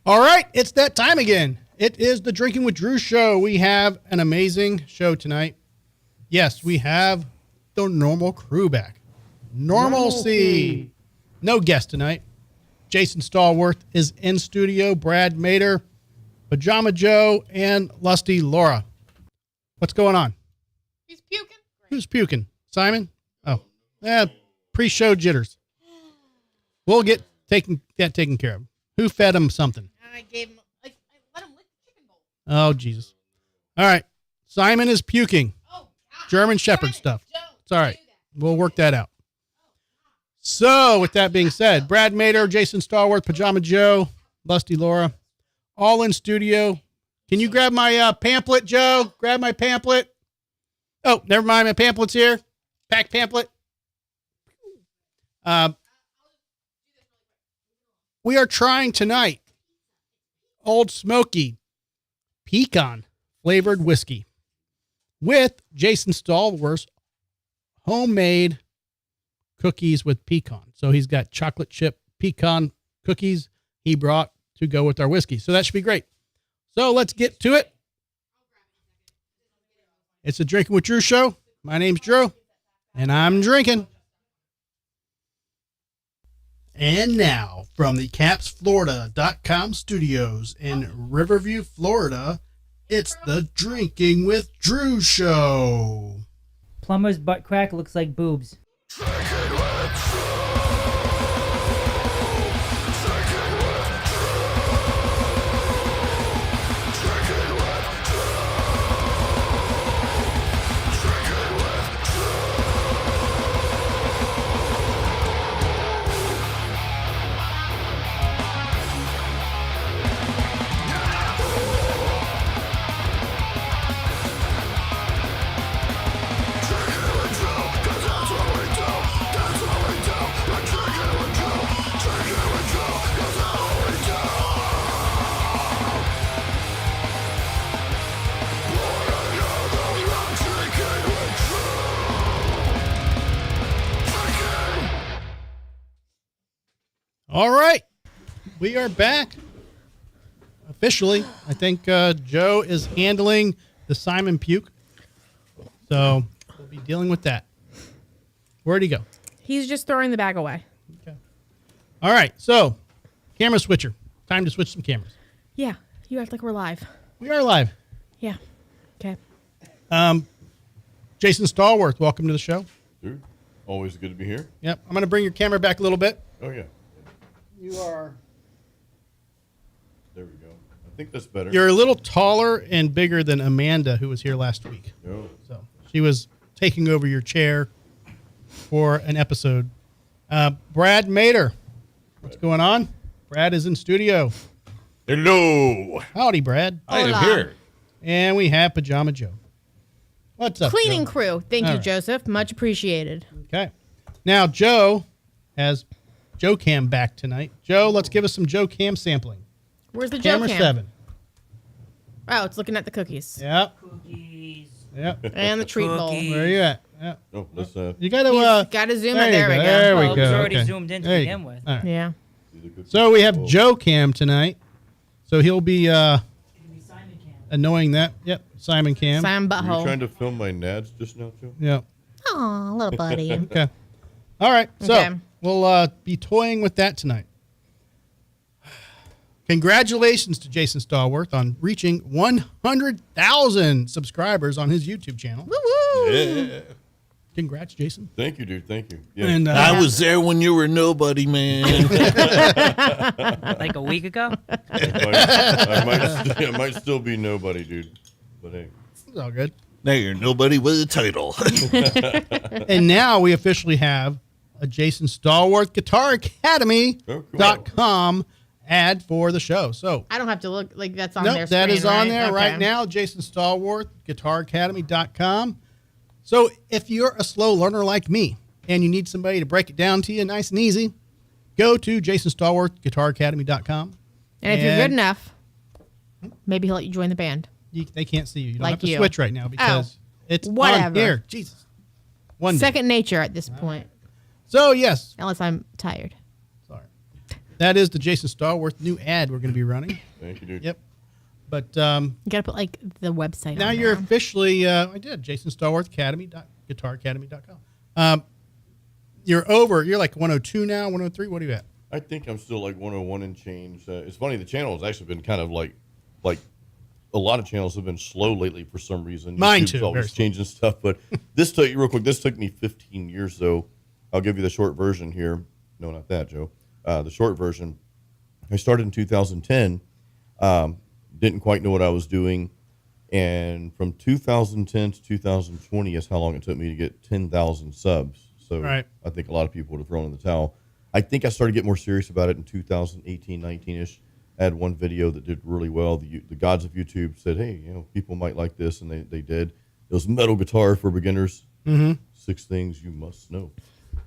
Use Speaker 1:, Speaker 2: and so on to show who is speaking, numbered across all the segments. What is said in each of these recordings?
Speaker 1: All right, it's that time again. It is the Drinking with Drew show. We have an amazing show tonight. Yes, we have the normal crew back. Normalcy. No guest tonight. Jason Stallworth is in studio. Brad Mater, Pajama Joe, and Lusty Laura. What's going on?
Speaker 2: He's puking.
Speaker 1: Who's puking? Simon? Oh, yeah, pre-show jitters. We'll get that taken care of. Who fed him something?
Speaker 2: I gave him, I let him lick the chicken bowl.
Speaker 1: Oh, Jesus. All right. Simon is puking.
Speaker 2: Oh, God.
Speaker 1: German Shepherd stuff.
Speaker 2: Don't
Speaker 1: It's all right.
Speaker 2: do that.
Speaker 1: We'll work that out. So, with that being said, Brad Mater, Jason Stallworth, Pajama Joe, Lusty Laura, all in studio. Can you grab my pamphlet, Joe? Grab my pamphlet. Oh, never mind. My pamphlet's here. Pack pamphlet. We are trying tonight Ole Smokey Pecan flavored whiskey with Jason Stallworth's homemade cookies with pecan. So he's got chocolate chip pecan cookies he brought to go with our whiskey. So that should be great. So let's get to it. It's the Drinking with Drew show. My name's Drew, and I'm drinking. And now, from the CapsFlorida.com studios in Riverview, Florida, it's the Drinking with Drew show.
Speaker 3: Plumber's butt crack looks like boobs.
Speaker 1: All right. We are back. Officially, I think Joe is handling the Simon puke. So we'll be dealing with that. Where'd he go?
Speaker 2: He's just throwing the bag away.
Speaker 1: Okay. All right. So, camera switcher. Time to switch some cameras.
Speaker 2: Yeah, you act like we're live.
Speaker 1: We are live.
Speaker 2: Yeah. Okay.
Speaker 1: Jason Stallworth, welcome to the show.
Speaker 4: Dude, always good to be here.
Speaker 1: Yep. I'm going to bring your camera back a little bit.
Speaker 4: Oh, yeah.
Speaker 1: You are...
Speaker 4: There we go. I think that's better.
Speaker 1: You're a little taller and bigger than Amanda, who was here last week.
Speaker 4: Oh.
Speaker 1: So she was taking over your chair for an episode. Brad Mater, what's going on? Brad is in studio.
Speaker 4: Hello.
Speaker 1: Howdy, Brad.
Speaker 4: I am
Speaker 2: Hola.
Speaker 4: here.
Speaker 1: And we have Pajama Joe. What's up,
Speaker 2: Cleaning
Speaker 1: Joe?
Speaker 2: crew. Thank
Speaker 1: All
Speaker 2: you,
Speaker 1: right.
Speaker 2: Joseph. Much appreciated.
Speaker 1: Okay. Now, Joe has Joe Cam back tonight. Joe, let's give us some Joe Cam sampling.
Speaker 2: Where's the Joe
Speaker 1: Camera
Speaker 2: cam?
Speaker 1: 7.
Speaker 2: Oh, it's looking at the cookies.
Speaker 1: Yep.
Speaker 3: Cookies.
Speaker 1: Yep.
Speaker 2: And the treat bowl.
Speaker 3: Cookies.
Speaker 1: Where are you at? Yep.
Speaker 4: Oh, let's
Speaker 1: You got to...
Speaker 2: Got to zoom
Speaker 1: there
Speaker 2: it.
Speaker 1: you
Speaker 2: There we go.
Speaker 1: There we
Speaker 3: Well, it
Speaker 1: go.
Speaker 3: was already
Speaker 1: Okay.
Speaker 3: zoomed in to
Speaker 1: There you
Speaker 3: begin
Speaker 1: go.
Speaker 3: with.
Speaker 1: All right.
Speaker 2: Yeah.
Speaker 1: So we have
Speaker 4: Oh.
Speaker 1: Joe Cam tonight. So he'll be
Speaker 3: Simon Cam.
Speaker 1: annoying that. Yep. Simon Cam.
Speaker 2: Simon
Speaker 4: Were you
Speaker 2: Butthole.
Speaker 4: trying to film my nads just now, Joe?
Speaker 1: Yep.
Speaker 2: Aw, little buddy.
Speaker 1: Okay. All right. So
Speaker 2: Okay.
Speaker 1: we'll be toying with that tonight. Congratulations to Jason Stallworth on reaching 100,000 subscribers on his YouTube channel.
Speaker 2: Woo-woo.
Speaker 4: Yeah.
Speaker 1: Congrats, Jason.
Speaker 4: Thank you, dude. Thank you. Yeah.
Speaker 1: And
Speaker 5: I was there when you were nobody, man.
Speaker 3: Like a week ago?
Speaker 4: I might still be nobody, dude. But hey.
Speaker 1: it's all good.
Speaker 5: Now you're nobody with a title.
Speaker 1: And now we officially have a Jason Stallworth Guitar Academy.com ad for the show. So
Speaker 2: I don't have to look like that's on their
Speaker 1: nope,
Speaker 2: screen,
Speaker 1: that is on
Speaker 2: right?
Speaker 1: there
Speaker 2: Okay.
Speaker 1: right now. Jason Stallworth, GuitarAcademy.com. So if you're a slow learner like me and you need somebody to break it down to you nice and easy, go to Jason Stallworth, GuitarAcademy.com.
Speaker 2: And if you're good enough, maybe he'll let you join the band.
Speaker 1: They can't see you. You don't
Speaker 2: Like
Speaker 1: have to
Speaker 2: you.
Speaker 1: switch right now because it's on
Speaker 2: whatever.
Speaker 1: here. Jesus. One day.
Speaker 2: Second nature at this point,
Speaker 1: So, yes.
Speaker 2: unless I'm tired.
Speaker 1: Sorry. that is the Jason Stallworth new ad we're going to be running.
Speaker 4: Thank you, dude.
Speaker 1: Yep. But
Speaker 2: You gotta put like the website.
Speaker 1: now
Speaker 2: on
Speaker 1: you're
Speaker 2: there.
Speaker 1: officially, I did, Jason Stallworth Academy, guitaracademy.com. You're like 102 now, 103. What are you at?
Speaker 4: I think I'm still like 101 and change. It's funny. The channel has actually been kind of like a lot of channels have been slow lately for some reason.
Speaker 1: Mine
Speaker 4: YouTube's
Speaker 1: too,
Speaker 4: always
Speaker 1: very slow.
Speaker 4: changing stuff. But this took real quick. This took me 15 years though. I'll give you the short version here. No, not that, Joe. The short version. I started in 2010. Didn't quite know what I was doing, and from 2010 to 2020 is how long it took me to get 10,000 subs. So
Speaker 1: Right.
Speaker 4: I think a lot of people would have thrown in the towel. I think I started to get more serious about it in 2018, 19-ish. I had one video that did really well. The gods of YouTube said, hey, people might like this, and they did. It was metal guitar for beginners.
Speaker 1: Mm-hmm.
Speaker 4: 6 things you must know,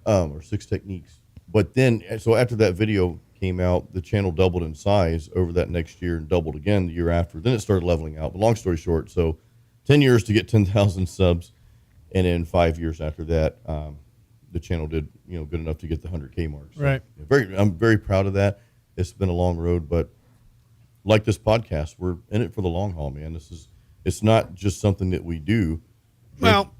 Speaker 4: or 6 techniques. But then, so after that video came out, the channel doubled in size over that next year and doubled again the year after. Then it started leveling out. But long story short, so 10 years to get 10,000 subs, and then 5 years after that, the channel did good enough to get the 100K mark. So,
Speaker 1: Right.
Speaker 4: I'm very proud of that. It's been a long road, but like this podcast, we're in it for the long haul, man. It's not just something that we do.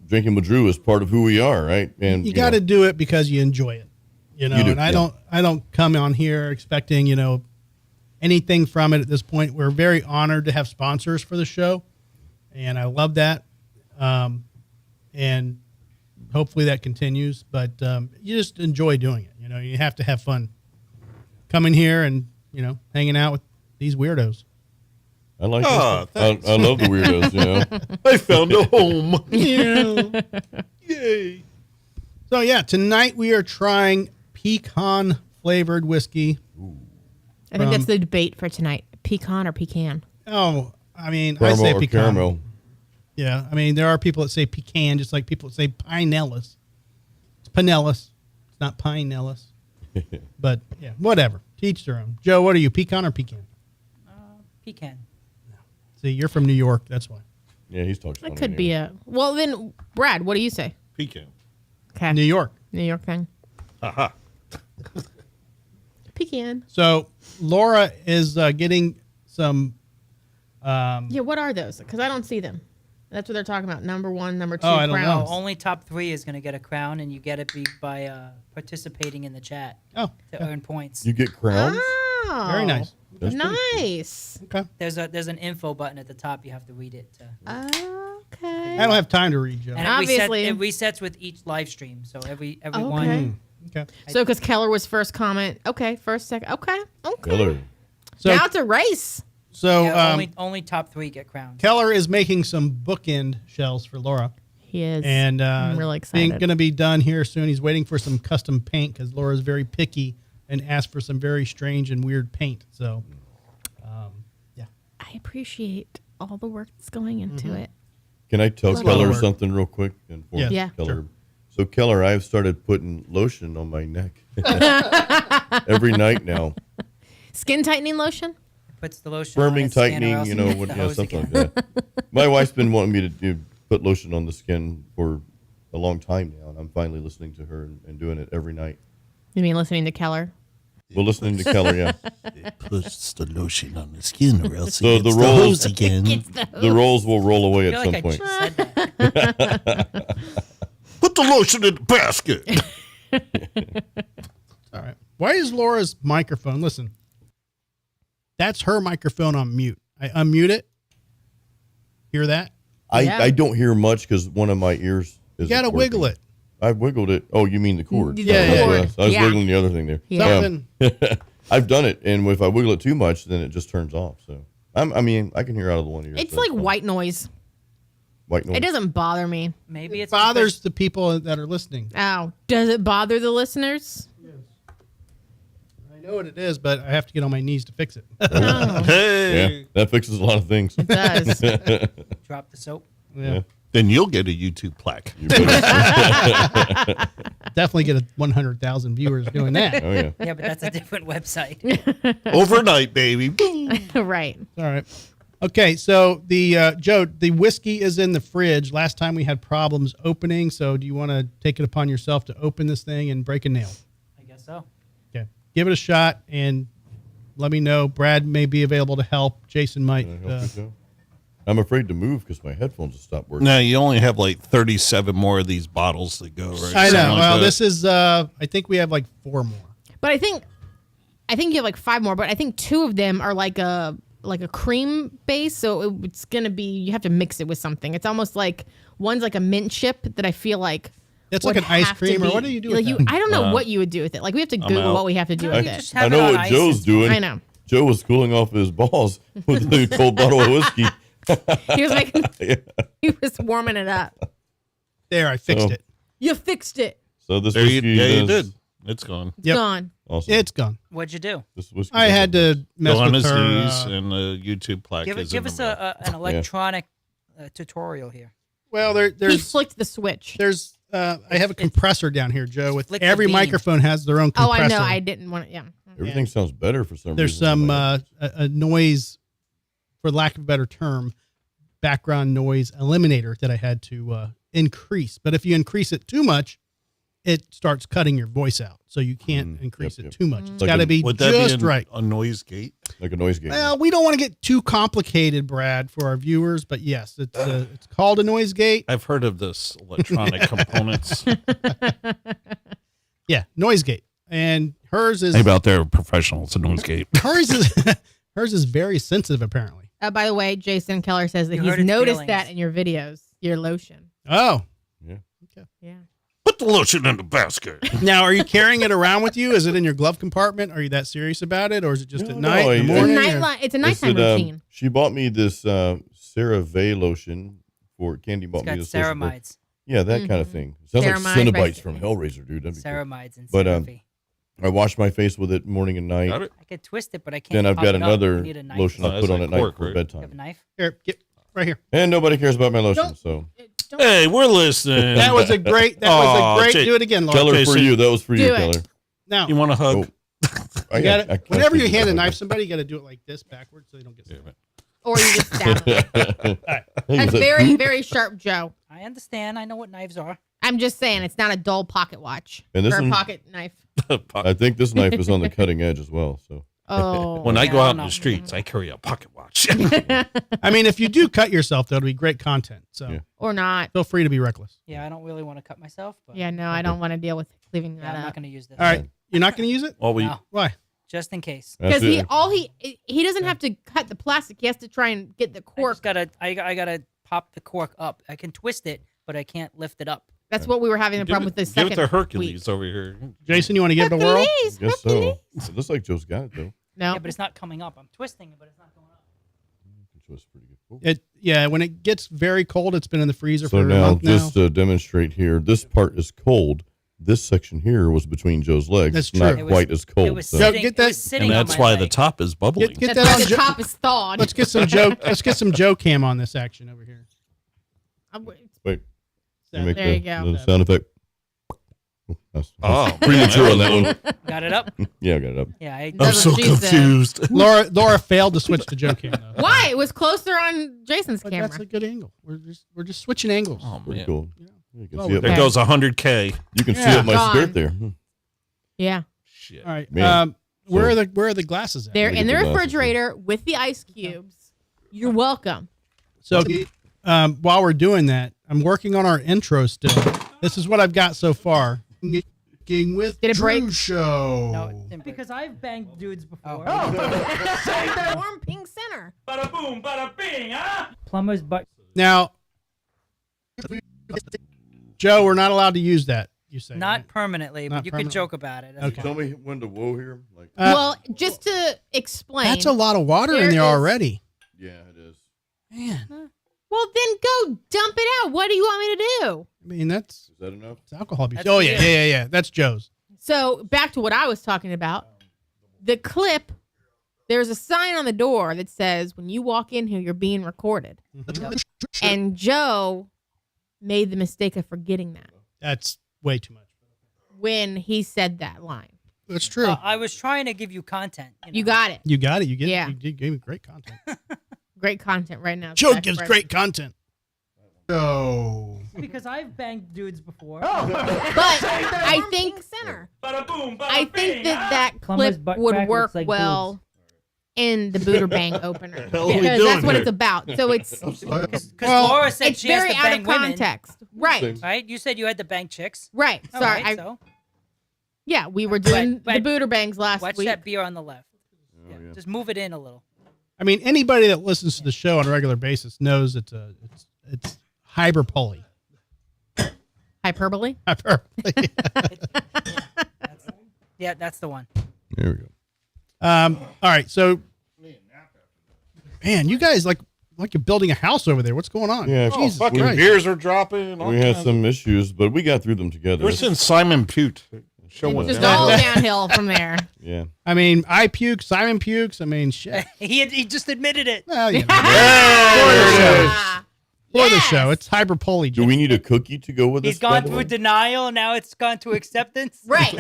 Speaker 4: Drinking with Drew is part of who we are, right? And
Speaker 1: You got to do it because you enjoy it,
Speaker 4: You do,
Speaker 1: and I
Speaker 4: yeah.
Speaker 1: don't come on here expecting, anything from it at this point. We're very honored to have sponsors for the show, and I love that. And hopefully that continues, but you just enjoy doing it. You have to have fun coming here and, hanging out with these weirdos.
Speaker 4: I like
Speaker 5: Ah,
Speaker 4: this. I love the weirdos,
Speaker 5: I found a home.
Speaker 1: Yay. So yeah, tonight we are trying pecan flavored whiskey.
Speaker 2: I think that's the debate for tonight: pecan or pecan.
Speaker 1: Oh, I mean, I
Speaker 4: Caramel
Speaker 1: say
Speaker 4: or
Speaker 1: pecan.
Speaker 4: caramel.
Speaker 1: Yeah, I mean, there are people that say pecan, just like people that say pinellas. It's pinellas. It's not pinellas. But yeah, whatever. Teach their own. Joe, what are you, pecan or pecan?
Speaker 3: Pecan.
Speaker 1: See, you're from New York. That's why.
Speaker 4: Yeah, he's talking.
Speaker 2: That could be a. Well, then, Brad, what do you say?
Speaker 5: Pecan.
Speaker 2: Okay,
Speaker 1: New York.
Speaker 2: New York thing.
Speaker 5: Aha.
Speaker 2: Pecan.
Speaker 1: So Laura is getting some.
Speaker 2: Yeah, what are those? Because I don't see them. That's what they're talking about. Number 1, number 2,
Speaker 1: Oh, I don't
Speaker 2: crowns.
Speaker 1: know.
Speaker 3: Only top 3 is going to get a crown, and you get it by participating in the chat
Speaker 1: Oh,
Speaker 3: to earn points.
Speaker 4: You get crowns.
Speaker 2: Oh,
Speaker 1: very nice.
Speaker 4: That's pretty cool.
Speaker 2: nice.
Speaker 1: Okay.
Speaker 3: There's an info button at the top. You have to read it.
Speaker 2: Okay.
Speaker 1: I don't have time to read, Joe.
Speaker 3: And
Speaker 2: Obviously.
Speaker 3: it resets with each live stream. So every
Speaker 2: Okay.
Speaker 3: one.
Speaker 1: Okay.
Speaker 2: So, because Keller was first comment. Okay, first, second. Okay.
Speaker 4: Killer.
Speaker 1: So,
Speaker 2: Now it's a race.
Speaker 1: so
Speaker 3: Yeah, only top 3 get crowns.
Speaker 1: Keller is making some bookend shells for Laura.
Speaker 2: He is.
Speaker 1: And
Speaker 2: I'm really excited.
Speaker 1: Going to be done here soon. He's waiting for some custom paint because Laura's very picky and asked for some very strange and weird paint. So, yeah.
Speaker 2: I appreciate all the work that's going into it.
Speaker 4: Can I tell
Speaker 2: Love
Speaker 4: Keller
Speaker 1: it.
Speaker 4: something real quick?
Speaker 1: Yeah.
Speaker 2: Yeah.
Speaker 4: Keller.
Speaker 1: Sure.
Speaker 4: So Keller, I've started putting lotion on my neck every night now.
Speaker 2: Skin tightening lotion?
Speaker 3: Puts the lotion on
Speaker 4: Firming,
Speaker 3: his skin, or
Speaker 4: tightening,
Speaker 3: else you hit the hose
Speaker 4: something
Speaker 3: again.
Speaker 4: like that. My wife's been wanting me to put lotion on the skin for a long time now, and I'm finally listening to her and doing it every night.
Speaker 2: You mean listening to Keller?
Speaker 4: Well, listening to Keller, yeah.
Speaker 5: It puts the lotion on the skin or else
Speaker 4: So
Speaker 5: it
Speaker 4: the
Speaker 5: gets the
Speaker 4: rolls-
Speaker 5: hose again.
Speaker 4: The rolls will roll away
Speaker 3: I
Speaker 4: at
Speaker 3: feel
Speaker 4: some
Speaker 3: like I
Speaker 4: point.
Speaker 3: just said that.
Speaker 5: Put the lotion in the basket.
Speaker 1: All right. Why is Laura's microphone? Listen, that's her microphone on mute. I unmute it. Hear that?
Speaker 2: Yeah.
Speaker 4: I don't hear much because one of my ears is.
Speaker 1: You got to wiggle it.
Speaker 4: I've wiggled it. Oh, you mean the cord?
Speaker 2: The
Speaker 1: Yeah,
Speaker 2: cord.
Speaker 4: I was
Speaker 2: Yeah.
Speaker 4: wiggling the other thing there.
Speaker 2: Yeah.
Speaker 1: Something.
Speaker 4: I've done it, and if I wiggle it too much, then it just turns off. So I can hear out of the one ear.
Speaker 2: It's
Speaker 4: so
Speaker 2: like
Speaker 4: fine.
Speaker 2: white noise.
Speaker 4: White noise.
Speaker 2: It doesn't bother me.
Speaker 3: Maybe
Speaker 1: It
Speaker 3: it's
Speaker 1: bothers the people that are listening.
Speaker 2: Ow. Does it bother the listeners?
Speaker 1: I know what it is, but I have to get on my knees to fix it.
Speaker 2: Oh,
Speaker 5: Hey.
Speaker 4: Yeah, that fixes a lot of things.
Speaker 2: it does.
Speaker 3: drop the soap.
Speaker 1: Yeah.
Speaker 5: Then you'll get a YouTube plaque.
Speaker 4: You better-
Speaker 1: Definitely get 100,000 viewers doing that.
Speaker 4: oh yeah.
Speaker 3: Yeah, but that's a different website.
Speaker 5: Overnight, baby. Boom.
Speaker 2: Right.
Speaker 1: All right. Okay, so the Joe, the whiskey is in the fridge. Last time we had problems opening, so do you want to take it upon yourself to open this thing and break a nail?
Speaker 3: I guess so.
Speaker 1: Okay. give it a shot and let me know. Brad may be available to help. Jason might.
Speaker 4: Can I help you, Joe? I'm afraid to move because my headphones have stopped working.
Speaker 5: No, you only have like 37 more of these bottles to go, right?
Speaker 1: I know.
Speaker 5: Something like
Speaker 1: Well,
Speaker 5: that.
Speaker 1: this is. I think we have like 4 more.
Speaker 2: But I think you have like 5 more. But I think 2 of them are like a cream base, so it's gonna be. You have to mix it with something. It's almost like one's like a mint chip that I feel like.
Speaker 1: It's like
Speaker 2: would
Speaker 1: an ice
Speaker 2: have to
Speaker 1: cream, or
Speaker 2: be-
Speaker 1: what do you do
Speaker 2: Like
Speaker 1: with that?
Speaker 2: I don't know what you would do with it. Like we have to Google
Speaker 5: out.
Speaker 2: what we have to do with it.
Speaker 3: Just
Speaker 4: I
Speaker 3: have it
Speaker 4: know
Speaker 3: on
Speaker 4: what
Speaker 3: ice
Speaker 4: Joe's
Speaker 3: and-
Speaker 4: doing.
Speaker 2: I know.
Speaker 4: Joe was cooling off his balls with the cold bottle of whiskey.
Speaker 2: He was making. He was warming it up.
Speaker 1: There, I fixed
Speaker 4: Oh.
Speaker 1: it.
Speaker 2: You fixed it.
Speaker 4: So this
Speaker 5: There you,
Speaker 4: whiskey
Speaker 5: yeah, you
Speaker 4: is
Speaker 5: did. It's gone.
Speaker 1: Yep.
Speaker 2: Gone.
Speaker 4: awesome.
Speaker 1: It's gone.
Speaker 3: What'd you do?
Speaker 4: This whiskey
Speaker 1: I had to mess
Speaker 5: Go on
Speaker 1: with
Speaker 5: his
Speaker 1: her.
Speaker 5: knees, and the YouTube plaque
Speaker 3: Give
Speaker 5: is
Speaker 3: give
Speaker 5: in
Speaker 3: us
Speaker 5: the middle.
Speaker 3: an electronic tutorial here.
Speaker 1: Well,
Speaker 2: He
Speaker 1: there's
Speaker 2: flicked the switch.
Speaker 1: I have a compressor down here, Joe. With
Speaker 3: Flick the
Speaker 1: every
Speaker 3: bean.
Speaker 1: microphone has their own
Speaker 2: Oh,
Speaker 1: compressor.
Speaker 2: I know. I didn't want it. Yeah.
Speaker 4: Everything sounds better for some
Speaker 1: There's
Speaker 4: reason.
Speaker 1: some a noise, for lack of a better term, background noise eliminator that I had to increase. But if you increase it too much, it starts cutting your voice out. So you can't increase
Speaker 4: yep.
Speaker 1: it too much. It's
Speaker 4: Like
Speaker 1: got to
Speaker 4: a-
Speaker 1: be
Speaker 5: Would that
Speaker 1: just
Speaker 5: be
Speaker 1: right.
Speaker 5: a noise gate?
Speaker 4: like a noise gate.
Speaker 1: Well, we don't want to get too complicated, Brad, for our viewers. But yes, it's called a noise gate.
Speaker 5: I've heard of this electronic components.
Speaker 1: Yeah, noise gate. And hers is
Speaker 5: Anybody out there professionals, a noise gate.
Speaker 1: hers is hers is very sensitive apparently.
Speaker 2: By the way, Jason Keller says that
Speaker 3: You
Speaker 2: he's
Speaker 3: heard its
Speaker 2: noticed
Speaker 3: feelings.
Speaker 2: that in your videos, your lotion.
Speaker 1: Oh.
Speaker 2: Yeah.
Speaker 5: Put the lotion in the basket.
Speaker 1: Now, are you carrying it around with you? Is it in your glove compartment? Are you that serious about it, or is it just
Speaker 4: No,
Speaker 1: at
Speaker 4: no,
Speaker 1: night, in the
Speaker 4: I-
Speaker 1: morning?
Speaker 2: It's a nighttime routine.
Speaker 4: She bought me this CeraVe lotion for Candy. Bought
Speaker 3: It's
Speaker 4: me
Speaker 3: got
Speaker 4: this lotion for-
Speaker 3: ceramides,
Speaker 4: Yeah, that kind of thing. Sounds like
Speaker 2: Ceramide,
Speaker 4: Cenobites
Speaker 2: right.
Speaker 4: from Hellraiser, dude. That'd be cool.
Speaker 3: ceramides, and
Speaker 4: But,
Speaker 3: CeraVe.
Speaker 4: I wash my face with it morning and night.
Speaker 5: Got it?
Speaker 3: I could twist it, but I can't.
Speaker 4: Then I've
Speaker 3: pop
Speaker 4: got
Speaker 3: it up.
Speaker 4: another
Speaker 3: I need a knife.
Speaker 4: lotion
Speaker 5: Oh,
Speaker 4: I
Speaker 5: that's
Speaker 4: put on
Speaker 5: like
Speaker 4: at night
Speaker 5: cork,
Speaker 4: for
Speaker 5: right?
Speaker 3: You have a
Speaker 4: bedtime.
Speaker 3: knife?
Speaker 1: Here, get right here.
Speaker 4: And nobody cares about my lotion,
Speaker 2: Don't-
Speaker 4: so
Speaker 5: Hey, we're listening.
Speaker 1: That was a great.
Speaker 5: Aw, Jay-
Speaker 1: Do it again, Laura.
Speaker 4: Keller for
Speaker 5: Jason.
Speaker 4: you. That was for
Speaker 2: Do
Speaker 4: you,
Speaker 2: it.
Speaker 4: Keller.
Speaker 1: Now,
Speaker 5: You want a hug?
Speaker 4: Oh.
Speaker 1: you gotta,
Speaker 4: I can't
Speaker 1: whenever you
Speaker 4: think of
Speaker 1: hand a
Speaker 4: it.
Speaker 1: knife to somebody, you got to do it like this backwards so they don't get stabbed.
Speaker 2: Or you just stab them.
Speaker 4: Hey,
Speaker 2: That's
Speaker 4: was that
Speaker 2: very,
Speaker 4: poop?
Speaker 2: very sharp, Joe.
Speaker 3: I understand. I know what knives are.
Speaker 2: I'm just saying it's not a dull pocket watch
Speaker 4: And this
Speaker 2: or a
Speaker 4: one-
Speaker 2: pocket knife.
Speaker 4: I think this knife is on the cutting edge as well. So
Speaker 2: Oh.
Speaker 5: When I
Speaker 3: Yeah,
Speaker 5: go
Speaker 3: I
Speaker 5: out
Speaker 3: don't
Speaker 5: in
Speaker 3: know.
Speaker 5: the streets, I carry a pocket watch.
Speaker 1: I mean, if you do cut yourself, that'll be great content. So
Speaker 4: Yeah.
Speaker 2: Or not.
Speaker 1: feel free to be reckless.
Speaker 3: Yeah, I don't really want to cut myself, but
Speaker 2: Yeah, no, I don't want to deal with cleaving
Speaker 3: yeah,
Speaker 2: that
Speaker 3: I'm not
Speaker 2: up.
Speaker 3: going to use this.
Speaker 1: All right, you're not going to use it?
Speaker 5: well, we
Speaker 3: No,
Speaker 1: Why?
Speaker 3: just in case.
Speaker 4: that's
Speaker 2: Because
Speaker 4: it.
Speaker 2: he doesn't have to cut the plastic. He has to try and get the
Speaker 3: I
Speaker 2: cork.
Speaker 3: just gotta, I gotta pop the cork up. I can twist it, but I can't lift it up.
Speaker 2: That's what we were having a problem with the
Speaker 5: give
Speaker 2: second
Speaker 5: it to Hercules
Speaker 2: week.
Speaker 5: over here.
Speaker 1: Jason, you want to give it a whirl?
Speaker 2: Hercules,
Speaker 4: Guess
Speaker 2: Hercules.
Speaker 4: so. It looks like Joe's got it though.
Speaker 2: No.
Speaker 3: Yeah, but it's not coming up. I'm twisting it, but it's not going up.
Speaker 4: Which was pretty good. Cool.
Speaker 1: Yeah, when it gets very cold, it's been in the freezer
Speaker 4: So
Speaker 1: for a
Speaker 4: now,
Speaker 1: month
Speaker 4: just
Speaker 1: now.
Speaker 4: to demonstrate here, this part is cold. This section here was between Joe's legs.
Speaker 1: That's
Speaker 4: It's not
Speaker 1: true.
Speaker 3: It was-
Speaker 4: quite as cold.
Speaker 3: It was
Speaker 4: so.
Speaker 1: Joe,
Speaker 3: sitting,
Speaker 1: get
Speaker 3: it
Speaker 1: that-
Speaker 3: was sitting
Speaker 5: And
Speaker 3: on
Speaker 5: that's
Speaker 3: my
Speaker 5: why
Speaker 3: leg.
Speaker 5: the top is bubbling.
Speaker 1: Get
Speaker 2: That's
Speaker 1: that
Speaker 2: why
Speaker 1: on
Speaker 2: the
Speaker 1: Joe.
Speaker 2: top is thawed.
Speaker 1: Let's get some Joe. Let's get some Joe cam on this action over here.
Speaker 4: Wait,
Speaker 1: So,
Speaker 4: you make
Speaker 2: there you go.
Speaker 4: the sound effect. That's
Speaker 5: Oh,
Speaker 4: premature on that one.
Speaker 3: Got it up?
Speaker 4: Yeah, I got it up.
Speaker 3: Yeah.
Speaker 5: I'm
Speaker 2: That's
Speaker 5: so
Speaker 2: what she said.
Speaker 5: confused.
Speaker 1: Laura failed to switch to Joe cam though.
Speaker 2: Why? It was closer on Jason's
Speaker 1: But
Speaker 2: camera.
Speaker 1: that's a good angle. We're just switching angles.
Speaker 5: Oh,
Speaker 4: Pretty
Speaker 5: man.
Speaker 4: cool. You can
Speaker 1: Oh,
Speaker 4: see it.
Speaker 5: There
Speaker 2: Okay.
Speaker 5: goes 100K.
Speaker 4: You can see
Speaker 1: Yeah.
Speaker 4: it in my
Speaker 2: Gone.
Speaker 4: skirt there.
Speaker 2: Yeah.
Speaker 5: Shit.
Speaker 1: All right.
Speaker 4: Man.
Speaker 1: Where
Speaker 4: So-
Speaker 1: are the glasses at?
Speaker 2: They're
Speaker 4: Look
Speaker 2: in
Speaker 4: at
Speaker 2: the
Speaker 4: the glasses.
Speaker 2: refrigerator with the ice cubes. You're welcome.
Speaker 1: So while we're doing that, I'm working on our intro still. This is what I've got so far. King with
Speaker 2: Did it break?
Speaker 1: Drew Show.
Speaker 3: No, it didn't break.
Speaker 6: Because I've banged dudes before.
Speaker 2: Warm pink center.
Speaker 6: Plumber's butt.
Speaker 1: Now, Joe, we're not allowed to use that. You say
Speaker 3: Not
Speaker 1: right?
Speaker 3: permanently, but
Speaker 1: Not
Speaker 3: you
Speaker 1: permanently.
Speaker 3: can joke about it. That's
Speaker 1: Okay.
Speaker 4: Tell me when to whoa here. Like,
Speaker 2: Well, just to explain.
Speaker 1: That's a lot of water in
Speaker 2: There
Speaker 1: there
Speaker 2: is-
Speaker 1: already.
Speaker 4: yeah, it is.
Speaker 1: Man,
Speaker 2: Well, then go dump it out. What do you want me to do?
Speaker 1: I mean that's
Speaker 4: Is that enough?
Speaker 1: it's alcohol abuse.
Speaker 3: That's
Speaker 1: Oh yeah,
Speaker 3: weird.
Speaker 1: yeah. That's Joe's.
Speaker 2: So back to what I was talking about. The clip, there's a sign on the door that says, when you walk in here, you're being recorded. And Joe made the mistake of forgetting that
Speaker 1: That's way too much.
Speaker 2: when he said that line.
Speaker 1: That's true.
Speaker 3: I was trying to give you content.
Speaker 2: You
Speaker 3: know.
Speaker 2: got it.
Speaker 1: You got it. You
Speaker 2: Yeah.
Speaker 1: You gave me great content.
Speaker 2: Great content right now.
Speaker 1: Joe
Speaker 2: Back
Speaker 1: gives
Speaker 2: right-
Speaker 1: great content. Joe.
Speaker 3: Because I've banged dudes before.
Speaker 2: But I think
Speaker 6: Center.
Speaker 2: I think that
Speaker 3: Plumber's
Speaker 2: clip
Speaker 3: butt
Speaker 2: would
Speaker 3: crack
Speaker 2: work
Speaker 3: looks like
Speaker 2: well in the Buderbang opener
Speaker 5: hell are we
Speaker 2: because
Speaker 5: doing
Speaker 2: that's what
Speaker 5: here?
Speaker 2: it's about. So it's
Speaker 3: Because
Speaker 1: Well,
Speaker 3: Laura said
Speaker 2: it's
Speaker 3: she has
Speaker 2: very
Speaker 3: to
Speaker 2: out
Speaker 3: bang
Speaker 2: of
Speaker 3: women.
Speaker 2: context. Right.
Speaker 3: Right? You said you had to bang chicks.
Speaker 2: Right.
Speaker 3: All
Speaker 2: Sorry.
Speaker 3: right, so
Speaker 2: Yeah, we were doing
Speaker 3: But-
Speaker 2: the Buderbangs last
Speaker 3: watch
Speaker 2: week.
Speaker 3: that beer on the left.
Speaker 4: yeah.
Speaker 3: Just move it in a little.
Speaker 1: I mean, anybody that listens to the show on a regular basis knows it's hyperbole.
Speaker 2: Hyperbole.
Speaker 1: Hyperbole.
Speaker 3: Yeah, that's the one.
Speaker 4: There we go.
Speaker 1: All right, so man, you guys like you're building a house over there. What's going on?
Speaker 4: Yeah,
Speaker 5: Oh,
Speaker 1: Jesus
Speaker 5: fucking
Speaker 1: Christ.
Speaker 5: beers are dropping. all
Speaker 4: We had
Speaker 5: kinds
Speaker 4: some issues, but we got through them together.
Speaker 5: Ever since Simon puked, show
Speaker 2: It's
Speaker 5: went
Speaker 2: just
Speaker 5: down.
Speaker 2: all downhill from there.
Speaker 4: Yeah.
Speaker 1: I mean, I puke, Simon pukes. I mean, shit.
Speaker 3: He just admitted it.
Speaker 1: Well, you know,
Speaker 2: Ah,
Speaker 1: for the
Speaker 2: yes.
Speaker 1: show, it's hyperbole.
Speaker 4: Do we need a cookie to go with this?
Speaker 3: He's gone
Speaker 4: by the
Speaker 3: through
Speaker 4: way?
Speaker 3: denial, and now it's gone to acceptance.
Speaker 2: Right.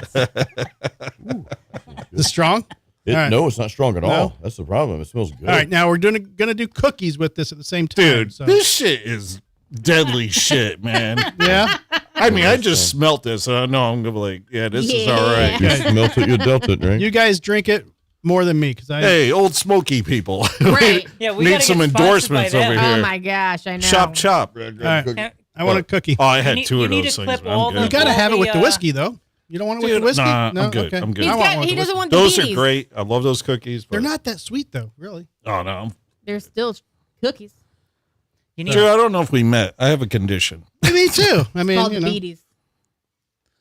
Speaker 1: Is it strong?
Speaker 4: It-
Speaker 1: All right.
Speaker 4: No, it's not strong at
Speaker 1: No?
Speaker 4: all. That's the problem. It smells good.
Speaker 1: All right, now we're gonna do cookies with this at the same time.
Speaker 5: Dude,
Speaker 1: so.
Speaker 5: this shit is deadly shit, man.
Speaker 1: Yeah.
Speaker 5: I mean, I just smelt this, and I know I'm gonna be like, yeah, this is all right.
Speaker 4: You smelt it, you dealt it, right?
Speaker 1: You guys drink it more than me because I.
Speaker 5: Hey, Old Smoky people.
Speaker 2: Right.
Speaker 3: Yeah, we
Speaker 5: Need
Speaker 3: gotta
Speaker 5: some
Speaker 3: get sponsored by
Speaker 5: endorsements
Speaker 3: them.
Speaker 5: over
Speaker 2: Oh
Speaker 5: here.
Speaker 2: my gosh, I know.
Speaker 5: Chop, chop.
Speaker 1: All right, I want a cookie.
Speaker 5: Oh, I had
Speaker 3: need-
Speaker 5: two
Speaker 3: you
Speaker 5: of
Speaker 3: need
Speaker 5: those
Speaker 3: to
Speaker 5: things.
Speaker 3: clip
Speaker 5: man.
Speaker 3: all
Speaker 5: I'm
Speaker 3: the-
Speaker 5: good.
Speaker 1: You got to have it with the
Speaker 3: the,
Speaker 1: whiskey though. You don't want it with
Speaker 5: Dude,
Speaker 1: the whiskey?
Speaker 5: nah,
Speaker 1: No,
Speaker 5: I'm good.
Speaker 1: Okay.
Speaker 5: I'm good.
Speaker 2: He's
Speaker 1: I want
Speaker 2: got,
Speaker 1: one
Speaker 2: he
Speaker 1: with
Speaker 2: doesn't
Speaker 1: whiskey.
Speaker 2: want the
Speaker 5: Those are
Speaker 2: beanies.
Speaker 5: great. I love those cookies. But
Speaker 1: They're not that sweet though, really.
Speaker 5: Oh no,
Speaker 2: They're still cookies.
Speaker 3: You need
Speaker 5: Drew, I don't know if we met. I have a condition.
Speaker 1: Me too. I
Speaker 2: It's
Speaker 1: mean,
Speaker 2: called
Speaker 1: you
Speaker 2: the
Speaker 1: know.
Speaker 2: beaties.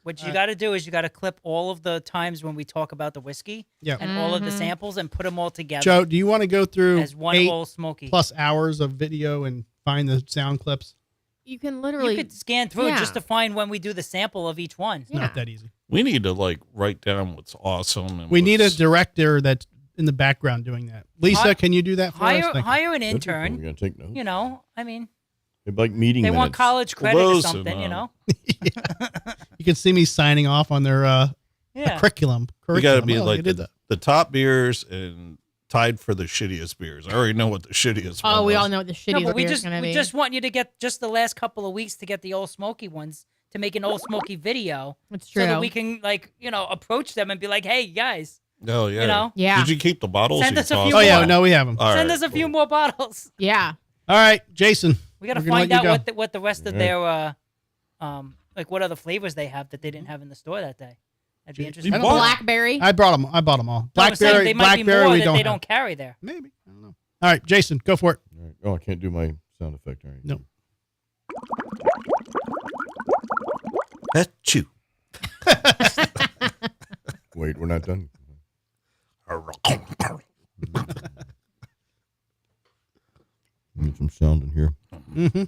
Speaker 3: what you got to do is you got to clip all of the times when we talk about the whiskey
Speaker 1: Yeah.
Speaker 3: and all of the samples and put them all together
Speaker 1: Joe, do you want to go through
Speaker 3: as one
Speaker 1: 8
Speaker 3: Ole Smokey.
Speaker 1: plus hours of video and find the sound clips?
Speaker 2: You can
Speaker 3: You
Speaker 2: literally.
Speaker 3: could scan through
Speaker 2: yeah.
Speaker 3: just to find when we do the sample of each one.
Speaker 1: It's not that easy.
Speaker 5: We need to like write down what's awesome. And
Speaker 1: We need a
Speaker 5: what's-
Speaker 1: director that's in the background doing that. Lisa,
Speaker 3: Hi-
Speaker 1: can you do that for us?
Speaker 3: Hire
Speaker 1: Thank you.
Speaker 3: hire an
Speaker 4: We're
Speaker 3: intern.
Speaker 4: gonna take notes.
Speaker 3: You know, I mean,
Speaker 4: They're like meeting
Speaker 3: they
Speaker 4: minutes.
Speaker 3: want college credit or
Speaker 5: those
Speaker 3: something.
Speaker 5: and,
Speaker 3: You know,
Speaker 1: You can see me signing off on their
Speaker 3: yeah.
Speaker 1: curriculum.
Speaker 5: We got to be
Speaker 1: Oh, you
Speaker 5: like
Speaker 1: did
Speaker 5: the,
Speaker 1: that.
Speaker 5: the top beers and tied for the shittiest beers. I already know what the shittiest.
Speaker 2: Oh,
Speaker 5: one
Speaker 2: we
Speaker 5: was.
Speaker 2: all know what the shitty
Speaker 3: No, but we
Speaker 2: beer is
Speaker 3: just
Speaker 2: gonna be.
Speaker 3: want you to get just the last couple of weeks to get the Old Smoky ones to make an Old Smoky video,
Speaker 2: It's true.
Speaker 3: so that we can approach them and be like, hey guys,
Speaker 5: Oh yeah.
Speaker 3: you know,
Speaker 2: Yeah.
Speaker 5: Did you keep the bottles?
Speaker 3: Send
Speaker 5: You
Speaker 3: us a
Speaker 5: tossed
Speaker 3: few
Speaker 1: Oh yeah,
Speaker 3: more.
Speaker 1: no, we have them.
Speaker 5: All
Speaker 3: send
Speaker 5: right,
Speaker 3: us a few
Speaker 5: cool.
Speaker 3: more bottles.
Speaker 2: Yeah.
Speaker 1: All right, Jason.
Speaker 3: We got to
Speaker 1: We're gonna
Speaker 3: find
Speaker 1: let
Speaker 3: out
Speaker 1: you go.
Speaker 3: what the rest of
Speaker 4: Yeah.
Speaker 3: their what other flavors they have that they didn't have in the store that day. That'd be interesting.
Speaker 1: I don't
Speaker 5: bought-
Speaker 1: know.
Speaker 2: Blackberry.
Speaker 1: I brought them. I bought them all.
Speaker 3: No, I'm saying
Speaker 1: Blackberry.
Speaker 3: they might be
Speaker 1: Blackberry.
Speaker 3: more
Speaker 1: We
Speaker 3: that
Speaker 1: don't.
Speaker 3: they
Speaker 1: have.
Speaker 3: don't carry there.
Speaker 1: Maybe. I don't know. All right, Jason, go for it.
Speaker 4: All right. Oh, I can't do my sound effect. All right.
Speaker 1: No.
Speaker 5: Achoo.
Speaker 4: Wait, we're not done. Need some sound in here.
Speaker 1: Mm-hmm.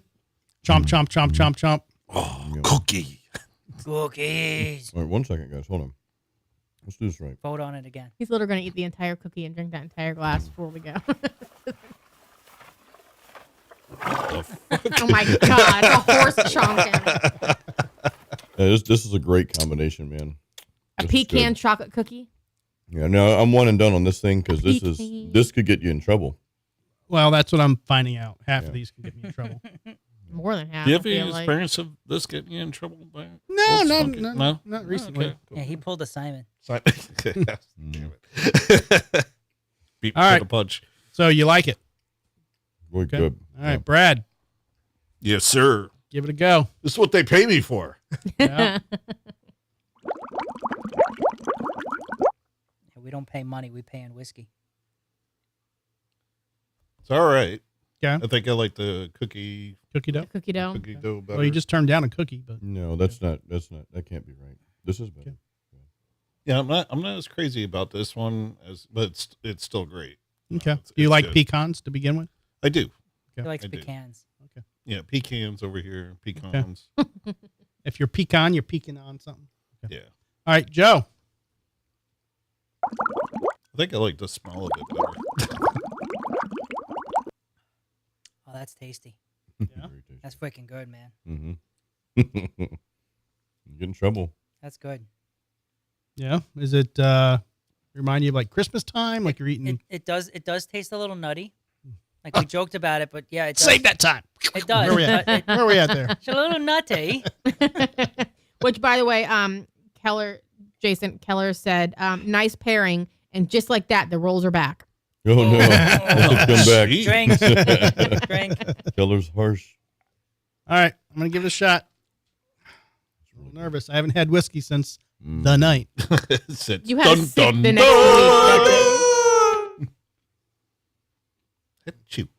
Speaker 1: Chomp, chomp, chomp, chomp, chomp.
Speaker 5: Oh, cookie.
Speaker 3: Cookies.
Speaker 4: All right, 1 second, guys. Hold on. Let's do this right.
Speaker 3: Vote on it again.
Speaker 2: He's literally going to eat the entire cookie and drink that entire glass before we go. Oh my god, it's a horse chonking.
Speaker 4: This is a great combination, man.
Speaker 2: A
Speaker 4: This is
Speaker 2: pecan
Speaker 4: good.
Speaker 2: chocolate cookie.
Speaker 4: Yeah, no, I'm one and done on this thing because
Speaker 2: Pecan.
Speaker 4: this could get you in trouble.
Speaker 1: Well, that's what I'm finding out. Half
Speaker 4: Yeah.
Speaker 1: of these can get me in trouble.
Speaker 2: More than half.
Speaker 5: Do you
Speaker 2: I
Speaker 5: have any
Speaker 2: feel like.
Speaker 5: experience of this getting you in trouble? By
Speaker 1: No,
Speaker 5: Old
Speaker 1: no,
Speaker 5: Smoky?
Speaker 1: no, not recently.
Speaker 5: Okay, cool.
Speaker 3: Yeah, he pulled a Simon.
Speaker 5: Damn it. Beat
Speaker 1: All
Speaker 5: me
Speaker 1: right.
Speaker 5: to the punch.
Speaker 1: So you like it?
Speaker 4: We're
Speaker 1: Okay.
Speaker 4: good.
Speaker 1: All right, Brad,
Speaker 5: Yes, sir.
Speaker 1: give it a go.
Speaker 5: This is what they pay me for.
Speaker 1: Yeah.
Speaker 3: Yeah, we don't pay money. We pay in whiskey.
Speaker 5: It's all right.
Speaker 1: Okay.
Speaker 5: I think I like the cookie
Speaker 1: Cookie dough.
Speaker 2: Cookie dough.
Speaker 5: dough better.
Speaker 1: Well, you just turned down a cookie, but
Speaker 4: No, that can't be right. This is better.
Speaker 1: Okay.
Speaker 5: Yeah, I'm not as crazy about this one but it's still great.
Speaker 1: okay.
Speaker 5: It's-
Speaker 1: Do you
Speaker 5: it's
Speaker 1: like
Speaker 5: good.
Speaker 1: pecans to begin with?
Speaker 5: I do.
Speaker 3: He likes
Speaker 5: I do.
Speaker 3: pecans.
Speaker 5: Yeah, pecans over here. Pecans.
Speaker 1: If you're pecan, you're peeking on something.
Speaker 5: Yeah.
Speaker 1: All right, Joe.
Speaker 5: I think I like the smell of it better.
Speaker 3: Oh, that's tasty.
Speaker 1: Yeah.
Speaker 4: Very tasty.
Speaker 3: That's freaking good, man.
Speaker 4: Mm-hmm. You get in trouble.
Speaker 3: That's good.
Speaker 1: Yeah. Is it remind you of like Christmas time? Like you're eating.
Speaker 3: It does taste a little nutty. Like we joked about it, but yeah, it does.
Speaker 1: Save that time.
Speaker 3: It does.
Speaker 1: Where we at?
Speaker 3: but
Speaker 1: Where are we at there?
Speaker 3: it's a little nutty.
Speaker 2: Which, by the way, Jason Keller said, nice pairing. And just like that, the rolls are back.
Speaker 4: Oh no! Come back.
Speaker 5: Gee.
Speaker 3: Drink. Drink.
Speaker 4: Keller's harsh.
Speaker 1: All right, I'm gonna give it a shot. I'm a little nervous. I haven't had whiskey since the night.
Speaker 5: Said,
Speaker 2: You had
Speaker 5: dun,
Speaker 2: sick
Speaker 5: dun,
Speaker 2: the
Speaker 5: dun.
Speaker 2: next week.
Speaker 5: Shoot.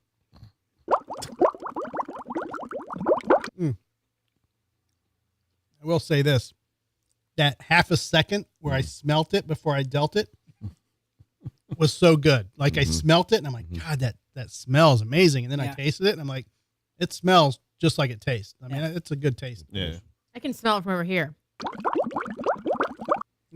Speaker 1: I will say this: that half a second where I smelt it before I dealt it was so good. Like I smelt it and I'm like, God, that smells amazing. And then I
Speaker 3: Yeah.
Speaker 1: tasted it and I'm like, it smells just like it tastes. I mean,
Speaker 3: Yeah.
Speaker 1: it's a good taste.
Speaker 5: Yeah.
Speaker 2: I can smell it from over here.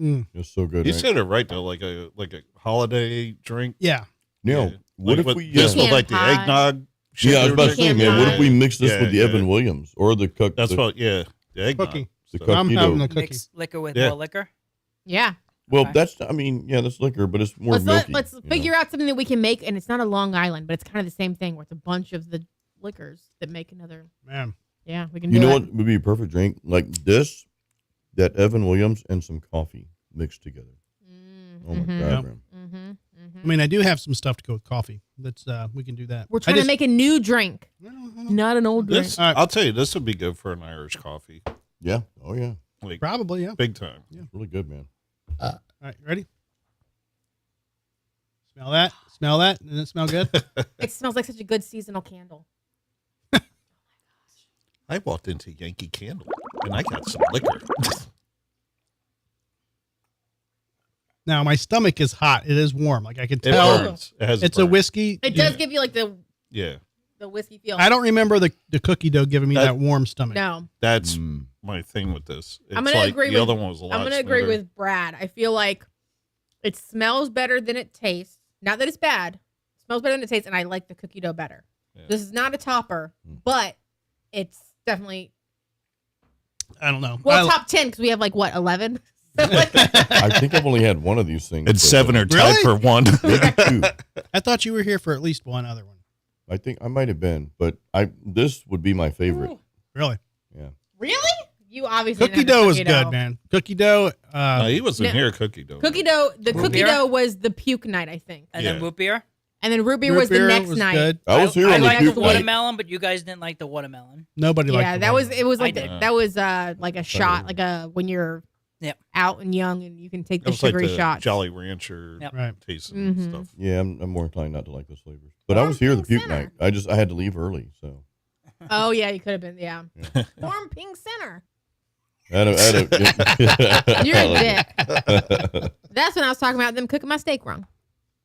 Speaker 4: It's so good.
Speaker 5: You
Speaker 4: right?
Speaker 5: said it right though, like a holiday drink.
Speaker 1: Yeah.
Speaker 4: Now,
Speaker 5: Yeah.
Speaker 4: what
Speaker 5: Like
Speaker 4: if we?
Speaker 5: this with
Speaker 2: Pecan
Speaker 5: like the
Speaker 2: pie.
Speaker 5: eggnog?
Speaker 4: Yeah, I was about to say,
Speaker 2: Pecan
Speaker 4: man. What if we
Speaker 2: pie.
Speaker 4: mix this
Speaker 5: Yeah,
Speaker 4: with the
Speaker 5: yeah.
Speaker 4: Evan Williams or the cook?
Speaker 5: That's
Speaker 4: the,
Speaker 5: what. Yeah, the eggnog.
Speaker 1: Cookie.
Speaker 4: The
Speaker 5: stuff.
Speaker 4: cook-
Speaker 1: I'm
Speaker 4: Cookie
Speaker 1: having
Speaker 4: dough.
Speaker 1: a cookie.
Speaker 3: Mix liquor with
Speaker 5: Yeah.
Speaker 3: more liquor.
Speaker 2: Yeah.
Speaker 4: Well,
Speaker 3: Okay.
Speaker 4: that's. I mean, yeah, that's liquor, but it's more milky.
Speaker 2: Let's
Speaker 4: you
Speaker 2: figure
Speaker 4: know?
Speaker 2: out something that we can make, and it's not a Long Island, but it's kind of the same thing where it's a bunch of the liquors that make another.
Speaker 1: Man.
Speaker 2: Yeah, we can
Speaker 4: You
Speaker 2: do
Speaker 4: know
Speaker 2: it.
Speaker 4: what would be a perfect drink? Like this, that Evan Williams, and some coffee mixed together. Oh my
Speaker 2: Mhm.
Speaker 4: God, man.
Speaker 1: I mean, I do have some stuff to go with coffee. Let's we can do that.
Speaker 2: We're trying to make a new drink, not an old drink.
Speaker 5: This,
Speaker 1: All right.
Speaker 5: I'll tell you, this would be good for an Irish coffee.
Speaker 4: Yeah. Oh yeah.
Speaker 5: Like
Speaker 1: Probably, yeah.
Speaker 5: big time.
Speaker 4: It's really good, man.
Speaker 1: All right, ready? Smell that? Smell that? Does it smell good?
Speaker 2: It smells like such a good seasonal candle.
Speaker 5: I walked into Yankee Candle and I got some liquor.
Speaker 1: Now my stomach is hot. It is warm. Like I can
Speaker 5: It
Speaker 1: tell.
Speaker 5: burns. It has
Speaker 1: It's a
Speaker 5: burn.
Speaker 1: whiskey.
Speaker 2: It does give you like the
Speaker 5: Yeah,
Speaker 2: whiskey feel.
Speaker 1: I don't remember the cookie dough giving me
Speaker 5: That-
Speaker 1: that warm stomach.
Speaker 2: No,
Speaker 5: that's
Speaker 4: Mm.
Speaker 5: my thing with this. It's
Speaker 2: I'm gonna
Speaker 5: like
Speaker 2: agree
Speaker 5: the
Speaker 2: with-
Speaker 5: other one was a lot
Speaker 2: I'm gonna agree
Speaker 5: smoother.
Speaker 2: with Brad. I feel like it smells better than it tastes. Not that it's bad. It smells better than it tastes, and I like the cookie dough better.
Speaker 5: Yeah.
Speaker 2: This is not a topper, but it's definitely
Speaker 1: I don't know.
Speaker 2: top 10 because we have like what 11.
Speaker 4: I think I've only had one of these things.
Speaker 5: And
Speaker 4: but,
Speaker 5: 7 are tied
Speaker 1: Really?
Speaker 5: for 1.
Speaker 4: maybe 2.
Speaker 1: I thought you were here for at least one other one.
Speaker 4: I think I might have been, but this would be my favorite.
Speaker 1: Really?
Speaker 4: Yeah.
Speaker 2: Really? You obviously
Speaker 1: Cookie
Speaker 2: didn't have
Speaker 1: dough is
Speaker 2: cookie
Speaker 1: good,
Speaker 2: dough.
Speaker 1: man. Cookie dough.
Speaker 5: No, he wasn't
Speaker 2: No.
Speaker 5: here. Cookie dough.
Speaker 2: Cookie dough. The
Speaker 3: Root
Speaker 2: cookie
Speaker 3: beer?
Speaker 2: dough was the puke night, I think,
Speaker 3: And then
Speaker 5: Yeah.
Speaker 3: root beer.
Speaker 2: and then root beer
Speaker 1: Root
Speaker 2: was the
Speaker 1: beer
Speaker 2: next
Speaker 1: was
Speaker 2: night.
Speaker 1: good.
Speaker 4: I was here
Speaker 3: I
Speaker 4: on the
Speaker 3: liked
Speaker 4: puke
Speaker 3: the
Speaker 4: night.
Speaker 3: watermelon, but you guys didn't like the watermelon.
Speaker 1: Nobody liked
Speaker 2: Yeah,
Speaker 1: the
Speaker 2: that was
Speaker 1: watermelon.
Speaker 2: it. Was
Speaker 3: I
Speaker 2: like
Speaker 3: did.
Speaker 2: that was like a shot, like a when you're
Speaker 3: Yep.
Speaker 2: out and young and you can take
Speaker 5: It
Speaker 2: the
Speaker 5: was like
Speaker 2: sugary
Speaker 5: the
Speaker 2: shots.
Speaker 5: Jolly Rancher
Speaker 3: Yep.
Speaker 1: Right.
Speaker 5: taste and
Speaker 2: Mhm.
Speaker 5: stuff.
Speaker 4: Yeah, I'm more inclined not to like those flavors. But I was here the
Speaker 2: Pink
Speaker 4: puke
Speaker 2: Center.
Speaker 4: night. I had to leave early, so.
Speaker 2: Oh yeah, you could have been. Yeah, warm pink center.
Speaker 4: I had a,
Speaker 2: You're a dick. That's when I was talking about them cooking my steak wrong.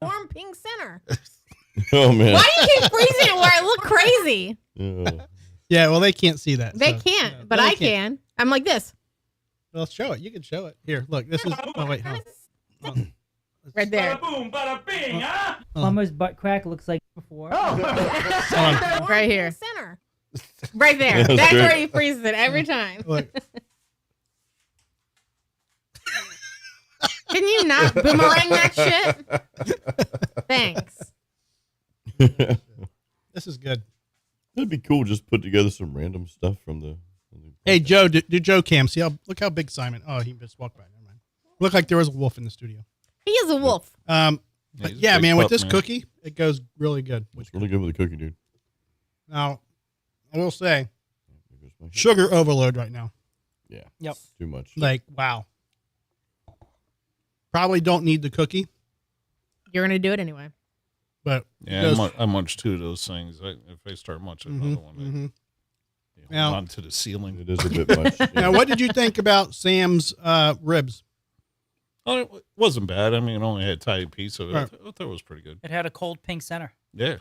Speaker 2: Warm pink center.
Speaker 4: Oh man.
Speaker 2: Why do you keep freezing it where I look crazy?
Speaker 4: Yeah.
Speaker 1: Yeah, well, they can't see that.
Speaker 2: They
Speaker 1: so,
Speaker 2: can't,
Speaker 1: yeah,
Speaker 2: but
Speaker 1: they
Speaker 2: I
Speaker 1: can't.
Speaker 2: can. I'm like this.
Speaker 1: Well, show it. You can show it. Here, look. This is. Oh wait, hold on.
Speaker 2: Right there.
Speaker 3: Plumber's butt crack looks like before.
Speaker 2: Right here. Center. Right there.
Speaker 4: That was
Speaker 2: That's
Speaker 4: great.
Speaker 2: where he freezes it every time.
Speaker 1: Look.
Speaker 2: Can you not boomerang that shit? Thanks.
Speaker 1: This is good.
Speaker 4: It'd be cool just put together some random stuff from the.
Speaker 1: Hey, Joe, do Joe Cam. See how look how big Simon. Oh, he just walked by. Never mind. Looked like there was a wolf in the studio.
Speaker 2: He is a wolf.
Speaker 1: But
Speaker 5: he's a
Speaker 1: yeah,
Speaker 5: big
Speaker 1: man, with
Speaker 5: pup,
Speaker 1: this
Speaker 5: man.
Speaker 1: cookie, it goes really good.
Speaker 4: It's really good with the cookie, dude.
Speaker 1: Now, I will say,
Speaker 4: There goes my-
Speaker 1: sugar overload right now.
Speaker 4: Yeah.
Speaker 3: Yep.
Speaker 4: It's too much.
Speaker 1: Like, wow. Probably don't need the cookie,
Speaker 2: You're gonna do it anyway.
Speaker 1: but
Speaker 5: Yeah,
Speaker 1: goes-
Speaker 5: I munch 2 of those things. If I start munching another one, I
Speaker 1: mhm.
Speaker 5: hold
Speaker 1: Now-
Speaker 5: on to the ceiling.
Speaker 4: It is a bit much. Yeah.
Speaker 1: Now, what did you think about Sam's ribs?
Speaker 5: Oh, it wasn't bad. I mean, it only had a tiny piece of it.
Speaker 1: Right.
Speaker 5: I thought it was pretty good.
Speaker 3: It had a cold pink center.
Speaker 5: Yeah.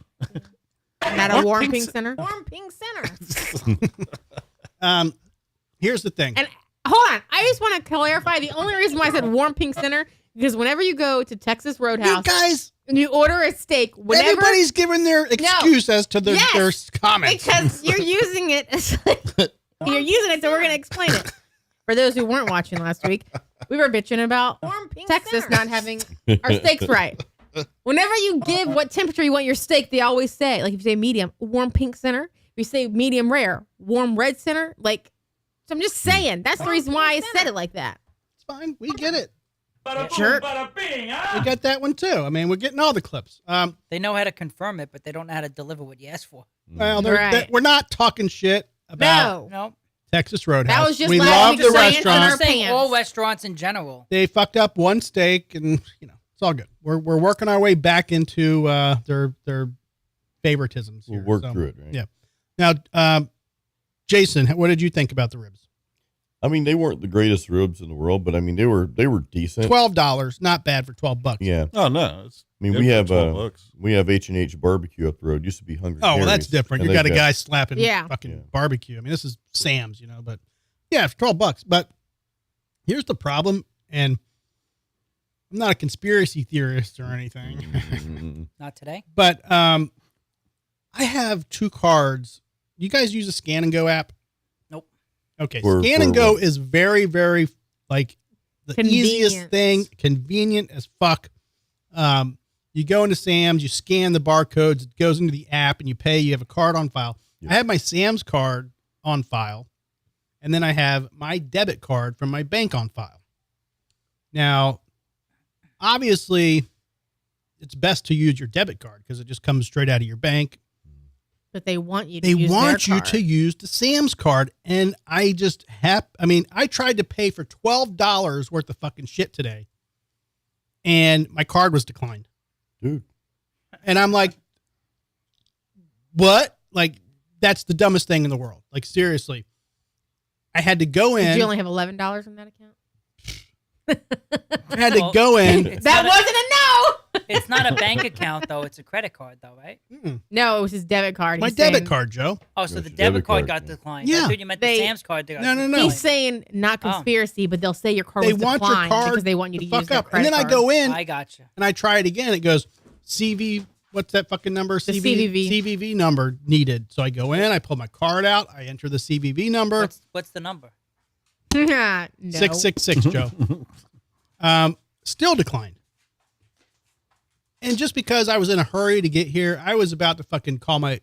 Speaker 2: Not a
Speaker 1: Warm
Speaker 2: warm
Speaker 1: pink
Speaker 2: pink center. Warm pink center.
Speaker 1: Here's the thing.
Speaker 2: And hold on, I just want to clarify. The only reason why I said warm pink center because whenever you go to Texas
Speaker 1: You
Speaker 2: Roadhouse
Speaker 1: guys,
Speaker 2: and you order a steak, whenever
Speaker 1: everybody's giving their excuse as to their
Speaker 2: Yes,
Speaker 1: comments.
Speaker 2: because you're using it. You're using it, so we're gonna explain it. For those who weren't watching last week, we were bitching about Texas not having our steaks right. Whenever you give what temperature you want your steak, they always say, like if you say medium, warm pink center. If you say medium rare, warm red center. Like, so I'm just saying. That's the reason why I said it like that.
Speaker 1: It's fine. We get it.
Speaker 2: Jerk.
Speaker 1: We got that one too. I mean, we're getting all the clips.
Speaker 3: They know how to confirm it, but they don't know how to deliver what you asked for.
Speaker 1: Well,
Speaker 2: Right.
Speaker 1: we're not talking shit about
Speaker 3: No.
Speaker 1: Texas Roadhouse.
Speaker 2: That was just
Speaker 1: we
Speaker 2: last
Speaker 1: love
Speaker 2: week's
Speaker 1: the
Speaker 2: science in
Speaker 1: restaurant.
Speaker 2: our
Speaker 3: I'm saying
Speaker 2: pants.
Speaker 3: all restaurants in general.
Speaker 1: They fucked up one steak, and it's all good. We're working our way back into their favoritisms.
Speaker 4: We'll
Speaker 1: here,
Speaker 4: work
Speaker 1: so,
Speaker 4: through it, right?
Speaker 1: Yeah. Now, Jason, what did you think about the ribs?
Speaker 4: I mean, they weren't the greatest ribs in the world, but I mean, they were decent.
Speaker 1: $12, not bad for $12.
Speaker 4: Yeah.
Speaker 5: Oh no, it's
Speaker 4: I mean,
Speaker 5: good
Speaker 4: we
Speaker 5: for
Speaker 4: have
Speaker 5: 12 bucks.
Speaker 4: H&H barbecue up the road. Used to be Hungry
Speaker 1: Oh, well, that's
Speaker 4: Harry's,
Speaker 1: different.
Speaker 4: and
Speaker 1: You got a
Speaker 4: they've
Speaker 1: guy slapping
Speaker 2: Yeah.
Speaker 1: fucking barbecue. I mean, this is Sam's, but yeah, for $12. But here's the problem, and I'm not a conspiracy theorist or anything,
Speaker 4: Mm-hmm.
Speaker 3: Not today.
Speaker 1: but I have 2 cards. You guys use a Scan and Go app?
Speaker 3: Nope.
Speaker 1: Okay,
Speaker 4: For
Speaker 1: Scan and Go
Speaker 4: what?
Speaker 1: is very, very like the easiest
Speaker 2: Convenient.
Speaker 1: thing, convenient as fuck. You go into Sam's, you scan the barcodes, it goes into the app, and you pay. You have a card on file.
Speaker 4: Yeah.
Speaker 1: I have my Sam's card on file, and then I have my debit card from my bank on file. Now, obviously, it's best to use your debit card because it just comes straight out of your bank.
Speaker 2: But they want you to
Speaker 1: They
Speaker 2: use
Speaker 1: want
Speaker 2: their
Speaker 1: you
Speaker 2: card.
Speaker 1: to use the Sam's card, and I just I tried to pay for $12 worth of fucking shit today, and my card was declined.
Speaker 4: Dude,
Speaker 1: And I'm like, what? Like, that's the dumbest thing in the world. Like, seriously. I had to go
Speaker 2: Did
Speaker 1: in.
Speaker 2: you only have $11 in that account?
Speaker 1: I had to go in.
Speaker 3: It's
Speaker 2: That
Speaker 3: not
Speaker 2: wasn't a no.
Speaker 3: It's not a bank account though. It's a credit card though, right?
Speaker 2: No, it was his debit card.
Speaker 1: My
Speaker 2: He's
Speaker 1: debit
Speaker 2: saying-
Speaker 1: card, Joe.
Speaker 3: Oh, so
Speaker 4: Yes,
Speaker 3: the
Speaker 4: your
Speaker 3: debit
Speaker 4: debit
Speaker 3: card
Speaker 4: card,
Speaker 3: got
Speaker 4: yeah.
Speaker 3: declined.
Speaker 1: Yeah.
Speaker 3: I thought you meant
Speaker 2: They-
Speaker 3: the Sam's card. Got
Speaker 1: No, no, no.
Speaker 3: declined.
Speaker 2: He's saying not conspiracy, but they'll say your card
Speaker 1: They
Speaker 2: was
Speaker 1: want your
Speaker 2: declined
Speaker 1: card
Speaker 2: because they want you to
Speaker 1: fuck
Speaker 2: use their
Speaker 1: up. And
Speaker 2: credit
Speaker 1: then I
Speaker 2: card.
Speaker 1: go in
Speaker 3: I gotcha.
Speaker 1: and I try it again. It goes, CV, what's that fucking number?
Speaker 2: The CVV.
Speaker 1: CVV number needed. So I go in, I pull my card out, I enter the CVV number.
Speaker 3: What's the number?
Speaker 2: no.
Speaker 1: 666, Joe. Still declined. And just because I was in a hurry to get here, I was about to fucking I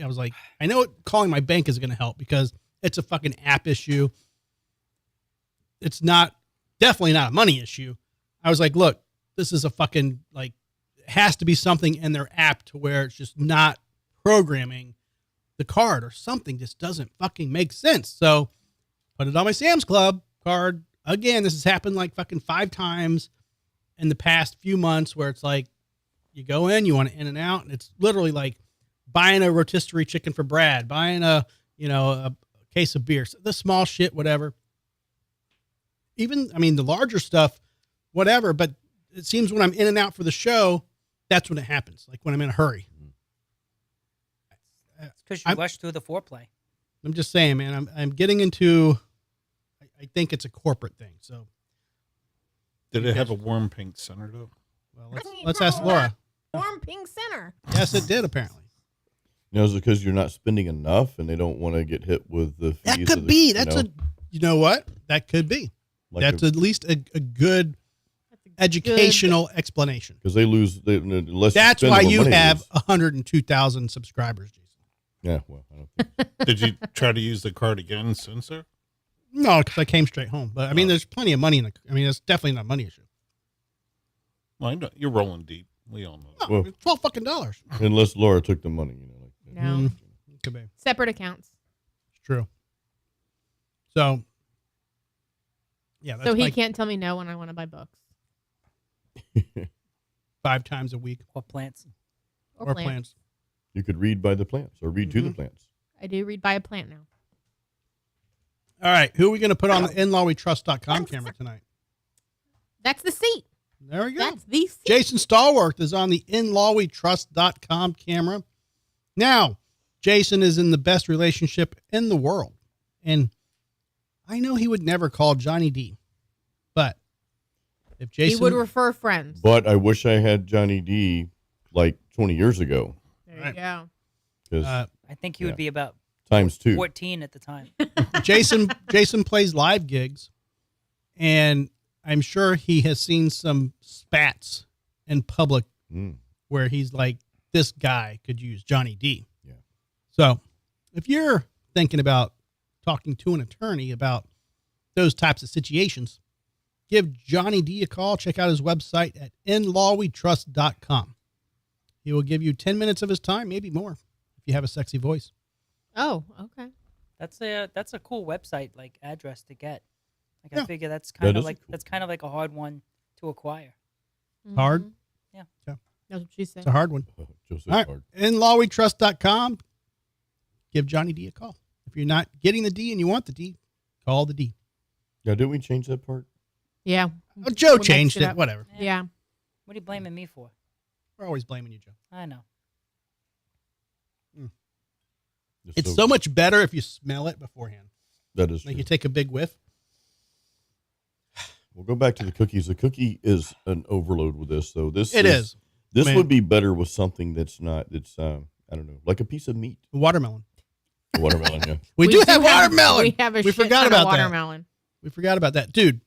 Speaker 1: was like, I know calling my bank is going to help because it's a fucking app issue. It's definitely not a money issue. I was like, look, this is a fucking, like, it has to be something in their app to where it's just not programming the card or something just doesn't fucking make sense. So put it on my Sam's Club card. Again, this has happened like fucking 5 times in the past few months where it's like you go in, you want to in and out, and it's literally like buying a rotisserie chicken for Brad, buying a case of beer, the small shit, whatever. Even, I mean, the larger stuff, whatever, but it seems when I'm in and out for the show, that's when it happens. Like when I'm in a hurry.
Speaker 3: It's because you
Speaker 1: I'm-
Speaker 3: rushed through the foreplay.
Speaker 1: I'm just saying, man, I'm getting into, I think it's a corporate thing. So,
Speaker 5: Did it have a warm pink center though?
Speaker 1: well, let's ask Laura.
Speaker 2: Warm pink center.
Speaker 1: Yes, it did apparently.
Speaker 4: is it because you're not spending enough and they don't want to get hit with the fees?
Speaker 1: That
Speaker 4: of
Speaker 1: could
Speaker 4: the-
Speaker 1: be.
Speaker 4: you
Speaker 1: That's
Speaker 4: know,
Speaker 1: you know what? That could be.
Speaker 4: like
Speaker 1: That's at least a good educational explanation.
Speaker 4: because they lose. Unless
Speaker 1: That's
Speaker 4: spend
Speaker 1: why
Speaker 4: more
Speaker 1: you
Speaker 4: money,
Speaker 1: have
Speaker 4: lose.
Speaker 1: 102,000 subscribers, Jason.
Speaker 4: Yeah, well, I don't think.
Speaker 5: Did you try to use the card again since there?
Speaker 1: No, because I came straight home. But I mean, there's plenty of money in I mean, it's definitely not a money issue.
Speaker 5: Well, I know, you're rolling deep. We all know.
Speaker 1: No,
Speaker 4: Well-
Speaker 1: it's $12 fucking dollars.
Speaker 4: Unless Laura took the money, like that.
Speaker 2: No.
Speaker 1: Could be.
Speaker 2: Separate accounts.
Speaker 1: It's true. So, yeah, that's
Speaker 2: So he
Speaker 1: like
Speaker 2: can't tell me no when I want to buy books
Speaker 1: 5 times a week
Speaker 3: Or plants.
Speaker 2: or,
Speaker 1: or
Speaker 2: plants.
Speaker 1: plants.
Speaker 4: You could read by the plants or read to the plants.
Speaker 2: I do read by a plant now.
Speaker 1: All right, who are we going to put on the inlawwetrust.com camera tonight?
Speaker 2: That's the seat.
Speaker 1: There we go.
Speaker 2: That's the seat.
Speaker 1: Jason Stallworth is on the inlawwetrust.com camera. Now, Jason is in the best relationship in the world. And I know he would never call Johnny D. But if Jason
Speaker 2: He would refer friends.
Speaker 4: But I wish I had Johnny D like 20 years ago
Speaker 2: There
Speaker 1: Right.
Speaker 2: you go.
Speaker 4: because
Speaker 3: I think he would
Speaker 4: Yeah.
Speaker 3: be about
Speaker 4: times 2.
Speaker 3: 14 at the time.
Speaker 1: Jason plays live gigs, and I'm sure he has seen some spats in public
Speaker 4: Mm.
Speaker 1: where he's like, this guy could use Johnny D.
Speaker 4: Yeah.
Speaker 1: So if you're thinking about talking to an attorney about those types of situations, give Johnny D a call. Check out his website at inlawwetrust.com. He will give you 10 minutes of his time, maybe more, if you have a sexy voice.
Speaker 2: Oh, okay.
Speaker 3: That's a cool website like address to get. Like
Speaker 1: Yeah.
Speaker 3: I figure that's
Speaker 4: That
Speaker 3: kind of
Speaker 4: is
Speaker 3: like
Speaker 4: cool.
Speaker 3: that's kind of like a hard one to acquire.
Speaker 1: Hard?
Speaker 2: Mhm.
Speaker 3: Yeah.
Speaker 2: That's what she said.
Speaker 1: It's a hard one.
Speaker 4: Joseph
Speaker 1: All right.
Speaker 4: Hard.
Speaker 1: inlawwetrust.com. Give Johnny D a call. If you're not getting the D and you want the D, call the D.
Speaker 4: Now, did we change that part?
Speaker 2: Yeah.
Speaker 1: Oh, Joe
Speaker 2: We mixed
Speaker 1: changed
Speaker 2: it
Speaker 1: it.
Speaker 2: up.
Speaker 1: Whatever.
Speaker 2: Yeah.
Speaker 3: What are you blaming me for?
Speaker 1: We're always blaming you, Joe.
Speaker 3: I know.
Speaker 4: Just
Speaker 1: It's so much better if you smell it beforehand.
Speaker 4: That is
Speaker 1: Like
Speaker 4: true.
Speaker 1: you take a big whiff.
Speaker 4: We'll go back to the cookies. The cookie is an overload with this, though. This
Speaker 1: It is.
Speaker 4: This
Speaker 1: Man.
Speaker 4: would be better with something that's not. That's I don't know, like a piece of meat.
Speaker 1: Watermelon.
Speaker 4: Watermelon. Yeah.
Speaker 1: We do have watermelon.
Speaker 2: We have a
Speaker 1: We
Speaker 2: shit
Speaker 1: forgot
Speaker 2: ton of
Speaker 1: about that.
Speaker 2: watermelon.
Speaker 1: We forgot about that. Dude.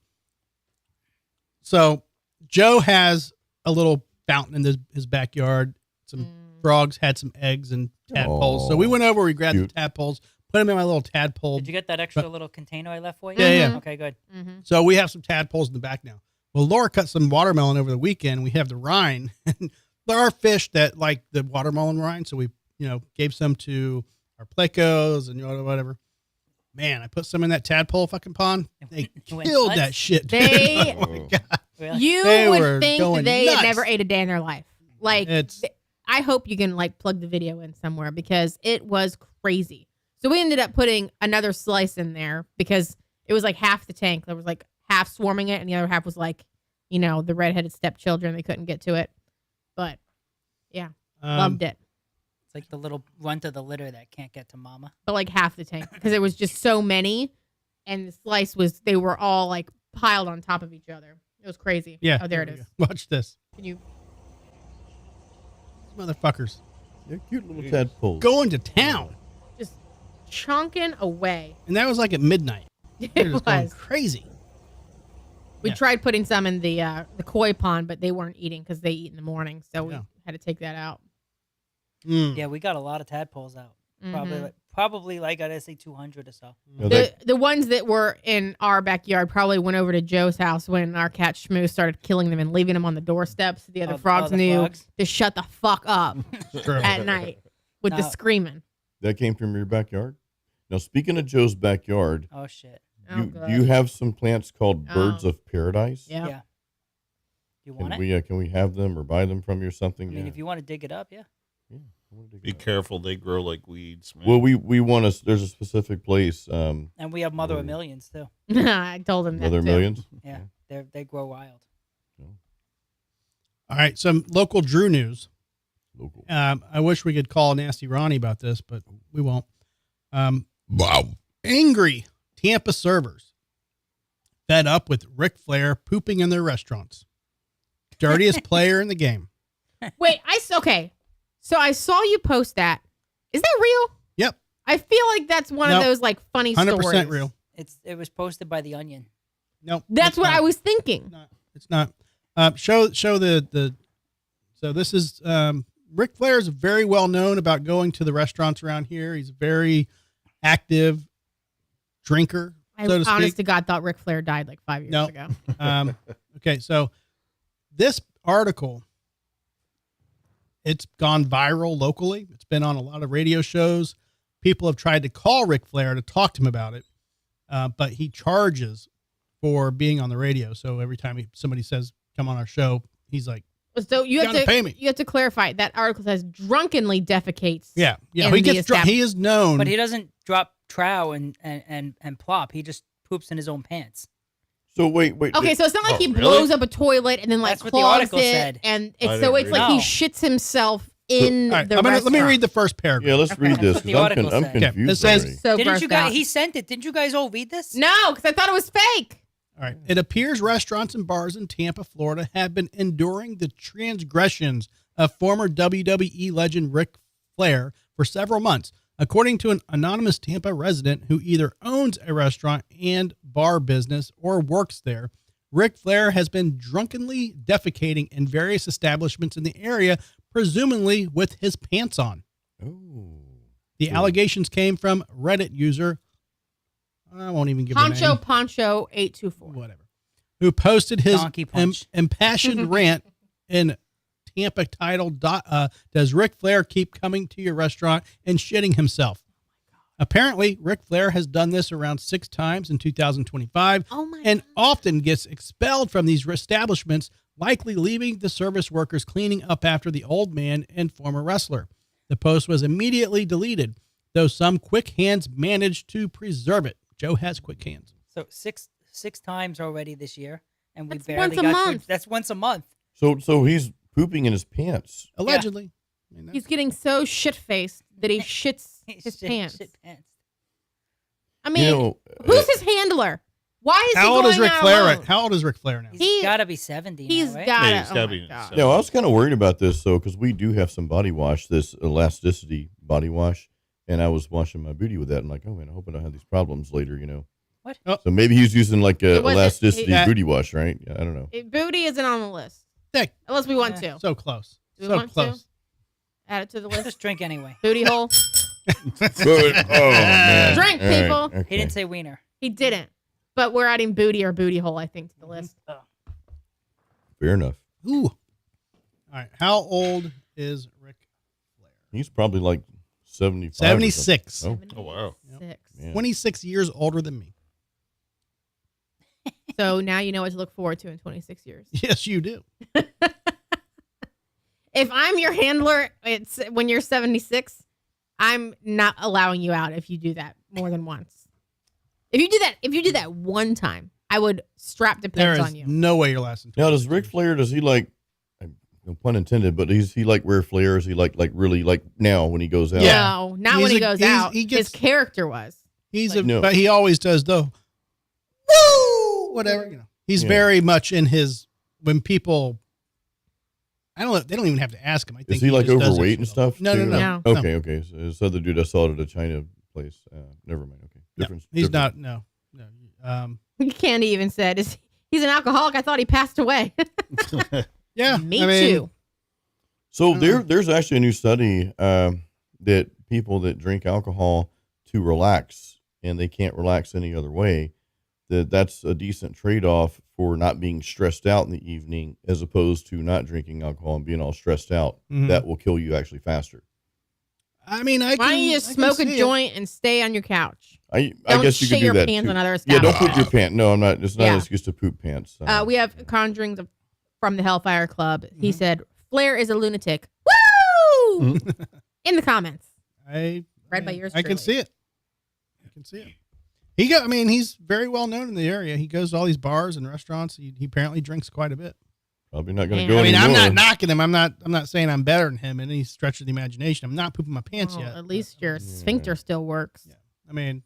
Speaker 1: So Joe has a little fountain in his backyard. Some frogs had some eggs and tadpoles. So we went over, we grabbed
Speaker 4: Cute.
Speaker 1: the tadpoles, put them in my little tadpole.
Speaker 3: Did you get that extra little container I left for you?
Speaker 1: Yeah, yeah.
Speaker 3: Okay, good.
Speaker 2: Mm-hmm.
Speaker 1: So we have some tadpoles in the back now. Well, Laura cut some watermelon over the weekend. We have the rind. And there are fish that like the watermelon rind. So we, gave some to our plecos and whatever. Man, I put some in that tadpole fucking pond. They
Speaker 3: You went
Speaker 1: killed
Speaker 3: nuts?
Speaker 1: that shit. dude.
Speaker 2: They-
Speaker 1: Oh my God.
Speaker 3: Really?
Speaker 2: You
Speaker 1: They were
Speaker 2: would think
Speaker 1: going
Speaker 2: that they
Speaker 1: nuts.
Speaker 2: had never ate a day in their life. Like,
Speaker 1: It's
Speaker 2: I hope you can like plug the video in somewhere because it was crazy. So we ended up putting another slice in there because it was like half the tank. There was like half swarming it, and the other half was like, the redheaded stepchildren. They couldn't get to it, but yeah, loved it.
Speaker 3: It's like the little runt of the litter that can't get to mama.
Speaker 2: But like half the tank because there was just so many, and the slice they were all like piled on top of each other. It was crazy.
Speaker 1: Yeah.
Speaker 2: Oh, there it
Speaker 1: we
Speaker 2: is.
Speaker 1: go. Watch this.
Speaker 2: Can you?
Speaker 1: These motherfuckers
Speaker 4: Yeah, cute little tadpoles.
Speaker 1: going to town.
Speaker 2: Just chonking away.
Speaker 1: And that was like at midnight. They're
Speaker 2: It
Speaker 1: just going
Speaker 2: was.
Speaker 1: crazy.
Speaker 2: We
Speaker 1: Yeah.
Speaker 2: tried putting some in the koi pond, but they weren't eating because they eat in the morning, so we
Speaker 1: Yeah.
Speaker 2: had to take that out.
Speaker 1: Mm.
Speaker 3: Yeah, we got a lot of tadpoles out.
Speaker 2: Mhm.
Speaker 3: Probably like I'd say 200 or so.
Speaker 4: Now that-
Speaker 2: The ones that were in our backyard probably went over to Joe's house when our cat Shmoo started killing them and leaving them on the doorsteps. The other frogs
Speaker 3: the
Speaker 2: knew
Speaker 3: frogs?
Speaker 2: to shut the fuck up
Speaker 1: True.
Speaker 2: at night with the
Speaker 3: No.
Speaker 2: screaming.
Speaker 4: that came from your backyard. Now, speaking of Joe's backyard,
Speaker 3: Oh shit.
Speaker 2: Oh,
Speaker 4: do
Speaker 2: God.
Speaker 4: you have some plants called birds
Speaker 2: Oh.
Speaker 4: of paradise?
Speaker 2: Yeah.
Speaker 3: Yeah. You want
Speaker 4: Can
Speaker 3: it?
Speaker 4: we have them or buy them from you or something?
Speaker 3: I mean, if you want to dig it up, yeah.
Speaker 4: I wanna dig
Speaker 5: Be
Speaker 4: it up.
Speaker 5: careful, they grow like weeds, man.
Speaker 4: Well, we want us. There's a specific place.
Speaker 3: And we have mother of
Speaker 4: Mm.
Speaker 3: millions too.
Speaker 2: I told him that
Speaker 4: Other
Speaker 2: too.
Speaker 4: millions.
Speaker 3: Yeah, they grow wild.
Speaker 1: All right. Some local Drew news.
Speaker 4: Local.
Speaker 1: I wish we could call Nasty Ronnie about this, but we won't.
Speaker 4: Wow.
Speaker 1: Angry Tampa servers fed up with Ric Flair pooping in their restaurants. Dirtiest player in the game.
Speaker 2: Wait, okay. So I saw you post that. Is that real?
Speaker 1: Yep.
Speaker 2: I feel like that's one
Speaker 1: Nope.
Speaker 2: of those like funny
Speaker 1: 100%
Speaker 2: stories.
Speaker 1: real.
Speaker 3: It was posted by the Onion.
Speaker 1: Nope.
Speaker 2: That's what
Speaker 1: not.
Speaker 2: I was thinking.
Speaker 1: It's not. Show the. So this is Ric Flair is very well known about going to the restaurants around here. He's a very active drinker,
Speaker 2: I
Speaker 1: so to speak.
Speaker 2: honest to God thought Ric Flair died like 5 years
Speaker 1: No.
Speaker 2: ago.
Speaker 1: Okay, so this article, it's gone viral locally. It's been on a lot of radio shows. People have tried to call Ric Flair to talk to him about it, but he charges for being on the radio. So every time somebody says, come on our show, he's like,
Speaker 2: So you have
Speaker 1: gotta
Speaker 2: to
Speaker 1: pay me.
Speaker 2: You have to clarify that article says drunkenly defecates.
Speaker 1: yeah.
Speaker 2: In
Speaker 1: He
Speaker 2: the
Speaker 1: gets drunk. He is known.
Speaker 3: But he doesn't drop trow and plop. He just poops in his own pants.
Speaker 4: So wait.
Speaker 2: Okay, so it's not like
Speaker 5: Oh,
Speaker 2: he
Speaker 5: really?
Speaker 2: blows up a toilet and then like
Speaker 3: That's what the
Speaker 2: clogs
Speaker 3: article
Speaker 2: it,
Speaker 3: said.
Speaker 2: and
Speaker 5: I
Speaker 2: it's so
Speaker 5: didn't
Speaker 2: it's
Speaker 5: read
Speaker 2: like he
Speaker 3: it.
Speaker 2: shits himself in
Speaker 1: All right,
Speaker 2: the
Speaker 1: let me
Speaker 2: restaurant.
Speaker 1: read the first paragraph.
Speaker 4: Yeah, let's read this
Speaker 3: That's what the
Speaker 4: because
Speaker 3: article
Speaker 4: I'm
Speaker 3: said.
Speaker 1: Okay,
Speaker 4: confused.
Speaker 1: it says-
Speaker 4: already.
Speaker 2: So
Speaker 3: Didn't
Speaker 2: grossed
Speaker 3: you guys?
Speaker 2: out.
Speaker 3: He sent it. Didn't you guys all read this?
Speaker 2: No, because I thought it was fake.
Speaker 1: All right. It appears restaurants and bars in Tampa, Florida have been enduring the transgressions of former WWE legend Ric Flair for several months, according to an anonymous Tampa resident who either owns a restaurant and bar business or works there. Ric Flair has been drunkenly defecating in various establishments in the area, presumably with his pants on.
Speaker 4: Oh.
Speaker 1: The allegations came from Reddit user, I won't even give her name.
Speaker 2: Poncho 824.
Speaker 1: Whatever. Who posted his
Speaker 3: Donkey Punch.
Speaker 1: impassioned rant in Tampa titled, Does Ric Flair Keep Coming to Your Restaurant and Shitting Himself? Apparently, Ric Flair has done this around 6 times in 2025 and often gets expelled from these establishments, likely leaving the service workers cleaning up after the old man and former wrestler. The post was immediately deleted, though some quick hands managed to preserve it. Joe has quick hands.
Speaker 3: So six times already this year, and we
Speaker 2: That's
Speaker 3: barely
Speaker 2: once a
Speaker 3: got
Speaker 2: month.
Speaker 3: That's once a month.
Speaker 4: So he's pooping in his pants.
Speaker 1: Allegedly. I mean,
Speaker 2: He's getting so shit-faced that he shits his pants.
Speaker 3: Shit pants.
Speaker 2: I mean,
Speaker 4: You know,
Speaker 2: who's his handler? Why is he
Speaker 1: how old
Speaker 2: going
Speaker 1: is Ric
Speaker 2: out
Speaker 1: Flair?
Speaker 2: alone?
Speaker 1: How old is Ric Flair now?
Speaker 3: He's got to be 70
Speaker 2: He's
Speaker 3: now, right?
Speaker 2: got
Speaker 5: Yeah,
Speaker 2: it.
Speaker 5: he's gotta
Speaker 2: Oh
Speaker 5: be
Speaker 2: my God.
Speaker 4: Yeah, well, I was kind of worried about this, though, because we do have some body wash, this elasticity body wash, and I was washing my booty with that. and like, oh, man, I hope I don't have these problems later, you know.
Speaker 3: What?
Speaker 1: Oh.
Speaker 4: So maybe he's using like a
Speaker 2: It wasn't-
Speaker 4: elasticity
Speaker 1: it-
Speaker 4: booty wash, right? Yeah, I don't know.
Speaker 2: Booty isn't on the list.
Speaker 1: Heck,
Speaker 2: Unless we want
Speaker 3: Yeah.
Speaker 2: to.
Speaker 1: so close.
Speaker 2: Do we
Speaker 1: So
Speaker 2: want
Speaker 1: close.
Speaker 2: to? Add it to the list.
Speaker 3: Just drink anyway.
Speaker 2: Booty hole.
Speaker 4: Oh, man.
Speaker 2: Drink,
Speaker 4: All right,
Speaker 2: people.
Speaker 4: okay.
Speaker 3: He didn't say wiener.
Speaker 2: He didn't. But we're adding booty or booty hole, I think, to the list.
Speaker 4: Fair enough.
Speaker 1: Ooh. All right. How old is Ric Flair?
Speaker 4: He's probably like 75. or
Speaker 1: 76.
Speaker 4: something.
Speaker 5: Oh, wow.
Speaker 2: 76.
Speaker 4: Yeah.
Speaker 1: 26 years older than me.
Speaker 2: So now you know what to look forward to in 26 years.
Speaker 1: Yes, you do.
Speaker 2: If I'm your handler, it's when you're 76, I'm not allowing you out if you do that more than once. If you do that one time, I would strap
Speaker 1: There
Speaker 2: depends
Speaker 1: is
Speaker 2: on you.
Speaker 1: no way you're lasting.
Speaker 4: Now,
Speaker 1: 26
Speaker 4: does Ric
Speaker 1: years.
Speaker 4: Flair, does he like, no pun intended, but does he like wear Flair? Is he like really like now when he goes out?
Speaker 1: Yeah.
Speaker 2: No, not
Speaker 1: He's
Speaker 2: when he
Speaker 1: a-
Speaker 2: goes
Speaker 1: he's-
Speaker 2: out.
Speaker 1: he gets-
Speaker 2: His character was.
Speaker 1: He's
Speaker 2: Like-
Speaker 4: No.
Speaker 1: but he always does though. Woo! Whatever, you know. He's
Speaker 4: Yeah.
Speaker 1: very much in his when people. I don't know. They don't even have to ask him. I think
Speaker 4: Is he like
Speaker 1: just does that
Speaker 4: overweight
Speaker 1: shit
Speaker 4: and
Speaker 1: all-
Speaker 4: stuff?
Speaker 1: No, no,
Speaker 4: too?
Speaker 1: no.
Speaker 2: No.
Speaker 4: Okay. So this other dude I saw at a China place. Never mind. Okay.
Speaker 1: No,
Speaker 4: Difference.
Speaker 1: he's
Speaker 4: difference.
Speaker 1: not. No.
Speaker 2: Candy even said, he's an alcoholic. I thought he passed away.
Speaker 1: Yeah.
Speaker 2: Me
Speaker 1: I mean,
Speaker 2: too.
Speaker 4: So there's actually a new study that people that drink alcohol to relax and they can't relax any other way, that's a decent trade-off for not being stressed out in the evening as opposed to not drinking alcohol and being all stressed out.
Speaker 1: Mhm.
Speaker 4: That will kill you actually faster.
Speaker 1: I mean,
Speaker 2: Why don't you just smoke a joint and stay on your couch?
Speaker 4: I
Speaker 2: Don't
Speaker 4: guess you
Speaker 2: shit
Speaker 4: could do
Speaker 2: your
Speaker 4: that
Speaker 2: pants
Speaker 4: too.
Speaker 2: on other
Speaker 4: Yeah, don't
Speaker 2: establishments.
Speaker 4: poop your pants. No, I'm not. It's not
Speaker 2: Yeah.
Speaker 4: an excuse to poop pants.
Speaker 2: We have conjurings from the Hellfire Club.
Speaker 1: Mm-hmm.
Speaker 2: He said, Flair is a lunatic. Woo! In the comments.
Speaker 1: Read
Speaker 2: by yours
Speaker 1: I can
Speaker 2: truly.
Speaker 1: see it. I can see it. He's very well known in the area. He goes to all these bars and restaurants. He apparently drinks quite a bit.
Speaker 4: Probably not going
Speaker 2: Yeah.
Speaker 4: to go
Speaker 1: I mean,
Speaker 4: anymore.
Speaker 1: I'm not knocking him. I'm not saying I'm better than him in any stretch of the imagination. I'm not pooping my pants
Speaker 2: Well,
Speaker 1: yet.
Speaker 2: at least your sphincter still works.
Speaker 1: Yeah. I mean,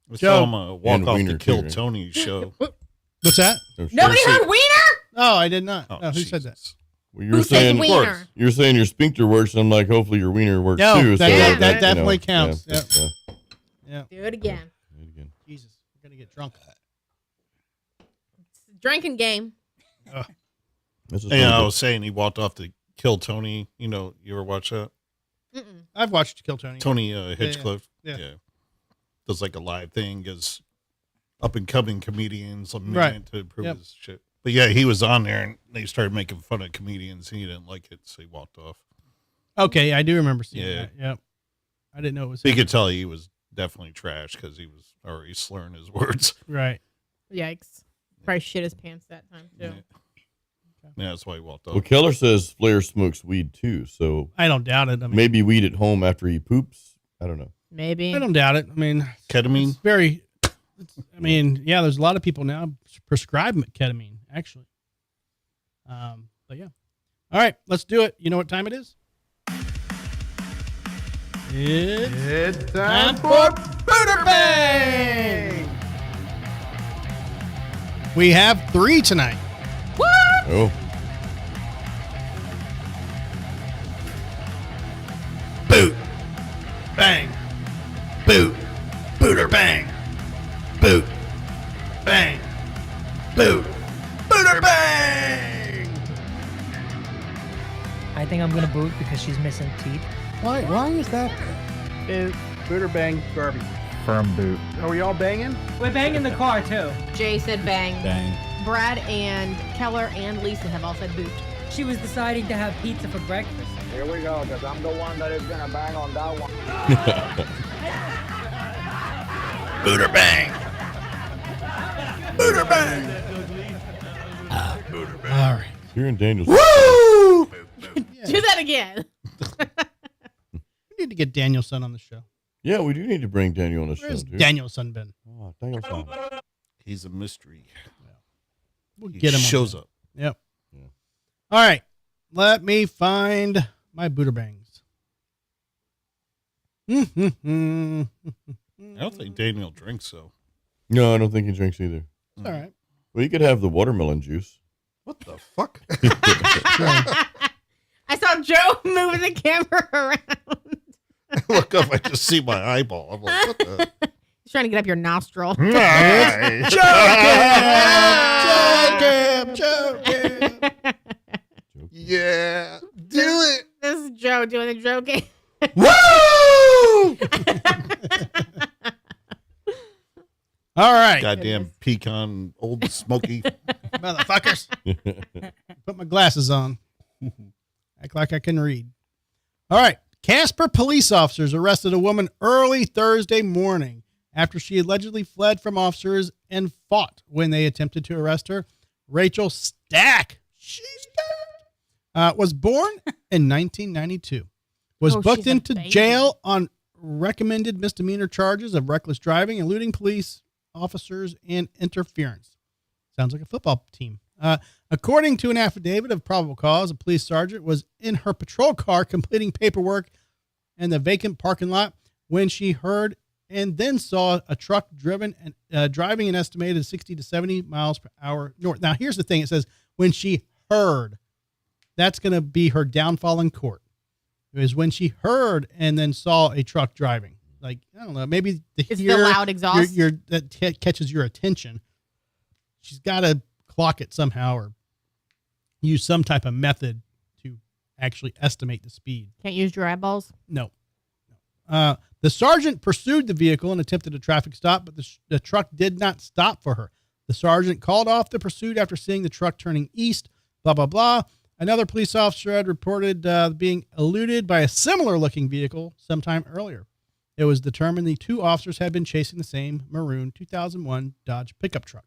Speaker 5: We
Speaker 1: Joe.
Speaker 5: saw him walk
Speaker 4: And
Speaker 5: off
Speaker 4: Wiener
Speaker 5: the Kill
Speaker 4: too, right?
Speaker 5: Tony show.
Speaker 1: what's that?
Speaker 4: No, sure.
Speaker 2: Nobody
Speaker 5: Seriously.
Speaker 2: heard Wiener?
Speaker 1: Oh, I did not.
Speaker 5: Oh,
Speaker 1: No, who said that?
Speaker 5: Jesus.
Speaker 4: Well,
Speaker 2: Who said Wiener?
Speaker 4: You're saying your sphincter works. And I'm like, hopefully your wiener works
Speaker 1: No,
Speaker 4: too.
Speaker 1: that-
Speaker 2: yeah, that
Speaker 4: you
Speaker 1: definitely counts.
Speaker 4: Yeah,
Speaker 1: Yep.
Speaker 4: yeah.
Speaker 1: Yeah.
Speaker 2: Do it again.
Speaker 4: Do it again.
Speaker 1: Jesus, we're gonna get drunk.
Speaker 2: It's a drinking game.
Speaker 4: This is
Speaker 5: And I
Speaker 4: really
Speaker 5: was saying he walked off the Kill Tony. You know, you ever watch that?
Speaker 2: Mm-mm.
Speaker 1: I've watched Kill Tony.
Speaker 5: Tony Hitchcliffe.
Speaker 1: Yeah.
Speaker 5: Does like a live thing, gives up and coming comedians a minute
Speaker 1: Right.
Speaker 5: to prove
Speaker 1: Yep.
Speaker 5: his shit. But yeah, he was on there and they started making fun of comedians. He didn't like it, so he walked off.
Speaker 1: Okay, I do remember seeing
Speaker 5: Yeah.
Speaker 1: that. Yep. I didn't know it was
Speaker 5: So you
Speaker 1: him.
Speaker 5: could tell he was definitely trash because he was already slurring his words.
Speaker 1: Right.
Speaker 2: Yikes. Probably shit his pants that time, too.
Speaker 5: Yeah, that's why he walked off.
Speaker 4: Well, Keller says Flair smokes weed too, so
Speaker 1: I don't doubt it. I mean,
Speaker 4: maybe weed at home after he poops. I don't know.
Speaker 2: Maybe.
Speaker 1: I don't doubt it. I mean,
Speaker 5: Ketamine?
Speaker 1: it's very. I mean, yeah, there's a lot of people now prescribe ketamine, actually. But yeah. All right, let's do it. You know what time it is? It's time for Buderbangs! We have 3 tonight.
Speaker 4: Oh,
Speaker 1: Boot, bang, boot, booter bang, boot, bang, boot,
Speaker 3: boot because she's missing teeth.
Speaker 1: Why is that? Buderbangs garbage.
Speaker 6: Firm boot.
Speaker 1: Are we all banging?
Speaker 3: We're banging the car too.
Speaker 2: Jay said bang.
Speaker 6: Bang.
Speaker 2: Brad and Keller and Lisa have all said boot.
Speaker 3: She was deciding to have pizza for breakfast.
Speaker 7: Here we go, because I'm the one that is going to bang on that one.
Speaker 5: Buderbang.
Speaker 1: All right.
Speaker 4: Here in Daniel's.
Speaker 1: Woo!
Speaker 2: Do that again.
Speaker 1: We need to get Danielson on the show.
Speaker 4: Yeah, we do need to bring Daniel on the show,
Speaker 1: Where's
Speaker 4: dude.
Speaker 1: Danielson been?
Speaker 4: Oh, Danielson.
Speaker 5: He's a mystery.
Speaker 1: We'll
Speaker 5: He
Speaker 1: get him.
Speaker 5: shows up.
Speaker 1: Yep.
Speaker 4: Yeah.
Speaker 1: All right. Let me find my Buderbangs.
Speaker 5: I don't think Daniel drinks, so.
Speaker 4: No, I don't think he drinks either.
Speaker 1: All right.
Speaker 4: Well, you could have the watermelon juice.
Speaker 5: What the fuck?
Speaker 2: I saw Joe moving the camera around.
Speaker 5: I look up, I just see my eyeball. I'm like, what the?
Speaker 2: He's trying to get up your nostril.
Speaker 5: Nice.
Speaker 1: Joking.
Speaker 5: Yeah. Do it.
Speaker 2: This is Joe doing the joking.
Speaker 1: Woo! All right.
Speaker 5: Goddamn pecan, old smoky.
Speaker 1: Motherfuckers. Put my glasses on. Act like I can read. All right. Casper police officers arrested a woman early Thursday morning after she allegedly fled from officers and fought when they attempted to arrest her. Rachel Stack. She's dead. Was born in 1992. Was
Speaker 2: Oh,
Speaker 1: booked
Speaker 2: she's a
Speaker 1: into
Speaker 2: baby.
Speaker 1: jail on recommended misdemeanor charges of reckless driving, eluding police officers, and interference. Sounds like a football team. According to an affidavit of probable cause, a police sergeant was in her patrol car completing paperwork in the vacant parking lot when she heard and then saw a truck driving an estimated 60 to 70 miles per hour north. Now, here's the thing. It says when she heard. That's going to be her downfall in court. It was when she heard and then saw a truck driving. Like, I don't know, maybe
Speaker 2: It's the loud exhaust.
Speaker 1: that catches your attention. She's got to clock it somehow or use some type of method to actually estimate the speed.
Speaker 2: Can't use your eyeballs.
Speaker 1: No. The sergeant pursued the vehicle and attempted a traffic stop, but the truck did not stop for her. The sergeant called off the pursuit after seeing the truck turning east, blah, blah, blah. Another police officer had reported being eluded by a similar-looking vehicle sometime earlier. It was determined the two officers had been chasing the same maroon 2001 Dodge pickup truck.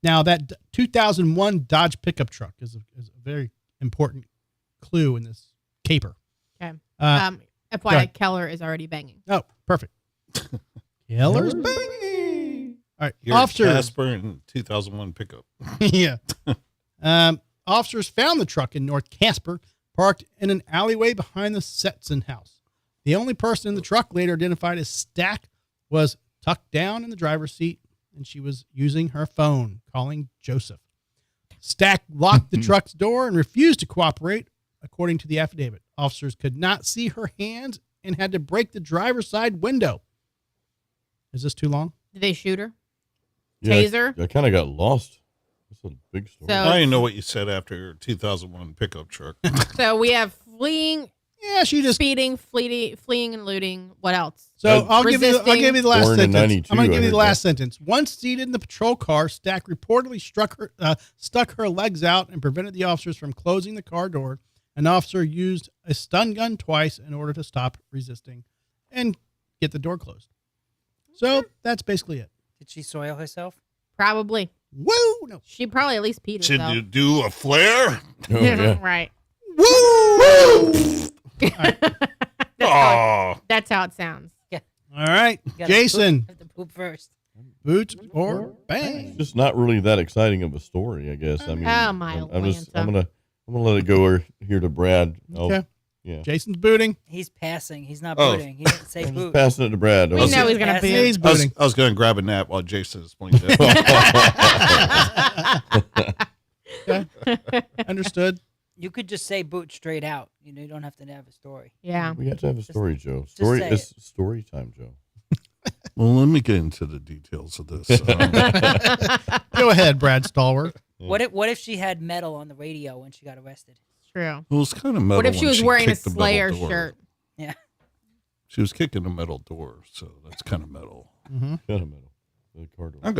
Speaker 1: Now, that 2001 Dodge pickup truck is a very important clue in this caper.
Speaker 2: Okay.
Speaker 1: Go
Speaker 2: FYI,
Speaker 1: ahead.
Speaker 2: Keller is already banging.
Speaker 1: Oh, perfect. Keller's banging. All right,
Speaker 5: You're
Speaker 1: officers.
Speaker 5: Casper in 2001 pickup.
Speaker 1: Yeah. Officers found the truck in North Casper, parked in an alleyway behind the Setson house. The only person in the truck, later identified as Stack, was tucked down in the driver's seat, and she was using her phone, calling Joseph. Stack locked the truck's door and refused to cooperate, according to the affidavit. Officers could not see her hands and had to break the driver's side window. Is this too long?
Speaker 2: Did they shoot her?
Speaker 4: Yeah,
Speaker 2: Taser?
Speaker 4: I kind of got lost. That's a big story.
Speaker 2: So-
Speaker 5: I didn't know what you said after your 2001 pickup truck.
Speaker 2: So we have fleeing,
Speaker 1: Yeah, she just.
Speaker 2: speeding, fleeing and looting. What else?
Speaker 1: So I'll give you
Speaker 2: Resisting.
Speaker 1: the last
Speaker 4: Born in
Speaker 1: sentence.
Speaker 4: 92,
Speaker 1: I'm going to give
Speaker 4: I
Speaker 1: you the
Speaker 4: heard
Speaker 1: last sentence. Once seated in the patrol car, Stack reportedly stuck her legs out and prevented the officers from closing the car door. An officer used a stun gun twice in order to stop resisting and get the door closed. So that's basically it.
Speaker 3: Did she soil herself?
Speaker 2: Probably.
Speaker 1: Woo! No.
Speaker 2: She probably at least peed
Speaker 5: Should
Speaker 2: herself.
Speaker 5: you do a flare?
Speaker 4: Oh, yeah.
Speaker 2: Right.
Speaker 1: Woo!
Speaker 5: Oh,
Speaker 2: That's how it sounds.
Speaker 1: All right,
Speaker 3: You gotta
Speaker 1: Jason,
Speaker 3: Poop, have to poop first.
Speaker 1: boot or bang?
Speaker 4: It's just not really that exciting of a story, I guess. I mean,
Speaker 2: Oh, my
Speaker 4: I'm gonna let it go here to Brad.
Speaker 1: Okay.
Speaker 4: Yeah.
Speaker 1: Jason's booting.
Speaker 3: He's passing. He's not
Speaker 5: Oh.
Speaker 3: booting. He didn't say
Speaker 4: I'm just
Speaker 3: boot.
Speaker 4: passing it to Brad.
Speaker 2: We know he's going to
Speaker 3: Passing.
Speaker 2: boot.
Speaker 1: He's booting.
Speaker 5: I was going to grab a nap while Jason is pointing that.
Speaker 1: Okay. Understood.
Speaker 3: You could just say boot straight out. You know, you don't have to have a story.
Speaker 2: Yeah.
Speaker 4: We have to have a story, Joe.
Speaker 3: just
Speaker 4: Story
Speaker 3: say
Speaker 4: is story time, Joe.
Speaker 5: Well, let me get into the details of this.
Speaker 1: Go ahead, Brad Stallworth.
Speaker 3: What if she had metal on the radio when she got arrested?
Speaker 2: True.
Speaker 5: It was kind of metal.
Speaker 2: What if she
Speaker 5: when
Speaker 2: was wearing a
Speaker 5: kicked the metal
Speaker 2: Slayer
Speaker 5: door.
Speaker 2: shirt?
Speaker 3: Yeah.
Speaker 5: She was kicking a metal door, so that's kind of metal.
Speaker 1: Mm-hmm.
Speaker 4: Kind of metal. The car door.
Speaker 5: I'm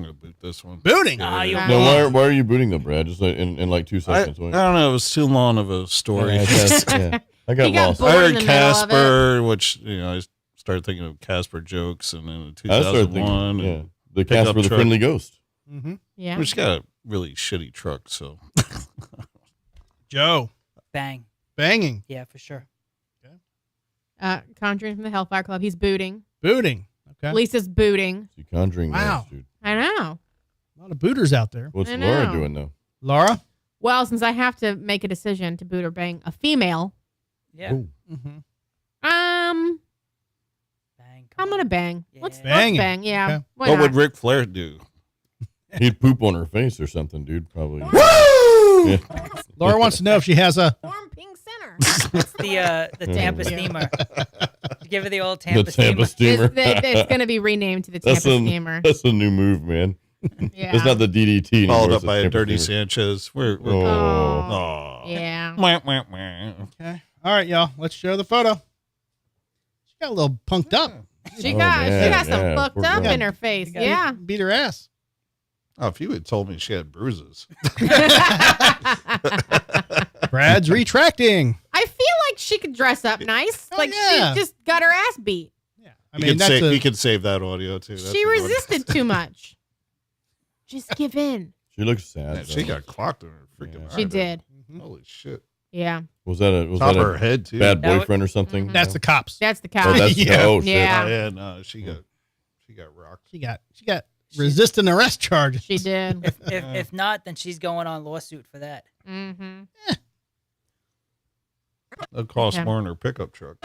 Speaker 5: gonna boot this one.
Speaker 1: Booting.
Speaker 3: Ah, you
Speaker 2: Yeah.
Speaker 4: No, why are you booting though, Brad? Just like in like 2
Speaker 5: I
Speaker 4: seconds.
Speaker 5: don't know. It was too long of a story.
Speaker 4: Yeah, I got
Speaker 2: He got
Speaker 4: lost.
Speaker 2: bored.
Speaker 5: I
Speaker 2: in
Speaker 5: heard
Speaker 2: the middle of
Speaker 5: Casper, which I started thinking of Casper jokes, and then in
Speaker 4: I started
Speaker 5: 2001,
Speaker 4: thinking, yeah,
Speaker 5: and
Speaker 4: the
Speaker 5: pickup
Speaker 4: Casper the
Speaker 5: truck.
Speaker 4: Friendly Ghost.
Speaker 1: Mm-hmm.
Speaker 2: Yeah.
Speaker 5: which got a really shitty truck. So
Speaker 1: Joe.
Speaker 3: Bang.
Speaker 1: Banging.
Speaker 3: Yeah, for sure.
Speaker 2: Conjuring from the Hellfire Club. He's booting.
Speaker 1: Booting. Okay.
Speaker 2: Lisa's booting.
Speaker 4: You conjuring
Speaker 1: Wow.
Speaker 4: those, dude.
Speaker 2: I know.
Speaker 1: A lot of booters out there.
Speaker 4: What's
Speaker 2: I
Speaker 4: Laura
Speaker 2: know.
Speaker 4: doing though?
Speaker 1: Laura?
Speaker 2: Well, since I have to make a decision to boot or bang a female,
Speaker 3: Yeah.
Speaker 4: Ooh.
Speaker 1: Mm-hmm.
Speaker 2: I'm
Speaker 3: Bang.
Speaker 2: gonna bang.
Speaker 3: Yeah.
Speaker 2: Let's
Speaker 1: Banging.
Speaker 2: bang. Yeah.
Speaker 1: Okay.
Speaker 2: Why
Speaker 5: what
Speaker 2: not?
Speaker 5: would Ric Flair do?
Speaker 4: He'd poop on her face or something, dude. Probably.
Speaker 1: Woo!
Speaker 4: Yeah.
Speaker 1: Laura wants to know if she has a.
Speaker 2: Warm pink center.
Speaker 3: It's the Tampa
Speaker 2: Yeah.
Speaker 3: steamer. You give her the old
Speaker 4: The
Speaker 3: Tampa
Speaker 4: Tampa
Speaker 3: steamer.
Speaker 4: steamer.
Speaker 2: It's going to be renamed to the Tampa Steamer.
Speaker 4: That's a new move, man.
Speaker 2: Yeah.
Speaker 4: It's not the DDT anymore.
Speaker 5: Followed
Speaker 4: it's
Speaker 5: up
Speaker 4: the
Speaker 5: by a
Speaker 4: Tampa
Speaker 5: dirty
Speaker 4: steamer.
Speaker 5: Sanchez. We're
Speaker 4: Oh.
Speaker 5: Aw.
Speaker 2: Yeah.
Speaker 5: Wah, wah, wah.
Speaker 1: Okay. All right, y'all. Let's show the photo. She got a little punked up.
Speaker 2: She
Speaker 4: Oh,
Speaker 2: got
Speaker 4: man,
Speaker 2: some
Speaker 4: yeah,
Speaker 2: fucked
Speaker 4: poor
Speaker 2: up
Speaker 4: girl.
Speaker 2: in her face.
Speaker 3: got-
Speaker 2: Yeah.
Speaker 1: Beat her ass.
Speaker 5: Oh, if you had told me she had bruises.
Speaker 1: Brad's retracting.
Speaker 2: I feel like she could dress up nice.
Speaker 1: Oh,
Speaker 2: Like
Speaker 1: yeah.
Speaker 2: she just got her ass beat.
Speaker 1: Yeah. I mean, that's
Speaker 5: we could save that audio too. That's
Speaker 2: She
Speaker 5: a good one.
Speaker 2: resisted too much. Just give in.
Speaker 4: She looks sad.
Speaker 5: Man, she
Speaker 4: though.
Speaker 5: got clocked on her freaking
Speaker 4: Yeah.
Speaker 2: She
Speaker 5: eye.
Speaker 2: did.
Speaker 5: Holy shit.
Speaker 2: Yeah.
Speaker 4: Was that
Speaker 5: Top
Speaker 4: a
Speaker 5: of her head too.
Speaker 4: bad
Speaker 3: That was-
Speaker 4: boyfriend or something?
Speaker 1: that's the cops.
Speaker 2: That's the
Speaker 4: Oh,
Speaker 2: cow.
Speaker 4: that's
Speaker 1: Yeah.
Speaker 4: oh shit.
Speaker 2: Yeah.
Speaker 5: Oh, yeah, no, she got rocked.
Speaker 1: She got resisting arrest charges.
Speaker 2: She did.
Speaker 3: If not, then she's going on lawsuit for that.
Speaker 2: Mm-hmm.
Speaker 5: It cost
Speaker 2: Okay.
Speaker 5: more than her pickup truck.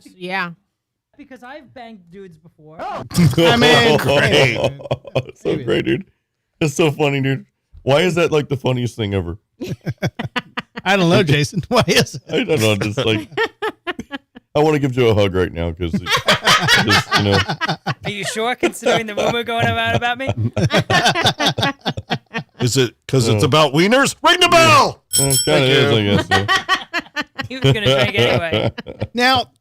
Speaker 2: Yeah.
Speaker 3: Because I've banged dudes before.
Speaker 1: I mean,
Speaker 5: Great.
Speaker 4: It's so great, dude. It's so funny, dude. Why is that like the funniest thing ever?
Speaker 1: I don't know, Jason. Why is it?
Speaker 4: I don't know. Just like I want to give Joe a hug right now because
Speaker 3: Are you sure, considering the rumor going around about me?
Speaker 5: Is it because it's
Speaker 4: Oh.
Speaker 5: about wieners? Ring the bell.
Speaker 4: it kind of is, I guess. Yeah.
Speaker 3: He was going to drink anyway.
Speaker 1: Now,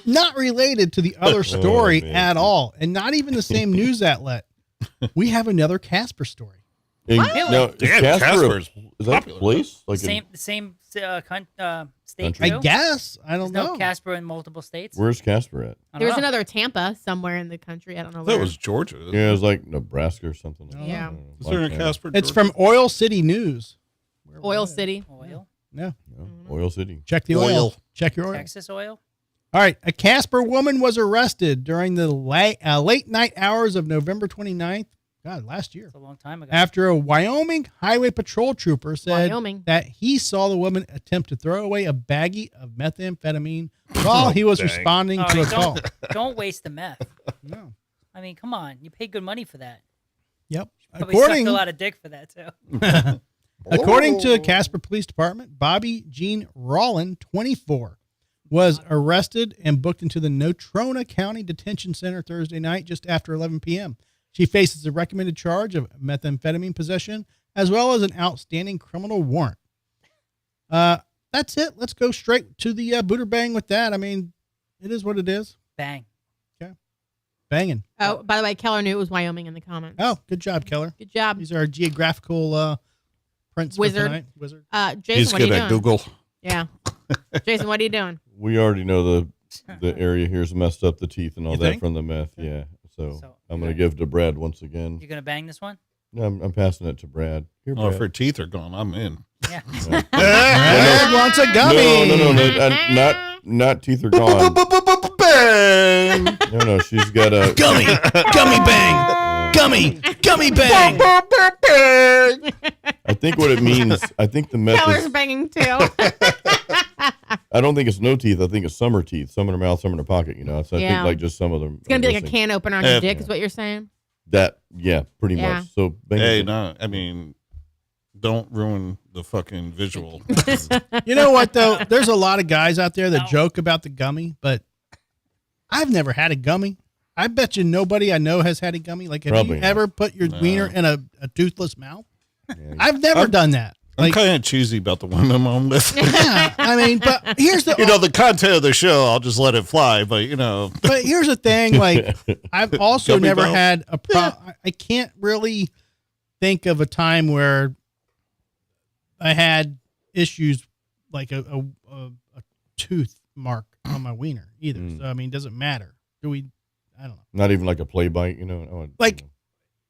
Speaker 1: not related to the other story
Speaker 4: man.
Speaker 1: at all, and not even the same news outlet. We have another Casper story.
Speaker 4: And
Speaker 3: Really?
Speaker 4: now, is
Speaker 5: Damn,
Speaker 4: Casper
Speaker 5: Casper's
Speaker 4: is that a
Speaker 5: popular.
Speaker 4: place? Like
Speaker 3: The same state
Speaker 4: Country?
Speaker 3: too?
Speaker 1: I guess. I
Speaker 3: There's
Speaker 1: don't
Speaker 3: no
Speaker 1: know.
Speaker 3: Casper in multiple states.
Speaker 4: where's Casper at?
Speaker 3: I don't
Speaker 2: There's
Speaker 3: know.
Speaker 2: another Tampa somewhere in the country. I don't know
Speaker 5: That
Speaker 2: where.
Speaker 5: was Georgia.
Speaker 4: Yeah, it was like Nebraska or something.
Speaker 2: Yeah.
Speaker 5: Is there a Casper?
Speaker 1: It's
Speaker 5: Georgia?
Speaker 1: from Oil City News.
Speaker 2: Oil City.
Speaker 3: Oil,
Speaker 1: No.
Speaker 4: Oil City.
Speaker 1: Check the oil.
Speaker 5: Oil.
Speaker 1: Check your oil.
Speaker 3: Texas oil.
Speaker 1: All right. A Casper woman was arrested during the late night hours of November 29th. God, last year.
Speaker 3: It's a long time ago.
Speaker 1: After a Wyoming highway patrol trooper said
Speaker 2: Wyoming.
Speaker 1: that he saw the woman attempt to throw away a baggie of methamphetamine while he was
Speaker 5: dang.
Speaker 1: responding
Speaker 3: Oh,
Speaker 1: to a call.
Speaker 3: don't waste the meth.
Speaker 1: No.
Speaker 3: I mean, come on. You pay good money for that.
Speaker 1: Yep.
Speaker 3: Probably sucked
Speaker 1: According
Speaker 3: a lot of dick for that too.
Speaker 1: According to Casper Police Department, Bobby Jean Rollin, 24, was arrested and booked into the Natrona County Detention Center Thursday night just after 11 p.m. She faces a recommended charge of methamphetamine possession as well as an outstanding criminal warrant. That's it. Let's go straight to the Buderbang with that. I mean, it is what it is.
Speaker 3: Bang.
Speaker 1: Banging.
Speaker 2: Oh, by the way, Keller knew it was Wyoming in the comments.
Speaker 1: Oh, good job, Keller.
Speaker 2: Good job.
Speaker 1: These are our geographical prints for
Speaker 2: Wizard.
Speaker 1: tonight. Wizard.
Speaker 2: Jason,
Speaker 5: He's
Speaker 2: what are
Speaker 5: good
Speaker 2: you
Speaker 5: at
Speaker 2: doing?
Speaker 5: Google.
Speaker 2: Yeah. Jason, what are you doing?
Speaker 4: We already know the area here's messed up, the teeth and all
Speaker 1: You
Speaker 4: that
Speaker 1: think?
Speaker 4: from the meth. Yeah. So
Speaker 3: So,
Speaker 4: I'm going to give it to Brad once again.
Speaker 3: You gonna bang this one?
Speaker 4: No, I'm passing it to Brad. Here,
Speaker 5: Oh, if
Speaker 4: Brad.
Speaker 5: her teeth are gone, I'm in.
Speaker 3: Yeah.
Speaker 1: Brad wants a gummy.
Speaker 4: No, not teeth are gone.
Speaker 5: Bang!
Speaker 4: No, she's got a
Speaker 1: Gummy bang. Gummy bang.
Speaker 4: I think what it means, I think the meth
Speaker 2: Keller's
Speaker 4: is,
Speaker 2: banging too.
Speaker 4: I don't think it's no teeth. I think it's some are teeth, some in her mouth, some in her pocket, you know. So I
Speaker 2: Yeah.
Speaker 4: think like just some of them.
Speaker 2: It's gonna be like a
Speaker 4: missing.
Speaker 2: can opener on your
Speaker 5: Yeah.
Speaker 2: dick, is what you're saying.
Speaker 4: That, yeah, pretty
Speaker 2: Yeah.
Speaker 4: much. So, bang
Speaker 5: Hey,
Speaker 4: it.
Speaker 5: no, I mean, don't ruin the fucking visual.
Speaker 1: You know what though? There's a lot of guys out there that joke about the gummy, but I've never had a gummy. I bet you nobody I know has had a gummy. Like, have
Speaker 4: Probably
Speaker 1: you
Speaker 4: not.
Speaker 1: ever put your
Speaker 5: No.
Speaker 1: wiener in a toothless mouth?
Speaker 4: Yeah.
Speaker 1: I've never done that.
Speaker 5: I'm
Speaker 1: Like-
Speaker 5: kind of choosy about the women I'm with.
Speaker 1: Yeah, I mean, but here's the
Speaker 5: The content of the show, I'll just let it fly. But
Speaker 1: but here's the thing. Like, I've also
Speaker 5: Gummy
Speaker 1: never
Speaker 5: bells.
Speaker 1: had a I can't really think of a time where I had issues like a tooth mark on my wiener either. So I mean, it doesn't matter. I don't know.
Speaker 4: Not even like a play bite,
Speaker 1: Like,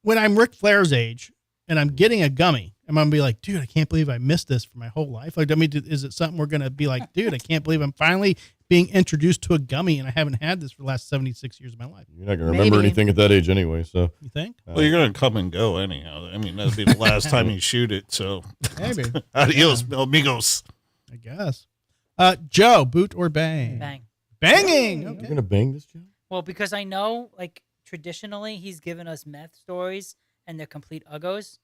Speaker 1: when I'm Ric Flair's age and I'm getting a gummy, I'm gonna be like, dude, I can't believe I missed this for my whole life. Like, I mean, is it something we're gonna be like, dude, I can't believe I'm finally being introduced to a gummy and I haven't had this for the last 76 years of my life?
Speaker 4: You're not gonna remember
Speaker 2: Maybe.
Speaker 4: anything at that age anyway. So
Speaker 1: You think?
Speaker 5: well, you're gonna come and go anyhow. I mean, that'd be the last time you shoot it. So
Speaker 1: Maybe.
Speaker 5: adios, amigos.
Speaker 1: I guess. Joe, boot or bang?
Speaker 3: Bang.
Speaker 1: Banging.
Speaker 4: you're
Speaker 1: Okay.
Speaker 4: gonna bang this, Joe?
Speaker 3: Well, because I know, like, traditionally he's given us meth stories and they're complete uggos,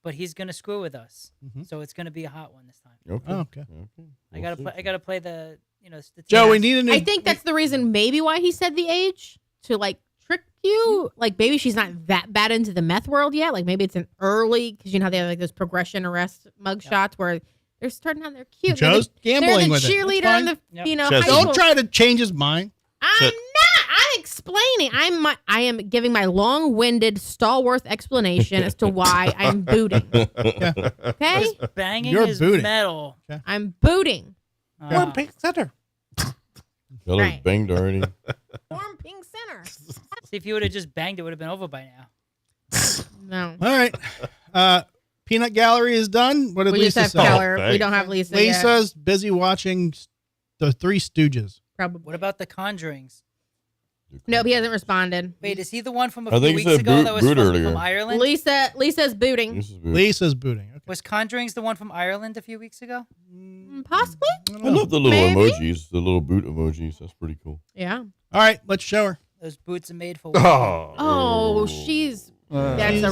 Speaker 3: but he's gonna screw with us.
Speaker 1: Mhm.
Speaker 3: So it's gonna be a hot one this time.
Speaker 4: Okay.
Speaker 1: Oh, okay.
Speaker 3: I gotta play the statistics.
Speaker 1: Joe, we need a new.
Speaker 2: I think that's the reason maybe why he said the age to like trick you. Like maybe she's not that bad into the meth world yet. Like maybe it's an early because you know how they have like those progression arrest mug shots where they're starting out, they're cute.
Speaker 1: Joe's
Speaker 2: they're
Speaker 1: gambling
Speaker 2: the
Speaker 1: with it. That's
Speaker 2: cheerleader
Speaker 1: fine.
Speaker 2: and the
Speaker 3: Yep.
Speaker 2: high
Speaker 5: Just-
Speaker 2: school.
Speaker 1: Don't try to change his mind.
Speaker 2: I'm not. I'm explaining. I am giving my long-winded Stallworth explanation as to why I'm booting. Okay,
Speaker 3: Banging
Speaker 1: You're
Speaker 3: is
Speaker 1: booting.
Speaker 3: metal.
Speaker 2: I'm booting.
Speaker 3: Uh,
Speaker 1: Center.
Speaker 4: Y'all
Speaker 2: Right.
Speaker 4: have banged already.
Speaker 2: Warm pink center.
Speaker 3: See, if you would have just banged, it would have been over by now.
Speaker 2: No.
Speaker 1: All right. Peanut Gallery is done. What did
Speaker 2: We just
Speaker 1: Lisa
Speaker 2: have
Speaker 1: say?
Speaker 2: Keller. We
Speaker 5: thanks.
Speaker 2: don't have Lisa yet.
Speaker 1: Lisa's busy watching the Three Stooges.
Speaker 2: Probably.
Speaker 3: What about the Conjurings?
Speaker 2: Nope, he hasn't responded.
Speaker 3: Wait, is he the one from a
Speaker 4: I
Speaker 3: few
Speaker 4: think
Speaker 3: weeks
Speaker 4: you said
Speaker 3: ago
Speaker 4: boot-
Speaker 3: that was
Speaker 4: boot
Speaker 3: from
Speaker 4: earlier.
Speaker 3: Ireland?
Speaker 2: Lisa's booting.
Speaker 4: This is weird.
Speaker 1: Lisa's booting. Okay.
Speaker 3: Was Conjurings the one from Ireland a few weeks ago?
Speaker 2: Possibly.
Speaker 4: I love the little
Speaker 2: Maybe.
Speaker 4: emojis, the little boot emojis. That's pretty cool.
Speaker 2: Yeah.
Speaker 1: All right, let's show her.
Speaker 3: Those boots are made for.
Speaker 2: Oh, that's a
Speaker 1: She's-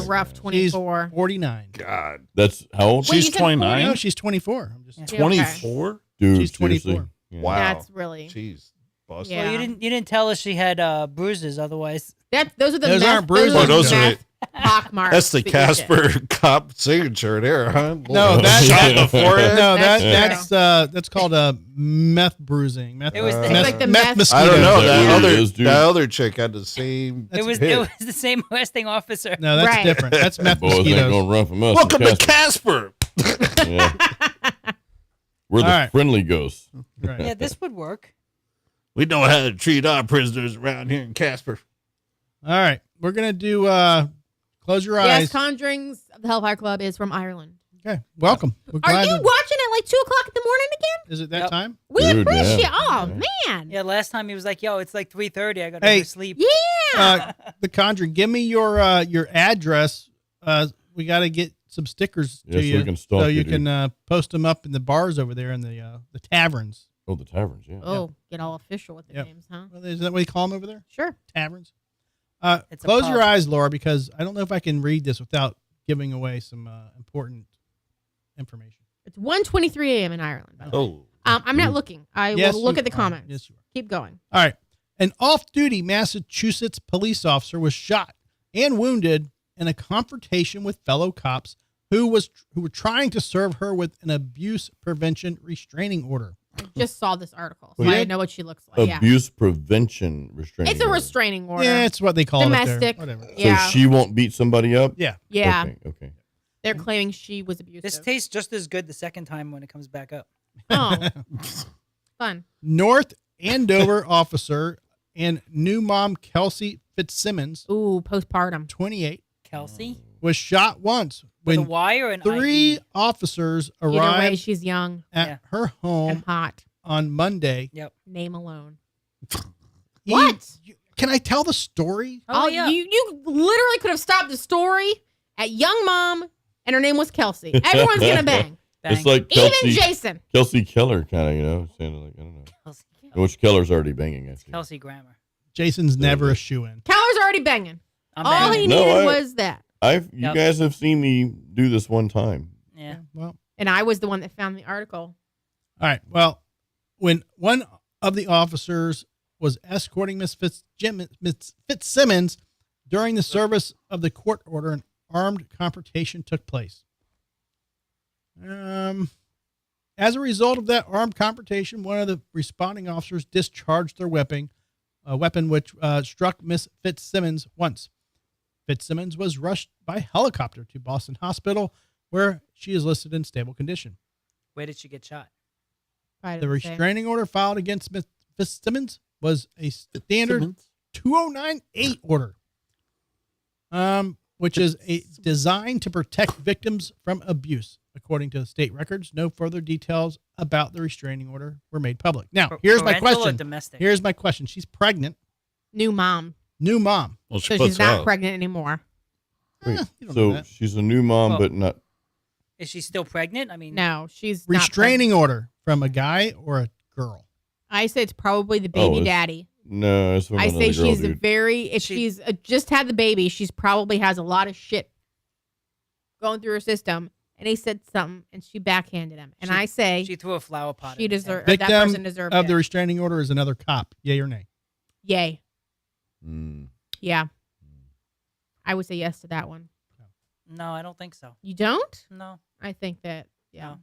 Speaker 2: rough
Speaker 1: She's
Speaker 2: 24.
Speaker 1: 49.
Speaker 5: God,
Speaker 4: That's how old?
Speaker 2: Wait, you
Speaker 5: she's
Speaker 2: said
Speaker 5: 29.
Speaker 1: No, she's 24. I'm just.
Speaker 2: Yeah, okay.
Speaker 5: 24.
Speaker 4: Dude,
Speaker 1: She's 24.
Speaker 4: seriously. Yeah.
Speaker 5: Wow.
Speaker 2: That's really.
Speaker 5: Jeez, busted.
Speaker 2: Yeah.
Speaker 3: Well, you didn't tell us she had bruises. Otherwise,
Speaker 2: Those are the
Speaker 1: Those
Speaker 2: meth,
Speaker 1: aren't bruises.
Speaker 2: Those are,
Speaker 5: Those are
Speaker 2: meth pock marks.
Speaker 5: That's the
Speaker 2: that you get.
Speaker 5: Casper cop signature there, huh?
Speaker 1: No, that's
Speaker 5: shot in the forehead.
Speaker 1: No,
Speaker 2: That's
Speaker 1: that's called a meth bruising. Meth,
Speaker 3: It was the-
Speaker 2: It's like the meth-
Speaker 1: mosquito.
Speaker 5: I don't know.
Speaker 4: Is that
Speaker 5: That
Speaker 4: what it
Speaker 5: other
Speaker 4: is, dude?
Speaker 5: that other chick had the same.
Speaker 3: it was
Speaker 5: hit.
Speaker 3: the same arresting officer.
Speaker 1: No, that's
Speaker 2: Right.
Speaker 1: different. That's meth
Speaker 4: Boys ain't
Speaker 1: mosquitoes.
Speaker 4: gonna run from us.
Speaker 5: Welcome
Speaker 4: in
Speaker 5: to
Speaker 4: Casper.
Speaker 5: Casper.
Speaker 4: Yeah. We're the
Speaker 1: All right.
Speaker 4: friendly ghosts.
Speaker 1: Right.
Speaker 3: Yeah, this would work.
Speaker 5: We know how to treat our prisoners around here in Casper.
Speaker 1: All right, we're gonna do. Close your
Speaker 2: Yes,
Speaker 1: eyes.
Speaker 2: Conjurings of the Hellfire Club is from Ireland.
Speaker 1: Okay, welcome. We're
Speaker 2: Are
Speaker 1: glad
Speaker 2: you
Speaker 1: to-
Speaker 2: watching at like 2 o'clock in the morning again?
Speaker 1: Is it that
Speaker 3: Yep.
Speaker 1: time?
Speaker 2: We
Speaker 4: Dude,
Speaker 2: appreciate.
Speaker 4: yeah.
Speaker 2: Oh
Speaker 4: Yeah.
Speaker 2: man.
Speaker 3: Yeah, last time he was like, "Yo, it's like 3:30. I gotta
Speaker 1: Hey.
Speaker 3: go to sleep."
Speaker 2: Yeah.
Speaker 1: The Conjuring. Give me your address. We got to get some stickers
Speaker 4: Yeah,
Speaker 1: to
Speaker 4: so
Speaker 1: you,
Speaker 4: we can stalk
Speaker 1: so
Speaker 4: you,
Speaker 1: you
Speaker 4: dude.
Speaker 1: can post them up in the bars over there in the taverns.
Speaker 4: Oh, the taverns, yeah.
Speaker 2: Oh, get all official with the
Speaker 1: Yep.
Speaker 2: names, huh?
Speaker 1: Well, is that what you call them over there?
Speaker 2: Sure.
Speaker 1: Taverns.
Speaker 3: It's a
Speaker 1: Close your
Speaker 3: pub.
Speaker 1: eyes, Laura, because I don't know if I can read this without giving away some important information.
Speaker 2: It's 1:23 a.m. in Ireland. By the way.
Speaker 5: Oh,
Speaker 2: I'm not looking. I
Speaker 1: Yes,
Speaker 2: will look
Speaker 1: you
Speaker 2: at the
Speaker 1: are.
Speaker 2: comments.
Speaker 1: Yes, you are.
Speaker 2: Keep going.
Speaker 1: All right. An off-duty Massachusetts police officer was shot and wounded in a confrontation with fellow cops who were trying to serve her with an abuse prevention restraining order.
Speaker 2: I just saw this article, so
Speaker 1: Oh, you
Speaker 2: I
Speaker 1: did?
Speaker 2: know what she looks like. Yeah.
Speaker 4: Abuse prevention restraining.
Speaker 2: It's a
Speaker 4: order.
Speaker 2: restraining order.
Speaker 1: Yeah, it's what they call it. up there.
Speaker 2: Domestic.
Speaker 1: Whatever.
Speaker 4: So
Speaker 2: Yeah.
Speaker 4: she won't beat somebody up?
Speaker 1: Yeah.
Speaker 2: Yeah.
Speaker 4: Okay.
Speaker 2: They're claiming she was abusive.
Speaker 3: This tastes just as good the second time when it comes back up.
Speaker 2: Oh, fun.
Speaker 1: North Andover officer and new mom Kelsey Fitzsimmons,
Speaker 2: Ooh, postpartum.
Speaker 1: 28,
Speaker 3: Kelsey,
Speaker 1: was shot once
Speaker 3: with a
Speaker 1: when
Speaker 3: Y or an
Speaker 1: three
Speaker 3: IE?
Speaker 1: officers
Speaker 2: Either way,
Speaker 1: arrived
Speaker 2: she's young
Speaker 1: at
Speaker 3: Yeah.
Speaker 1: her
Speaker 2: and
Speaker 1: home
Speaker 2: hot.
Speaker 1: on Monday.
Speaker 3: Yep.
Speaker 2: Name alone.
Speaker 1: He-
Speaker 2: What?
Speaker 1: Can I tell the story?
Speaker 3: Oh, yeah.
Speaker 2: You literally could have stopped the story at young mom, and her name was Kelsey. Everyone's gonna bang.
Speaker 3: Bang.
Speaker 4: It's like
Speaker 2: Even
Speaker 4: Kelsey,
Speaker 2: Jason.
Speaker 4: Kelsey Keller, kind of, saying like, I don't know.
Speaker 3: Kelsey,
Speaker 4: Which Keller's already banging, I think.
Speaker 3: Kelsey Grammer.
Speaker 1: Jason's never a shoe-in.
Speaker 2: Keller's already banging.
Speaker 3: I'm
Speaker 2: All
Speaker 3: banging.
Speaker 2: he
Speaker 4: No,
Speaker 2: needed
Speaker 4: I-
Speaker 2: was that.
Speaker 4: You
Speaker 3: Yep.
Speaker 4: guys have seen me do this one time.
Speaker 3: Yeah.
Speaker 1: Well,
Speaker 2: And I was the one that found the article.
Speaker 1: all right. Well, when one of the officers was escorting Miss Fitzsimmons during the service of the court order, an armed confrontation took place. As a result of that armed confrontation, one of the responding officers discharged their weapon, a weapon which struck Miss Fitzsimmons once. Fitzsimmons was rushed by helicopter to Boston Hospital, where she is listed in stable condition.
Speaker 3: Where did she get shot?
Speaker 1: The restraining order filed against Miss Fitzsimmons was a standard 2098 order, which is designed to protect victims from abuse. According to state records, no further details about the restraining order were made public. Now, here's my
Speaker 3: Parental or
Speaker 1: question.
Speaker 3: domestic?
Speaker 1: Here's my question. She's pregnant.
Speaker 2: New mom.
Speaker 1: Well,
Speaker 2: So she's not pregnant anymore.
Speaker 4: Wait,
Speaker 1: you don't know
Speaker 4: so
Speaker 1: that.
Speaker 4: she's a new mom,
Speaker 3: Well,
Speaker 4: but not.
Speaker 3: Is she still pregnant? I mean,
Speaker 2: No, she's not
Speaker 1: Restraining order from a guy or a girl?
Speaker 2: I say it's probably the baby
Speaker 4: it's-
Speaker 2: daddy.
Speaker 4: No, it's from
Speaker 2: I
Speaker 4: another
Speaker 2: say
Speaker 4: girl,
Speaker 2: she's
Speaker 4: dude.
Speaker 2: if she's just had the baby, she's probably has a lot of shit going through her system. And he said something, and she backhanded him. And I say
Speaker 3: she threw a flower pot.
Speaker 2: she
Speaker 3: in his
Speaker 2: deserved
Speaker 3: head.
Speaker 2: that
Speaker 1: Victim
Speaker 2: person deserved
Speaker 1: of
Speaker 2: it.
Speaker 1: the restraining order is another cop. Yay or nay?
Speaker 2: Yay.
Speaker 4: Mm.
Speaker 2: Yeah. I would say yes to that one.
Speaker 3: No, I don't think so.
Speaker 2: You don't?
Speaker 3: No.
Speaker 2: I think that yeah.
Speaker 3: No.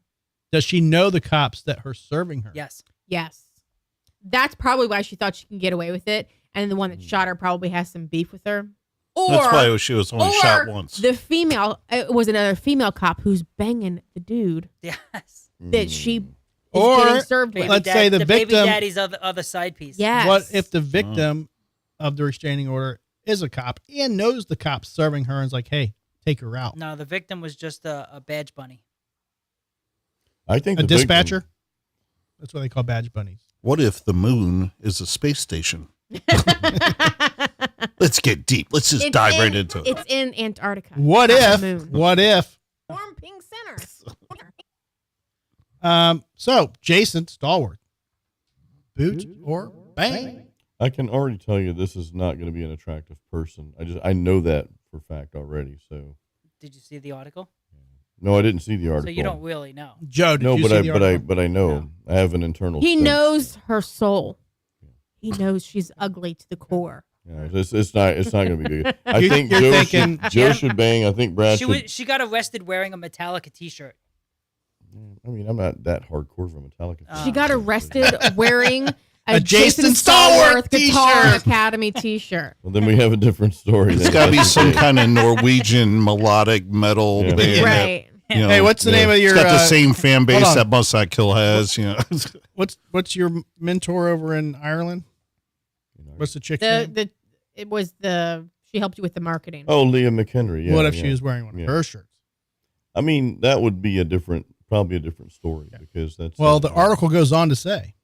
Speaker 1: Does she know the cops that are serving her?
Speaker 3: Yes.
Speaker 2: Yes. That's probably why she thought she can get away with it. And the one that shot her probably has some beef with her. Or
Speaker 5: That's why she was only shot once.
Speaker 2: the female, it was another female cop who's banging the dude
Speaker 3: Yes.
Speaker 2: that she is
Speaker 1: Or
Speaker 2: getting served with.
Speaker 1: let's say the
Speaker 3: baby
Speaker 1: victim-
Speaker 3: daddy's other side piece.
Speaker 2: Yes.
Speaker 1: What if the victim of the restraining order is a cop and knows the cop's serving her and is like, hey, take her out?
Speaker 3: No, the victim was just a badge bunny.
Speaker 4: I think
Speaker 1: A
Speaker 4: the victim-
Speaker 1: dispatcher? That's what they call badge bunnies.
Speaker 5: What if the moon is a space station? Let's get deep. Let's just dive right into it.
Speaker 2: It's in Antarctica.
Speaker 1: What
Speaker 2: not
Speaker 1: if?
Speaker 2: the moon.
Speaker 1: What if?
Speaker 2: Warm pink center.
Speaker 1: So Jason Stallworth, boot or bang?
Speaker 4: I can already tell you this is not going to be an attractive person. I know that for a fact already. So
Speaker 3: Did you see the article?
Speaker 4: no, I didn't see the article.
Speaker 3: So you don't really know.
Speaker 1: Joe, did
Speaker 4: No,
Speaker 1: you
Speaker 4: but
Speaker 1: see
Speaker 4: I
Speaker 1: the
Speaker 4: but I
Speaker 1: article?
Speaker 4: but I know
Speaker 3: No.
Speaker 4: I have an internal.
Speaker 2: He
Speaker 4: sense.
Speaker 2: knows her soul. He knows she's ugly to the core.
Speaker 4: Yeah, it's not going to be good. I think
Speaker 1: You're
Speaker 4: Joe
Speaker 1: thinking-
Speaker 4: Joe should bang. I think Brad should.
Speaker 3: She got arrested wearing a Metallica T-shirt.
Speaker 4: I mean, I'm not that hardcore of a Metallica.
Speaker 2: She got arrested wearing a
Speaker 1: Jason
Speaker 2: Jason
Speaker 1: Stallworth
Speaker 2: Stallworth Guitar
Speaker 1: t-shirt.
Speaker 2: Academy T-shirt.
Speaker 4: Well, then we have a different story.
Speaker 5: It's
Speaker 4: then.
Speaker 5: got to be
Speaker 4: That's
Speaker 5: some
Speaker 4: okay.
Speaker 5: kind of Norwegian melodic metal
Speaker 4: Yeah.
Speaker 5: band.
Speaker 2: Right.
Speaker 5: That, you know,
Speaker 1: Hey, what's the name of your?
Speaker 5: it's got the same fan base
Speaker 1: on.
Speaker 5: that Must Not Kill has. You know,
Speaker 1: What's your mentor over in Ireland? What's the chick's name?
Speaker 2: She helped you with the marketing.
Speaker 4: Oh, Leah McHenry. Yeah.
Speaker 1: What if
Speaker 4: yeah.
Speaker 1: she was wearing one of
Speaker 4: Yeah.
Speaker 1: her shirts?
Speaker 4: I mean, that would be probably a different story because that's.
Speaker 1: Well, the article goes on to say,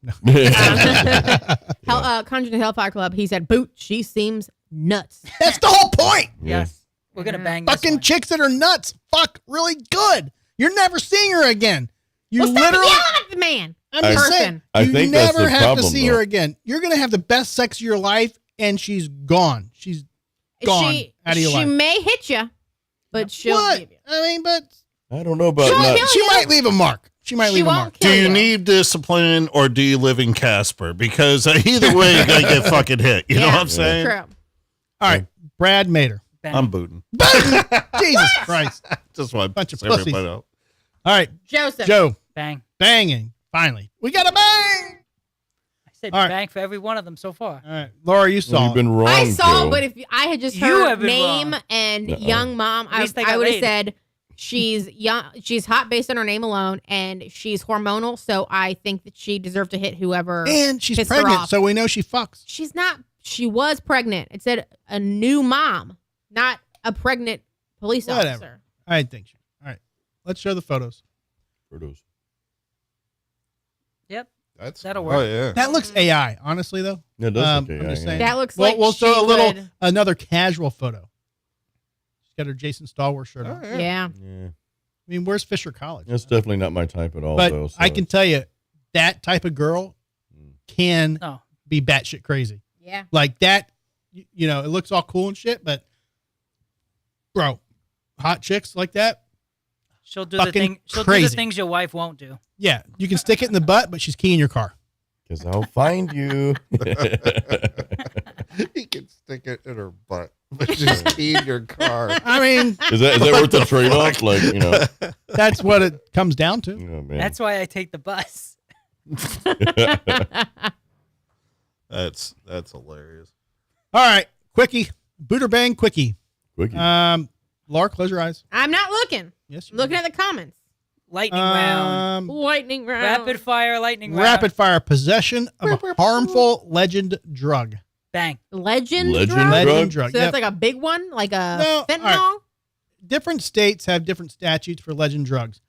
Speaker 2: Conjuring Hellfire Club. He said, "Boot. She seems nuts."
Speaker 1: that's the whole point.
Speaker 3: Yes. We're gonna bang this
Speaker 1: Fucking
Speaker 3: one.
Speaker 1: chicks that are nuts, fuck, really good. You're never seeing her again. You
Speaker 2: Well, stop
Speaker 1: literally.
Speaker 2: yelling at the man.
Speaker 1: I'm just
Speaker 2: Person.
Speaker 1: saying,
Speaker 4: I
Speaker 1: you
Speaker 4: think that's
Speaker 1: never
Speaker 4: the
Speaker 1: have to
Speaker 4: problem,
Speaker 1: see
Speaker 4: though.
Speaker 1: her again. You're gonna have the best sex of your life, and she's gone. She's gone out of your
Speaker 2: she
Speaker 1: life.
Speaker 2: may hit you, but she'll
Speaker 1: What?
Speaker 2: leave you.
Speaker 1: I mean, but
Speaker 4: I don't know about
Speaker 2: Sure,
Speaker 4: not.
Speaker 2: he'll-
Speaker 1: she might leave a mark. She might
Speaker 2: She
Speaker 1: leave a
Speaker 2: won't
Speaker 1: mark.
Speaker 2: kill
Speaker 5: do you
Speaker 2: you.
Speaker 5: need discipline or do you live in Casper? Because either way, you're gonna get fucking hit. You know what I'm saying?
Speaker 2: True.
Speaker 1: All right, Brad Mater.
Speaker 3: Bang.
Speaker 5: I'm booting.
Speaker 1: Jesus Christ.
Speaker 5: Just want to
Speaker 1: Bunch of
Speaker 5: piss everybody
Speaker 1: pussies.
Speaker 5: out.
Speaker 1: All right,
Speaker 2: Joseph.
Speaker 1: Joe,
Speaker 3: Bang.
Speaker 1: banging. Finally, we got a bang.
Speaker 3: I said
Speaker 1: All right.
Speaker 3: bang for every one of them so far.
Speaker 1: All right, Laura, you saw.
Speaker 4: You've
Speaker 1: it.
Speaker 4: been wrong.
Speaker 2: I saw,
Speaker 4: Joe.
Speaker 2: but if I had just
Speaker 3: You
Speaker 2: heard
Speaker 3: have been
Speaker 2: name
Speaker 3: wrong.
Speaker 2: and
Speaker 4: Nuh-uh.
Speaker 2: young mom,
Speaker 3: At least they
Speaker 2: I
Speaker 3: got
Speaker 2: would have
Speaker 3: laid.
Speaker 2: said she's young. She's hot based on her name alone, and she's hormonal. So I think that she deserved to hit whoever.
Speaker 1: And she's
Speaker 2: pissed her
Speaker 1: pregnant,
Speaker 2: off.
Speaker 1: so we know she fucks.
Speaker 2: She's not. She was pregnant. It said a new mom, not a pregnant police
Speaker 1: Whatever.
Speaker 2: officer.
Speaker 1: I think she. All right, let's show the photos.
Speaker 4: Photos.
Speaker 3: Yep.
Speaker 5: Oh
Speaker 3: That'll work.
Speaker 5: yeah.
Speaker 1: That looks AI, honestly though.
Speaker 4: Yeah, it does look
Speaker 1: I'm
Speaker 4: AI,
Speaker 1: just
Speaker 4: yeah.
Speaker 1: saying.
Speaker 2: That looks
Speaker 1: We'll-
Speaker 2: like
Speaker 1: we'll
Speaker 2: she
Speaker 1: show a little
Speaker 2: would-
Speaker 1: another casual photo. She's got her Jason Stallworth shirt on.
Speaker 5: Oh,
Speaker 2: Yeah.
Speaker 4: Yeah,
Speaker 1: I mean, where's Fisher College?
Speaker 4: that's definitely not my type at all.
Speaker 1: But
Speaker 4: though, so
Speaker 1: I can tell you, that type of girl can
Speaker 3: Oh.
Speaker 1: be batshit crazy.
Speaker 2: Yeah.
Speaker 1: Like that, you know, it looks all cool and shit, but bro, hot chicks like that,
Speaker 3: She'll do the
Speaker 1: Fucking
Speaker 3: thing. She'll do
Speaker 1: crazy.
Speaker 3: the things your wife won't do.
Speaker 1: yeah, you can stick it in the butt, but she's keying your car.
Speaker 4: because I'll find you.
Speaker 5: He can stick it in her butt. Just keyed your car.
Speaker 1: I mean,
Speaker 4: Is that worth the trade off? Like, you know.
Speaker 1: that's what it comes down to.
Speaker 4: Oh, man.
Speaker 3: That's why I take the bus.
Speaker 5: That's hilarious.
Speaker 1: All right, quickie, Buderbang quickie.
Speaker 4: Quickie.
Speaker 1: Laura, close your eyes.
Speaker 2: I'm not looking.
Speaker 1: Yes,
Speaker 2: I'm looking at the comments.
Speaker 3: Lightning round.
Speaker 2: Lightning round.
Speaker 3: Rapid fire lightning round.
Speaker 1: Rapid fire possession of a harmful legend drug.
Speaker 3: Bang.
Speaker 2: Legend
Speaker 4: Legend
Speaker 2: drug?
Speaker 4: drug?
Speaker 1: Legend drug.
Speaker 2: So that's
Speaker 1: Yep.
Speaker 2: like a big one, like a
Speaker 1: No,
Speaker 2: fentanyl.
Speaker 1: all Different states have different statutes for legend drugs.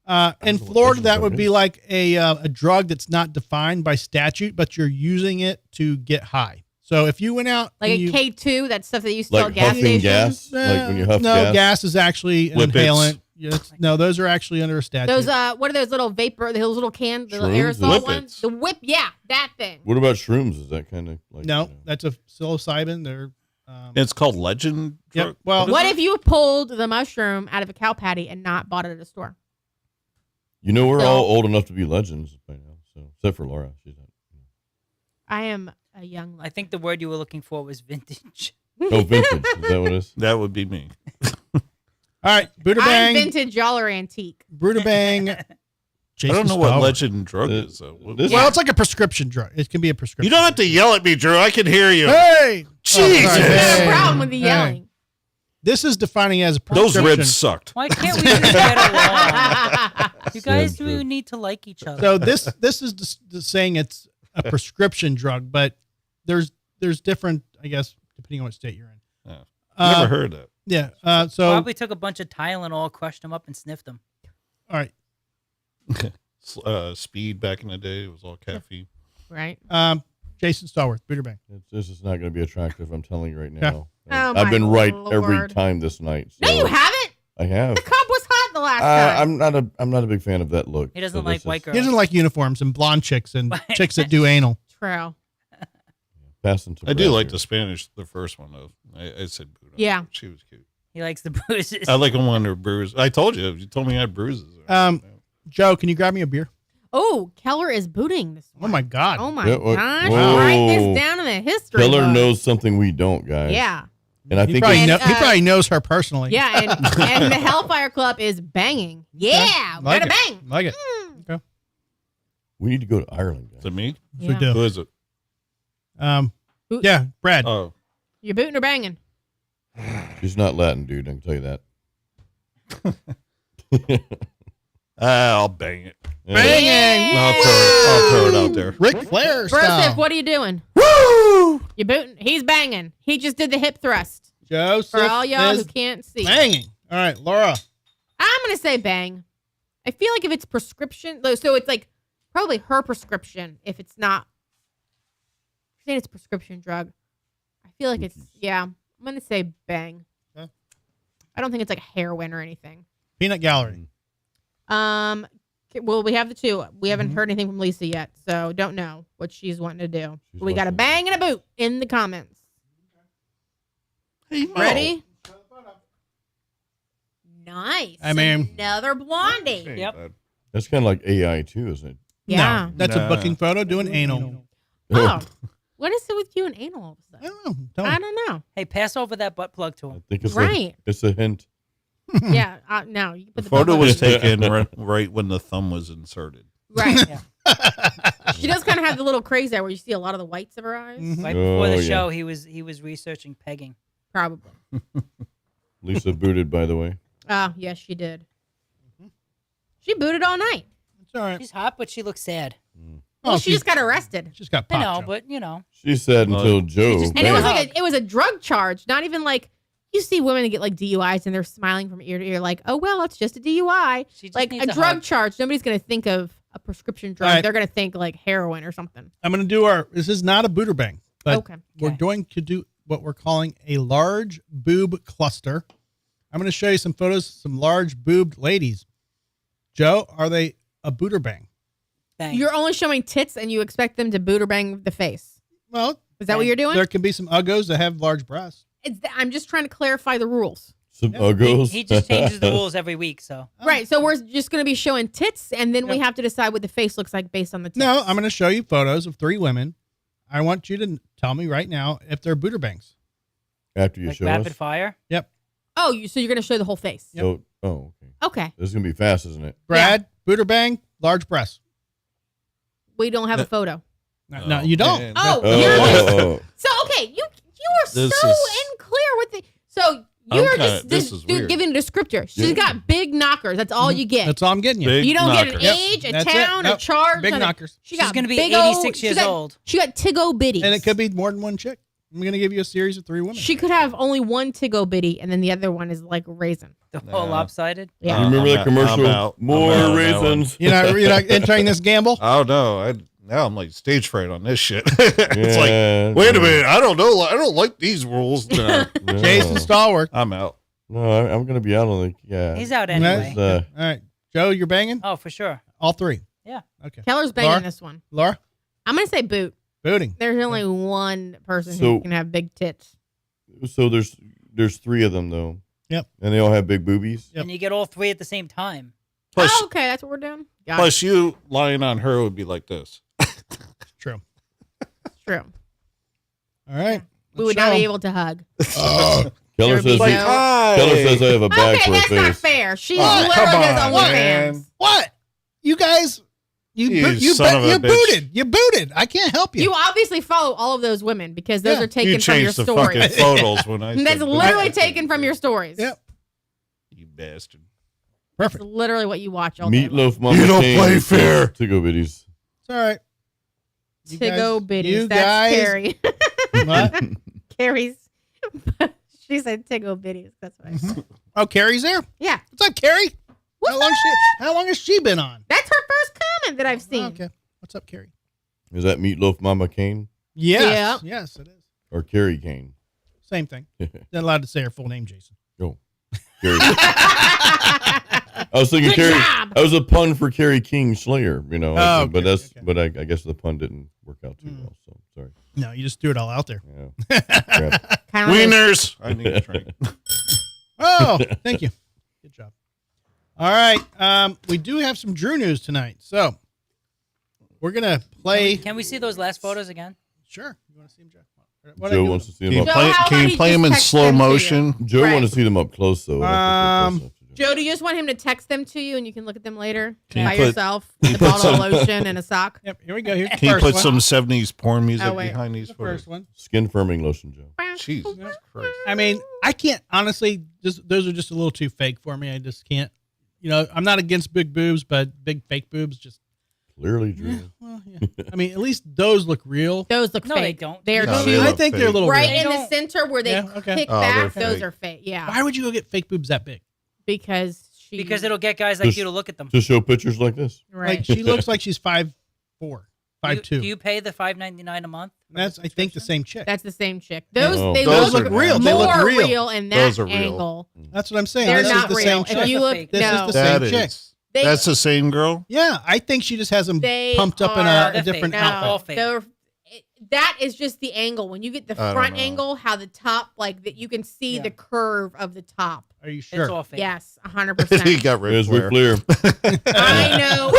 Speaker 1: In
Speaker 4: know what
Speaker 1: Florida,
Speaker 4: legend
Speaker 1: that
Speaker 4: drug
Speaker 1: would be
Speaker 4: is.
Speaker 1: like a drug that's not defined by statute, but you're using it to get high. So if you went out
Speaker 2: Like
Speaker 1: and
Speaker 2: a
Speaker 1: you,
Speaker 2: K2, that stuff that you sell
Speaker 4: Like
Speaker 2: at gas
Speaker 4: huffing
Speaker 2: stations.
Speaker 4: gas? Like when you huff
Speaker 1: no,
Speaker 4: gas?
Speaker 1: gas is actually an
Speaker 5: Whippets.
Speaker 1: inhalant. Yes, no, those are actually under a statute.
Speaker 2: Those what are those little vapor, those little cans, the little
Speaker 4: Shrooms?
Speaker 2: aerosol
Speaker 5: Whippets.
Speaker 2: ones? The whip, yeah, that thing.
Speaker 4: What about shrooms? Is that kind of like.
Speaker 1: no,
Speaker 4: you know,
Speaker 1: that's a psilocybin. They're
Speaker 5: It's called Legend.
Speaker 1: Yep,
Speaker 5: Drug?
Speaker 1: well-
Speaker 5: is
Speaker 2: What
Speaker 5: it?
Speaker 2: if you pulled the mushroom out of a cow patty and not bought it at a store?
Speaker 4: You know, we're
Speaker 2: So-
Speaker 4: all old enough to be legends by now. So, except for Laura. She's not.
Speaker 2: I am a young.
Speaker 3: I think the word you were looking for was vintage.
Speaker 4: Oh, vintage. Is that what it is?
Speaker 5: That would be me.
Speaker 1: all right.
Speaker 2: I'm
Speaker 1: Buderbang,
Speaker 2: vintage, y'all are antique.
Speaker 1: Buderbang.
Speaker 5: I
Speaker 1: Jason
Speaker 5: don't know what
Speaker 1: Stallworth.
Speaker 5: Legend drug
Speaker 4: Uh,
Speaker 5: is. Though.
Speaker 4: this-
Speaker 1: Well, it's like a prescription drug. It can be a prescription.
Speaker 5: You don't have to yell at me, Drew. I can hear you.
Speaker 1: Hey,
Speaker 5: Jesus.
Speaker 2: I have
Speaker 1: Hey.
Speaker 2: a problem with the
Speaker 1: Hey.
Speaker 2: yelling.
Speaker 1: This is defining as a
Speaker 5: Those
Speaker 1: prescription.
Speaker 5: ribs sucked.
Speaker 3: Why can't we just get along? You guys
Speaker 4: So
Speaker 3: do
Speaker 4: true.
Speaker 3: need to like each other.
Speaker 1: So this is just saying it's a prescription drug, but there's different, I guess, depending on what state you're in.
Speaker 5: Yeah. Never heard that.
Speaker 1: Yeah. So
Speaker 3: Probably took a bunch of Tylenol, crushed them up, and sniffed them.
Speaker 1: all right.
Speaker 5: Speed back in the day, it was all caffeine.
Speaker 2: Right.
Speaker 1: Jason Stallworth, Buderbank.
Speaker 4: This is not going to be attractive. I'm telling you right
Speaker 1: Yeah.
Speaker 4: now.
Speaker 2: Oh,
Speaker 4: I've been
Speaker 2: my
Speaker 4: right
Speaker 2: Lord.
Speaker 4: every time this night. So
Speaker 2: No, you haven't.
Speaker 4: I have.
Speaker 2: The cup was hot the last time.
Speaker 4: I'm not a big fan of that look.
Speaker 3: He doesn't
Speaker 4: So
Speaker 3: like
Speaker 4: this
Speaker 3: white
Speaker 4: is
Speaker 3: girls.
Speaker 1: He doesn't like uniforms and blonde chicks and chicks that do anal.
Speaker 2: True.
Speaker 4: Passing to
Speaker 5: I do
Speaker 4: Brad
Speaker 5: like
Speaker 4: here.
Speaker 5: the Spanish, the first one though. I said Buddha.
Speaker 2: Yeah.
Speaker 5: She was cute.
Speaker 3: He likes the bruises.
Speaker 5: I like them when they're bruised. I told you. You told me I had bruises.
Speaker 1: Joe, can you grab me a beer?
Speaker 2: Oh, Keller is booting this
Speaker 1: Oh
Speaker 2: one.
Speaker 1: my God.
Speaker 2: Oh my
Speaker 4: Yeah, what-
Speaker 2: gosh.
Speaker 4: whoa.
Speaker 2: Write this down in the history
Speaker 4: Keller
Speaker 2: book.
Speaker 4: knows something we don't, guys.
Speaker 2: Yeah.
Speaker 4: And I
Speaker 1: He
Speaker 4: think
Speaker 1: probably,
Speaker 2: And,
Speaker 1: he probably knows her personally.
Speaker 2: Yeah, and the Hellfire Club is banging. Yeah, we
Speaker 1: Like
Speaker 2: gotta
Speaker 1: it.
Speaker 2: bang.
Speaker 1: Like it. Okay.
Speaker 4: we need to go to Ireland,
Speaker 5: Is
Speaker 4: guys.
Speaker 5: it me?
Speaker 1: Yes, we
Speaker 2: Yeah.
Speaker 1: do.
Speaker 5: Who is it?
Speaker 1: Yeah, Brad.
Speaker 5: Oh,
Speaker 2: You're booting or banging?
Speaker 4: She's not Latin, dude. I can tell you that.
Speaker 5: I'll bang it.
Speaker 1: Banging.
Speaker 5: I'll throw it out there.
Speaker 1: Ric Flair style.
Speaker 2: Broseph, what are you doing?
Speaker 1: Woo!
Speaker 2: You booting? He's banging. He just did the hip thrust.
Speaker 1: Joseph
Speaker 2: For all y'all who
Speaker 1: is
Speaker 2: can't see.
Speaker 1: banging. All right, Laura.
Speaker 2: I'm gonna say bang. I feel like if it's prescription, so it's like probably her prescription. If it's not, I'm saying it's a prescription drug. I feel like it's I'm gonna say bang.
Speaker 1: Okay.
Speaker 2: I don't think it's like heroin or anything.
Speaker 1: Peanut Gallery.
Speaker 2: Well, we have the two. We haven't
Speaker 1: Mm-hmm.
Speaker 2: heard anything from Lisa yet, so don't know what she's wanting to do.
Speaker 4: She's
Speaker 2: We got a
Speaker 4: watching.
Speaker 2: bang and a boot in the comments.
Speaker 5: Hey, Mo.
Speaker 2: Ready? Nice.
Speaker 1: I mean-
Speaker 2: another blondie.
Speaker 5: Ain't
Speaker 3: Yep.
Speaker 5: bad.
Speaker 4: That's kind of like AI too, isn't it?
Speaker 2: Yeah.
Speaker 1: No, that's a
Speaker 5: Nah.
Speaker 1: booking photo doing anal.
Speaker 2: Oh, what is it with you and anal all of a
Speaker 1: I
Speaker 2: sudden?
Speaker 1: don't know. Tell me.
Speaker 2: I don't know.
Speaker 3: Hey, pass over that butt plug to
Speaker 4: I
Speaker 3: him.
Speaker 4: think it's
Speaker 2: Right.
Speaker 4: it's a hint.
Speaker 2: Yeah. No, you can
Speaker 5: The
Speaker 2: put the
Speaker 5: photo
Speaker 2: bubble-
Speaker 5: was taken right when the thumb was inserted.
Speaker 2: right.
Speaker 3: Yeah.
Speaker 2: She does kind of have the little craze there where you see a lot of the whites of her eyes.
Speaker 1: Mhm.
Speaker 3: Right before
Speaker 4: Oh,
Speaker 3: the
Speaker 4: yeah.
Speaker 3: show, he was researching pegging.
Speaker 2: Probably.
Speaker 4: Lisa booted, by the way.
Speaker 2: Oh, yes, she did. She booted all night.
Speaker 1: It's all right.
Speaker 3: She's hot, but she looks sad.
Speaker 2: Well,
Speaker 1: Oh,
Speaker 2: she just got arrested.
Speaker 1: She's got
Speaker 3: I
Speaker 1: pop.
Speaker 3: know,
Speaker 1: Joe.
Speaker 3: but you know,
Speaker 4: She said until Joe.
Speaker 3: just-
Speaker 2: And it was
Speaker 4: banged.
Speaker 2: like it was a drug charge, not even like you see women that get like DUIs and they're smiling from ear to ear, like, oh well, it's just a DUI.
Speaker 3: she just
Speaker 2: Like
Speaker 3: needs
Speaker 2: a
Speaker 3: a
Speaker 2: drug
Speaker 3: hug.
Speaker 2: charge, nobody's gonna think of a prescription drug.
Speaker 1: All right.
Speaker 2: They're gonna think like heroin or something.
Speaker 1: I'm going to do this is not a Buderbang, but
Speaker 2: Okay.
Speaker 1: we're
Speaker 3: Okay.
Speaker 1: going to do what we're calling a large boob cluster. I'm going to show you some photos of some large boobed ladies. Joe, are they a Buderbang?
Speaker 3: Bang.
Speaker 2: You're only showing tits and you expect them to boot or bang the face.
Speaker 1: Well,
Speaker 2: Is that what you're doing?
Speaker 1: there can be some uggos that have large breasts.
Speaker 2: I'm just trying to clarify the rules.
Speaker 4: Some
Speaker 1: Yeah.
Speaker 4: uggos.
Speaker 3: He just changes the rules every week, so
Speaker 2: Right. So we're just going to be showing tits and then we
Speaker 1: Yep.
Speaker 2: have to decide what the face looks like based on the tits.
Speaker 1: No, I'm going to show you photos of 3 women. I want you to tell me right now if they're Buderbangs.
Speaker 4: After you
Speaker 3: Like
Speaker 4: show
Speaker 3: rapid
Speaker 4: us.
Speaker 3: fire.
Speaker 2: Oh, so you're gonna show the whole face?
Speaker 4: So, oh, okay.
Speaker 2: Okay.
Speaker 4: This is gonna be fast, isn't it?
Speaker 1: Brad, Buderbang, large breasts.
Speaker 2: We don't have a photo.
Speaker 1: No, you don't.
Speaker 5: man.
Speaker 2: Oh,
Speaker 4: Oh,
Speaker 2: you're just,
Speaker 4: oh,
Speaker 2: so okay. You are
Speaker 5: This
Speaker 2: so
Speaker 5: is-
Speaker 2: unclear with the. So you're
Speaker 5: kinda- this is weird.
Speaker 2: giving a descriptor. She's got big knockers. That's all you get.
Speaker 1: That's all I'm getting you.
Speaker 5: Big
Speaker 2: You don't get an
Speaker 5: knockers.
Speaker 2: age, a
Speaker 1: That's it.
Speaker 2: town, a
Speaker 1: Nope.
Speaker 2: charge.
Speaker 1: Big
Speaker 2: nothing.
Speaker 1: knockers.
Speaker 2: She
Speaker 3: She's
Speaker 2: got
Speaker 3: gonna be
Speaker 2: big
Speaker 3: 86
Speaker 2: old,
Speaker 3: years old.
Speaker 2: She got Tiggo bitties.
Speaker 1: And it could be more than one chick. I'm going to give you a series of 3 women.
Speaker 2: She could have only one Tiggo bitty, and then the other one is like raisin.
Speaker 3: The whole
Speaker 5: Nah.
Speaker 3: lopsided.
Speaker 2: Yeah.
Speaker 4: You remember
Speaker 5: I'm
Speaker 4: that
Speaker 5: out-
Speaker 4: commercial?
Speaker 5: I'm out.
Speaker 4: More
Speaker 5: I'm out on that one.
Speaker 4: raisins.
Speaker 1: you're not entering this gamble?
Speaker 5: Oh no! Now I'm like stage fright on this shit. It's
Speaker 4: Yeah,
Speaker 5: like, wait a minute, I don't know. I don't like these rules. No,
Speaker 4: no.
Speaker 1: Jason Stallworth.
Speaker 5: I'm out.
Speaker 4: No, I'm gonna be out on the. Yeah.
Speaker 3: He's out
Speaker 1: Nice.
Speaker 3: anyway.
Speaker 1: All right. Joe, you're banging?
Speaker 3: Oh, for sure.
Speaker 1: All 3.
Speaker 3: Yeah.
Speaker 1: Okay.
Speaker 2: Keller's banging
Speaker 1: Laura?
Speaker 2: this one.
Speaker 1: Laura?
Speaker 2: I'm gonna say boot.
Speaker 1: Booting.
Speaker 2: There's only one person
Speaker 4: So-
Speaker 2: who can have big tits.
Speaker 4: So there's 3 of them though.
Speaker 1: Yep.
Speaker 4: And they all have big boobies.
Speaker 1: Yep.
Speaker 3: And you get all 3 at the same time.
Speaker 5: Plus,
Speaker 2: Oh, okay, that's what we're doing. Got it.
Speaker 5: plus you lying on her would be like this.
Speaker 1: True.
Speaker 2: It's true.
Speaker 1: All right.
Speaker 2: We would not be able to hug.
Speaker 4: Keller
Speaker 2: There
Speaker 4: says
Speaker 2: we
Speaker 4: he,
Speaker 2: go.
Speaker 4: Keller says I have a bag
Speaker 2: Okay,
Speaker 4: for a
Speaker 2: that's not
Speaker 4: face.
Speaker 2: fair. She
Speaker 5: Oh,
Speaker 2: literally
Speaker 5: come
Speaker 2: has
Speaker 5: on,
Speaker 2: OnlyFans.
Speaker 5: man.
Speaker 1: What? You guys,
Speaker 5: You son of a
Speaker 1: you
Speaker 5: bitch.
Speaker 1: booted. You booted. I can't help you.
Speaker 2: You obviously follow all of those women because those
Speaker 1: Yeah.
Speaker 2: are taken
Speaker 5: You
Speaker 2: from your
Speaker 5: changed the
Speaker 2: stories.
Speaker 5: fucking photos when I.
Speaker 2: That's
Speaker 5: said
Speaker 2: literally
Speaker 5: that.
Speaker 2: taken from your stories.
Speaker 1: Yep.
Speaker 5: You bastard.
Speaker 2: That's
Speaker 1: Perfect.
Speaker 2: literally what you watch all day.
Speaker 4: Meatloaf Mama
Speaker 5: You don't
Speaker 4: Kane
Speaker 5: play
Speaker 4: says
Speaker 5: fair.
Speaker 4: Tiggo bitties.
Speaker 1: It's all right. You
Speaker 2: Tiggo
Speaker 1: guys-
Speaker 2: bitties.
Speaker 1: you
Speaker 2: That's
Speaker 1: guys-
Speaker 2: Carrie.
Speaker 1: What?
Speaker 2: Carrie's. She said Tiggo bitties. That's what I said.
Speaker 1: Oh, Carrie's there.
Speaker 2: Yeah.
Speaker 1: What's up, Carrie?
Speaker 2: What's
Speaker 1: How long has she been on?
Speaker 2: That's her first comment that I've seen.
Speaker 1: Okay. What's up, Carrie?
Speaker 4: Is that Meatloaf Mama Kane
Speaker 1: Yes. Yes, it is.
Speaker 4: or Carrie Kane?
Speaker 1: Same thing. Not allowed to say her full name, Jason.
Speaker 4: Oh, Carrie. I was thinking
Speaker 2: Good
Speaker 4: Carrie.
Speaker 2: job.
Speaker 4: That was a pun for Carrie King Slayer. You know,
Speaker 1: Oh,
Speaker 4: but
Speaker 1: okay,
Speaker 4: that's
Speaker 1: okay.
Speaker 4: but I guess the pun didn't work out too well. So sorry.
Speaker 1: No, you just threw it all out there.
Speaker 4: Yeah. Crap.
Speaker 2: Kind of
Speaker 5: Wieners. I need a drink.
Speaker 1: Oh, thank you. Good job. All right. We do have some Drew news tonight. So we're going to play.
Speaker 3: Can we see those last photos again?
Speaker 1: Sure. You want to see him, Joe? What
Speaker 4: Joe
Speaker 1: I
Speaker 4: wants to see
Speaker 5: Can
Speaker 4: them
Speaker 5: you
Speaker 4: up.
Speaker 2: Joe,
Speaker 5: play,
Speaker 2: how
Speaker 5: can
Speaker 2: about
Speaker 5: you
Speaker 2: he
Speaker 5: play
Speaker 2: just
Speaker 5: them in
Speaker 2: text
Speaker 5: slow
Speaker 2: them to you?
Speaker 5: motion?
Speaker 4: Joe
Speaker 2: Right.
Speaker 4: want to see them up close though. I don't think they're close enough to Joe.
Speaker 2: Joe, do you just want him to text them to you and you can look at them later
Speaker 5: Can you
Speaker 2: by
Speaker 5: put-
Speaker 2: yourself
Speaker 5: can
Speaker 2: with
Speaker 5: you
Speaker 2: a
Speaker 5: put
Speaker 2: bottle of
Speaker 5: some-
Speaker 2: lotion and a sock?
Speaker 1: Yep. Here we go. Here's the
Speaker 5: Can you
Speaker 1: first
Speaker 5: put
Speaker 1: one.
Speaker 5: some 70s porn music
Speaker 2: Oh, wait.
Speaker 5: behind these
Speaker 1: The
Speaker 5: photos?
Speaker 1: first one.
Speaker 4: Skin firming lotion, Joe.
Speaker 5: Jesus Christ.
Speaker 1: I mean, I can't honestly. Just those are just a little too fake for me. I just can't. You know, I'm not against big boobs, but big fake boobs just.
Speaker 4: Clearly, Drew.
Speaker 1: Well, yeah. I mean, at least those look real.
Speaker 2: Those look
Speaker 3: No,
Speaker 2: fake.
Speaker 3: they don't.
Speaker 2: They're
Speaker 5: No,
Speaker 2: cute.
Speaker 5: they
Speaker 1: I
Speaker 5: look
Speaker 1: think they're a
Speaker 5: fake.
Speaker 1: little
Speaker 2: Right
Speaker 1: real.
Speaker 2: in the
Speaker 3: don't-
Speaker 2: center where they
Speaker 1: Yeah, okay.
Speaker 2: kick
Speaker 5: Oh, they're
Speaker 2: back, those
Speaker 5: fake.
Speaker 2: are fake. Yeah.
Speaker 1: Why would you go get fake boobs that big?
Speaker 2: Because
Speaker 3: Because it'll get guys like
Speaker 4: Just-
Speaker 3: you to look at them.
Speaker 4: To show pictures like this.
Speaker 2: right.
Speaker 1: Like she looks like she's 5'4",
Speaker 3: Do
Speaker 1: 5'2".
Speaker 3: you pay the $5.99 a month? for
Speaker 1: That's
Speaker 3: the
Speaker 1: I think the
Speaker 3: subscription?
Speaker 1: same chick.
Speaker 2: That's the same chick. Those
Speaker 4: Oh.
Speaker 2: they
Speaker 5: Those
Speaker 2: look
Speaker 5: are real.
Speaker 1: They look
Speaker 2: more
Speaker 1: real.
Speaker 2: in that
Speaker 5: Those are real.
Speaker 2: angle.
Speaker 1: That's what I'm saying.
Speaker 2: They're
Speaker 1: This
Speaker 2: not
Speaker 1: is the
Speaker 2: real.
Speaker 1: same
Speaker 2: If
Speaker 1: chick.
Speaker 2: you
Speaker 3: That's
Speaker 2: look,
Speaker 3: fake.
Speaker 1: This
Speaker 2: no,
Speaker 1: is the
Speaker 5: That
Speaker 1: same chick.
Speaker 5: is.
Speaker 2: They,
Speaker 5: That's the same girl?
Speaker 1: Yeah, I think she just has them
Speaker 2: They
Speaker 1: pumped up in
Speaker 2: are-
Speaker 1: a
Speaker 3: They're
Speaker 1: different
Speaker 3: fake.
Speaker 1: outfit.
Speaker 3: All fake.
Speaker 2: that is just the angle. When you get the
Speaker 5: I don't
Speaker 2: front
Speaker 5: know.
Speaker 2: angle, how the top, like that, you can see
Speaker 3: Yeah.
Speaker 2: the curve of the top.
Speaker 1: Are you
Speaker 3: It's
Speaker 1: sure?
Speaker 3: all fake.
Speaker 2: Yes,
Speaker 5: he
Speaker 2: 100%.
Speaker 5: got Ric
Speaker 4: There's
Speaker 5: Flair.
Speaker 4: Ric Flair.
Speaker 2: I know.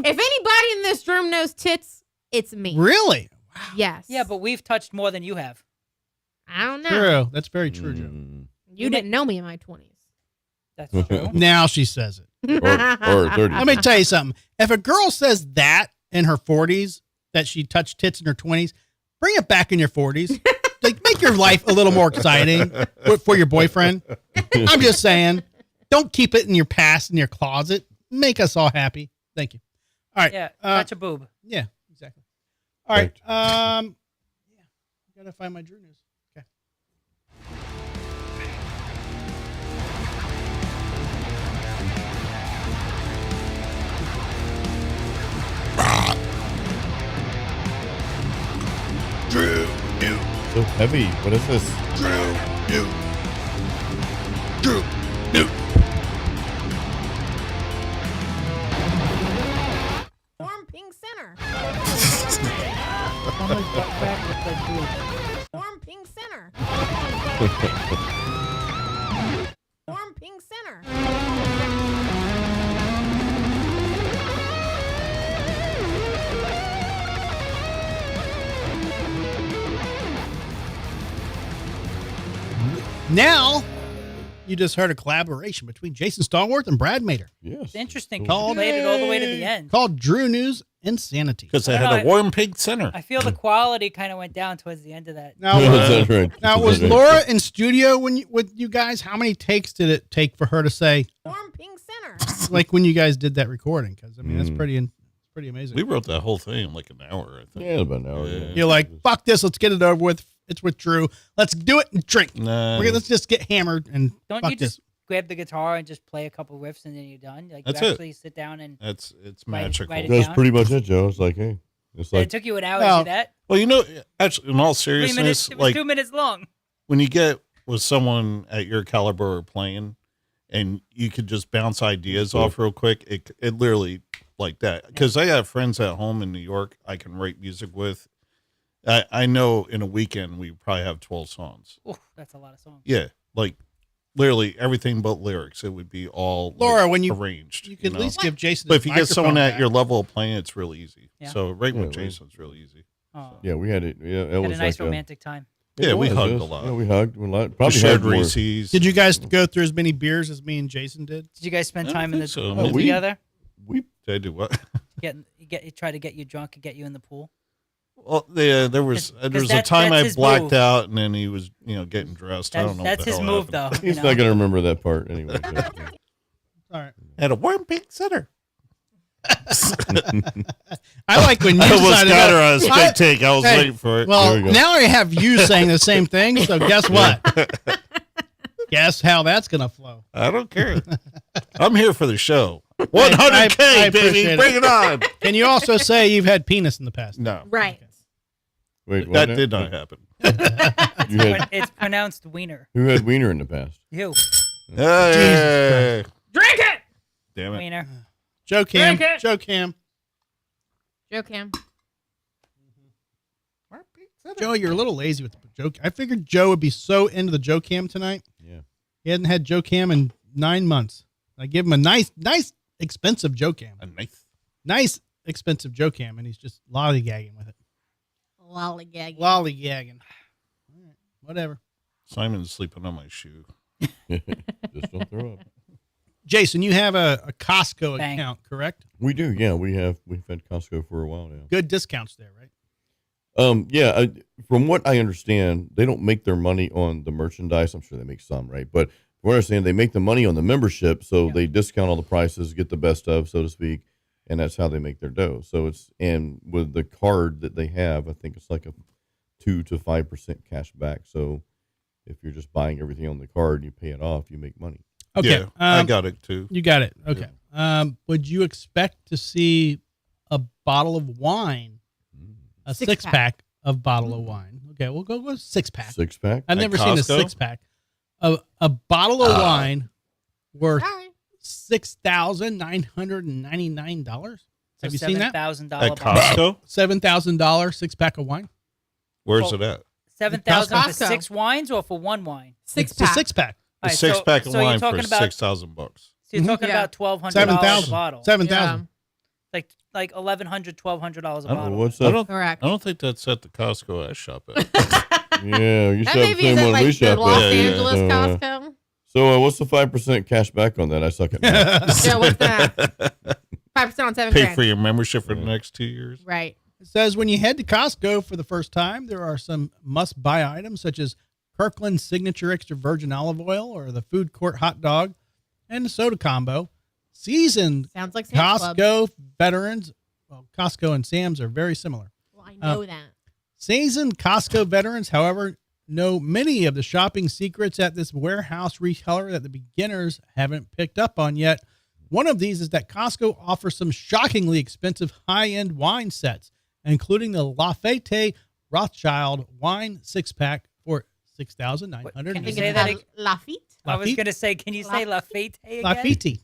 Speaker 2: If anybody in this room knows tits, it's me.
Speaker 1: Really?
Speaker 2: Yes.
Speaker 3: Yeah, but we've touched more than you have.
Speaker 2: I don't know.
Speaker 1: True. That's very true, Joe.
Speaker 4: Mm.
Speaker 2: You didn't know me in my 20s.
Speaker 3: That's true.
Speaker 1: Now she says it.
Speaker 4: Or 30.
Speaker 1: Let me tell you something. If a girl says that in her 40s, that she touched tits in her 20s, bring it back in your 40s. Like, make your life a little more exciting for your boyfriend. I'm just saying, don't keep it in your past, in your closet. Make us all happy. Thank you. All right.
Speaker 3: Yeah, touch a boob.
Speaker 1: Yeah, exactly. All right. Yeah, gotta find my Drew news. Okay.
Speaker 4: So heavy. What is this?
Speaker 2: Warm pink center. Warm pink center. Warm pink center.
Speaker 1: Now, you just heard a collaboration between Jason Stallworth and Brad Mater
Speaker 4: Yes.
Speaker 3: It's interesting.
Speaker 1: Cool.
Speaker 3: You played it all the way to the end.
Speaker 1: called Drew News Insanity.
Speaker 5: Because they
Speaker 3: I don't
Speaker 5: had a
Speaker 3: know,
Speaker 5: warm pig center.
Speaker 3: I feel the quality kind of went down towards the end of that.
Speaker 1: Now,
Speaker 4: That's right.
Speaker 1: now was
Speaker 4: That's right.
Speaker 1: Laura in studio with you guys? How many takes did it take for her to say,
Speaker 2: Warm Pink Center.
Speaker 1: like when you guys did that recording? Because I mean, that's pretty amazing.
Speaker 5: We wrote that whole thing in like an hour, I think.
Speaker 4: Yeah, about an hour.
Speaker 5: Yeah.
Speaker 1: You're like, fuck this, let's get it over with. It's with Drew. Let's do it and drink.
Speaker 5: Nah.
Speaker 1: Let's just get hammered and
Speaker 3: Don't
Speaker 1: fuck
Speaker 3: you just
Speaker 1: this.
Speaker 3: grab the guitar and just play a couple riffs and then you're done? Like
Speaker 5: That's
Speaker 3: you
Speaker 5: it.
Speaker 3: actually sit down and
Speaker 5: It's
Speaker 3: Write it-
Speaker 5: magical.
Speaker 3: write it
Speaker 4: That's
Speaker 3: down.
Speaker 4: pretty much it, Joe. It's like, hey, it's
Speaker 3: it
Speaker 4: like,
Speaker 3: took you an hour
Speaker 1: Well,
Speaker 3: to do that.
Speaker 5: Well, you know, actually, in all
Speaker 3: 3 minutes.
Speaker 5: seriousness,
Speaker 3: It was
Speaker 5: like
Speaker 3: 2 minutes long.
Speaker 5: when you get with someone at your caliber or playing, and you could just bounce ideas off real quick, it literally like that. Because I have friends at home in New York I can write music with. I know in a weekend we probably have 12 songs.
Speaker 3: Oof, that's a lot of songs.
Speaker 5: Yeah, like literally everything but lyrics. It would be all
Speaker 1: Laura,
Speaker 5: like,
Speaker 1: when you
Speaker 5: arranged.
Speaker 1: You could
Speaker 5: know?
Speaker 1: at least give Jason.
Speaker 5: But
Speaker 1: his
Speaker 5: if you get someone
Speaker 1: microphone
Speaker 5: at
Speaker 1: back.
Speaker 5: your level of playing, it's really easy.
Speaker 3: Yeah.
Speaker 5: So right
Speaker 4: Yeah,
Speaker 5: with
Speaker 4: we-
Speaker 5: Jason's really easy.
Speaker 3: Oh,
Speaker 4: yeah, we had it. Yeah, it
Speaker 3: had
Speaker 4: was
Speaker 3: a nice
Speaker 4: like
Speaker 3: romantic time.
Speaker 5: Yeah, we
Speaker 4: was,
Speaker 5: hugged
Speaker 4: yes.
Speaker 5: a lot.
Speaker 4: Yeah, we hugged a lot.
Speaker 5: We
Speaker 4: Probably
Speaker 5: shared
Speaker 4: hugged more.
Speaker 5: Reese's.
Speaker 1: Did you guys go through as many beers as me and Jason did?
Speaker 3: Did you guys spend
Speaker 5: I don't
Speaker 3: time in the
Speaker 5: think so.
Speaker 3: pool
Speaker 4: We-
Speaker 3: together?
Speaker 4: We
Speaker 5: Did I do what?
Speaker 3: Try to get you drunk and get you in the pool.
Speaker 5: Well, yeah, there was
Speaker 3: 'Cause
Speaker 5: a
Speaker 3: that's
Speaker 5: time I
Speaker 3: his
Speaker 5: blacked
Speaker 3: move.
Speaker 5: out, and then he was, getting dressed. I don't know.
Speaker 3: That's
Speaker 5: what the
Speaker 3: his
Speaker 5: hell
Speaker 3: move,
Speaker 5: happened.
Speaker 3: though.
Speaker 4: he's
Speaker 3: you know?
Speaker 4: not gonna remember that part anyway. So.
Speaker 1: All right.
Speaker 5: At a warm pink center.
Speaker 1: I like when you
Speaker 5: I almost
Speaker 1: decided
Speaker 5: got
Speaker 1: to-
Speaker 5: her on a spit
Speaker 1: I-
Speaker 5: take. I was
Speaker 1: Hey,
Speaker 5: waiting for it.
Speaker 4: There
Speaker 1: Well,
Speaker 4: we go.
Speaker 1: now I have you saying the same thing. So guess what? Guess how that's gonna flow.
Speaker 5: I don't care. I'm here for the show.
Speaker 1: I
Speaker 5: 100K,
Speaker 1: appreciate
Speaker 5: baby.
Speaker 1: it.
Speaker 5: Bring it on.
Speaker 1: Can you also say you've had penis in the past?
Speaker 5: No,
Speaker 2: Right.
Speaker 4: Wait, what
Speaker 5: that
Speaker 4: now?
Speaker 5: did not happen.
Speaker 4: You had,
Speaker 3: It's pronounced wiener.
Speaker 4: who had wiener in the past?
Speaker 3: You.
Speaker 5: Hey.
Speaker 3: Drink it!
Speaker 5: Damn it.
Speaker 3: Wiener.
Speaker 1: Joe Cam.
Speaker 3: Drink it.
Speaker 1: Joe Cam.
Speaker 2: Joe Cam.
Speaker 1: Joe, you're a little lazy with the joke. I figured Joe would be so into the Joe Cam tonight.
Speaker 4: Yeah.
Speaker 1: He hadn't had Joe Cam in 9 months. I give him a nice, expensive Joe Cam.
Speaker 5: A nice.
Speaker 1: Nice, expensive Joe Cam, and he's just lollygagging with it.
Speaker 2: Lollygagging.
Speaker 1: Lollygagging. All right, whatever.
Speaker 5: Simon's sleeping on my shoe.
Speaker 4: Just don't throw up.
Speaker 1: Jason, you have a Costco
Speaker 3: Bang.
Speaker 1: account, correct?
Speaker 4: We do, yeah. We've had Costco for a while now.
Speaker 1: Good discounts there, right?
Speaker 4: Yeah. From what I understand, they don't make their money on the merchandise. I'm sure they make some, right? But from what I understand, they make the money on the membership, so they discount all the prices, get the best of, so to speak, and that's how they make their dough. So and with the card that they have, I think it's like a 2 to 5% cash back. So if you're just buying everything on the card and you pay it off, you make money.
Speaker 1: Okay.
Speaker 5: Yeah, I got it too.
Speaker 1: You got it. Okay. Would you expect to see a bottle of wine, a
Speaker 2: Six-pack.
Speaker 1: six-pack of bottle of wine? Okay, we'll go with 6-pack.
Speaker 4: 6-pack?
Speaker 1: I've
Speaker 5: At
Speaker 1: never seen a
Speaker 5: Costco?
Speaker 1: 6-pack. A bottle of wine worth
Speaker 2: Sorry.
Speaker 1: $6,999. Have you seen that?
Speaker 3: $7,000
Speaker 5: At
Speaker 3: bottle.
Speaker 5: Costco?
Speaker 1: $7,000 6-pack of wine.
Speaker 5: Where's it at?
Speaker 3: 7,000 for
Speaker 2: Costco.
Speaker 3: 6 wines or for 1 wine?
Speaker 2: Six
Speaker 1: It's a
Speaker 2: pack.
Speaker 1: 6-pack.
Speaker 5: A
Speaker 3: All right, so-
Speaker 5: 6-pack of
Speaker 3: so you're
Speaker 5: wine for
Speaker 3: talking about-
Speaker 5: $6,000.
Speaker 3: So you're talking
Speaker 2: Yeah.
Speaker 3: about $1,200
Speaker 1: $7,000.
Speaker 3: a bottle.
Speaker 1: $7,000.
Speaker 3: Like $1,100, $1,200 a
Speaker 5: I don't know
Speaker 3: bottle.
Speaker 4: What's
Speaker 5: I
Speaker 4: that?
Speaker 5: don't.
Speaker 2: Correct.
Speaker 5: I don't think that's at the Costco I shop at.
Speaker 4: Yeah, you should
Speaker 2: That
Speaker 4: have the
Speaker 2: maybe
Speaker 4: same
Speaker 2: is at
Speaker 4: one we
Speaker 2: like the
Speaker 4: shop
Speaker 2: Los
Speaker 4: at.
Speaker 5: Yeah, yeah.
Speaker 2: Angeles
Speaker 4: So,
Speaker 2: Costco.
Speaker 4: So what's the 5% cash back on that? I suck at math.
Speaker 2: Joe, what's that? 5% on 7
Speaker 5: Pay
Speaker 2: grand.
Speaker 5: for your membership for the next 2 years.
Speaker 2: Right.
Speaker 1: It says when you head to Costco for the first time, there are some must-buy items such as Kirkland's Signature Extra Virgin Olive Oil or the Food Court Hot Dog and the soda combo. Seasoned
Speaker 2: Sounds like Sam's Club.
Speaker 1: Costco veterans, well, Costco and Sam's are very similar.
Speaker 2: Well, I know that.
Speaker 1: Seasoned Costco veterans, however, know many of the shopping secrets at this warehouse retailer that the beginners haven't picked up on yet. One of these is that Costco offers some shockingly expensive high-end wine sets, including the Lafayette Rothschild wine 6-pack for $6,900.
Speaker 3: Can you
Speaker 2: I think
Speaker 3: say
Speaker 2: it's
Speaker 3: that
Speaker 2: called Lafitte.
Speaker 3: I was
Speaker 1: Lafitte?
Speaker 3: going to say, can you say Lafayette again?
Speaker 1: Lafitte.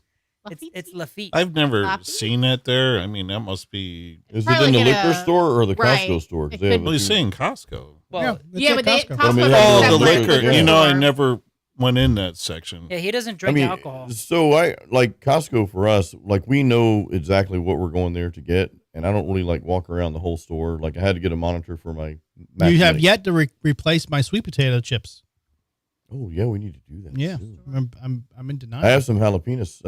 Speaker 3: It's Lafitte.
Speaker 5: I've never
Speaker 2: Lafitte?
Speaker 5: seen that there. I mean, that must be.
Speaker 4: Is it
Speaker 2: Probably
Speaker 4: in the
Speaker 2: like
Speaker 4: liquor
Speaker 2: a-
Speaker 4: store or the
Speaker 2: right.
Speaker 4: Costco store? 'Cause
Speaker 2: It
Speaker 4: they have
Speaker 2: could-
Speaker 5: Well,
Speaker 4: a
Speaker 5: he's
Speaker 4: few-
Speaker 5: saying Costco.
Speaker 3: Well,
Speaker 1: it's
Speaker 2: Yeah,
Speaker 1: at
Speaker 2: but they,
Speaker 1: Costco.
Speaker 2: Costco
Speaker 4: I mean,
Speaker 2: has
Speaker 4: they
Speaker 2: a
Speaker 4: have
Speaker 5: Oh, the
Speaker 4: the
Speaker 2: separate
Speaker 5: liquor.
Speaker 4: yeah.
Speaker 5: You know, I
Speaker 2: store.
Speaker 5: never went in that section.
Speaker 3: yeah, he doesn't drink alcohol.
Speaker 4: So I like Costco for us, like we know exactly what we're going there to get. And I don't really like walk around the whole store. Like I had to get a monitor for my Mac
Speaker 1: You have
Speaker 4: Mini.
Speaker 1: yet to replace my sweet potato chips.
Speaker 4: Oh yeah, we need to do that.
Speaker 1: Yeah,
Speaker 4: too.
Speaker 1: I'm in denial.
Speaker 4: I have some jalapenos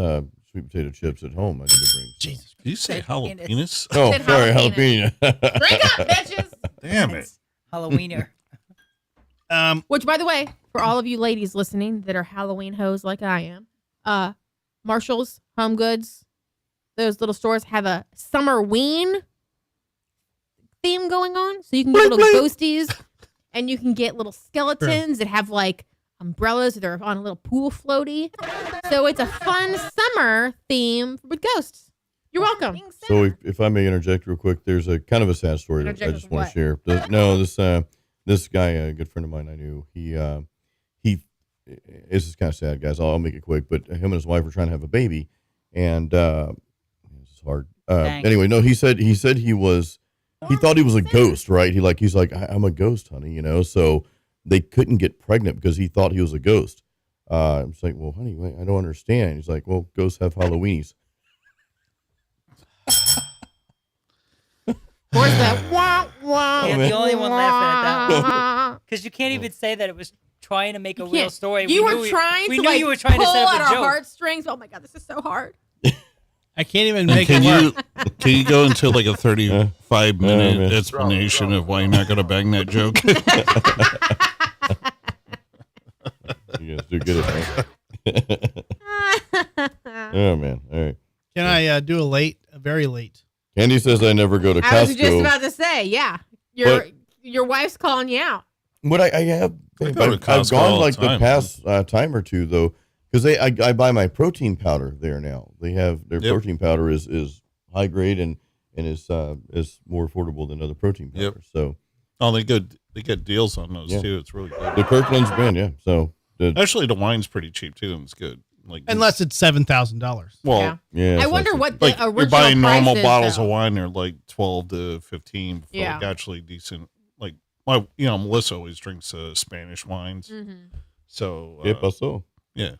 Speaker 4: sweet potato chips at home. I need to bring.
Speaker 1: Jesus.
Speaker 5: Did you say
Speaker 3: Jalapenos.
Speaker 5: jalapenos?
Speaker 4: Oh,
Speaker 2: Said
Speaker 4: sorry,
Speaker 2: jalapeno.
Speaker 4: jalapeno.
Speaker 2: Drink up, bitches.
Speaker 5: Damn it.
Speaker 3: Halloweener.
Speaker 2: Which, by the way, for all of you ladies listening that are Halloween hoes like I am, Marshall's, Home Goods, those little stores have a summerween theme going on. So you can get little ghosties and you can get little skeletons that have like umbrellas. They're on a little pool floaty. So it's a fun summer theme with ghosts. You're welcome.
Speaker 4: So if I may interject real quick, there's a kind of a sad story that I
Speaker 2: Interject
Speaker 4: just
Speaker 2: with
Speaker 4: want
Speaker 2: what?
Speaker 4: to share. This guy, a good friend of mine I knew, he this is kind of sad, guys. I'll make it quick, but him and his wife were trying to have a baby, and this is hard.
Speaker 3: Thanks.
Speaker 4: Anyway, no, he said he thought he was a ghost, right? He's like, I'm a ghost, honey, you know. So they couldn't get pregnant because he thought he was a ghost. I was like, well, honey, wait, I don't understand. He's like, well, ghosts have Halloweenies.
Speaker 2: Where's that? Wah, wah,
Speaker 3: You're the only one laughing at that
Speaker 2: wah.
Speaker 3: Because you can't even say that it was trying to make a
Speaker 2: You
Speaker 3: real
Speaker 2: can't.
Speaker 3: story.
Speaker 2: You
Speaker 3: We
Speaker 2: were
Speaker 3: knew
Speaker 2: trying
Speaker 3: we
Speaker 2: to
Speaker 3: knew
Speaker 2: like
Speaker 3: you were trying to
Speaker 2: pull
Speaker 3: set up
Speaker 2: at
Speaker 3: a
Speaker 2: our
Speaker 3: joke.
Speaker 2: heartstrings. Oh my god, this is so hard.
Speaker 1: I can't even
Speaker 5: And
Speaker 1: make it work.
Speaker 5: can you go into like a 35-minute
Speaker 4: man.
Speaker 5: explanation of why you're not going to bang that joke?
Speaker 4: You guys do good at that. Oh man, all right.
Speaker 1: Can I do a very late?
Speaker 4: Candy says I never go to
Speaker 2: I was just
Speaker 4: Costco.
Speaker 2: about to say, yeah, your wife's calling you out.
Speaker 4: But I have.
Speaker 5: I go to
Speaker 4: I've
Speaker 5: Costco
Speaker 4: gone
Speaker 5: all
Speaker 4: like
Speaker 5: the time,
Speaker 4: the past time or two though, because I buy my protein powder there now. They have their
Speaker 5: Yep.
Speaker 4: protein powder is high grade and is more affordable than other protein powder.
Speaker 5: Yep.
Speaker 4: So
Speaker 5: Oh, they get deals on those
Speaker 4: Yeah.
Speaker 5: too. It's really good.
Speaker 4: the Kirkland's brand, yeah. So
Speaker 5: Actually, the wine's pretty cheap too, and it's good. Like
Speaker 1: Unless it's $7,000.
Speaker 5: well,
Speaker 2: Yeah.
Speaker 4: yeah.
Speaker 2: I
Speaker 4: so
Speaker 2: wonder
Speaker 4: that's-
Speaker 2: what the
Speaker 5: like
Speaker 2: original
Speaker 5: you're buying normal
Speaker 2: price is,
Speaker 5: bottles
Speaker 2: though.
Speaker 5: of wine, they're like 12 to 15 for
Speaker 2: Yeah.
Speaker 5: like actually decent. Like my, Melissa always drinks Spanish wines,
Speaker 2: Mhm.
Speaker 5: so
Speaker 4: Yeah, pasó.
Speaker 5: yeah.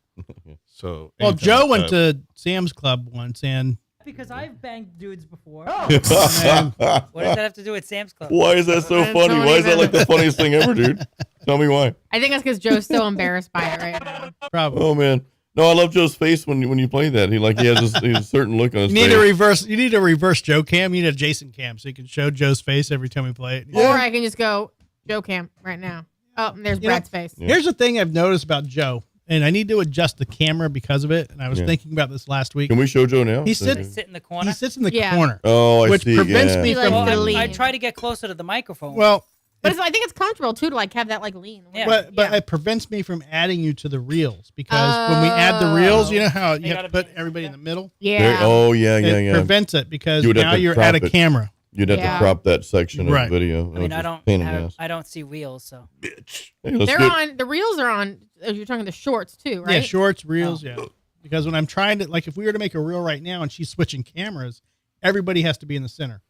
Speaker 5: So
Speaker 1: Well,
Speaker 5: anything
Speaker 1: Joe
Speaker 5: like
Speaker 1: went
Speaker 5: that.
Speaker 1: to Sam's Club once, and
Speaker 3: Because I've banged dudes before.
Speaker 2: Oh.
Speaker 3: What does that have to do with Sam's Club?
Speaker 4: Why is that so
Speaker 2: Don't
Speaker 4: funny? Why is that
Speaker 2: even-
Speaker 4: like the funniest thing ever, dude? Tell me why.
Speaker 2: I think that's because Joe's so embarrassed by it right now.
Speaker 1: probably.
Speaker 4: Oh man, no, I love Joe's face when you play that. He has a certain look on his
Speaker 1: You need
Speaker 4: face.
Speaker 1: a reverse Joe cam. You need a Jason cam so you can show Joe's face every time we play it.
Speaker 2: Or I can just go Joe Cam right now. Oh, and there's
Speaker 1: You know-
Speaker 2: Brad's face.
Speaker 4: Yeah.
Speaker 1: Here's the thing I've noticed about Joe, and I need to adjust the camera because of it. And I was
Speaker 4: Yeah.
Speaker 1: thinking about this last week.
Speaker 4: Can we show Joe now?
Speaker 1: He
Speaker 3: They
Speaker 1: sits-
Speaker 3: sit in the
Speaker 1: He
Speaker 3: corner.
Speaker 1: sits in the
Speaker 2: Yeah.
Speaker 1: corner,
Speaker 4: Oh, I
Speaker 1: which
Speaker 4: see.
Speaker 1: prevents
Speaker 4: yeah.
Speaker 1: me
Speaker 2: He
Speaker 1: from.
Speaker 2: likes to
Speaker 3: Well,
Speaker 2: lean.
Speaker 3: I try to get closer to the microphone.
Speaker 1: Well,
Speaker 2: But I think it's comfortable too to like have that like lean.
Speaker 3: Yeah.
Speaker 1: but
Speaker 2: Yeah.
Speaker 1: it prevents me from adding you to the reels because when we add the reels, you know how
Speaker 3: They
Speaker 1: you have
Speaker 3: gotta
Speaker 1: to put
Speaker 3: be-
Speaker 1: everybody in the middle.
Speaker 2: Yeah.
Speaker 4: Oh yeah, yeah,
Speaker 1: It
Speaker 4: yeah.
Speaker 1: prevents it because
Speaker 4: You would have
Speaker 1: now
Speaker 4: to
Speaker 1: you're
Speaker 4: crop
Speaker 1: at a
Speaker 4: it.
Speaker 1: camera.
Speaker 4: You'd have
Speaker 2: Yeah.
Speaker 4: to crop that section of
Speaker 1: Right.
Speaker 4: the video.
Speaker 3: I mean,
Speaker 4: Which
Speaker 3: I
Speaker 4: is
Speaker 3: don't.
Speaker 4: pain in the ass.
Speaker 3: I don't see wheels, so
Speaker 5: Bitch.
Speaker 4: Hey, let's
Speaker 2: They're
Speaker 4: do it.
Speaker 2: on the reels are on. You're talking the shorts too, right?
Speaker 1: Yeah, shorts, reels,
Speaker 3: Oh.
Speaker 1: yeah. Because when I'm trying to, like, if we were to make a reel right now and she's switching cameras, everybody has to be in the center.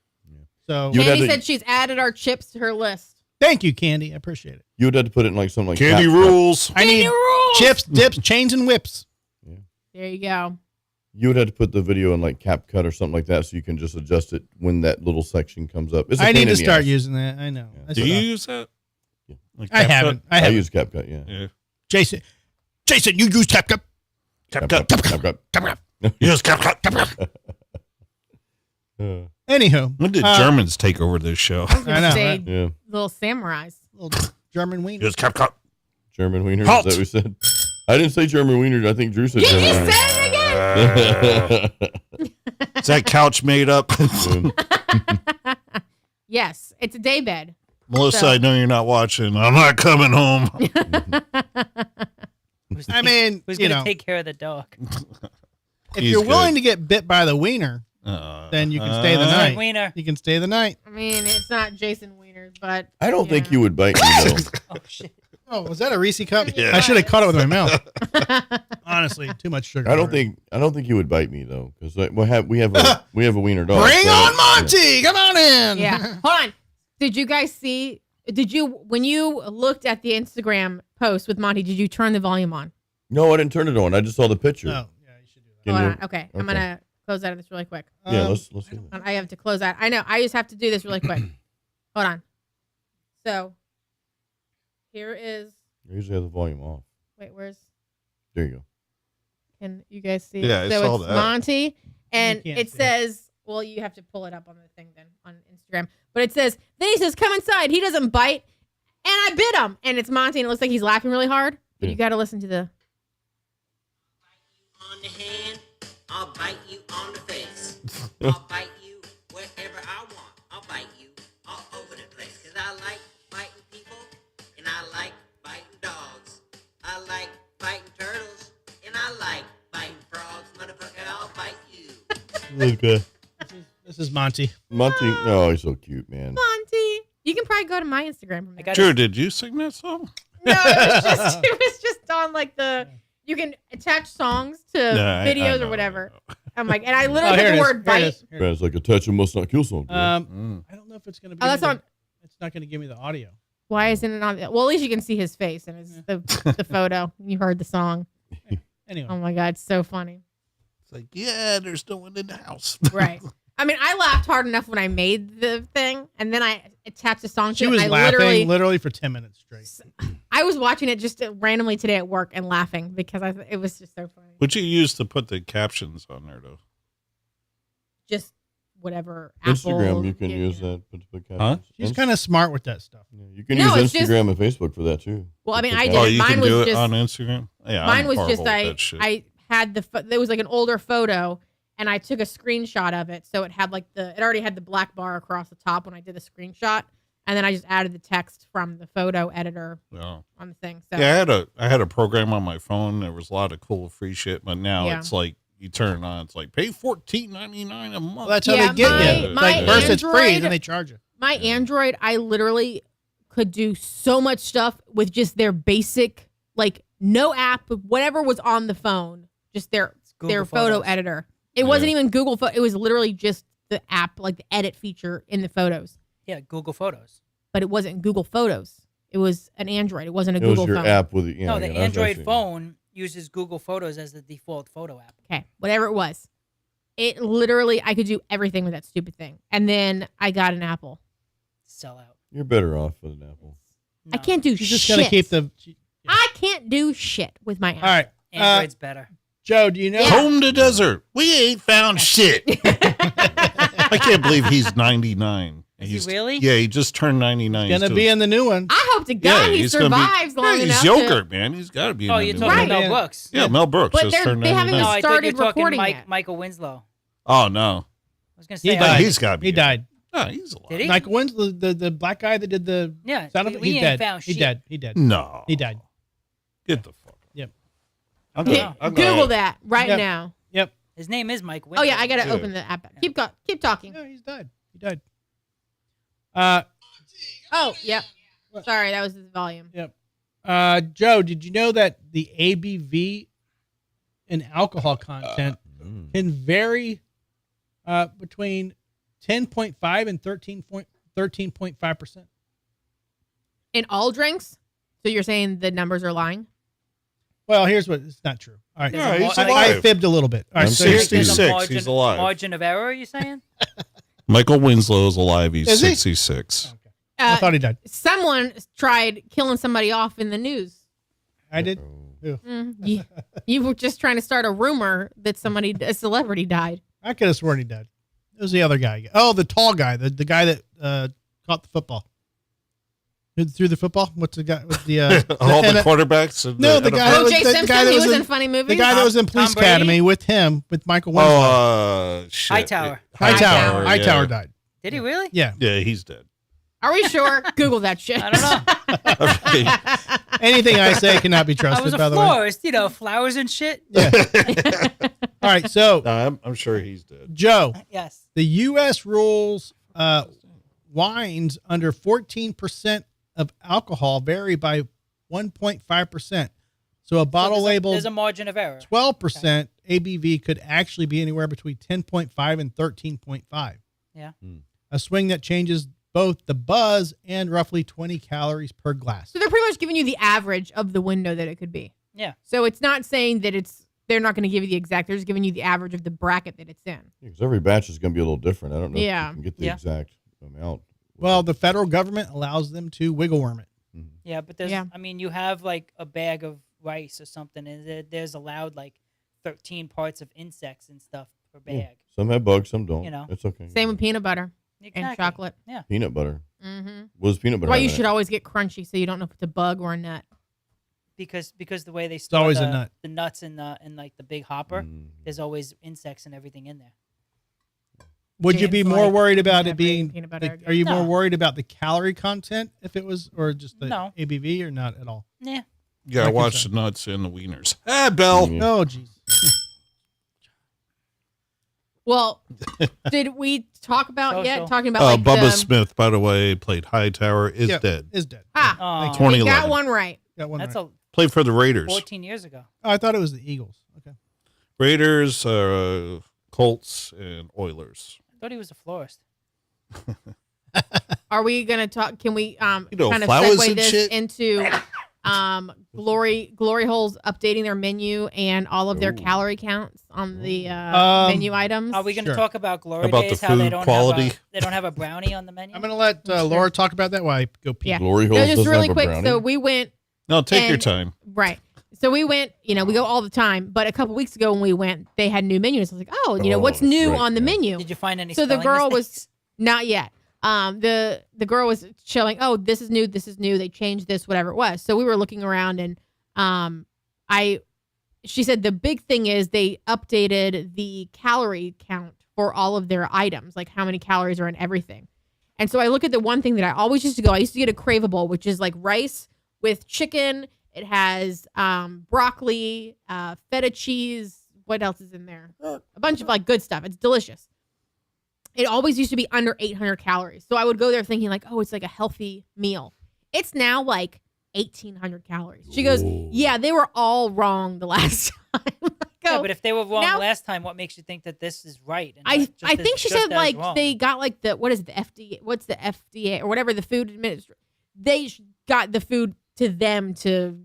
Speaker 1: So
Speaker 4: You would
Speaker 2: Candy
Speaker 4: have to-
Speaker 2: said she's added our chips to her list.
Speaker 1: thank you, Candy. I appreciate it.
Speaker 4: You would have to put it in like something like
Speaker 5: Candy
Speaker 4: Cap-
Speaker 5: rules.
Speaker 1: I need
Speaker 2: rules.
Speaker 1: chips, dips, chains, and whips.
Speaker 2: There you go.
Speaker 4: You would have to put the video in like CapCut or something like that, so you can just adjust it when that little section comes up. It's a
Speaker 1: I
Speaker 4: pain
Speaker 1: need
Speaker 4: in
Speaker 1: to
Speaker 4: the
Speaker 1: start
Speaker 4: ass.
Speaker 1: using that. I know.
Speaker 4: Yeah.
Speaker 1: I
Speaker 5: Do
Speaker 1: suck.
Speaker 5: you use that?
Speaker 4: Yeah.
Speaker 5: Like
Speaker 1: I
Speaker 5: CapCut?
Speaker 1: haven't.
Speaker 4: I use CapCut. Yeah.
Speaker 5: Yeah.
Speaker 1: Jason, you use CapCut.
Speaker 4: CapCut.
Speaker 5: Yes, CapCut.
Speaker 1: Anywho,
Speaker 5: When did Germans take over this show?
Speaker 2: I was gonna
Speaker 1: I know,
Speaker 2: say
Speaker 1: right?
Speaker 4: Yeah.
Speaker 2: little samurais.
Speaker 1: little German wiener.
Speaker 5: Yes, CapCut.
Speaker 4: German wiener.
Speaker 5: Halt.
Speaker 4: Is that what we said? I didn't say German wiener. I think Drew said
Speaker 2: You
Speaker 4: German wiener.
Speaker 2: said it again.
Speaker 5: Is that couch made up?
Speaker 2: Yes, it's a day bed.
Speaker 5: Melissa,
Speaker 2: So-
Speaker 5: I know you're not watching. I'm not coming home.
Speaker 1: I mean,
Speaker 3: who's
Speaker 1: you
Speaker 3: gonna
Speaker 1: know,
Speaker 3: take care of the dog?
Speaker 1: if
Speaker 5: He's
Speaker 1: you're willing
Speaker 5: good.
Speaker 1: to get bit by the wiener, then you can stay the night.
Speaker 3: Wiener.
Speaker 1: You can stay the night.
Speaker 2: I mean, it's not Jason Wieners, but
Speaker 4: I don't think
Speaker 2: yeah.
Speaker 4: you would bite me though.
Speaker 3: Oh shit.
Speaker 1: Oh, was that a Reese cup?
Speaker 5: Yeah.
Speaker 1: I should have caught it with my mouth. Honestly, too much sugar.
Speaker 4: I don't think he would bite me though, because we have a wiener dog.
Speaker 1: Bring
Speaker 4: so-
Speaker 1: on Monty! Come on in.
Speaker 2: yeah. Hold on. Did you guys see? Did you when you looked at the Instagram post with Monty? Did you turn the volume on?
Speaker 4: No, I didn't turn it on. I just saw the picture.
Speaker 1: Oh, yeah, you should do that.
Speaker 4: Can
Speaker 2: Hold
Speaker 4: you-
Speaker 2: on. Okay, I'm
Speaker 4: okay.
Speaker 2: gonna close out of this really quick.
Speaker 4: Yeah, let's see that.
Speaker 2: I have to close out. I know. I just have to do this really quick. Hold on. So here is.
Speaker 4: I usually have the volume off.
Speaker 2: Wait, where's?
Speaker 4: There you go.
Speaker 2: Can you guys see?
Speaker 5: Yeah, I
Speaker 2: so
Speaker 5: saw
Speaker 2: it's
Speaker 5: that.
Speaker 2: Monty, and
Speaker 1: can't
Speaker 2: it
Speaker 1: see it.
Speaker 2: says, "Well, you have to pull it up on the thing then on Instagram." But it says, then he says, "Come inside." He doesn't bite, and I bit him, and it's Monty, and it looks like he's laughing really hard. But
Speaker 4: Yeah.
Speaker 2: you got to listen to the.
Speaker 6: On the hand, I'll bite you on the face. I'll bite you wherever I want. I'll bite you all over the place. Cause I like biting people, and I like biting dogs. I like biting turtles, and I like biting frogs. Motherfucker, I'll bite you.
Speaker 4: Okay.
Speaker 1: This is Monty.
Speaker 4: Monty, oh, he's so cute, man.
Speaker 2: Monty. You can probably go to my Instagram from
Speaker 3: I
Speaker 2: there.
Speaker 3: got
Speaker 5: Drew, did you sing that song?
Speaker 2: No, it was just on like the. You can attach songs to
Speaker 5: Yeah, I
Speaker 2: videos
Speaker 5: know,
Speaker 2: or whatever.
Speaker 5: I know.
Speaker 2: I'm like, and I literally
Speaker 1: here
Speaker 2: put
Speaker 1: it
Speaker 2: the
Speaker 1: is.
Speaker 2: word
Speaker 1: Here it
Speaker 2: bite.
Speaker 1: is. Here it is.
Speaker 4: It's like a touch and must not kill someone.
Speaker 1: I don't know if it's going to be.
Speaker 2: Oh, that's on.
Speaker 1: It's not going to give me the audio.
Speaker 2: Why isn't it on? Well, at least you can see his face and it's the photo. You heard the song.
Speaker 1: Anyway.
Speaker 2: Oh my god, it's so funny.
Speaker 5: It's like, yeah, there's no one in the house.
Speaker 2: Right. I mean, I laughed hard enough when I made the thing, and then I attached a song to
Speaker 1: She
Speaker 2: it.
Speaker 1: was
Speaker 2: and I
Speaker 1: laughing literally for 10 minutes straight.
Speaker 2: I was watching it just randomly today at work and laughing because it was just so funny.
Speaker 5: What'd you use to put the captions on there, though?
Speaker 2: Just whatever.
Speaker 4: Instagram,
Speaker 2: Apple,
Speaker 4: you can use that.
Speaker 5: Huh?
Speaker 1: She's kind of smart with that stuff.
Speaker 4: Yeah, you can
Speaker 2: No,
Speaker 4: use
Speaker 2: it's just-
Speaker 4: Instagram and Facebook for that too.
Speaker 2: Well, I mean, I
Speaker 4: Put
Speaker 2: did
Speaker 5: Oh,
Speaker 2: it.
Speaker 5: you
Speaker 2: Mine
Speaker 5: can
Speaker 2: was
Speaker 5: do it
Speaker 2: just
Speaker 5: on Instagram? Yeah,
Speaker 2: mine
Speaker 5: I'm
Speaker 2: was just
Speaker 5: horrible with that shit.
Speaker 2: I had there was like an older photo and I took a screenshot of it, so it had like it already had the black bar across the top when I did the screenshot, and then I just added the text from the photo editor
Speaker 5: Oh.
Speaker 2: on the thing. So
Speaker 5: Yeah, I had a program on my phone. There was a lot of cool free shit, but now
Speaker 2: Yeah.
Speaker 5: it's like you turn it on. It's like pay $14.99 a month.
Speaker 1: Well, that's how
Speaker 2: Yeah,
Speaker 1: they get you.
Speaker 5: my
Speaker 1: Like first it's free,
Speaker 2: Android-
Speaker 1: then they charge you.
Speaker 2: my Android, I literally could do so much stuff with just their basic, like no app, whatever was on the phone, just their
Speaker 3: Google
Speaker 2: photo
Speaker 3: Photos.
Speaker 2: editor. It wasn't even Google Photo. It was literally just the app, like the edit feature in the photos.
Speaker 3: Yeah, Google Photos.
Speaker 2: But it wasn't Google Photos. It was an Android. It wasn't a
Speaker 4: It was
Speaker 2: Google
Speaker 4: your
Speaker 2: phone.
Speaker 4: app with the
Speaker 3: No, the
Speaker 4: that's
Speaker 3: Android
Speaker 4: actually-
Speaker 3: phone uses Google Photos as the default photo app.
Speaker 2: Okay, whatever it was. It literally, I could do everything with that stupid thing. And then I got an Apple.
Speaker 3: Sell out.
Speaker 4: You're better off with an Apple.
Speaker 2: I can't do
Speaker 1: You just
Speaker 2: shit.
Speaker 1: got to keep the.
Speaker 2: I can't do shit with my app.
Speaker 1: All right.
Speaker 3: Android's better.
Speaker 1: Joe, do you know?
Speaker 2: Yeah.
Speaker 5: Home to desert. We ain't found shit. I can't believe he's 99.
Speaker 3: Is he
Speaker 5: He's
Speaker 3: really?
Speaker 5: Yeah, he just turned 99.
Speaker 1: Going to
Speaker 5: He's
Speaker 1: be
Speaker 5: doing-
Speaker 1: in the new one.
Speaker 2: I hope to God he
Speaker 5: he's gonna be-
Speaker 2: survives long
Speaker 5: yeah,
Speaker 2: enough.
Speaker 5: he's yogurt, man. He's got to be in
Speaker 3: Oh,
Speaker 5: the
Speaker 3: you're
Speaker 5: new
Speaker 3: talking
Speaker 5: one.
Speaker 1: Right.
Speaker 3: about
Speaker 1: Yeah.
Speaker 3: Brooks.
Speaker 5: Yeah, Mel Brooks
Speaker 2: But
Speaker 5: just
Speaker 2: they're-
Speaker 5: turned
Speaker 2: they haven't
Speaker 5: 99.
Speaker 3: No, I thought you
Speaker 2: started
Speaker 3: were talking
Speaker 2: recording it.
Speaker 3: Michael Winslow.
Speaker 5: Oh, no.
Speaker 3: I was going to
Speaker 1: He
Speaker 3: say,
Speaker 1: died.
Speaker 5: He's got to be.
Speaker 1: He
Speaker 5: in.
Speaker 1: died.
Speaker 5: No, he's alive.
Speaker 3: Did he?
Speaker 1: Michael Winslow, the black guy that did the
Speaker 3: Yeah,
Speaker 1: sound of it,
Speaker 3: we
Speaker 1: he's
Speaker 3: ain't
Speaker 1: dead.
Speaker 3: found
Speaker 1: He
Speaker 3: shit.
Speaker 1: dead. He dead.
Speaker 5: No.
Speaker 1: He died.
Speaker 5: Get the fuck.
Speaker 1: Yep.
Speaker 5: I'm
Speaker 3: Yeah.
Speaker 5: gonna- I'm
Speaker 2: Google
Speaker 5: gonna-
Speaker 2: that right
Speaker 1: Yep.
Speaker 2: now.
Speaker 1: Yep.
Speaker 3: his name is Mike
Speaker 2: Oh
Speaker 3: Winslow.
Speaker 2: yeah, I gotta
Speaker 5: Yeah.
Speaker 2: open the app. Keep talking.
Speaker 1: No, he's died. He died.
Speaker 2: Oh yep. Sorry, that was his volume.
Speaker 1: Yep. Joe, did you know that the ABV in alcohol content can vary between 10.5 and 13.5%?
Speaker 2: In all drinks. So you're saying the numbers are lying?
Speaker 1: Well, here's what it's not true. All right,
Speaker 5: Yeah, he's
Speaker 1: I
Speaker 5: alive.
Speaker 1: fibbed a little bit. All right,
Speaker 5: I'm
Speaker 1: so here's
Speaker 3: There's a
Speaker 5: 66.
Speaker 3: margin,
Speaker 5: He's alive.
Speaker 3: margin of error, you saying?
Speaker 5: Michael Winslow is alive. He's
Speaker 1: Is he?
Speaker 5: 66.
Speaker 1: I thought he died.
Speaker 2: Someone tried killing somebody off in the news.
Speaker 1: I did.
Speaker 2: You were just trying to start a rumor that a celebrity died.
Speaker 1: I could have sworn he died. It was the other guy. Oh, the tall guy, the guy that caught the football. Who threw the football? What's the guy with the
Speaker 5: All the
Speaker 1: and,
Speaker 5: quarterbacks. And
Speaker 1: No, the guy that was
Speaker 2: O.J.
Speaker 1: the
Speaker 2: Simpson,
Speaker 1: guy that
Speaker 2: he
Speaker 1: was
Speaker 2: was
Speaker 1: in
Speaker 2: in funny movies.
Speaker 1: the guy that was in Police
Speaker 3: Brady?
Speaker 1: Academy with him, with Michael Winslow.
Speaker 5: Oh, shit.
Speaker 3: Hightower.
Speaker 1: Hightower.
Speaker 5: yeah.
Speaker 1: Hightower died.
Speaker 3: Did he really?
Speaker 1: Yeah.
Speaker 5: Yeah, he's dead.
Speaker 2: Are we sure? Google that shit.
Speaker 3: I don't know.
Speaker 5: Okay.
Speaker 1: Anything I say cannot be
Speaker 3: I
Speaker 1: trusted,
Speaker 3: was a
Speaker 1: by the way.
Speaker 3: florist, flowers and shit.
Speaker 1: Yeah. All right, so
Speaker 5: No, I'm sure he's dead.
Speaker 1: Joe,
Speaker 3: Yes.
Speaker 1: the U.S. rules wines under 14% of alcohol vary by 1.5%. So a bottle
Speaker 3: So
Speaker 1: labeled
Speaker 3: There's a margin of error.
Speaker 1: 12% ABV could actually be anywhere between 10.5 and 13.5.
Speaker 3: Yeah.
Speaker 1: A swing that changes both the buzz and roughly 20 calories per glass.
Speaker 2: So they're pretty much giving you the average of the window that it could be.
Speaker 3: Yeah.
Speaker 2: So it's not saying that they're not going to give you the exact. They're just giving you the average of the bracket that it's in.
Speaker 4: Because every batch is going to be a little different. I don't know
Speaker 2: Yeah.
Speaker 4: if you can get the
Speaker 3: Yeah.
Speaker 4: exact amount.
Speaker 1: Well, the federal government allows them to wiggle worm it.
Speaker 3: Yeah, but there's,
Speaker 2: Yeah.
Speaker 3: you have like a bag of rice or something, and there's allowed like 13 parts of insects and stuff per bag.
Speaker 4: Some have bugs, some don't.
Speaker 3: You know.
Speaker 4: It's okay.
Speaker 2: Same with peanut butter and
Speaker 3: Exactly.
Speaker 2: chocolate.
Speaker 3: Yeah.
Speaker 4: Peanut butter.
Speaker 2: Mm-hmm.
Speaker 4: What does peanut butter
Speaker 2: Why
Speaker 4: have
Speaker 2: you
Speaker 4: in
Speaker 2: should
Speaker 4: it?
Speaker 2: always get crunchy so you don't know if it's a bug or a nut.
Speaker 3: Because the way they store
Speaker 1: always a
Speaker 3: the,
Speaker 1: nut.
Speaker 3: the nuts in like the big hopper,
Speaker 4: Mm.
Speaker 3: there's always insects and everything in there.
Speaker 1: Would you be
Speaker 2: James
Speaker 1: more
Speaker 2: like
Speaker 1: worried about
Speaker 2: never
Speaker 1: it being?
Speaker 2: eaten peanut butter
Speaker 1: the-
Speaker 2: again.
Speaker 1: are you more
Speaker 3: No.
Speaker 1: worried about the calorie content if it was, or just the
Speaker 3: No.
Speaker 1: ABV, or not at all?
Speaker 3: Yeah.
Speaker 5: Yeah, I
Speaker 1: Like you
Speaker 5: watched
Speaker 1: said.
Speaker 5: the nuts and the wieners. Ah, Bell.
Speaker 4: Yeah.
Speaker 1: Oh, jeez.
Speaker 2: Well, did we talk about yet?
Speaker 3: Social.
Speaker 2: Talking about like
Speaker 5: Bubba
Speaker 2: the,
Speaker 5: Smith, by the way, played Hightower, is
Speaker 1: Yeah,
Speaker 5: dead.
Speaker 1: Is dead.
Speaker 2: Ah,
Speaker 3: Oh,
Speaker 1: you.
Speaker 5: 2011.
Speaker 2: got one right.
Speaker 1: Got one
Speaker 3: that's
Speaker 1: right.
Speaker 3: a
Speaker 5: Played for the Raiders.
Speaker 3: 14 years ago.
Speaker 1: Oh, I thought it was the Eagles. Okay.
Speaker 5: Raiders, Colts, and Oilers.
Speaker 3: I thought he was a florist.
Speaker 2: Are we gonna talk? Can we kind of
Speaker 5: flowers
Speaker 2: segue
Speaker 5: and
Speaker 2: this
Speaker 5: shit.
Speaker 2: into Glory Holes updating their menu and all of their
Speaker 4: Ooh.
Speaker 2: calorie counts on the menu items?
Speaker 3: Are we going to
Speaker 1: Sure.
Speaker 3: talk about Glory
Speaker 5: About the
Speaker 3: Days? How they
Speaker 5: food
Speaker 3: don't
Speaker 5: quality?
Speaker 3: Have they don't have a brownie on the menu.
Speaker 1: I'm gonna let Laura talk about that while I go pee.
Speaker 2: Yeah.
Speaker 4: Glory
Speaker 2: No,
Speaker 4: holes
Speaker 2: just
Speaker 4: doesn't
Speaker 2: really
Speaker 4: have a
Speaker 2: quick.
Speaker 4: brownie?
Speaker 2: So we went
Speaker 5: No, take your
Speaker 2: And-
Speaker 5: time.
Speaker 2: right. So we went. We go all the time. But a couple weeks ago when we went, they had new menus. I was like, oh,
Speaker 4: Oh,
Speaker 2: what's
Speaker 4: that's
Speaker 2: new
Speaker 4: right,
Speaker 2: on the
Speaker 4: yeah.
Speaker 2: menu?
Speaker 3: Did you find any?
Speaker 2: So the
Speaker 3: spelling
Speaker 2: girl
Speaker 3: mistakes?
Speaker 2: was not yet. The girl was showing, oh, this is new, this is new. They changed this, whatever it was. So we were looking around, and she said the big thing is they updated the calorie count for all of their items, like how many calories are in everything. And so I look at the one thing that I always used to go. I used to get a Craveable, which is like rice with chicken. It has broccoli, feta cheese. What else is in there? A bunch of like good stuff. It's delicious. It always used to be under 800 calories. So I would go there thinking like, oh, it's like a healthy meal. It's now like 1,800 calories. She goes, yeah, they were all wrong the last time. I go,
Speaker 3: Yeah, but if they were wrong
Speaker 2: Now-
Speaker 3: last time, what makes you think that this is right? And
Speaker 2: I
Speaker 3: not just
Speaker 2: think she
Speaker 3: just
Speaker 2: said
Speaker 3: as
Speaker 2: like
Speaker 3: wrong?
Speaker 2: they got like the FDA? What's the FDA or whatever the food administration? They got the food to them to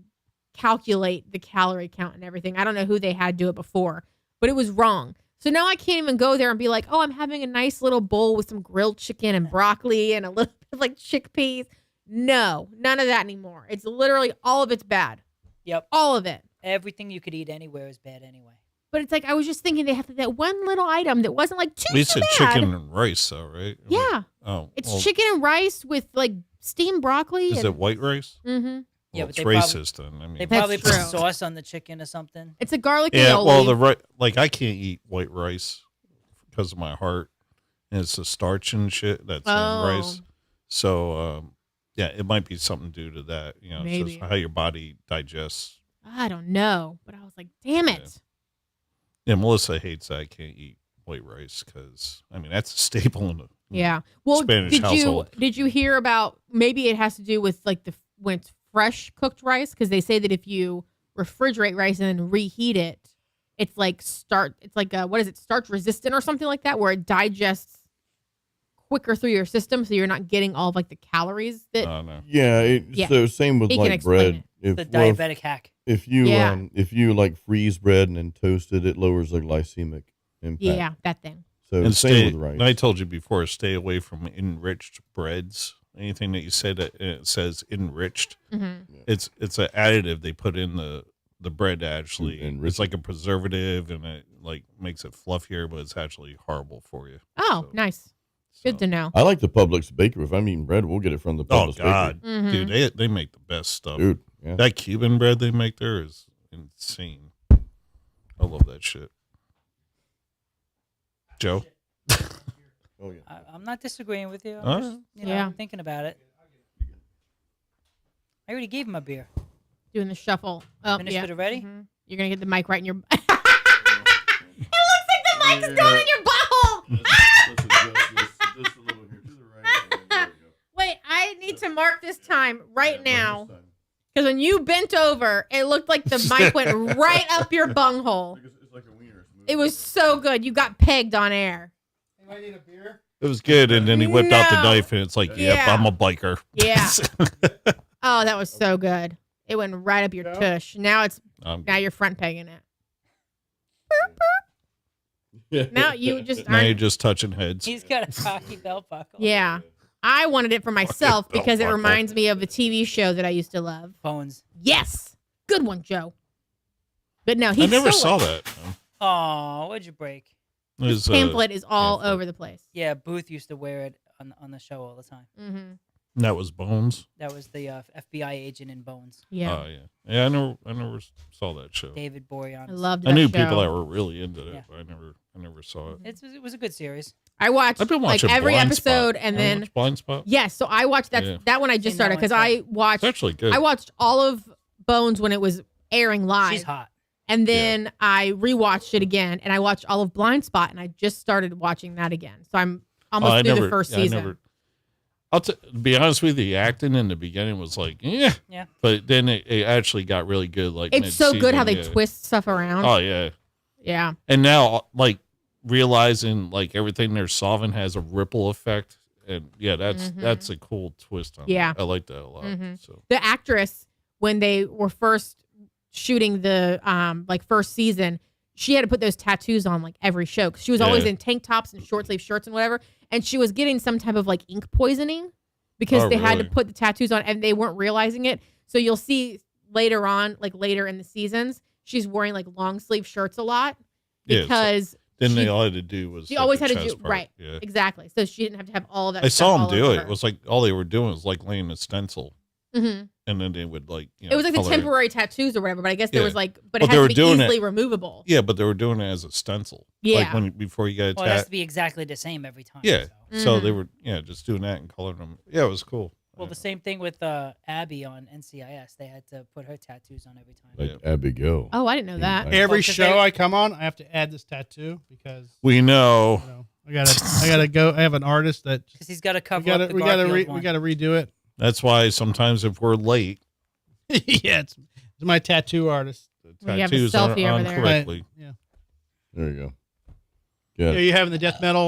Speaker 2: calculate the calorie count and everything. I don't know who they had do it before, but it was wrong. So now I can't even go there and be like, oh, I'm having a nice little bowl with some grilled chicken and broccoli and a little bit of like chickpeas. No, none of that anymore. It's literally all of it's bad.
Speaker 3: Yep.
Speaker 2: All of it.
Speaker 3: Everything you could eat anywhere is bad anyway.
Speaker 2: But it's like I was just thinking they have that one little item that wasn't like too
Speaker 5: We said
Speaker 2: bad.
Speaker 5: chicken and rice, though, right?
Speaker 2: Yeah.
Speaker 5: Oh,
Speaker 2: It's
Speaker 5: well,
Speaker 2: chicken and rice with like steamed broccoli.
Speaker 5: Is it white rice?
Speaker 2: Mm-hmm.
Speaker 3: Yeah,
Speaker 5: Well,
Speaker 3: but
Speaker 5: it's
Speaker 3: they probably-
Speaker 5: racist then. I mean,
Speaker 3: They
Speaker 2: That's
Speaker 3: probably put
Speaker 2: true.
Speaker 3: sauce on the chicken or something.
Speaker 2: It's a garlic
Speaker 5: yeah.
Speaker 2: aioli.
Speaker 5: Well, the right, like I can't eat white rice because of my heart, and it's the starch and shit that's in rice. So, yeah, it might be something due to that. You know, it's
Speaker 2: Maybe.
Speaker 5: just how your body digests.
Speaker 2: I don't know, but I was like, damn it.
Speaker 5: Yeah, Melissa hates that I can't eat white rice because I mean that's a staple in the
Speaker 2: Yeah. Well,
Speaker 5: Spanish household.
Speaker 2: did you hear about maybe it has to do with like when it's fresh cooked rice, because they say that if you refrigerate rice and then reheat it, it's like starch resistant or something like that, where it digests quicker through your system, so you're not getting all of like the calories that
Speaker 5: no.
Speaker 4: Yeah,
Speaker 2: Yeah.
Speaker 4: so same with
Speaker 2: He can
Speaker 4: like
Speaker 2: explain
Speaker 4: bread.
Speaker 2: it.
Speaker 4: If,
Speaker 3: The
Speaker 4: well,
Speaker 3: diabetic hack.
Speaker 4: if you
Speaker 2: Yeah.
Speaker 4: if you like freeze bread and then toast it, it lowers the glycemic impact.
Speaker 2: yeah, that thing.
Speaker 4: So
Speaker 5: And
Speaker 4: same
Speaker 5: stay.
Speaker 4: with rice.
Speaker 5: And I told you before, stay away from enriched breads. Anything that you say that it says enriched,
Speaker 2: Mm-hmm.
Speaker 5: it's an additive they put in the bread. Actually,
Speaker 4: Enrich
Speaker 5: it's like a preservative, and it like makes it fluffier, but it's actually horrible for you.
Speaker 2: Oh,
Speaker 5: So-
Speaker 2: nice. Good to know.
Speaker 4: I like the Publix bakery. If I'm eating bread, we'll get it from the
Speaker 5: Oh
Speaker 4: Publix
Speaker 5: God,
Speaker 2: Mhm.
Speaker 5: dude, they make the best stuff.
Speaker 4: bakery. Dude, yeah.
Speaker 5: That Cuban bread they make there is insane. I love that shit. Joe,
Speaker 4: Oh yeah.
Speaker 3: I'm not disagreeing with you. I'm
Speaker 5: All
Speaker 3: just,
Speaker 5: right.
Speaker 2: Yeah.
Speaker 3: I'm thinking about it. I already gave him a beer.
Speaker 2: Doing the shuffle. Oh,
Speaker 3: Finished
Speaker 2: yeah.
Speaker 3: it already?
Speaker 2: Mhm. You're gonna get the mic right in your. It looks like the mic is going in your butthole. Wait, I need to mark this time right now, because when you bent over, it looked like the mic went right up your bunghole.
Speaker 4: It's like a wiener.
Speaker 2: It was so good. You got pegged on air.
Speaker 1: Anybody need a beer?
Speaker 5: it was good, and then he whipped out the
Speaker 2: No.
Speaker 5: knife, and it's like, yep,
Speaker 2: Yeah.
Speaker 5: I'm a biker.
Speaker 2: Yeah. Oh, that was so good. It went right up your
Speaker 1: Yeah.
Speaker 2: tush. Now
Speaker 5: I'm
Speaker 2: now you're front pegging it. Now you just
Speaker 5: now you're
Speaker 2: aren't.
Speaker 5: just touching heads.
Speaker 3: He's got a cocky belt buckle.
Speaker 2: Yeah. I wanted it for myself
Speaker 5: Fucking
Speaker 2: because it
Speaker 5: belt
Speaker 2: reminds me of a TV show that I used to love.
Speaker 3: Phones.
Speaker 2: Yes. Good one, Joe. But no, he's
Speaker 5: I never
Speaker 2: so
Speaker 5: saw
Speaker 2: like,
Speaker 5: that.
Speaker 3: Oh, what'd you break?
Speaker 2: His pamphlet is all over the place.
Speaker 3: Yeah, Booth used to wear it on the show all the time.
Speaker 2: Mm-hmm.
Speaker 5: That was Bones.
Speaker 3: That was the FBI agent in Bones,
Speaker 2: Yeah.
Speaker 5: Oh yeah. Yeah, I never saw that show.
Speaker 3: David Boreanaz.
Speaker 2: I loved that
Speaker 5: I knew
Speaker 2: show.
Speaker 5: people that were really into it,
Speaker 3: Yeah.
Speaker 5: but I never saw it.
Speaker 3: It was a good series.
Speaker 2: I watched
Speaker 5: I've been
Speaker 2: like
Speaker 5: watching
Speaker 2: every
Speaker 5: Blind
Speaker 2: episode
Speaker 5: Spot.
Speaker 2: and
Speaker 5: You ever
Speaker 2: then
Speaker 5: watch Blind Spot.
Speaker 2: yes, so I watched that
Speaker 5: Yeah.
Speaker 2: that one I just
Speaker 3: Seen that
Speaker 2: started
Speaker 3: one
Speaker 2: because
Speaker 3: too.
Speaker 2: I watched
Speaker 5: It's actually good.
Speaker 2: I watched all of Bones when it was airing live.
Speaker 3: She's hot.
Speaker 2: And then I rewatched it again and I watched all of Blind Spot and I just started watching that again. So I'm almost through the first season.
Speaker 5: I'll be honest with you, the acting in the beginning was like, yeah. But then it actually got really good. Like
Speaker 2: It's so good how they
Speaker 5: mid-season,
Speaker 2: twist stuff around.
Speaker 5: Oh yeah.
Speaker 2: Yeah.
Speaker 5: And now like realizing like everything they're solving has a ripple effect. And yeah, that's a cool twist on
Speaker 2: Yeah.
Speaker 5: it. I like that a lot. So
Speaker 2: The actress, when they were first shooting the like first season, she had to put those tattoos on like every show because she was always in tank tops and short sleeve shirts and whatever, and she was getting some type of like ink poisoning because they had to put the tattoos on and they weren't realizing it. So you'll see later on, like later in the seasons, she's wearing like long sleeve shirts a lot because
Speaker 5: then they all had to do was
Speaker 2: she always
Speaker 5: the
Speaker 2: had to do
Speaker 5: chest part.
Speaker 2: right,
Speaker 5: Yeah.
Speaker 2: exactly. So she didn't have to have all of that.
Speaker 5: I
Speaker 2: stuff
Speaker 5: saw them
Speaker 2: all
Speaker 5: do
Speaker 2: over
Speaker 5: it.
Speaker 2: her.
Speaker 5: It was like all they were doing was like laying a stencil,
Speaker 2: Mm-hmm.
Speaker 5: and then they would like
Speaker 2: It was like the
Speaker 5: color it.
Speaker 2: temporary tattoos or whatever, but I guess there
Speaker 5: Yeah.
Speaker 2: was like, but
Speaker 5: Well,
Speaker 2: it
Speaker 5: they
Speaker 2: had
Speaker 5: were
Speaker 2: to be
Speaker 5: doing
Speaker 2: easily
Speaker 5: it-
Speaker 2: removable.
Speaker 5: Yeah, but they were doing it as a stencil.
Speaker 2: Yeah.
Speaker 5: Like before you got
Speaker 3: Well, it has
Speaker 5: attacked.
Speaker 3: to be exactly the same every time.
Speaker 5: Yeah.
Speaker 3: So.
Speaker 5: So they were just doing that and coloring them. Yeah, it was cool.
Speaker 3: Well, the same thing with Abby on NCIS. They had to put her tattoos on every time.
Speaker 4: Like Abigail.
Speaker 2: Oh, I didn't know that.
Speaker 1: Every
Speaker 3: 'cause
Speaker 1: show
Speaker 3: they-
Speaker 1: I come on, I have to add this tattoo because
Speaker 5: We know.
Speaker 1: you know, I gotta go. I have an artist that
Speaker 3: Because he's got to
Speaker 1: we
Speaker 3: cover
Speaker 1: gotta
Speaker 3: up the
Speaker 1: we gotta
Speaker 3: Garfield one.
Speaker 1: we gotta redo it.
Speaker 5: That's why sometimes if we're late,
Speaker 1: Yeah, it's my tattoo artist.
Speaker 5: the
Speaker 2: We have a
Speaker 5: tattoos aren't
Speaker 2: selfie over
Speaker 5: on
Speaker 2: there.
Speaker 5: correctly.
Speaker 1: Yeah,
Speaker 4: There you go.
Speaker 1: yeah.
Speaker 4: Yeah,
Speaker 1: You having the death metal?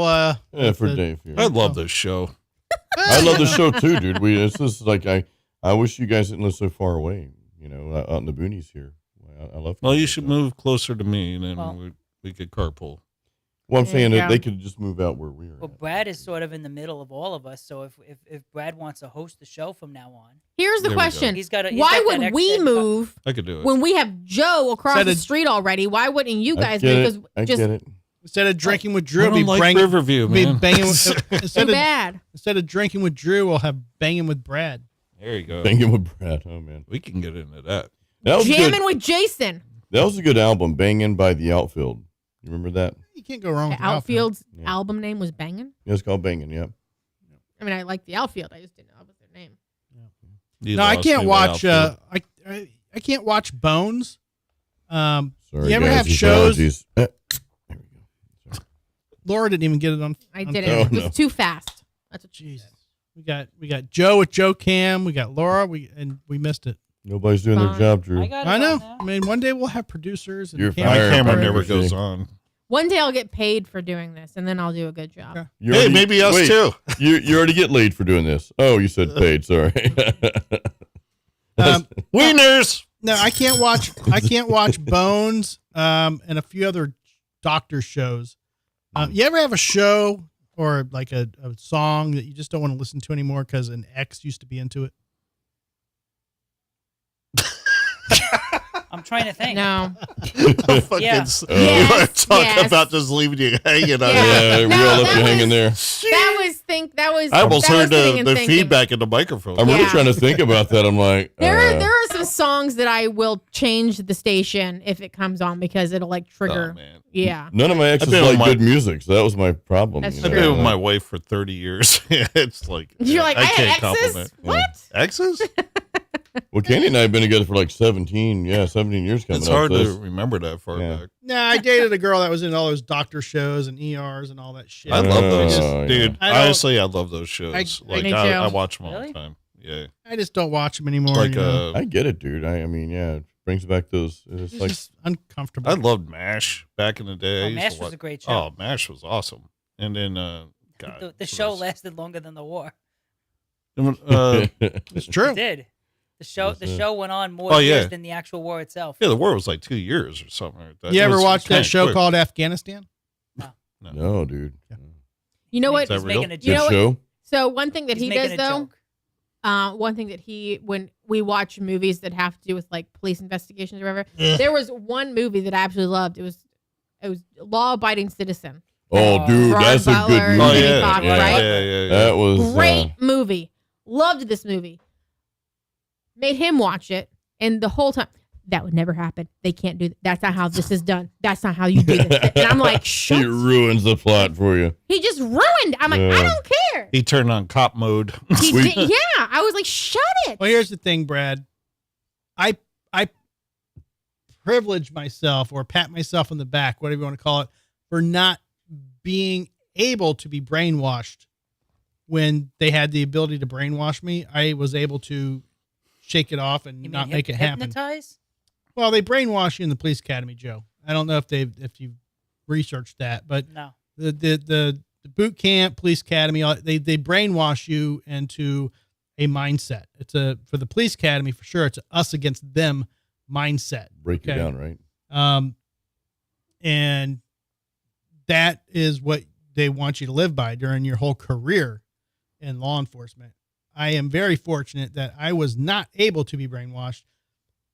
Speaker 4: yeah for
Speaker 1: the-
Speaker 4: Dave.
Speaker 5: I
Speaker 4: Yeah.
Speaker 5: love this show.
Speaker 4: I love the show too, dude. It's just like I wish you guys didn't live so far away. You know, out in the boonies here. I love.
Speaker 5: Well, you should move closer to me, and then
Speaker 3: Well-
Speaker 5: we could carpool.
Speaker 4: Well, I'm
Speaker 2: There
Speaker 4: saying
Speaker 2: you
Speaker 4: that
Speaker 2: go.
Speaker 4: they could just move out where we are.
Speaker 3: Well,
Speaker 4: at.
Speaker 3: Brad is sort of in the middle of all of us. So if Brad wants to host the show from now on,
Speaker 2: Here's the
Speaker 5: There we go.
Speaker 2: question:
Speaker 3: he's got.
Speaker 2: why would we move
Speaker 5: I could do it.
Speaker 2: when we have Joe across
Speaker 1: Instead
Speaker 2: the
Speaker 1: of-
Speaker 2: street already? Why wouldn't you
Speaker 4: I
Speaker 2: guys
Speaker 4: get
Speaker 2: move?
Speaker 4: it. I
Speaker 2: Because just
Speaker 4: get it.
Speaker 1: Instead of drinking with
Speaker 5: I
Speaker 1: Drew,
Speaker 5: don't
Speaker 1: be
Speaker 5: like
Speaker 1: banging,
Speaker 5: Riverview,
Speaker 1: be
Speaker 5: man.
Speaker 1: banging with,
Speaker 2: too
Speaker 1: instead of
Speaker 2: bad.
Speaker 1: drinking with Drew, we'll have banging with Brad.
Speaker 5: There you go.
Speaker 4: Banging with Brad. Oh man,
Speaker 5: We can get into that.
Speaker 4: that was
Speaker 2: Jamming
Speaker 4: good.
Speaker 2: with Jason.
Speaker 4: That was a good album. Banging by the Outfield. You remember that?
Speaker 1: You can't go wrong
Speaker 2: The
Speaker 1: with the outfield.
Speaker 2: Outfield's album name was Bangin'.
Speaker 4: Yeah, it's called Banging. Yeah.
Speaker 2: I mean, I like the Outfield. I just didn't know that was their name.
Speaker 5: You
Speaker 1: No, I
Speaker 5: lost
Speaker 1: can't
Speaker 5: me with
Speaker 1: watch.
Speaker 5: Outfield.
Speaker 1: I can't watch Bones.
Speaker 4: Sorry,
Speaker 1: You ever
Speaker 4: guys,
Speaker 1: have
Speaker 4: these
Speaker 1: shows-
Speaker 4: allergies. There we go.
Speaker 1: Laura didn't even get it on.
Speaker 2: I
Speaker 1: on
Speaker 2: didn't.
Speaker 4: Oh,
Speaker 2: It was
Speaker 4: no.
Speaker 2: too fast. That's what
Speaker 1: Jesus. We got Joe with Joe Cam. We got Laura. We missed it.
Speaker 4: Nobody's doing their
Speaker 2: Fine.
Speaker 4: job, Drew.
Speaker 3: I got it
Speaker 1: I
Speaker 3: on
Speaker 1: know.
Speaker 3: now.
Speaker 1: I mean, one day we'll have producers and
Speaker 4: You're
Speaker 5: My
Speaker 4: fired,
Speaker 5: camera
Speaker 4: Brad.
Speaker 5: never
Speaker 4: Appreciate
Speaker 5: goes
Speaker 4: it.
Speaker 5: on.
Speaker 2: One day I'll get paid for doing this, and then I'll do a good job.
Speaker 1: Okay.
Speaker 4: You
Speaker 5: Hey,
Speaker 4: already-
Speaker 5: maybe us
Speaker 4: wait,
Speaker 5: too.
Speaker 4: You already get laid for doing this. Oh, you said paid. Sorry.
Speaker 5: Wieners.
Speaker 1: No, I can't watch. I can't watch Bones and a few other doctor shows. You ever have a show or like a song that you just don't want to listen to anymore because an ex used to be into it?
Speaker 3: I'm trying to think.
Speaker 2: No.
Speaker 5: Fucking
Speaker 3: Yeah.
Speaker 5: we were
Speaker 2: Yes,
Speaker 5: talking
Speaker 2: yes.
Speaker 5: about just leaving you hanging on
Speaker 2: Yeah.
Speaker 5: there.
Speaker 4: Yeah,
Speaker 2: No,
Speaker 4: we all left
Speaker 2: that
Speaker 4: you hanging
Speaker 2: was-
Speaker 4: there.
Speaker 2: That was.
Speaker 5: I almost
Speaker 2: that was
Speaker 5: heard
Speaker 2: sitting
Speaker 5: the
Speaker 2: and thinking.
Speaker 5: feedback in the microphone.
Speaker 4: I'm really
Speaker 2: Yeah.
Speaker 4: trying to think about that. I'm like,
Speaker 2: There are some songs that I will change the station if it comes on because it'll like trigger.
Speaker 5: Oh, man.
Speaker 2: Yeah.
Speaker 4: none of my exes
Speaker 5: I've been
Speaker 4: like
Speaker 5: on my-
Speaker 4: good music, so that was my problem.
Speaker 2: That's
Speaker 4: you
Speaker 5: I've
Speaker 2: true.
Speaker 5: been with my
Speaker 4: like-
Speaker 5: wife for 30 years. It's like
Speaker 2: You're like, I
Speaker 5: can't
Speaker 2: had exes?
Speaker 5: compliment.
Speaker 2: What?
Speaker 5: Exes?
Speaker 4: Well, Candy and I have been together for like 17 years coming
Speaker 5: It's
Speaker 4: up.
Speaker 5: hard
Speaker 4: so
Speaker 5: to
Speaker 4: it's-
Speaker 5: remember that far
Speaker 4: Yeah.
Speaker 5: back.
Speaker 1: Nah, I dated a girl that was in all those doctor shows and ERs and all that shit.
Speaker 5: I love those,
Speaker 4: yeah.
Speaker 5: dude.
Speaker 1: I don't-
Speaker 5: Honestly, I love those shows.
Speaker 1: I-
Speaker 2: Me
Speaker 5: I
Speaker 2: too.
Speaker 5: watch them all
Speaker 3: Really?
Speaker 5: the time. Yeah,
Speaker 1: I just don't watch them anymore.
Speaker 5: like
Speaker 1: you know?
Speaker 4: I get it, dude. I mean, yeah, it brings back those. It's
Speaker 1: It's
Speaker 4: like
Speaker 1: just uncomfortable.
Speaker 5: I loved MASH back in the day. I
Speaker 3: Oh,
Speaker 5: used to
Speaker 3: MASH was
Speaker 5: watch-
Speaker 3: a great show.
Speaker 5: Oh, MASH was awesome. And then God,
Speaker 3: the
Speaker 5: what
Speaker 3: show
Speaker 5: else?
Speaker 3: lasted longer than the war.
Speaker 1: It's true.
Speaker 3: It did. The
Speaker 4: That's it.
Speaker 3: show went on more
Speaker 5: Oh,
Speaker 3: years
Speaker 5: yeah.
Speaker 3: than the actual war itself.
Speaker 5: Yeah, the war was like 2 years or something like that.
Speaker 1: You
Speaker 5: It
Speaker 1: ever
Speaker 5: was
Speaker 1: watched that
Speaker 5: kinda
Speaker 1: show
Speaker 5: quick.
Speaker 1: called Afghanistan?
Speaker 4: no, dude.
Speaker 1: Yeah.
Speaker 2: You know what?
Speaker 5: Is that
Speaker 3: He's
Speaker 5: real?
Speaker 3: making a
Speaker 4: Good
Speaker 2: You know
Speaker 3: joke.
Speaker 2: what-
Speaker 4: show.
Speaker 2: So one thing that
Speaker 3: He's
Speaker 2: he
Speaker 3: making
Speaker 2: does
Speaker 3: a
Speaker 2: though,
Speaker 3: joke.
Speaker 2: one thing that when we watch movies that have to do with like police investigations or whatever, there was one movie that I absolutely loved. It was Law Abiding Citizen.
Speaker 4: Oh, dude,
Speaker 2: Ron
Speaker 4: that's
Speaker 2: Butler,
Speaker 4: a good movie.
Speaker 5: Oh
Speaker 2: Jamie
Speaker 5: yeah,
Speaker 2: Foxx,
Speaker 5: yeah,
Speaker 2: right?
Speaker 5: yeah.
Speaker 4: That was
Speaker 2: Great movie. Loved this movie. Made him watch it, and the whole time, that would never happen. They can't do that. That's not how this is done. That's not how you do this. And I'm like, shut.
Speaker 4: He ruins the plot for you.
Speaker 2: He just ruined. I'm like, I don't care.
Speaker 5: He turned on cop mode.
Speaker 2: He did, yeah. I was like, shut it.
Speaker 1: Well, here's the thing, Brad. I privilege myself or pat myself on the back, whatever you want to call it, for not being able to be brainwashed. When they had the ability to brainwash me, I was able to shake it off and not make it happen.
Speaker 3: Hypnotize?
Speaker 1: Well, they brainwash you in the police academy, Joe. I don't know if you've researched that, but
Speaker 3: No.
Speaker 1: the boot camp, police academy, they brainwash you into a mindset. For the police academy for sure. It's a us against them mindset.
Speaker 4: Break it down, right?
Speaker 1: And that is what they want you to live by during your whole career in law enforcement. I am very fortunate that I was not able to be brainwashed.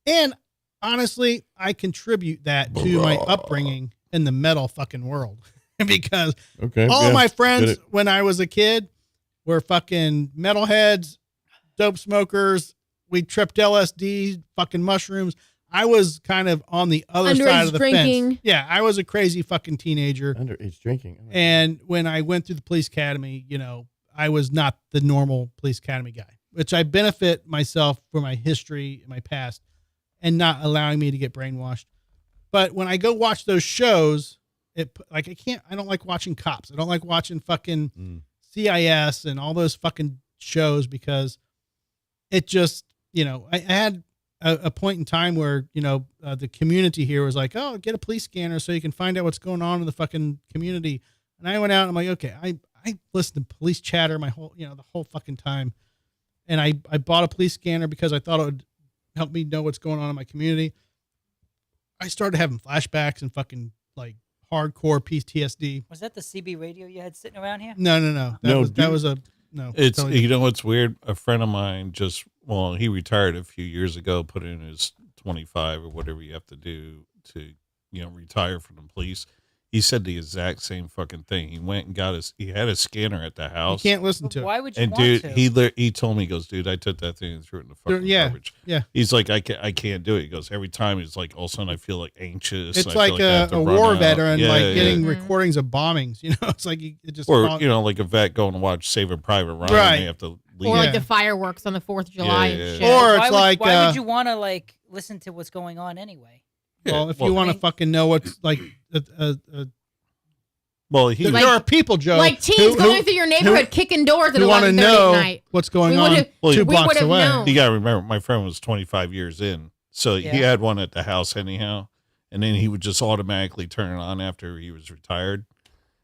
Speaker 1: And honestly, I contribute that to my upbringing in the metal fucking world. Because all my friends when I was a kid were fucking metalheads, dope smokers. We tripped LSD, fucking mushrooms. I was kind of on the other side of the fence. Yeah, I was a crazy fucking teenager.
Speaker 4: Underage drinking.
Speaker 1: And when I went through the police academy, I was not the normal police academy guy, which I benefit myself for my history and my past and not allowing me to get brainwashed. But when I go watch those shows, I don't like watching cops. I don't like watching fucking CIS and all those fucking shows because it just, I had a point in time where, the community here was like, oh, get a police scanner so you can find out what's going on in the fucking community. And I went out and I'm like, okay, I listened to police chatter my whole, the whole fucking time. And I bought a police scanner because I thought it would help me know what's going on in my community. I started having flashbacks and fucking like hardcore PTSD.
Speaker 3: Was that the CB radio you had sitting around here?
Speaker 1: No. That was a no.
Speaker 5: It's
Speaker 1: totally
Speaker 5: what's weird. A friend of mine he retired a few years ago. Put in his 25 or whatever you have to do to retire from the police. He said the exact same fucking thing. He went and he had a scanner at the house.
Speaker 1: You can't listen to it.
Speaker 3: Why would you
Speaker 5: And
Speaker 3: want
Speaker 5: dude,
Speaker 3: to?
Speaker 5: he told me, he goes, dude, I took that thing and threw it in the fucking
Speaker 1: Yeah,
Speaker 5: garbage.
Speaker 1: yeah.
Speaker 5: He's like, I can't do it. He goes, every time it's like, all of a sudden I feel like anxious.
Speaker 1: It's
Speaker 5: and I
Speaker 1: like
Speaker 5: feel I have to
Speaker 1: a
Speaker 5: run
Speaker 1: war
Speaker 5: out.
Speaker 1: veteran, getting
Speaker 2: Mhm.
Speaker 1: recordings of bombings. It's like it just
Speaker 5: Or, like a vet going to watch Saving Private Ryan.
Speaker 1: Right.
Speaker 5: And they have to leave.
Speaker 2: Or like
Speaker 1: Yeah.
Speaker 2: the fireworks on the 4th of July
Speaker 5: Yeah,
Speaker 2: and
Speaker 5: yeah,
Speaker 2: shit.
Speaker 5: yeah.
Speaker 1: Or
Speaker 3: Why
Speaker 1: it's
Speaker 3: would-
Speaker 1: like
Speaker 3: why would you want to like listen to what's going on anyway?
Speaker 1: well, if
Speaker 5: well,
Speaker 1: you want
Speaker 3: I
Speaker 1: to
Speaker 3: mean-
Speaker 1: fucking know what's like
Speaker 5: well, he
Speaker 1: there are people, Joe,
Speaker 2: like teens
Speaker 1: who-
Speaker 2: going through your neighborhood kicking doors at
Speaker 1: who want to
Speaker 2: 11:30
Speaker 1: know
Speaker 2: at night.
Speaker 1: what's going
Speaker 2: We
Speaker 1: on
Speaker 2: would've-
Speaker 1: 2
Speaker 2: we
Speaker 1: blocks
Speaker 2: would've
Speaker 1: away.
Speaker 2: known.
Speaker 5: you got to remember, my friend was 25 years in. So he
Speaker 3: Yeah.
Speaker 5: had one at the house anyhow. And then he would just automatically turn it on after he was retired.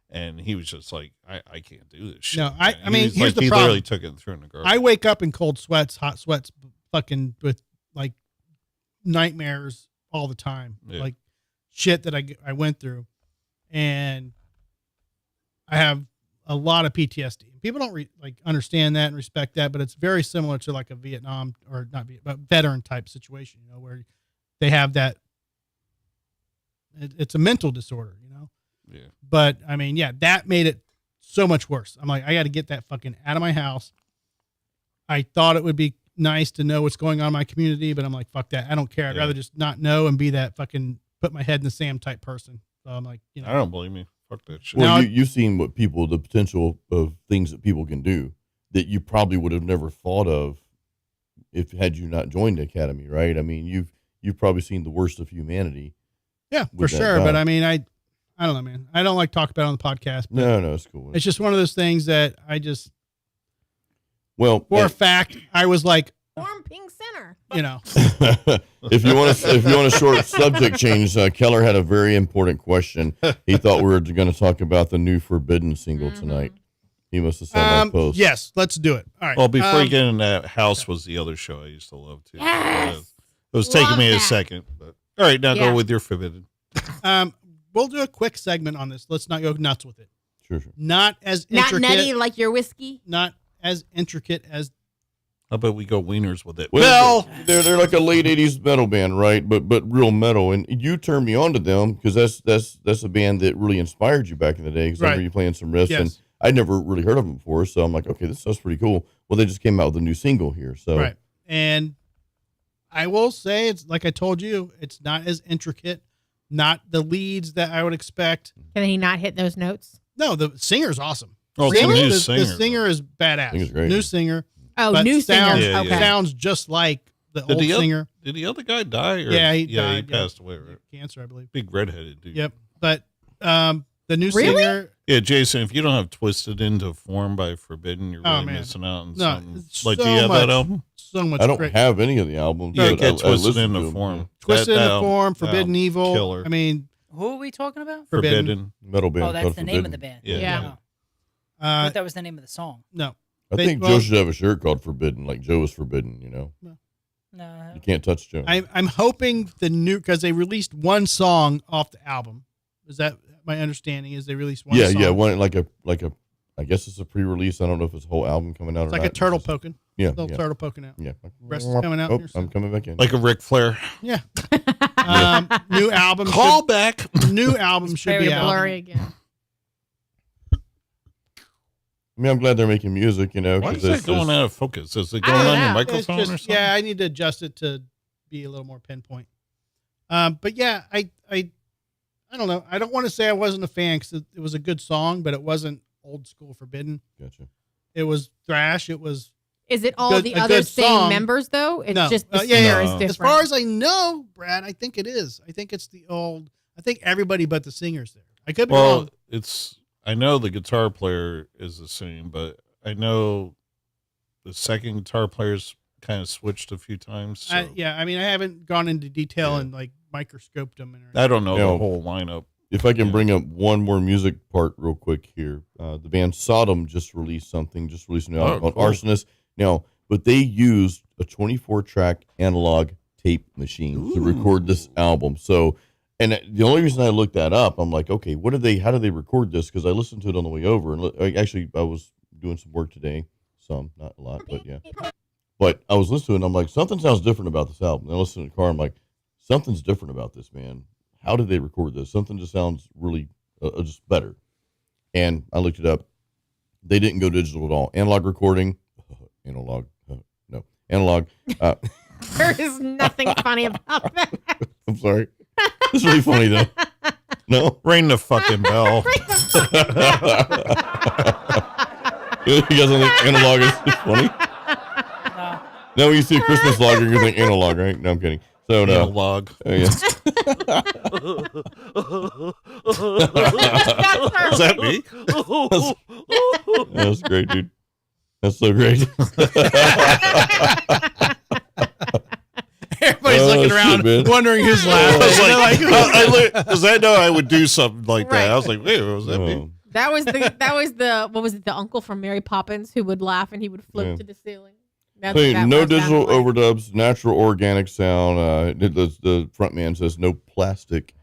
Speaker 5: And he was just like, I can't do this shit.
Speaker 1: No, I
Speaker 5: man.
Speaker 1: mean,
Speaker 5: He was
Speaker 1: here's
Speaker 5: like,
Speaker 1: the
Speaker 5: he
Speaker 1: problem.
Speaker 5: literally took it and threw it in the garbage.
Speaker 1: I wake up in cold sweats, hot sweats, fucking with like nightmares all the time,
Speaker 5: Yeah.
Speaker 1: like shit that I went through, and I have a lot of PTSD. People don't understand that and respect that, but it's very similar to like a Vietnam or not Vietnam, but veteran type situation, where they have that. It's a mental disorder,
Speaker 5: Yeah.
Speaker 1: But I mean, yeah, that made it so much worse. I'm like, I got to get that fucking out of my house. I thought it would be nice to know what's going on in my community, but I'm like, fuck that. I don't care. I'd
Speaker 5: Yeah.
Speaker 1: rather just not know and be that fucking put my head in the sand type person. So I'm like,
Speaker 5: I don't believe me. Fuck that shit.
Speaker 1: Now-
Speaker 4: Well, you've seen the potential of things that people can do that you probably would have never thought of had you not joined the academy, right? I mean, you've probably seen the worst of humanity.
Speaker 1: yeah, for
Speaker 4: with that
Speaker 1: sure. But
Speaker 4: guy.
Speaker 1: I mean, I don't know, man. I don't like talk about it on the podcast. But
Speaker 4: No, it's cool.
Speaker 1: it's just one of those things that I just,
Speaker 4: Well,
Speaker 1: for a fact, I was like,
Speaker 2: Warm pink center.
Speaker 4: if you want a short subject change, Keller had a very important question. He thought we were going to talk about the new Forbidden single tonight. He must have saw my post.
Speaker 1: yes, let's do it. All right.
Speaker 5: Well, before you get in that, House was the other show I used to love too.
Speaker 2: Yes!
Speaker 5: It was taking
Speaker 2: Love
Speaker 5: me a
Speaker 2: that.
Speaker 5: second. But all right, now
Speaker 2: Yeah.
Speaker 5: go with your Forbidden.
Speaker 1: We'll do a quick segment on this. Let's not go nuts with it.
Speaker 4: Sure.
Speaker 1: Not as
Speaker 2: Not
Speaker 1: intricate.
Speaker 2: nutty like your whiskey.
Speaker 1: Not as intricate as
Speaker 5: How about we go wieners with it?
Speaker 4: Well, they're like a late '80s metal band, right? But real metal, and you turned me on to them because that's a band that really inspired you back in the day. Because I remember you playing some riffs, and I'd never really heard of them before, so I'm like, okay, this stuff's pretty cool. Well, they just came out with a new single here, so
Speaker 1: right. And I will say, it's like I told you, it's not as intricate, not the leads that I would expect.
Speaker 2: Can he not hit those notes?
Speaker 1: No, the singer's awesome.
Speaker 5: Oh, it's a new
Speaker 1: The
Speaker 5: singer.
Speaker 1: singer is badass.
Speaker 4: Singer's great.
Speaker 1: New singer.
Speaker 2: Oh,
Speaker 1: but
Speaker 2: new
Speaker 1: sounds,
Speaker 2: singer.
Speaker 5: Yeah,
Speaker 2: Okay.
Speaker 1: sounds just like the old singer.
Speaker 5: Did the other guy die? Or?
Speaker 1: Yeah, he
Speaker 5: yeah, he
Speaker 1: died.
Speaker 5: passed away. Right?
Speaker 1: Cancer, I believe.
Speaker 5: Big redheaded dude.
Speaker 1: Yep. But the new
Speaker 2: Really?
Speaker 1: singer.
Speaker 5: Yeah, Jason, if you don't have Twisted Into Form by Forbidden, you're really
Speaker 1: Man.
Speaker 5: missing out on
Speaker 1: No,
Speaker 5: something.
Speaker 1: it's
Speaker 5: Like, do
Speaker 1: so
Speaker 5: you have
Speaker 1: much.
Speaker 5: that album?
Speaker 1: So much
Speaker 4: I don't
Speaker 1: great.
Speaker 4: have any of the albums.
Speaker 5: Yeah,
Speaker 4: but
Speaker 5: get
Speaker 4: I
Speaker 5: Twisted
Speaker 4: listen
Speaker 5: Into
Speaker 4: to them.
Speaker 1: Twisted
Speaker 5: Form.
Speaker 1: into
Speaker 5: album-
Speaker 1: Form, Forbidden
Speaker 5: album,
Speaker 1: Evil.
Speaker 5: Killer.
Speaker 1: I mean,
Speaker 3: Who are we talking about?
Speaker 1: Forbidden.
Speaker 4: Metal band.
Speaker 3: Oh, that's
Speaker 4: called
Speaker 3: the name of
Speaker 4: Forbidden.
Speaker 3: the band.
Speaker 5: Yeah.
Speaker 2: Yeah.
Speaker 3: Oh, I thought that was the name of the song.
Speaker 1: no.
Speaker 4: I think Joe should have a shirt called Forbidden, like Joe is forbidden. You know,
Speaker 3: No.
Speaker 4: you can't touch Joe.
Speaker 1: I'm hoping the new, because they released one song off the album. Is that my understanding? Is they released one song?
Speaker 4: Yeah, one like a. I guess it's a pre-release. I don't know if it's a whole album coming out
Speaker 1: It's
Speaker 4: or
Speaker 1: like
Speaker 4: not.
Speaker 1: a turtle poking.
Speaker 4: Yeah,
Speaker 1: Little
Speaker 4: yeah,
Speaker 1: turtle poking out.
Speaker 4: yeah.
Speaker 1: Breast is coming out
Speaker 4: Oh,
Speaker 1: here soon.
Speaker 4: I'm coming back in.
Speaker 5: Like a Ric Flair.
Speaker 1: Yeah. New album.
Speaker 5: Call back.
Speaker 1: New album should be
Speaker 3: very
Speaker 1: out.
Speaker 2: Blurry again.
Speaker 4: I mean, I'm glad they're making music. You know,
Speaker 5: Why
Speaker 4: 'cause
Speaker 5: is that
Speaker 4: it's
Speaker 5: going
Speaker 4: just-
Speaker 5: out of focus? Is it
Speaker 2: I
Speaker 5: going
Speaker 2: don't
Speaker 5: on your
Speaker 2: know.
Speaker 5: microphone
Speaker 1: It's
Speaker 5: or
Speaker 1: just,
Speaker 5: something?
Speaker 1: yeah, I need to adjust it to be a little more pinpoint. But yeah, I don't know. I don't want to say I wasn't a fan because it was a good song, but it wasn't old school Forbidden.
Speaker 4: Gotcha.
Speaker 1: It was thrash. It was
Speaker 2: Is it all
Speaker 1: Good-
Speaker 2: the
Speaker 1: a
Speaker 2: other
Speaker 1: good
Speaker 2: same
Speaker 1: song.
Speaker 2: members though? It's
Speaker 1: No.
Speaker 2: just the
Speaker 1: Yeah,
Speaker 2: singer
Speaker 5: yeah.
Speaker 2: is
Speaker 5: No.
Speaker 2: different.
Speaker 1: as far as I know, Brad. I think it is. I think it's the old. I think everybody but the singers there. I could be
Speaker 5: Well,
Speaker 1: wrong.
Speaker 5: I know the guitar player is the same, but I know the second guitar player's kind of switched a few times. So
Speaker 1: I mean, I haven't gone into detail
Speaker 5: Yeah.
Speaker 1: and like microscoped them.
Speaker 5: I don't know
Speaker 4: You know,
Speaker 5: the whole lineup.
Speaker 4: If I can
Speaker 5: Yeah.
Speaker 4: bring up one more music part real quick here, the band Sodom just released an album called
Speaker 5: cool.
Speaker 4: Arsonist. Now, but they used a 24-track analog tape machine to record this album. So, and the only reason I looked that up, I'm like, okay, how did they record this? Because I listened to it on the way over, and I was doing some work today, some, not a lot, but yeah. But I was listening to it, and I'm like, something sounds different about this album. And I listened to the car, I'm like, something's different about this, man. How did they record this? Something just sounds really just better. And I looked it up. They didn't go digital at all. Analog recording, analog.
Speaker 2: There is nothing funny about that.
Speaker 4: I'm sorry. It's really funny though. No,
Speaker 5: Ring the fucking bell.
Speaker 4: you guys don't think analog is funny? No, when you see a Christmas log, you think analog, right? No, I'm kidding. So no.
Speaker 5: Analog.
Speaker 4: Oh, yeah.
Speaker 5: Is that me?
Speaker 4: That's great, dude. That's so great.
Speaker 1: Everybody's
Speaker 4: Oh,
Speaker 1: looking
Speaker 4: shit,
Speaker 1: around,
Speaker 4: man.
Speaker 1: wondering who's
Speaker 5: I
Speaker 1: laughing.
Speaker 5: was
Speaker 1: They're
Speaker 5: like,
Speaker 1: like,
Speaker 5: because I know I would do something like that.
Speaker 2: Right.
Speaker 5: I was like, wait, was that me?
Speaker 4: Oh.
Speaker 2: That was the what was it, the uncle from Mary Poppins who would laugh and he would float
Speaker 4: Yeah.
Speaker 2: to the ceiling. That's
Speaker 4: Hey,
Speaker 2: what
Speaker 4: no
Speaker 2: that
Speaker 4: digital
Speaker 2: sounded like.
Speaker 4: overdubs, natural organic sound. The front man says no plastic.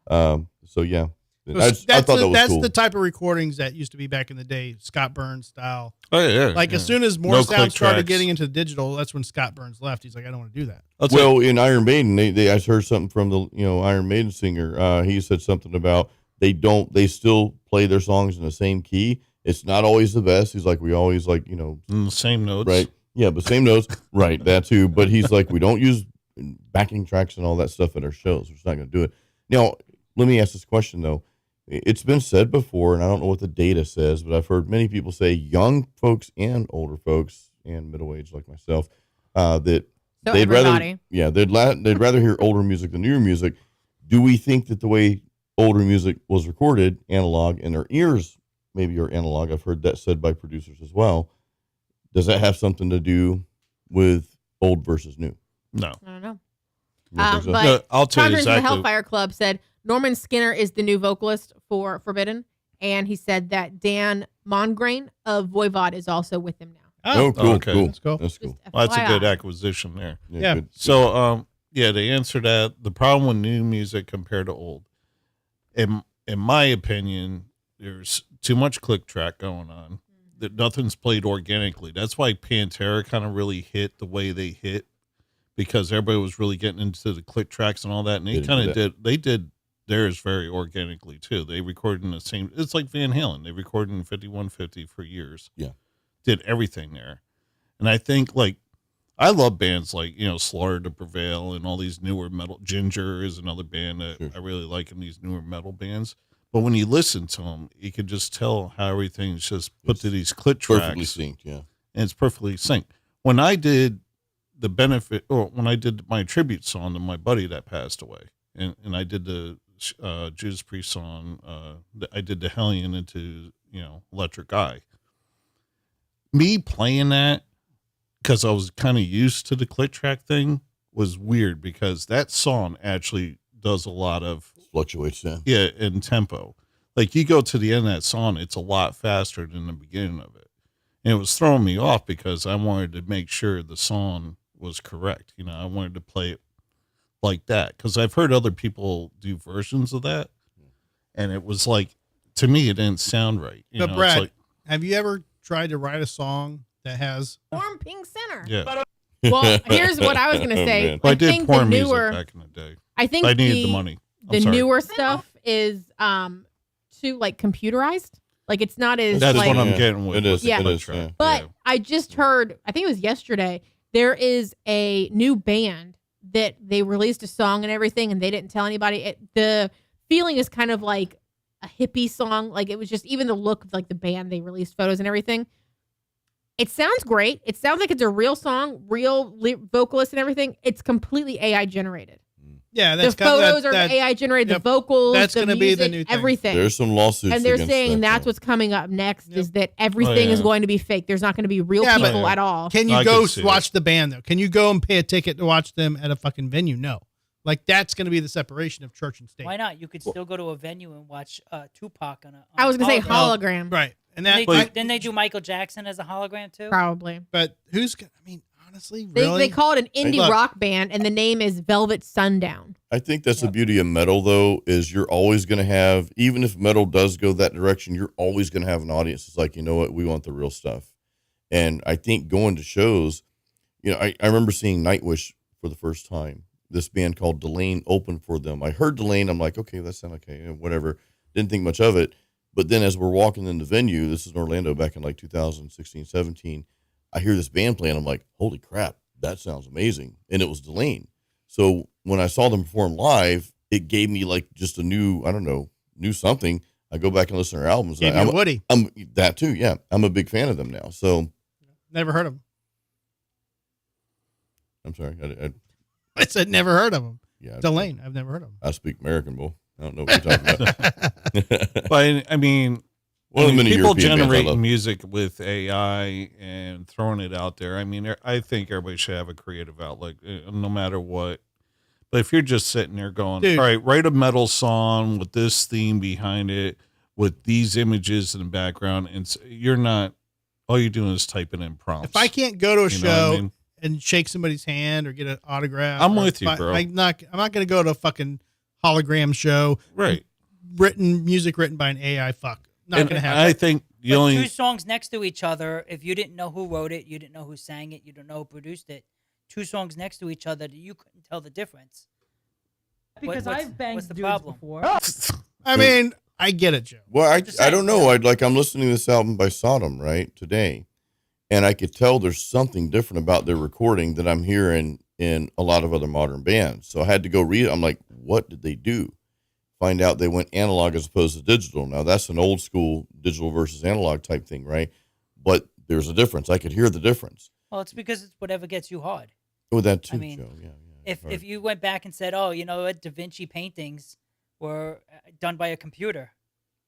Speaker 4: So yeah, I thought that was
Speaker 1: that's
Speaker 4: cool.
Speaker 1: the type of recordings that used to be back in the day, Scott Burns style.
Speaker 5: Oh yeah.
Speaker 1: Like
Speaker 5: yeah.
Speaker 1: as soon as more
Speaker 5: No
Speaker 1: sound
Speaker 5: click
Speaker 1: started
Speaker 5: tracks.
Speaker 1: getting into digital, that's when Scott Burns left. He's like, I don't want to do that.
Speaker 5: That's
Speaker 4: Well, in Iron Maiden, I heard something from the Iron Maiden singer. He said something about they still play their songs in the same key. It's not always the best. He's like, we always like
Speaker 5: in the same notes.
Speaker 4: right, yeah, but same notes, right? That too. But he's like, we don't use backing tracks and all that stuff at our shows. We're just not going to do it. Now, let me ask this question though. It's been said before, and I don't know what the data says, but I've heard many people say, young folks and older folks and middle age like myself, that
Speaker 2: So
Speaker 4: they'd
Speaker 2: everybody.
Speaker 4: they'd rather hear older music than newer music. Do we think that the way older music was recorded, analog, and their ears maybe are analog? I've heard that said by producers as well. Does that have something to do with old versus new?
Speaker 5: No.
Speaker 2: I don't know.
Speaker 4: You don't think so?
Speaker 2: But
Speaker 5: No, I'll tell you
Speaker 2: Congress of the
Speaker 5: exactly.
Speaker 2: Hellfire Club said Norman Skinner is the new vocalist for Forbidden, and he said that Dan Mongrain of Voivod is also with him now.
Speaker 4: Oh, cool,
Speaker 5: okay.
Speaker 4: cool.
Speaker 1: That's cool.
Speaker 4: That's
Speaker 2: Just
Speaker 4: cool.
Speaker 5: Well, that's a good
Speaker 2: FYI.
Speaker 5: acquisition there.
Speaker 1: Yeah.
Speaker 4: Good.
Speaker 5: So, yeah, to answer that, the problem with new music compared to old, in my opinion, there's too much click track going on. that nothing's played organically. That's why Pantera kind of really hit the way they hit, because everybody was really getting into the click tracks and all that, and they kind of did theirs very organically too. They recorded in the same. It's like Van Halen. They recorded in 5150 for years.
Speaker 4: Yeah,
Speaker 5: did everything there, and I think like I love bands like Slaughter to Prevail and all these newer metal. Ginger is another band that I really like in these newer metal bands. But when you listen to them, you can just tell how everything's just put to these click tracks.
Speaker 4: Perfectly synced, yeah.
Speaker 5: And it's perfectly synced. When I did when I did my tribute song to my buddy that passed away, and I did the Judas Priest song, I did the Hellion into, Electric Eye. Me playing that, because I was kind of used to the click track thing, was weird, because that song actually does a lot of
Speaker 4: fluctuates, yeah,
Speaker 5: in tempo. Like you go to the end of that song, it's a lot faster than the beginning of it, and it was throwing me off because I wanted to make sure the song was correct. I wanted to play it like that, because I've heard other people do versions of that, and it was like, to me, it didn't sound right.
Speaker 1: But Brad, have you ever tried to write a song that has
Speaker 2: Warm Pink Center?
Speaker 5: Yeah.
Speaker 2: Well, here's what I was going to say.
Speaker 5: I did porn music back in the day.
Speaker 2: I think
Speaker 5: I needed the money.
Speaker 2: The newer stuff is too like computerized. Like it's not as
Speaker 5: that's
Speaker 2: like,
Speaker 5: what I'm getting with.
Speaker 4: It is.
Speaker 2: Yeah.
Speaker 4: It is, yeah.
Speaker 2: But I just heard, I think it was yesterday, there is a new band that they released a song and everything, and they didn't tell anybody. The feeling is kind of like a hippie song. Like it was just, even the look of like the band, they released photos and everything. It sounds great. It sounds like it's a real song, real vocalist and everything. It's completely AI generated.
Speaker 1: Yeah, that's
Speaker 2: the photos are AI generated.
Speaker 1: Yep,
Speaker 2: the vocals,
Speaker 1: that's
Speaker 2: going to
Speaker 1: be the new thing.
Speaker 2: Everything.
Speaker 4: There's some lawsuits,
Speaker 2: and they're
Speaker 4: against
Speaker 2: saying
Speaker 4: that,
Speaker 2: that's what's coming up next. Is that everything is going to be fake? There's not going to be real people at all.
Speaker 1: Can you go watch the band though? Can you go and pay a ticket to watch them at a fucking venue? No. Like that's going to be the separation of church and state.
Speaker 3: Why not? You could still go to a venue and watch Tupac on a.
Speaker 2: I was going to say hologram.
Speaker 1: Right. And
Speaker 3: that didn't they do Michael Jackson as a hologram too?
Speaker 2: Probably.
Speaker 1: But honestly, really?
Speaker 2: They call it an indie rock band, and the name is Velvet Sundown.
Speaker 4: I think that's the beauty of metal, though, is you're always going to have, even if metal does go that direction, you're always going to have an audience. It's like, you know what, we want the real stuff. And I think going to shows, I remember seeing Nightwish for the first time. This band called Delane opened for them. I heard Delane, I'm like, okay, that sounds okay, whatever. Didn't think much of it. But then as we're walking in the venue, this is in Orlando back in like 2016, 17, I hear this band playing. I'm like, holy crap, that sounds amazing. And it was Delane. So when I saw them perform live, it gave me like just a new something. I go back and listen to their albums.
Speaker 1: Woody.
Speaker 4: I'm that too. Yeah. I'm a big fan of them now. So
Speaker 1: never heard of them.
Speaker 4: I'm sorry.
Speaker 1: I said never heard of them.
Speaker 4: Yeah.
Speaker 1: Delane. I've never heard of them.
Speaker 4: I speak American, Bull. I don't know what you're talking about.
Speaker 5: But I mean,
Speaker 4: many
Speaker 5: people
Speaker 4: European
Speaker 5: generating music with AI and throwing it out there. I mean, I think everybody should have a creative outlet, no matter what. But if you're just sitting there going,
Speaker 1: Dude.
Speaker 5: all right, write a metal song with this theme behind it, with these images in the background, and you're not, all you're doing is typing in prompts.
Speaker 1: If I can't go to a show
Speaker 5: I mean?
Speaker 1: and shake somebody's hand or get an autograph,
Speaker 5: I'm with you, bro.
Speaker 1: I'm not going to go to a fucking hologram show.
Speaker 5: Right.
Speaker 1: Music written by an AI. Not going to happen.
Speaker 5: I think
Speaker 3: two songs next to each other, if you didn't know who wrote it, you didn't know who sang it, you don't know who produced it, two songs next to each other, you couldn't tell the difference.
Speaker 8: Because I've banged
Speaker 3: what's the
Speaker 8: dudes
Speaker 3: problem?
Speaker 8: before.
Speaker 1: I mean, I get it, Joe.
Speaker 4: Well, I don't know. I'm listening to this album by Sodom, right, today, and I could tell there's something different about their recording that I'm hearing in a lot of other modern bands. So I had to go read it. I'm like, what did they do? Find out they went analog as opposed to digital. Now, that's an old school digital versus analog type thing, right? But there's a difference. I could hear the difference.
Speaker 3: Well, it's because it's whatever gets you hard.
Speaker 4: Oh, that too,
Speaker 3: I mean,
Speaker 4: Joe. Yeah.
Speaker 3: If you went back and said, oh, you know what, Da Vinci paintings were done by a computer,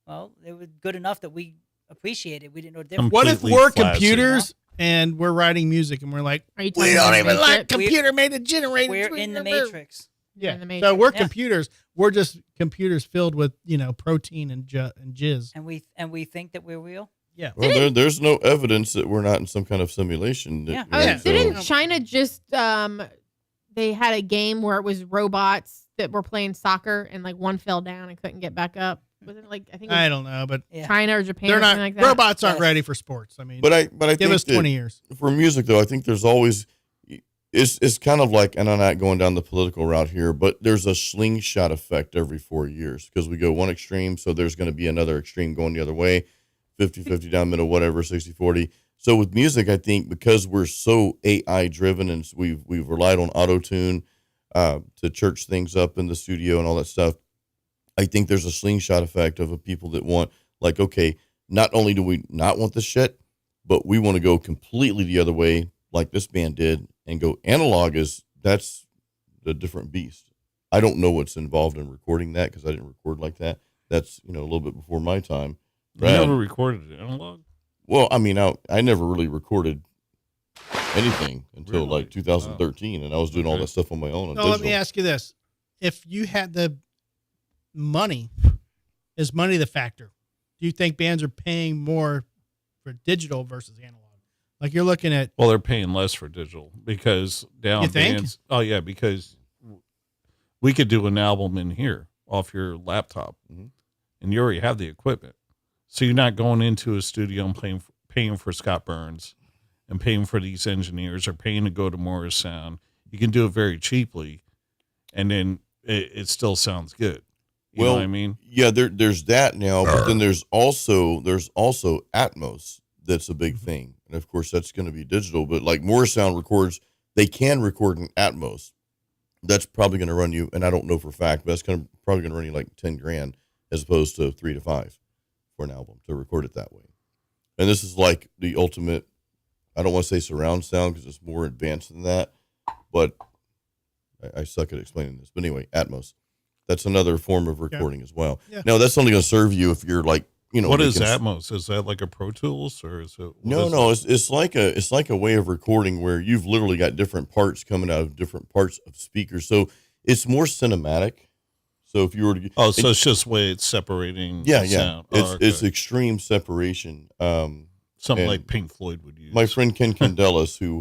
Speaker 3: well, they were good enough that we appreciated. We didn't know the difference.
Speaker 1: What if we're computers and we're writing music and we're like, we don't even like computer made a generator.
Speaker 3: We're in the Matrix.
Speaker 1: Yeah. So we're computers. We're just computers filled with, protein and jizz.
Speaker 3: And we think that we're real?
Speaker 1: Yeah.
Speaker 4: Well, there's no evidence that we're not in some kind of simulation.
Speaker 2: Didn't China just they had a game where it was robots that were playing soccer and like one fell down and couldn't get back up? wasn't it like I think it
Speaker 1: I
Speaker 2: was
Speaker 1: don't know, but
Speaker 3: Yeah.
Speaker 2: China or Japan
Speaker 1: they're
Speaker 2: or
Speaker 1: not.
Speaker 2: something like that.
Speaker 1: Robots aren't
Speaker 3: Yes.
Speaker 1: ready for sports. I mean,
Speaker 4: But I
Speaker 1: give
Speaker 4: think
Speaker 1: us
Speaker 4: that
Speaker 1: 20 years.
Speaker 4: for music though, I think there's always it's kind of like, and I'm not going down the political route here, but there's a slingshot effect every 4 years because we go one extreme, so there's going to be another extreme going the other way, 50-50 down middle, whatever, 60-40. So with music, I think because we're so AI driven and we've relied on auto tune to church things up in the studio and all that stuff, I think there's a slingshot effect of people that want, like, okay, not only do we not want this shit, but we want to go completely the other way, like this band did, and go analog. That's a different beast. I don't know what's involved in recording that because I didn't record like that. That's, a little bit before my time.
Speaker 5: You never recorded it analog?
Speaker 4: Well, I mean, I never really recorded anything until
Speaker 5: Really?
Speaker 4: like 2013, and I was doing all
Speaker 5: Okay.
Speaker 4: that stuff on my own. On
Speaker 1: So let
Speaker 4: digital.
Speaker 1: me ask you this: if you had the money, is money the factor? Do you think bands are paying more for digital versus analog? Like you're looking at,
Speaker 5: Well, they're paying less for digital because down
Speaker 1: You think?
Speaker 5: bands. Oh yeah, because we could do an album in here off your laptop,
Speaker 4: Mhm.
Speaker 5: and you already have the equipment, so you're not going into a studio and paying for Scott Burns and paying for these engineers or paying to go to Morris Sound. You can do it very cheaply, and then it still sounds good. You know what I mean?
Speaker 4: Yeah, there's that now, but then there's also Atmos. That's a big thing, and of course that's going to be digital. But like Morris Sound records, they can record in Atmos. That's probably going to run you, and I don't know for a fact, but that's probably going to run you like $10,000 as opposed to 3 to 5 for an album to record it that way. And this is like the ultimate. I don't want to say surround sound because it's more advanced than that, but I suck at explaining this. But anyway, Atmos. That's another form of recording as well.
Speaker 1: Yeah.
Speaker 4: Now that's only going to serve you if you're like,
Speaker 5: What is
Speaker 4: making-
Speaker 5: Atmos? Is that like a Pro Tools or is it?
Speaker 4: No. It's like a way of recording where you've literally got different parts coming out of different parts of speakers. So it's more cinematic. So if you were to,
Speaker 5: So it's just way it's separating.
Speaker 4: yeah,
Speaker 5: the
Speaker 4: yeah,
Speaker 5: sound.
Speaker 4: it's extreme separation.
Speaker 5: Something
Speaker 4: and
Speaker 5: like Pink Floyd would use.
Speaker 4: My friend Ken Candelas, who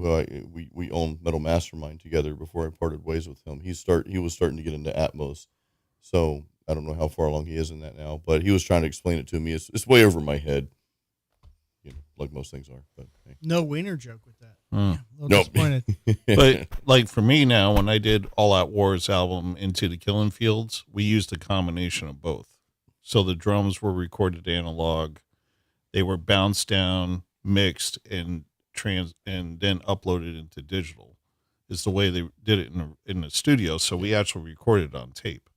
Speaker 4: we own Metal Mastermind together before I parted ways with him, he was starting to get into Atmos. So I don't know how far along he is in that now, but he was trying to explain it to me. It's way over my head, like most things are. But hey.
Speaker 1: no wiener joke with that.
Speaker 5: Hmm.
Speaker 1: A little
Speaker 4: Nope.
Speaker 1: disappointed.
Speaker 5: But like for me now, when I did All Out War's album Into the Killing Fields, we used a combination of both. So the drums were recorded analog, they were bounced down, mixed, and then uploaded into digital. Is the way they did it in the studio. So we actually recorded on tape.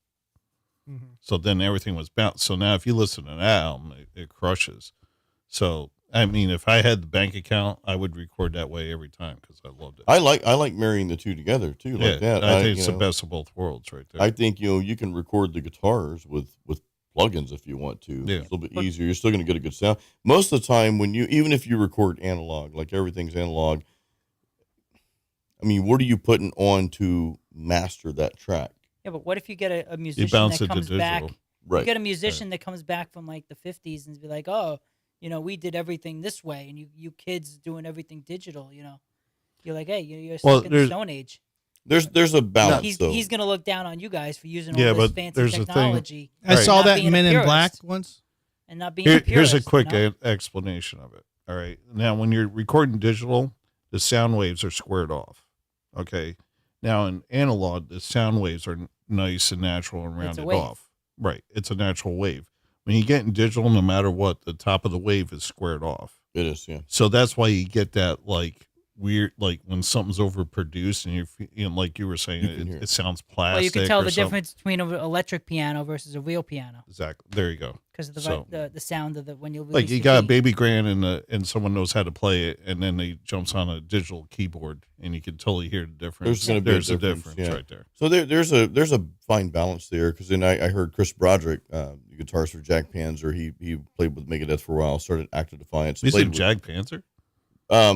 Speaker 1: Mhm.
Speaker 5: So then everything was bounced. So now if you listen to that album, it crushes. So I mean, if I had the bank account, I would record that way every time because I loved it.
Speaker 4: I like marrying the two together too, like that.
Speaker 5: I think it's the best of both worlds, right there.
Speaker 4: I think you can record the guitars with plugins if you want to.
Speaker 5: Yeah.
Speaker 4: It's a little bit easier. You're still going to get a good sound. Most of the time, even if you record analog, like everything's analog. I mean, what are you putting on to master that track?
Speaker 3: Yeah, but what if you get a musician
Speaker 5: bounce
Speaker 3: that
Speaker 5: it to
Speaker 3: comes back?
Speaker 5: digital.
Speaker 4: Right.
Speaker 3: You get a musician that comes back from like the 50s and be like, oh, we did everything this way, and you kids doing everything digital. You're like, hey, you're
Speaker 5: Well,
Speaker 3: stuck in the Stone Age.
Speaker 4: There's a balance though.
Speaker 3: He's gonna look down on you guys for using
Speaker 5: Yeah,
Speaker 3: all this
Speaker 5: but
Speaker 3: fancy
Speaker 5: there's a thing-
Speaker 3: technology.
Speaker 1: I
Speaker 5: Right.
Speaker 1: saw
Speaker 3: Not
Speaker 1: that
Speaker 3: being
Speaker 1: in
Speaker 3: a
Speaker 1: Men in
Speaker 3: purist.
Speaker 1: Black once.
Speaker 3: And not being a
Speaker 5: Here's a
Speaker 3: purist,
Speaker 5: quick
Speaker 3: you know?
Speaker 5: explanation of it. All right. Now, when you're recording digital, the sound waves are squared off. Okay. Now, in analog, the sound waves are nice and natural and
Speaker 3: It's a
Speaker 5: rounded
Speaker 3: wave.
Speaker 5: off. Right. It's a natural wave. When you get in digital, no matter what, the top of the wave is squared off.
Speaker 4: It is, yeah.
Speaker 5: So that's why you get that like weird, like when something's overproduced and you're, like you were saying,
Speaker 4: You can hear it.
Speaker 5: it sounds plastic.
Speaker 3: Well, you can tell
Speaker 5: or
Speaker 3: the
Speaker 5: something.
Speaker 3: difference between an electric piano versus a real piano
Speaker 5: Exactly. There you go.
Speaker 3: because of
Speaker 5: So-
Speaker 3: the sound of the when you
Speaker 5: Like
Speaker 3: release
Speaker 5: you
Speaker 3: the
Speaker 5: got a
Speaker 3: beat.
Speaker 5: baby grand and someone knows how to play it, and then they jumps on a digital keyboard, and you can totally hear the difference.
Speaker 4: There's gonna be a
Speaker 5: There's
Speaker 4: difference, yeah.
Speaker 5: right there.
Speaker 4: So there's a fine balance there because then I heard Chris Broderick, the guitarist for Jack Panzer. He played with Megadeth for a while. Started Active Defiance.
Speaker 5: You
Speaker 4: played
Speaker 5: said
Speaker 4: with-
Speaker 5: Jag Panzer?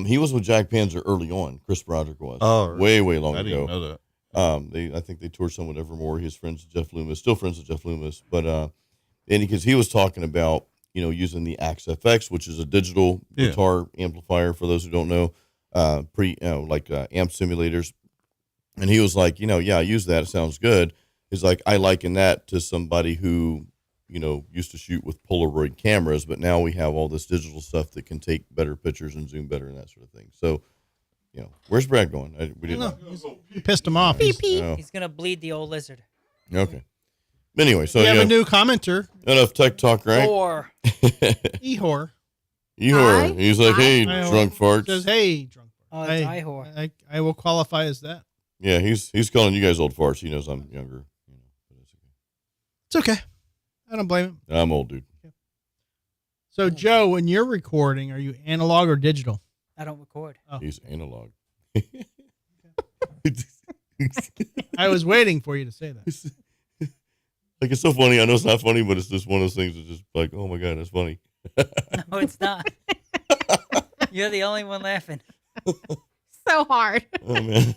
Speaker 4: He was with Jack Panzer early on. Chris Broderick was.
Speaker 5: Oh,
Speaker 4: way long
Speaker 5: I didn't
Speaker 4: ago.
Speaker 5: know that.
Speaker 4: I think they toured some with Evermore. His friends with Jeff Loomis, still friends with Jeff Loomis, but and because he was talking about using the Axe FX, which is a digital
Speaker 5: Yeah.
Speaker 4: guitar amplifier for those who don't know, amp simulators, and he was like, I use that. It sounds good. He's like, I liken that to somebody who used to shoot with Polaroid cameras, but now we have all this digital stuff that can take better pictures and zoom better and that sort of thing. So, where's Brad going? We didn't know.
Speaker 1: You pissed him off.
Speaker 3: He's gonna bleed the old lizard.
Speaker 4: Okay. Anyway, so
Speaker 1: we have a new commenter.
Speaker 4: Enough tech talk, right?
Speaker 3: Or
Speaker 1: Ehor.
Speaker 4: Ehor. He's like, hey,
Speaker 1: Hi.
Speaker 4: drunk farts.
Speaker 1: Says, hey, drunk farts.
Speaker 3: Oh, it's Ihor.
Speaker 1: I will qualify as that.
Speaker 4: Yeah, he's calling you guys old farts. He knows I'm younger.
Speaker 1: It's okay. I don't blame him.
Speaker 4: I'm old, dude.
Speaker 1: So, Joe, when you're recording, are you analog or digital?
Speaker 3: I don't record.
Speaker 1: Oh.
Speaker 4: He's analog.
Speaker 1: I was waiting for you to say that.
Speaker 4: Like, it's so funny. I know it's not funny, but it's just one of those things that's just like, oh my God, that's funny.
Speaker 3: No, it's not. You're the only one laughing.
Speaker 2: So hard.
Speaker 4: Oh, man.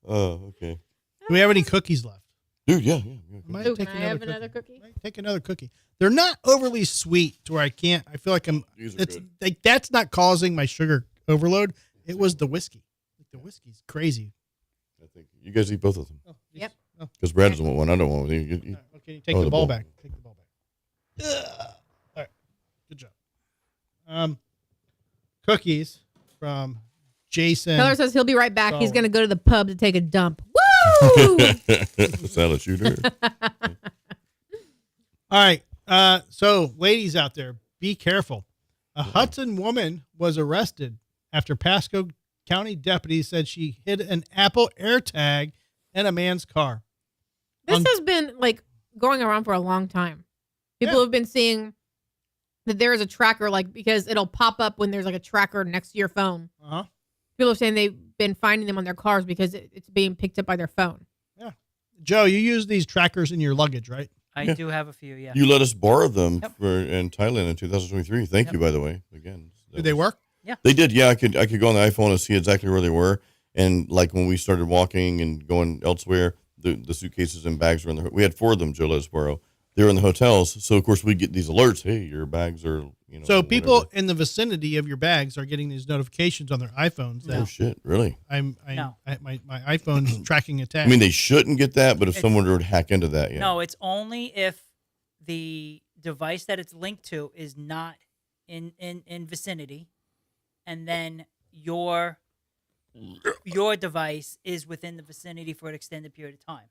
Speaker 4: Oh, okay.
Speaker 1: Do we have any cookies left?
Speaker 4: Dude, yeah.
Speaker 1: Might
Speaker 2: Ooh,
Speaker 1: take
Speaker 2: can I have another cookie?
Speaker 1: Might take another cookie. They're not overly sweet to where I feel like
Speaker 4: These are
Speaker 1: it's
Speaker 4: good.
Speaker 1: like that's not causing my sugar overload. It was the whiskey. Like the whiskey's crazy.
Speaker 4: I think you guys eat both of them.
Speaker 1: Oh,
Speaker 2: Yep.
Speaker 1: Oh,
Speaker 4: Because Brad doesn't want one. I don't want one.
Speaker 1: okay, take
Speaker 4: Oh,
Speaker 1: the
Speaker 4: the
Speaker 1: ball
Speaker 4: ball.
Speaker 1: back. Take the ball back. Ugh. All right. Good job. Cookies from Jason.
Speaker 2: Keller says he'll be right back. He's
Speaker 1: Stallworth.
Speaker 2: going to go to the pub to take a dump. Woo!
Speaker 4: Salad shooter.
Speaker 1: All right. So, ladies out there, be careful. A Hudson woman was arrested after Pasco County deputies said she hid an Apple AirTag in a man's car.
Speaker 2: This has been like going around for a long time. People have been seeing that there is a tracker, like, because it'll pop up when there's like a tracker next to your phone.
Speaker 1: Uh-huh.
Speaker 2: People are saying they've been finding them on their cars because it's being picked up by their phone.
Speaker 1: Yeah. Joe, you use these trackers in your luggage, right?
Speaker 3: I do have a few, yeah.
Speaker 4: You let us borrow them
Speaker 3: Yep.
Speaker 4: in Thailand in 2023. Thank you, by the way. Again,
Speaker 1: Did they work?
Speaker 4: They did. Yeah, I could go on the iPhone and see exactly where they were. And like when we started walking and going elsewhere, the suitcases and bags were in the. We had 4 of them. Joe let us borrow. They were in the hotels, so of course we get these alerts. Hey, your bags are.
Speaker 1: So people
Speaker 4: whatever.
Speaker 1: in the vicinity of your bags are getting these notifications on their iPhones that
Speaker 4: Oh shit! Really?
Speaker 1: my iPhone's tracking a tag.
Speaker 4: I mean, they shouldn't get that, but if
Speaker 3: It's-
Speaker 4: someone were to hack into that, yeah.
Speaker 3: No, it's only if the device that it's linked to is not in vicinity, and then your device is within the vicinity for an extended period of time.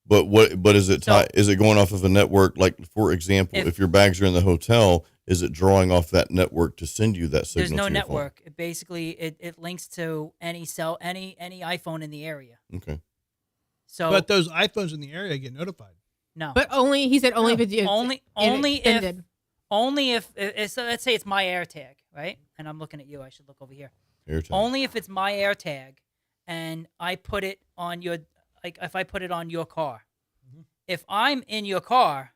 Speaker 4: But what? But is it
Speaker 3: So-
Speaker 4: is it going off of a network? Like for example, if your bags are in the hotel, is it drawing off that network to send you that signal?
Speaker 3: There's no
Speaker 4: to your
Speaker 3: network. It basically it links to any iPhone in the area.
Speaker 4: Phone? Okay.
Speaker 3: So
Speaker 1: but those iPhones in the area get notified.
Speaker 3: no,
Speaker 2: But he said only if it's
Speaker 3: only if
Speaker 2: extended.
Speaker 3: so let's say it's my AirTag, right? And I'm looking at you. I should look over here.
Speaker 4: AirTag.
Speaker 3: Only if it's my AirTag, and I put it on your if I put it on your car.
Speaker 1: Mm-hmm.
Speaker 3: If I'm in your car,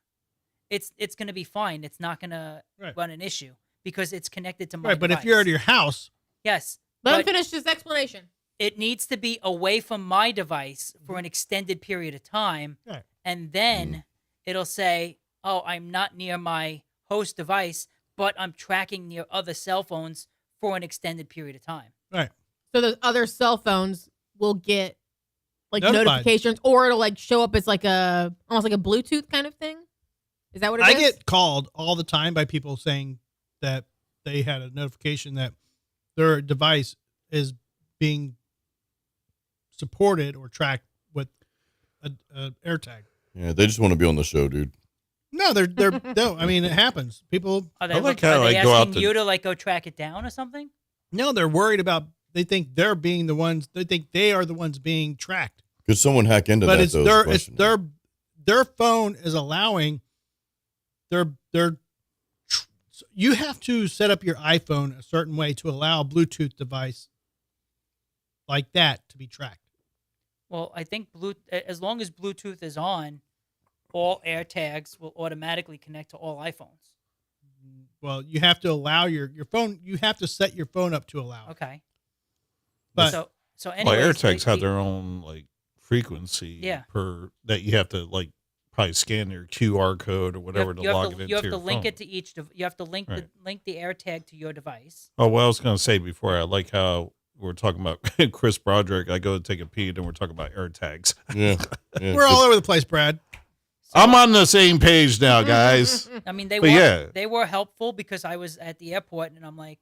Speaker 3: it's going to be fine. It's not going to
Speaker 1: Right.
Speaker 3: run an issue because it's connected to my
Speaker 1: Right, but if
Speaker 3: device.
Speaker 1: you're at your house,
Speaker 3: yes,
Speaker 2: Let him
Speaker 3: but
Speaker 2: finish this explanation.
Speaker 3: it needs to be away from my device for an extended period of time,
Speaker 1: Right.
Speaker 3: and then it'll say, "Oh, I'm not near my host device, but I'm tracking near other cell phones for an extended period of time."
Speaker 1: right?
Speaker 2: So those other cell phones will get like
Speaker 1: Notified.
Speaker 2: notifications, or it'll like show up as like almost like a Bluetooth kind of thing. Is that what it is?
Speaker 1: I get called all the time by people saying that they had a notification that their device is being supported or tracked with a AirTag.
Speaker 4: Yeah, they just want to be on the show, dude.
Speaker 1: No, they're no. I mean, it happens. People
Speaker 3: Are they,
Speaker 5: I like
Speaker 3: are
Speaker 5: how
Speaker 3: they
Speaker 5: I go out
Speaker 3: asking
Speaker 5: to-
Speaker 3: you to like go track it down or something?
Speaker 1: no, they're worried about. They think they're being the ones. They think they are the ones being tracked.
Speaker 4: Could someone hack into
Speaker 1: But
Speaker 4: that?
Speaker 1: it's
Speaker 4: though, is
Speaker 1: their
Speaker 4: the
Speaker 1: it's
Speaker 4: question.
Speaker 1: their phone is allowing their. You have to set up your iPhone a certain way to allow a Bluetooth device like that to be tracked.
Speaker 3: Well, I think as long as Bluetooth is on, all AirTags will automatically connect to all iPhones.
Speaker 1: Well, you have to allow your phone. You have to set your phone up to allow it.
Speaker 3: Okay.
Speaker 1: But
Speaker 3: so
Speaker 5: Well,
Speaker 3: anyways,
Speaker 5: AirTags have their own like frequency
Speaker 3: Yeah.
Speaker 5: per that you have to like probably scan your QR code or whatever to log it into
Speaker 3: you have
Speaker 5: your
Speaker 3: to link
Speaker 5: phone.
Speaker 3: it to each. You have to link
Speaker 5: Right.
Speaker 3: link the AirTag to your device.
Speaker 5: Oh, well, I was going to say before, I like how we're talking about Chris Broderick. I go to take a pee, and we're talking about AirTags.
Speaker 4: Yeah, yeah.
Speaker 1: We're all over the place, Brad.
Speaker 5: I'm on the same page now, guys.
Speaker 3: I mean,
Speaker 5: But yeah.
Speaker 3: they were helpful because I was at the airport and I'm like,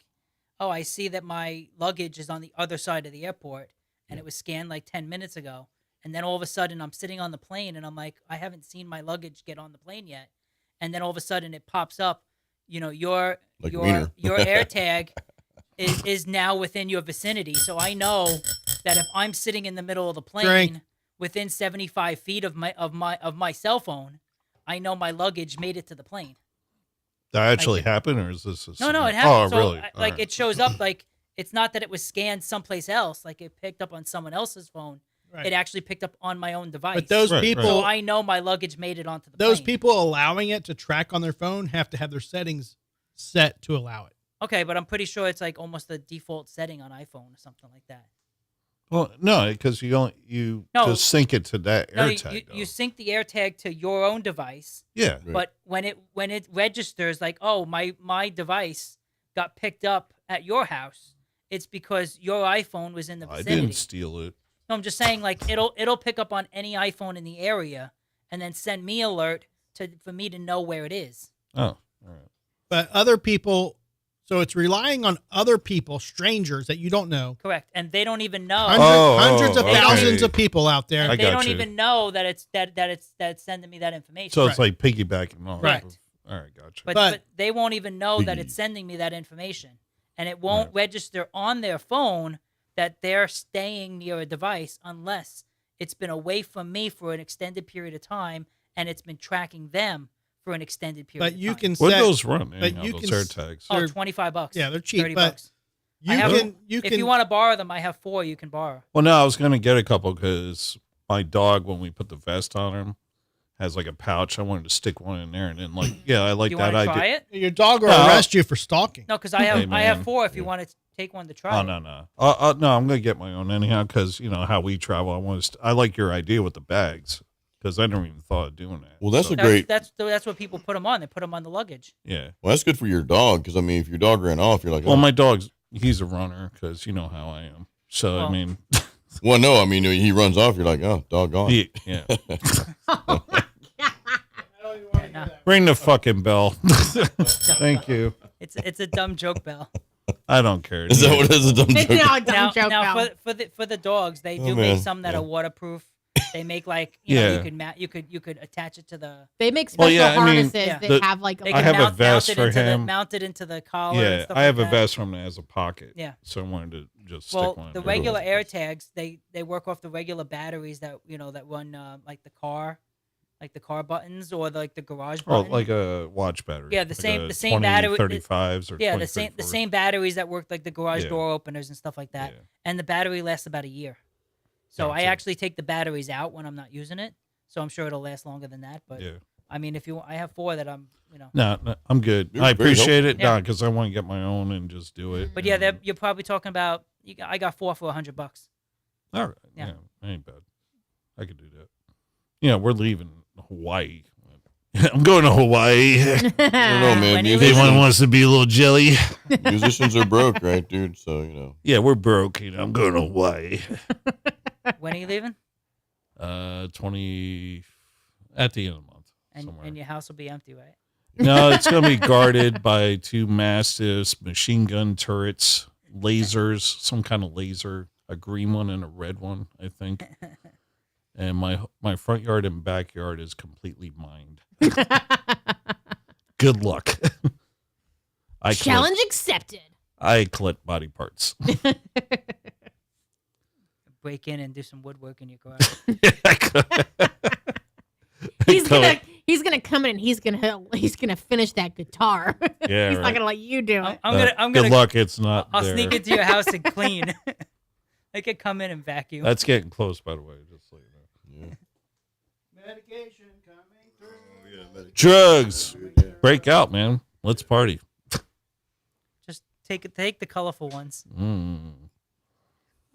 Speaker 3: oh, I see that my luggage is on the other side of the airport and it was scanned like 10 minutes ago. And then all of a sudden I'm sitting on the plane and I'm like, I haven't seen my luggage get on the plane yet. And then all of a sudden it pops up, you know, your air tag is now within your vicinity. So I know that if I'm sitting in the middle of the plane
Speaker 1: Drink.
Speaker 3: within 75 feet of my cell phone, I know my luggage made it to the plane.
Speaker 5: That actually happened, or is this?
Speaker 3: No, it happened.
Speaker 5: Oh, really?
Speaker 3: Like it shows up. Like it's not that it was scanned someplace else. Like it picked up on someone else's phone.
Speaker 1: Right.
Speaker 3: It actually picked up on my own device.
Speaker 1: But those
Speaker 5: Right,
Speaker 1: people,
Speaker 3: so I know my luggage made it onto the
Speaker 1: those
Speaker 3: plane.
Speaker 1: people allowing it to track on their phone have to have their settings set to allow it.
Speaker 3: Okay, but I'm pretty sure it's like almost the default setting on iPhone or something like that.
Speaker 5: Well, no, because you just sync it to that
Speaker 3: No,
Speaker 5: AirTag.
Speaker 3: you sync the AirTag to your own device.
Speaker 5: Yeah.
Speaker 4: Right.
Speaker 3: But when it registers like, oh, my device got picked up at your house, it's because your iPhone was in the
Speaker 5: I
Speaker 3: vicinity.
Speaker 5: didn't steal it.
Speaker 3: No, I'm just saying like it'll pick up on any iPhone in the area and then send me alert for me to know where it is.
Speaker 5: Oh, all right.
Speaker 1: But other people, so it's relying on other people, strangers that you don't know.
Speaker 3: Correct, and they don't even know.
Speaker 1: Hundreds of
Speaker 5: okay.
Speaker 1: thousands of people out there.
Speaker 3: And
Speaker 5: I
Speaker 3: they
Speaker 5: got
Speaker 3: don't
Speaker 5: you.
Speaker 3: even know that it's sending me that information.
Speaker 5: So it's like piggybacking on.
Speaker 1: Right.
Speaker 5: All right, gotcha.
Speaker 3: But they won't even know that it's sending me that information, and it won't register on their phone that they're staying near a device unless it's been away from me for an extended period of time and it's been tracking them for an extended period
Speaker 1: But
Speaker 3: of
Speaker 1: you
Speaker 3: time.
Speaker 1: can
Speaker 5: What
Speaker 1: set,
Speaker 5: do those run?
Speaker 1: but
Speaker 5: Anyhow,
Speaker 1: you
Speaker 5: those
Speaker 1: can
Speaker 5: AirTags.
Speaker 3: Oh,
Speaker 1: they're-
Speaker 3: $25.
Speaker 1: Yeah, they're cheap,
Speaker 3: $30.
Speaker 1: but
Speaker 3: I
Speaker 1: you
Speaker 3: have
Speaker 1: can you
Speaker 3: if
Speaker 1: can
Speaker 3: you want to borrow them, I have 4 you can borrow.
Speaker 5: Well, no, I was going to get a couple because my dog, when we put the vest on him, has like a pouch. I wanted to stick one in there, and then I like
Speaker 3: You
Speaker 5: that
Speaker 3: want to
Speaker 5: idea.
Speaker 3: try it?
Speaker 1: your dog will
Speaker 5: No.
Speaker 1: arrest you for stalking.
Speaker 3: No, because I have
Speaker 5: Hey,
Speaker 3: I have
Speaker 5: man.
Speaker 3: 4 if you want to take one to try.
Speaker 5: Oh
Speaker 3: it.
Speaker 5: no. No, I'm gonna get my own anyhow because you know how we travel. I like your idea with the bags because I never even thought of doing that.
Speaker 4: Well, that's
Speaker 5: So,
Speaker 4: a great.
Speaker 3: That's what people put them on. They put them on the luggage.
Speaker 5: yeah.
Speaker 4: Well, that's good for your dog because I mean, if your dog ran off, you're like,
Speaker 5: Well,
Speaker 4: oh.
Speaker 5: my he's a runner because you know how I am. So I
Speaker 3: Well-
Speaker 5: mean,
Speaker 4: Well, no, I mean, he runs off. You're like, oh, dog gone.
Speaker 5: yeah.
Speaker 3: No,
Speaker 5: Ring the fucking bell. Thank you.
Speaker 3: it's a dumb joke, Bell.
Speaker 5: I don't care.
Speaker 4: Is that what it is? A dumb
Speaker 2: It's
Speaker 4: joke?
Speaker 2: not a dumb joke.
Speaker 3: Now
Speaker 2: Val.
Speaker 3: for the dogs, they
Speaker 4: Oh,
Speaker 3: do
Speaker 4: man.
Speaker 3: make some that
Speaker 4: Yeah.
Speaker 3: are waterproof. They make like you know,
Speaker 5: Yeah.
Speaker 3: you could attach it to the.
Speaker 2: They make
Speaker 5: Well,
Speaker 2: special
Speaker 5: yeah, I mean,
Speaker 2: harnesses
Speaker 3: Yeah.
Speaker 2: that
Speaker 5: the-
Speaker 2: have like
Speaker 3: They
Speaker 2: a
Speaker 5: I
Speaker 3: can
Speaker 5: have a
Speaker 3: mount
Speaker 5: vest
Speaker 3: it
Speaker 5: for
Speaker 3: into
Speaker 5: him.
Speaker 3: mount it into the collar. and
Speaker 5: Yeah,
Speaker 3: stuff
Speaker 5: I have
Speaker 3: like
Speaker 5: a
Speaker 3: that.
Speaker 5: vest from that has a pocket.
Speaker 3: Yeah.
Speaker 5: So I wanted to just
Speaker 3: Well,
Speaker 5: stick one.
Speaker 3: the
Speaker 5: in there.
Speaker 3: regular AirTags, they work off the regular batteries that run like the car buttons or like the garage
Speaker 5: Oh,
Speaker 3: button.
Speaker 5: like a watch battery.
Speaker 3: Yeah, the same battery-
Speaker 5: 35s or
Speaker 3: yeah,
Speaker 5: 20,
Speaker 3: the same
Speaker 5: 34s.
Speaker 3: batteries that work like the garage
Speaker 5: Yeah.
Speaker 3: door openers and stuff like that.
Speaker 5: Yeah.
Speaker 3: And the battery lasts about a year. So I
Speaker 5: Gotcha.
Speaker 3: actually take the batteries out when I'm not using it. So I'm sure it'll last longer than that. But
Speaker 5: Yeah.
Speaker 3: I mean, I have 4 that I'm
Speaker 5: No, I'm good.
Speaker 4: You're
Speaker 5: I
Speaker 4: very
Speaker 5: appreciate it.
Speaker 3: helpful.
Speaker 5: No, because I want to get my own and just do it.
Speaker 3: But yeah,
Speaker 5: and-
Speaker 3: you're probably talking about. I got 4 for $100.
Speaker 5: all right.
Speaker 3: Yeah.
Speaker 5: Yeah, ain't bad. I could do that. Yeah, we're leaving Hawaii. I'm going to Hawaii.
Speaker 4: I don't know, man.
Speaker 3: When you
Speaker 5: Anyone
Speaker 4: Musicians,
Speaker 5: wants to be a little jelly?
Speaker 4: musicians are broke, right, dude? So
Speaker 5: Yeah, we're broke. I'm going to Hawaii.
Speaker 3: When are you leaving?
Speaker 5: 20 at the end of the month. somewhere.
Speaker 3: And your house will be empty, right?
Speaker 5: No, it's going to be guarded by 2 mastiffs, machine gun turrets, lasers, some kind of laser, a green one and a red one, I think. And my front yard and backyard is completely mined. Good luck.
Speaker 2: Challenge accepted.
Speaker 5: I collect body parts.
Speaker 3: Break in and do some woodwork in your garage.
Speaker 2: He's gonna come in and he's gonna finish that guitar.
Speaker 5: Yeah,
Speaker 2: He's not
Speaker 5: right.
Speaker 2: gonna let you do it.
Speaker 3: I'm
Speaker 5: Good
Speaker 3: gonna
Speaker 5: luck. It's not.
Speaker 3: I'll
Speaker 5: there.
Speaker 3: sneak into your house and clean. I could come in and vacuum.
Speaker 5: That's getting close, by the way. Just so you know.
Speaker 1: Medication coming through.
Speaker 5: Drugs. Break out, man. Let's party.
Speaker 3: Just take the colorful ones.
Speaker 5: Mm.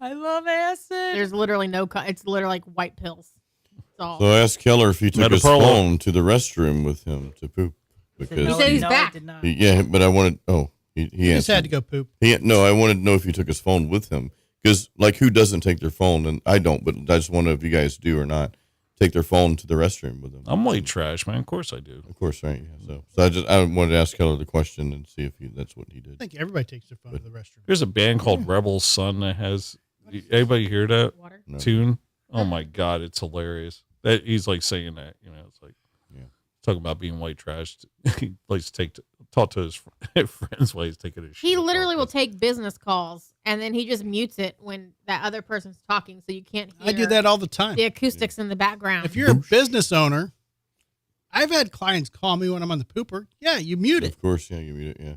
Speaker 3: I love acid.
Speaker 2: There's literally no. It's literally like white pills. That's all.
Speaker 4: I asked Keller if he took his
Speaker 5: Metaprolo.
Speaker 4: phone to the restroom with him to poop because
Speaker 2: He said he's
Speaker 3: no,
Speaker 2: back.
Speaker 3: I did not.
Speaker 4: yeah, but I wanted. Oh, he
Speaker 1: He just had
Speaker 4: answered.
Speaker 1: to go poop.
Speaker 4: No, I wanted to know if he took his phone with him because, like, who doesn't take their phone? And I don't, but I just wonder if you guys do or not. take their phone to the restroom with them.
Speaker 5: I'm white trash, man. Of course I do.
Speaker 4: Of course, right? Yeah, so I wanted to ask Keller the question and see if that's what he
Speaker 1: I
Speaker 4: did.
Speaker 1: think everybody takes their phone to the restroom.
Speaker 5: There's a band called Rebel Sun that has. Anybody hear that
Speaker 2: Water.
Speaker 4: No.
Speaker 5: tune? Oh my god, it's hilarious. That he's like saying that, it's like, talking about being white trash. He likes to talk to his friends while he's taking his shit.
Speaker 2: He literally will take business calls and then he just mutes it when that other person's talking, so you can't hear
Speaker 1: I do that all the time.
Speaker 2: the acoustics in the background.
Speaker 1: If you're a business owner, I've had clients call me when I'm on the pooper. Yeah, you mute it.
Speaker 4: Of course, yeah, you mute it. Yeah.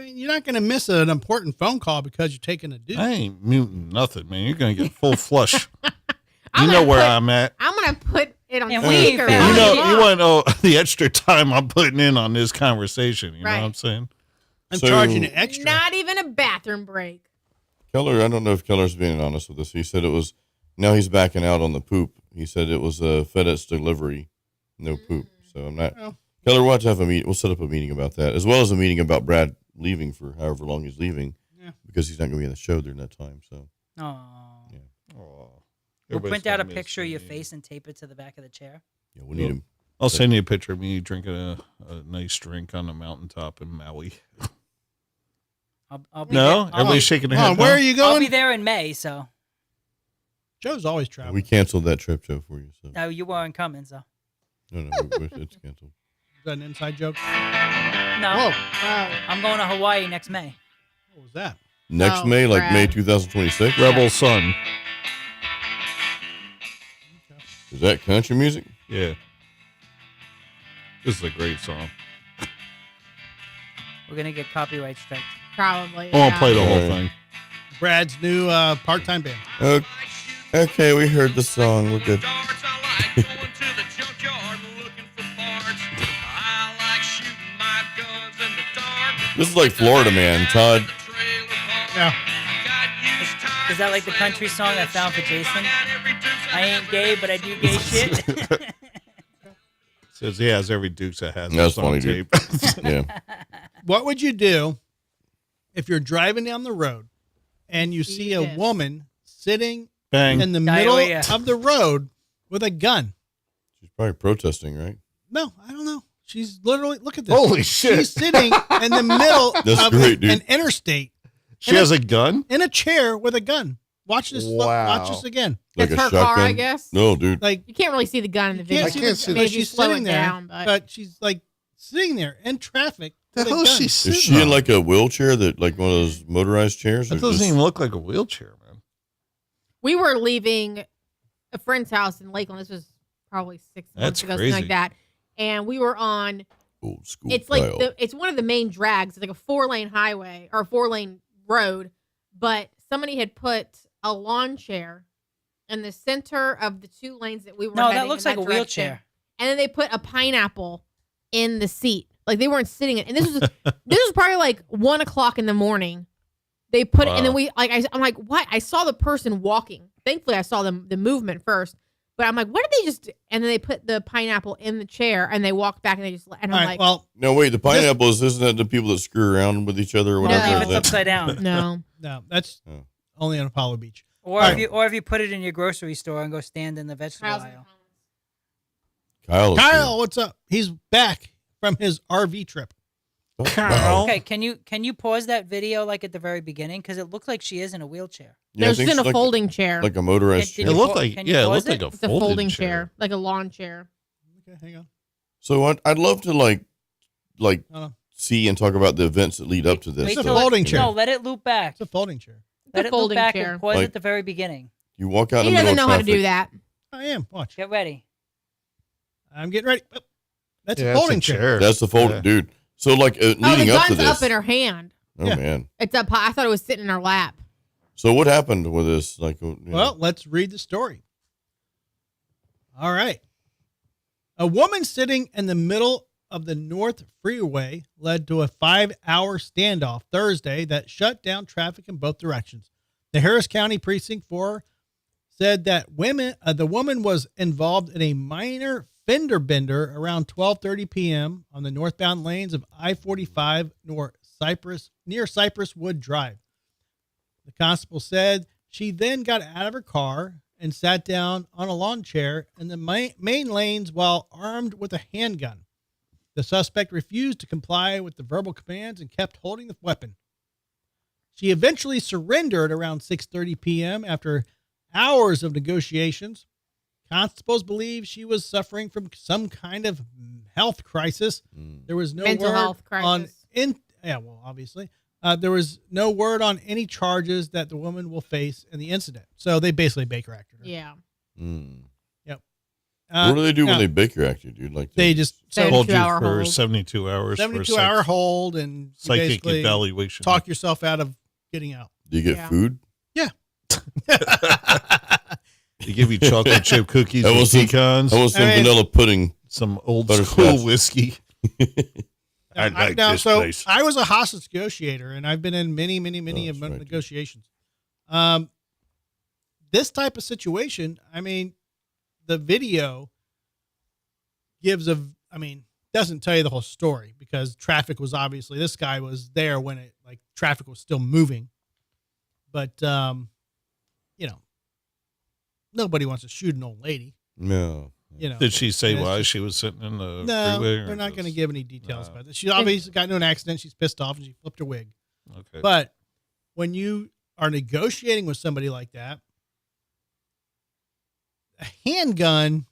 Speaker 1: You're not going to miss an important phone call because you're taking a deuce.
Speaker 5: I ain't muting nothing, man. You're gonna get full flush.
Speaker 2: I'm
Speaker 5: You know
Speaker 2: gonna
Speaker 5: where
Speaker 2: put-
Speaker 5: I'm at.
Speaker 2: I'm gonna put it on
Speaker 3: And
Speaker 2: speaker.
Speaker 3: we-
Speaker 2: while
Speaker 5: You know,
Speaker 2: talk.
Speaker 5: you want to know the extra time I'm putting in on this conversation. You know
Speaker 2: Right.
Speaker 5: what I'm saying?
Speaker 1: I'm
Speaker 4: So-
Speaker 1: charging it extra.
Speaker 2: Not even a bathroom break.
Speaker 4: Keller, I don't know if Keller's being honest with us. He said it was. Now he's backing out on the poop. He said it was a FedEx delivery, no poop. So I'm not.
Speaker 1: Well.
Speaker 4: Keller, we'll have to have a meeting. We'll set up a meeting about that, as well as a meeting about Brad leaving for however long he's leaving, because he's not going to be on the show during that time. So
Speaker 3: Oh.
Speaker 4: Yeah.
Speaker 5: Oh,
Speaker 3: We'll print out a picture of your face and tape it to the back of the chair.
Speaker 4: yeah, we need him.
Speaker 5: I'll send you a picture of me drinking a nice drink on the mountaintop in Maui.
Speaker 3: I'll be
Speaker 5: No,
Speaker 3: there.
Speaker 5: everybody's shaking their
Speaker 1: Oh,
Speaker 5: head.
Speaker 1: where
Speaker 5: no?
Speaker 1: are you
Speaker 3: I'll be
Speaker 1: going?
Speaker 3: there in May, so
Speaker 1: Joe's always traveling.
Speaker 4: We canceled that trip, Joe, for you. So
Speaker 3: no, you weren't coming. So
Speaker 4: no, it's canceled.
Speaker 1: Is that an inside joke?
Speaker 3: no,
Speaker 1: Whoa.
Speaker 3: I'm going to Hawaii next May.
Speaker 1: What was that?
Speaker 4: Next
Speaker 2: Oh,
Speaker 4: May, like May
Speaker 2: Brad.
Speaker 4: 2026.
Speaker 5: Rebel Sun.
Speaker 4: Is that country music?
Speaker 5: Yeah. This is a great song.
Speaker 3: We're gonna get copyright striked.
Speaker 2: Probably.
Speaker 5: I won't
Speaker 2: yeah.
Speaker 5: play the whole
Speaker 4: Yeah.
Speaker 5: thing.
Speaker 1: Brad's new part-time band.
Speaker 4: Okay, we heard the song. We're good. This is like Florida Man, Todd.
Speaker 1: Yeah.
Speaker 3: Is that like the country song I found for Jason? I ain't gay, but I do gay shit.
Speaker 5: Says he has every Dukes that has
Speaker 4: That's
Speaker 5: this on
Speaker 4: funny, dude.
Speaker 5: tape.
Speaker 4: Yeah.
Speaker 1: What would you do if you're driving down the road and you see a
Speaker 2: Jesus.
Speaker 1: woman sitting
Speaker 5: Bang.
Speaker 1: in the middle
Speaker 3: Diarrhea.
Speaker 1: of the road with a gun?
Speaker 4: She's probably protesting, right?
Speaker 1: No, I don't know. She's literally, look at this.
Speaker 5: Holy shit.
Speaker 1: She's sitting in the middle
Speaker 4: That's
Speaker 1: of
Speaker 4: great, dude.
Speaker 1: an interstate
Speaker 5: She has a gun?
Speaker 1: in a chair with a gun. Watch this.
Speaker 5: Wow.
Speaker 1: Watch this again.
Speaker 4: Like
Speaker 2: It's
Speaker 4: a
Speaker 2: her
Speaker 4: shotgun?
Speaker 2: car, I guess.
Speaker 4: No, dude.
Speaker 1: Like,
Speaker 2: You can't really see the gun in the
Speaker 1: you
Speaker 2: video.
Speaker 1: can't see,
Speaker 5: can't
Speaker 1: the,
Speaker 5: see
Speaker 1: but
Speaker 2: Maybe
Speaker 1: she's
Speaker 2: slow
Speaker 1: sitting
Speaker 2: it
Speaker 1: there.
Speaker 2: down, but-
Speaker 1: But she's like sitting there in traffic.
Speaker 5: The
Speaker 1: with a
Speaker 5: hell is
Speaker 1: gun.
Speaker 5: she
Speaker 4: Is
Speaker 5: sitting
Speaker 4: she in
Speaker 5: on?
Speaker 4: like a wheelchair that, like one of those motorized chairs?
Speaker 5: That
Speaker 4: or
Speaker 5: doesn't
Speaker 4: just-
Speaker 5: even look like a wheelchair, man.
Speaker 2: We were leaving a friend's house in Lakeland. This was probably 6 months
Speaker 5: That's
Speaker 2: ago,
Speaker 5: crazy.
Speaker 2: something like that. And we were on.
Speaker 4: old school
Speaker 2: It's like
Speaker 4: style.
Speaker 2: it's one of the main drags. It's like a 4-lane highway or 4-lane road, but somebody had put a lawn chair in the center of the 2 lanes that we were.
Speaker 3: No, that
Speaker 2: heading
Speaker 3: looks
Speaker 2: in
Speaker 3: like a
Speaker 2: direction.
Speaker 3: wheelchair.
Speaker 2: And then they put a pineapple in the seat. Like they weren't sitting in. And this was probably like 1:00 in the morning. They put it, and then
Speaker 5: Wow.
Speaker 2: I'm like, what? I saw the person walking. Thankfully, I saw the movement first. But I'm like, what did they just? And then they put the pineapple in the chair, and they walked back, and they just. And
Speaker 1: All
Speaker 2: I'm
Speaker 1: right.
Speaker 2: like,
Speaker 1: Well,
Speaker 4: No, wait. The pineapples isn't that the people that screw around with each other or whatever?
Speaker 3: Only
Speaker 2: No.
Speaker 3: if
Speaker 4: Is
Speaker 3: it's
Speaker 4: that-
Speaker 3: upside down.
Speaker 2: no.
Speaker 1: no, that's
Speaker 4: Oh.
Speaker 1: only on Apollo Beach.
Speaker 3: Or
Speaker 1: Alright.
Speaker 3: if you put it in your grocery store and go stand in the vegetable
Speaker 2: Kyle's-
Speaker 3: aisle.
Speaker 4: Kyle.
Speaker 1: Kyle, what's up? He's back from his RV trip.
Speaker 5: Kyle.
Speaker 3: Okay, can you pause that video like at the very beginning because it looked like she is in a wheelchair.
Speaker 4: Yeah, I
Speaker 2: There's
Speaker 4: think
Speaker 2: in a
Speaker 4: it's like,
Speaker 2: folding chair.
Speaker 4: like a motorized
Speaker 3: Did
Speaker 5: It
Speaker 4: chair.
Speaker 3: you
Speaker 5: looked
Speaker 3: pa-
Speaker 5: like,
Speaker 3: can you
Speaker 5: yeah, it
Speaker 3: pause
Speaker 5: looked
Speaker 3: it?
Speaker 5: like a
Speaker 2: It's a
Speaker 5: folding,
Speaker 2: folding chair, like a lawn chair.
Speaker 1: Okay, hang on.
Speaker 4: So I'd love to like
Speaker 1: Hold on.
Speaker 4: see and talk about the events that lead up to this.
Speaker 3: Wait
Speaker 1: It's a
Speaker 3: till
Speaker 4: stuff.
Speaker 1: folding
Speaker 3: it,
Speaker 1: chair.
Speaker 3: No, let it loop back.
Speaker 1: It's a folding chair.
Speaker 2: It's
Speaker 3: Let
Speaker 2: a
Speaker 3: it loop
Speaker 2: folding
Speaker 3: back
Speaker 2: chair.
Speaker 3: and pause
Speaker 4: Like-
Speaker 3: at the very beginning.
Speaker 4: You walk out
Speaker 2: He
Speaker 4: in the
Speaker 2: doesn't
Speaker 4: middle
Speaker 2: know
Speaker 4: of
Speaker 2: how to do
Speaker 4: traffic.
Speaker 2: that.
Speaker 1: I am. Watch.
Speaker 3: Get ready.
Speaker 1: I'm getting ready. Oh, that's
Speaker 5: Yeah,
Speaker 1: a
Speaker 5: it's
Speaker 1: folding chair.
Speaker 4: That's the folding,
Speaker 5: Yeah.
Speaker 4: dude. So like
Speaker 2: Oh, the
Speaker 4: leading up to
Speaker 2: gun's
Speaker 4: this.
Speaker 2: up in her hand.
Speaker 4: Oh
Speaker 1: Yeah.
Speaker 4: man.
Speaker 2: It's up high. I thought it was sitting in her lap.
Speaker 4: So what happened with this? Like, you know,
Speaker 1: Well, let's read the story. All right. A woman sitting in the middle of the North Freeway led to a 5-hour standoff Thursday that shut down traffic in both directions. The Harris County Precinct 4 said that the woman was involved in a minor fender bender around 12:30 p.m. on the northbound lanes of I-45 near Cypress Wood Drive. The constable said she then got out of her car and sat down on a lawn chair in the main lanes while armed with a handgun. The suspect refused to comply with the verbal commands and kept holding the weapon. She eventually surrendered around 6:30 p.m. after hours of negotiations. Constables believe she was suffering from some kind of health crisis. There was no
Speaker 2: Mental
Speaker 1: word
Speaker 2: health crisis.
Speaker 1: obviously. There was no word on any charges that the woman will face in the incident. So they basically Baker acted her.
Speaker 2: Yeah.
Speaker 1: Yep.
Speaker 4: What do they do when
Speaker 1: now,
Speaker 4: they Baker act you, dude? Like
Speaker 1: They just
Speaker 5: Hold you
Speaker 2: 72-hour
Speaker 5: for
Speaker 2: hold.
Speaker 5: 72 hours.
Speaker 1: 72-hour hold and you
Speaker 5: psychic
Speaker 1: basically
Speaker 5: evaluation.
Speaker 1: talk yourself out of getting out.
Speaker 4: do you get
Speaker 2: Yeah.
Speaker 4: food?
Speaker 1: Yeah.
Speaker 5: They give you chocolate chip cookies
Speaker 4: I
Speaker 5: with
Speaker 4: want some-
Speaker 5: pecans,
Speaker 4: I want some
Speaker 1: I mean-
Speaker 4: vanilla pudding.
Speaker 5: some old
Speaker 4: Butterscotch.
Speaker 5: school whiskey. I
Speaker 1: Now,
Speaker 5: like this
Speaker 1: so
Speaker 5: place.
Speaker 1: I was a hostage negotiator, and I've been in many
Speaker 4: that's right,
Speaker 1: negotiations. This type of situation, I mean, the video doesn't tell you the whole story because traffic was obviously, this guy was there when traffic was still moving. But, nobody wants to shoot an old lady.
Speaker 4: No.
Speaker 5: Did she say
Speaker 1: and it's
Speaker 5: why
Speaker 1: just-
Speaker 5: she was sitting in the
Speaker 1: No,
Speaker 5: freeway? or
Speaker 1: they're not going to
Speaker 5: just-
Speaker 1: give any details
Speaker 5: No.
Speaker 1: about this. She obviously got into an accident. She's pissed off and she flipped her wig.
Speaker 5: Okay.
Speaker 1: But when you are negotiating with somebody like that, a handgun,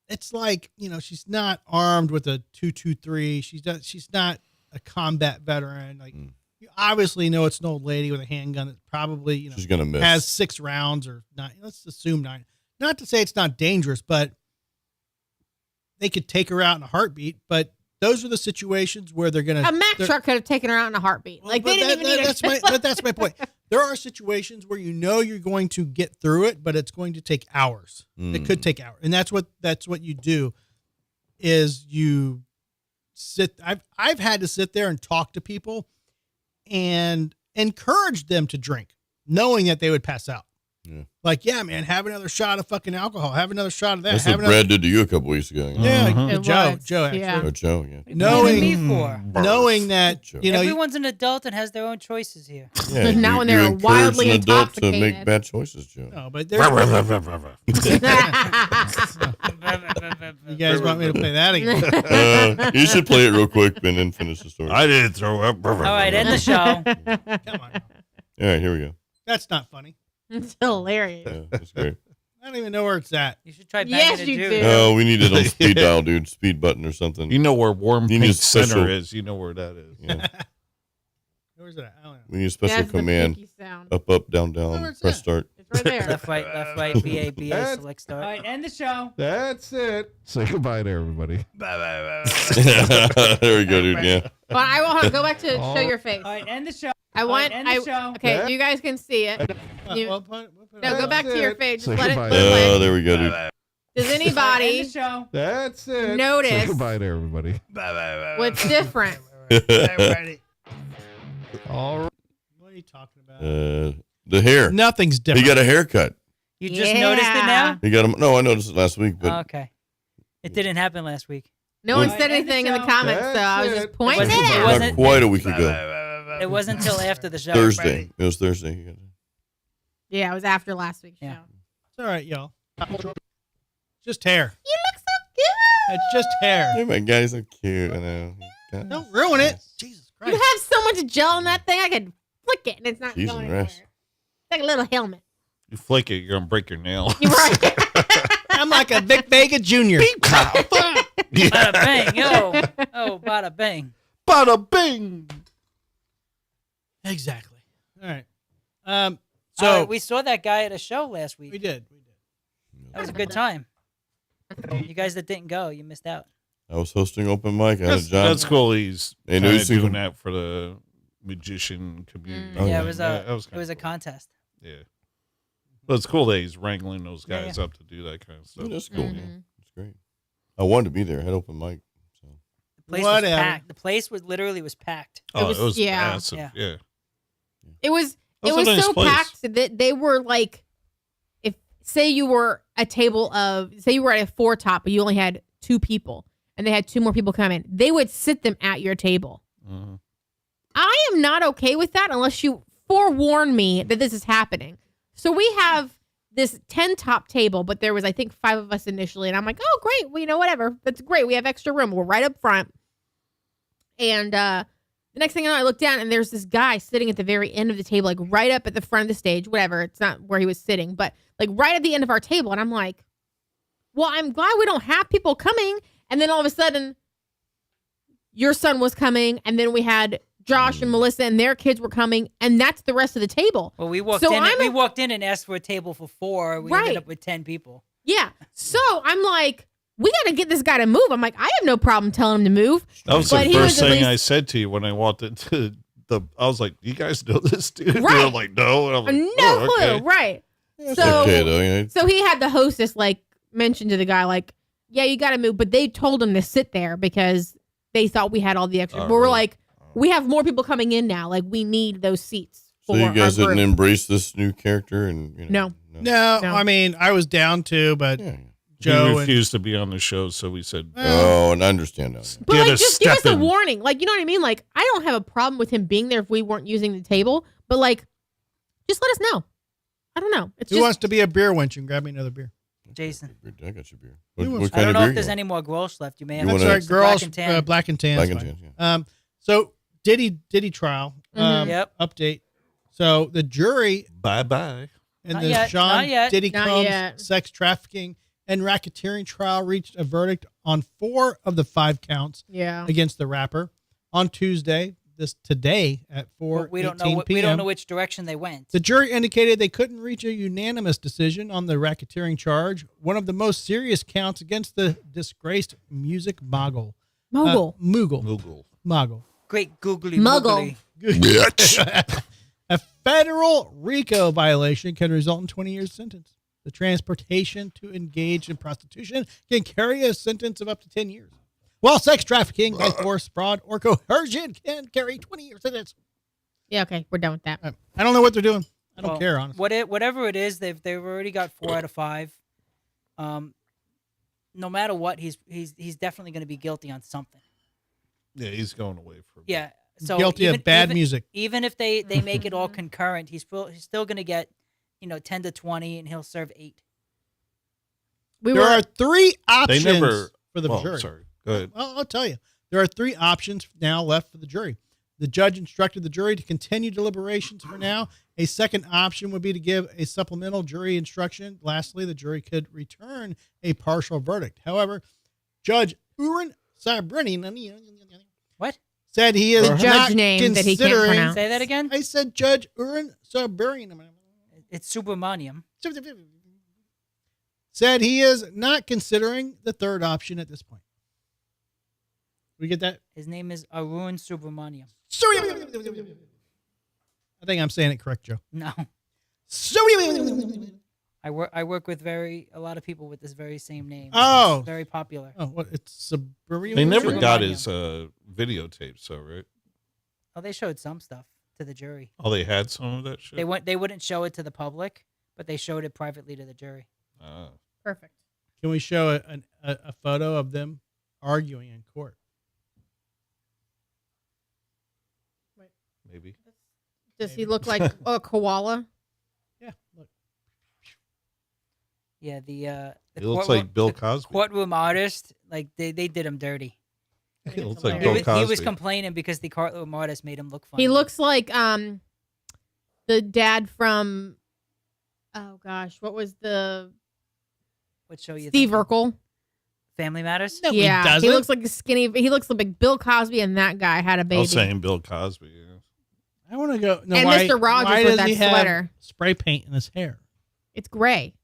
Speaker 1: it's like, she's not armed with a 223. She's not a combat veteran. Like, you obviously know it's an old lady with a handgun that probably,
Speaker 4: She's going to miss.
Speaker 1: has 6 rounds or 9. Let's assume 9. Not to say it's not dangerous, but they could take her out in a heartbeat. But those are the situations where they're going to.
Speaker 2: A Mack truck could have taken her out in a heartbeat.
Speaker 1: Well,
Speaker 2: Like
Speaker 1: but
Speaker 2: they didn't even need
Speaker 1: that's my point. There are situations where you're going to get through it, but it's going to take hours. It could take hours, and that's what you do. Is you sit? I've had to sit there and talk to people, and encourage them to drink, knowing that they would pass out.
Speaker 4: Yeah.
Speaker 1: Like, yeah, man, have another shot of fucking alcohol. Have another shot of that.
Speaker 4: That's
Speaker 1: have
Speaker 4: what
Speaker 1: another.
Speaker 4: Brad did to you a couple weeks ago.
Speaker 1: Yeah,
Speaker 2: It
Speaker 1: Joe,
Speaker 2: was,
Speaker 1: actually.
Speaker 2: yeah.
Speaker 4: Or Joe, yeah.
Speaker 1: Knowing-
Speaker 3: me for?
Speaker 1: Knowing that,
Speaker 4: Joe.
Speaker 3: Everyone's an adult and has their own choices here.
Speaker 4: Yeah,
Speaker 2: Not when
Speaker 4: you
Speaker 2: they're
Speaker 4: encourage
Speaker 2: wildly
Speaker 4: an adult to make
Speaker 2: intoxicated.
Speaker 4: bad choices, Joe.
Speaker 1: no, but there's. You guys want me to play that again?
Speaker 4: You should play it real quick and then finish the story.
Speaker 5: I didn't throw up.
Speaker 3: All right, end the show.
Speaker 1: Come on.
Speaker 4: All right, here we go.
Speaker 1: That's not funny.
Speaker 2: It's hilarious.
Speaker 4: Yeah, that's great.
Speaker 1: I don't even know where it's at.
Speaker 3: You should try banging
Speaker 2: Yes,
Speaker 3: a
Speaker 2: you
Speaker 3: Jew.
Speaker 2: do.
Speaker 4: No, we need it on speed dial, dude. Speed button or something.
Speaker 5: You know where Warm
Speaker 4: You need
Speaker 5: Pink
Speaker 4: a special-
Speaker 5: Center is. You know where that is.
Speaker 4: Yeah.
Speaker 1: Where's it at? I don't know.
Speaker 4: We need a special
Speaker 2: That's
Speaker 4: command.
Speaker 2: the pinky sound.
Speaker 4: Up, down,
Speaker 1: Oh,
Speaker 4: down.
Speaker 1: where's
Speaker 4: Press
Speaker 1: that?
Speaker 4: start.
Speaker 2: It's right there.
Speaker 3: Left, right, BA, select
Speaker 8: All
Speaker 3: start.
Speaker 8: right, end the show.
Speaker 9: That's it. Say goodbye to everybody.
Speaker 4: There we go, dude. Yeah.
Speaker 2: Well, I will go back to show your face.
Speaker 8: All right, end the show.
Speaker 2: I want.
Speaker 8: end the show.
Speaker 2: Okay, you guys can see it. You-
Speaker 1: Well, put it
Speaker 2: No,
Speaker 1: on.
Speaker 2: go back to your
Speaker 9: it.
Speaker 2: face.
Speaker 9: Say
Speaker 2: Just let it
Speaker 9: goodbye.
Speaker 2: play.
Speaker 4: Oh, there we go, dude.
Speaker 2: Does
Speaker 8: End
Speaker 2: anybody
Speaker 8: the show.
Speaker 9: That's it. Say
Speaker 2: notice
Speaker 9: goodbye to everybody.
Speaker 2: what's different?
Speaker 9: All right.
Speaker 1: What are you talking about?
Speaker 4: The hair.
Speaker 1: Nothing's
Speaker 4: He
Speaker 1: different.
Speaker 4: got a haircut.
Speaker 3: You just noticed it now?
Speaker 4: He got him. No, I noticed it last week, but
Speaker 3: Okay. It didn't happen last week.
Speaker 2: No one
Speaker 8: Right,
Speaker 2: said
Speaker 8: end the
Speaker 2: anything in the
Speaker 8: show.
Speaker 2: comments, so I was
Speaker 9: That's
Speaker 2: just
Speaker 9: it.
Speaker 2: pointing
Speaker 3: It
Speaker 2: it
Speaker 3: wasn't-
Speaker 2: out.
Speaker 3: it
Speaker 4: not
Speaker 3: wasn't-
Speaker 4: quite a week ago.
Speaker 3: It wasn't until after the show.
Speaker 4: Thursday. It was Thursday.
Speaker 2: Yeah, it was after last week's
Speaker 3: Yeah.
Speaker 2: show.
Speaker 1: It's all right, y'all. Just hair.
Speaker 2: You look so good.
Speaker 1: It's just hair.
Speaker 4: Hey, my guy's so cute. I know. God.
Speaker 1: Don't ruin it. Jesus
Speaker 2: You
Speaker 1: Christ.
Speaker 2: have so much gel in that thing. I could flick it and it's not
Speaker 4: Jesus
Speaker 2: going anywhere.
Speaker 4: Christ.
Speaker 2: It's like a little helmet.
Speaker 5: You flick it, you're gonna break your nail.
Speaker 2: You're right.
Speaker 1: I'm like a Vic Vega Jr.
Speaker 3: Bada bang, yo. Oh, bada bang.
Speaker 5: Bada bing.
Speaker 1: Exactly. All right.
Speaker 3: So
Speaker 1: So
Speaker 3: we saw that guy at a show last week.
Speaker 1: we did.
Speaker 3: That was a good time. You guys that didn't go, you missed out.
Speaker 4: I was hosting open mic. I had a
Speaker 5: That's,
Speaker 4: job.
Speaker 5: that's cool. He's
Speaker 4: Hey,
Speaker 5: kinda
Speaker 4: no, it's
Speaker 5: doing
Speaker 4: even-
Speaker 5: that for the magician community.
Speaker 4: Oh,
Speaker 3: yeah,
Speaker 4: yeah.
Speaker 3: it was
Speaker 5: that
Speaker 3: a
Speaker 5: was kinda
Speaker 3: it was a
Speaker 5: cool.
Speaker 3: contest.
Speaker 5: Yeah. But it's cool that he's wrangling those
Speaker 3: Yeah,
Speaker 5: guys
Speaker 3: yeah.
Speaker 5: up to do that kind of
Speaker 4: Yeah,
Speaker 5: stuff.
Speaker 4: that's cool. Yeah.
Speaker 2: Mhm.
Speaker 4: That's great. I wanted to be there. I had open mic. So.
Speaker 3: The place
Speaker 1: Whatever.
Speaker 3: was packed. The place was literally was packed.
Speaker 5: Oh,
Speaker 2: was-
Speaker 5: it was
Speaker 2: yeah.
Speaker 5: massive.
Speaker 3: Yeah.
Speaker 5: Yeah.
Speaker 2: It was
Speaker 5: That
Speaker 2: it
Speaker 5: was
Speaker 2: was
Speaker 5: a nice
Speaker 2: so
Speaker 5: place.
Speaker 2: packed that they were like, if say you were a table of say you were at a 4 top, but you only had 2 people, and they had 2 more people come in, they would sit them at your table.
Speaker 5: Mhm.
Speaker 2: I am not okay with that unless you forewarn me that this is happening. So we have this 10 top table, but there was, I think, 5 of us initially. And I'm like, oh, great. Well, whatever. That's great. We have extra room. We're right up front. And the next thing I know, I look down and there's this guy sitting at the very end of the table, like right up at the front of the stage, whatever. It's not where he was sitting, but like right at the end of our table. And I'm like, well, I'm glad we don't have people coming. And then all of a sudden, your son was coming. And then we had Josh and Melissa and their kids were coming. And that's the rest of the table.
Speaker 3: Well, we walked in and asked for a table for 4. We ended up with 10 people.
Speaker 2: Yeah. So I'm like, we got to get this guy to move. I'm like, I have no problem telling him to move.
Speaker 5: That was the first thing I said to you when I walked into I was like, you guys know this dude?
Speaker 2: Right.
Speaker 5: You were like, no. And I'm like,
Speaker 2: no clue.
Speaker 5: Okay.
Speaker 2: Right.
Speaker 4: So,
Speaker 2: so he had the hostess like mention to the guy, like, yeah, you got to move. But they told him to sit there because they thought we had all the extra. But we're like, we have more people coming in now. Like, we need those seats.
Speaker 4: So you guys didn't embrace this new character?
Speaker 1: No. I mean, I was down to, but Joe
Speaker 5: he refused to be on the show, so we said,
Speaker 4: oh, and I understand that.
Speaker 2: But like, just give us a warning. Like, you know what I mean? Like, I don't have a problem with him being there if we weren't using the table, but like, just let us know. I don't know.
Speaker 1: Who wants to be a beer wench and grab me another beer?
Speaker 3: Jason.
Speaker 4: I got your beer.
Speaker 3: I don't know if there's any more Grolsch left. You may have.
Speaker 1: That's right, girls. Black and tan.
Speaker 4: Black and tan. Yeah.
Speaker 1: So Diddy trial. Update. So the jury.
Speaker 5: Bye.
Speaker 1: In the Sean Diddy Combs sex trafficking and racketeering trial reached a verdict on 4 of the 5 counts against the rapper on Tuesday. Today at 4:18 p.m.
Speaker 3: We don't know which direction they went.
Speaker 1: The jury indicated they couldn't reach a unanimous decision on the racketeering charge, one of the most serious counts against the disgraced music mogul. Mogul.
Speaker 3: Great googly
Speaker 2: muggle.
Speaker 1: A federal RICO violation can result in 20 years sentence. The transportation to engage in prostitution can carry a sentence of up to 10 years. While sex trafficking by force, fraud, or coercion can carry 20 years sentence.
Speaker 2: Yeah, okay, we're done with that.
Speaker 1: I don't know what they're doing. I don't care, honestly.
Speaker 3: Whatever it is, they've already got 4 out of 5. No matter what, he's definitely going to be guilty on something.
Speaker 5: Yeah, he's going away from.
Speaker 3: Yeah, so
Speaker 1: guilty of bad music.
Speaker 3: Even if they make it all concurrent, he's still going to get 10 to 20, and he'll serve 8.
Speaker 1: There are 3 options for the jury.
Speaker 5: Sorry. Go ahead.
Speaker 1: Well, I'll tell you. There are 3 options now left for the jury. The judge instructed the jury to continue deliberations for now. A second option would be to give a supplemental jury instruction. Lastly, the jury could return a partial verdict. However, Judge Uren Sabrini said he is not considering.
Speaker 2: That he can't pronounce.
Speaker 3: Say that again?
Speaker 1: I said Judge Uren Sabrini.
Speaker 3: It's Subramaniam.
Speaker 1: Said he is not considering the third option at this point. We get that?
Speaker 3: His name is Arun Subramaniam.
Speaker 1: I think I'm saying it correct, Joe.
Speaker 3: No. I work with a lot of people with this very same name.
Speaker 1: Oh.
Speaker 3: It's very popular.
Speaker 1: Oh, what? It's Subramaniam?
Speaker 5: They never got his videotape, so right?
Speaker 3: Oh, they showed some stuff to the jury.
Speaker 5: Oh, they had some of that shit?
Speaker 3: They wouldn't show it to the public, but they showed it privately to the jury.
Speaker 2: Perfect.
Speaker 1: Can we show a photo of them arguing in court?
Speaker 5: Maybe.
Speaker 2: Does he look like a koala?
Speaker 1: Yeah. Look.
Speaker 3: Yeah,
Speaker 5: he looks like Bill Cosby.
Speaker 3: Courtroom artist, like they did him dirty.
Speaker 5: He looks like Bill Cosby.
Speaker 3: He was complaining because the courtroom artist made him look funny.
Speaker 2: He looks like the dad from what was the
Speaker 3: what show you?
Speaker 2: Steve Urkel.
Speaker 3: Family Matters?
Speaker 1: No,
Speaker 2: yeah, he looks like a skinny. He looks like Bill Cosby, and that guy had a baby.
Speaker 5: I was saying Bill Cosby. Yeah.
Speaker 1: I want to go. No,
Speaker 2: and Mr. Rogers
Speaker 1: why
Speaker 2: with
Speaker 1: does
Speaker 2: that
Speaker 1: he
Speaker 2: sweater.
Speaker 1: Have spray paint in his hair.
Speaker 2: It's gray.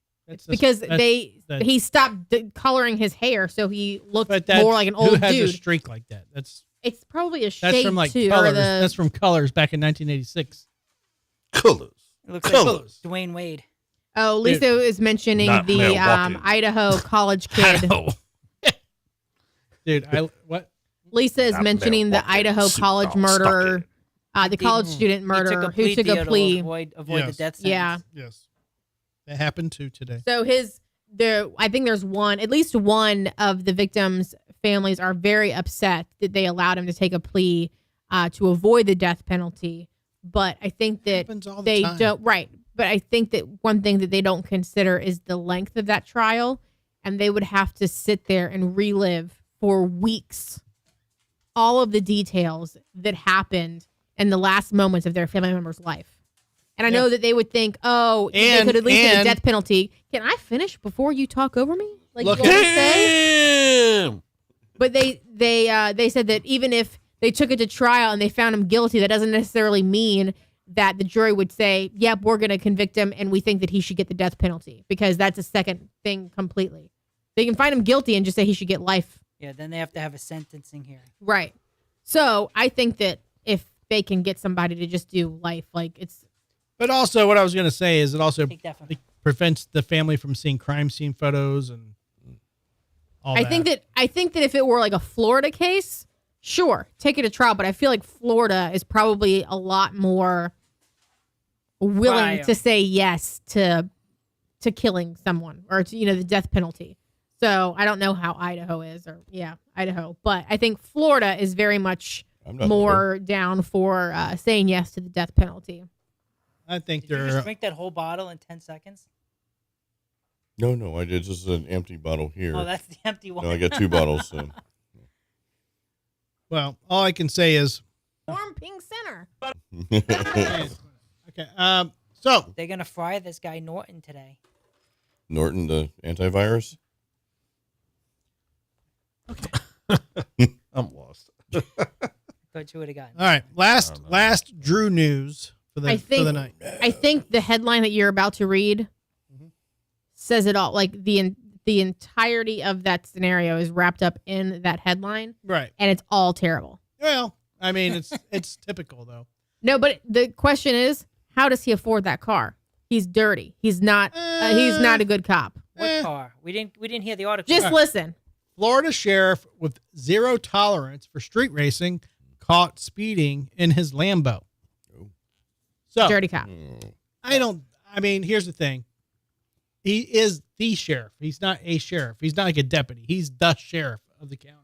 Speaker 2: He stopped coloring his hair, so he looked more like an old
Speaker 1: dude. Who has
Speaker 2: dude.
Speaker 1: a streak like that?
Speaker 2: It's probably a shade
Speaker 1: that's from like
Speaker 2: too.
Speaker 1: Colors. That's from Colors back in 1986.
Speaker 5: Colors.
Speaker 3: It looks like Dwayne Wade.
Speaker 2: Oh, Lisa is mentioning the Idaho college kid.
Speaker 1: Dude, what?
Speaker 2: Lisa is mentioning the Idaho college murderer, the college student murderer who took a plea.
Speaker 3: Avoid the death sentence.
Speaker 2: Yeah.
Speaker 1: Yes. That happened too today.
Speaker 2: So I think there's at least one of the victims' families are very upset that they allowed him to take a plea to avoid the death penalty. But I think that they don't. Right. But I think that one thing that they don't consider is the length of that trial, and they would have to sit there and relive for weeks all of the details that happened in the last moments of their family member's life. And I know that they would think, oh, they could at least get a death penalty. Can I finish before you talk over me? Like
Speaker 1: Look
Speaker 2: you always say? But they said that even if they took it to trial and they found him guilty, that doesn't necessarily mean that the jury would say, yep, we're going to convict him and we think that he should get the death penalty, because that's a second thing completely. They can find him guilty and just say he should get life.
Speaker 3: Yeah, then they have to have a sentencing hearing.
Speaker 2: Right. So I think that if they can get somebody to just do life, like it's.
Speaker 1: But also, what I was going to say is it also
Speaker 3: Definitely.
Speaker 1: prevents the family from seeing crime scene photos and all
Speaker 2: I
Speaker 1: that.
Speaker 2: think that if it were like a Florida case, sure, take it to trial. But I feel like Florida is probably a lot more willing to say yes to killing someone or to, the death penalty. So I don't know how Idaho is, Idaho. But I think Florida is very much more down for saying yes to the death penalty.
Speaker 1: I think
Speaker 3: Did you
Speaker 1: they're.
Speaker 3: just drink that whole bottle in 10 seconds?
Speaker 4: No, I did. This is an empty bottle here.
Speaker 3: Oh, that's the empty one.
Speaker 4: No, I got 2 bottles. So.
Speaker 1: Well, all I can say is.
Speaker 2: Warm Pink Center.
Speaker 1: Okay. So
Speaker 3: they're gonna fry this guy Norton today.
Speaker 4: Norton, the antivirus.
Speaker 5: I'm lost.
Speaker 3: Thought you would have gotten.
Speaker 1: All right, last Drew news for the night.
Speaker 2: I think the headline that you're about to read says it all. Like the entirety of that scenario is wrapped up in that headline,
Speaker 1: Right.
Speaker 2: and it's all terrible.
Speaker 1: Well, I mean, it's typical though.
Speaker 2: No, but the question is, how does he afford that car? He's dirty. He's not a good cop.
Speaker 3: What car? We didn't hear the article.
Speaker 2: Just listen.
Speaker 1: Florida sheriff with zero tolerance for street racing caught speeding in his Lambo. So
Speaker 2: Dirty cop.
Speaker 1: I mean, here's the thing. He is the sheriff. He's not a sheriff. He's not like a deputy. He's the sheriff of the county.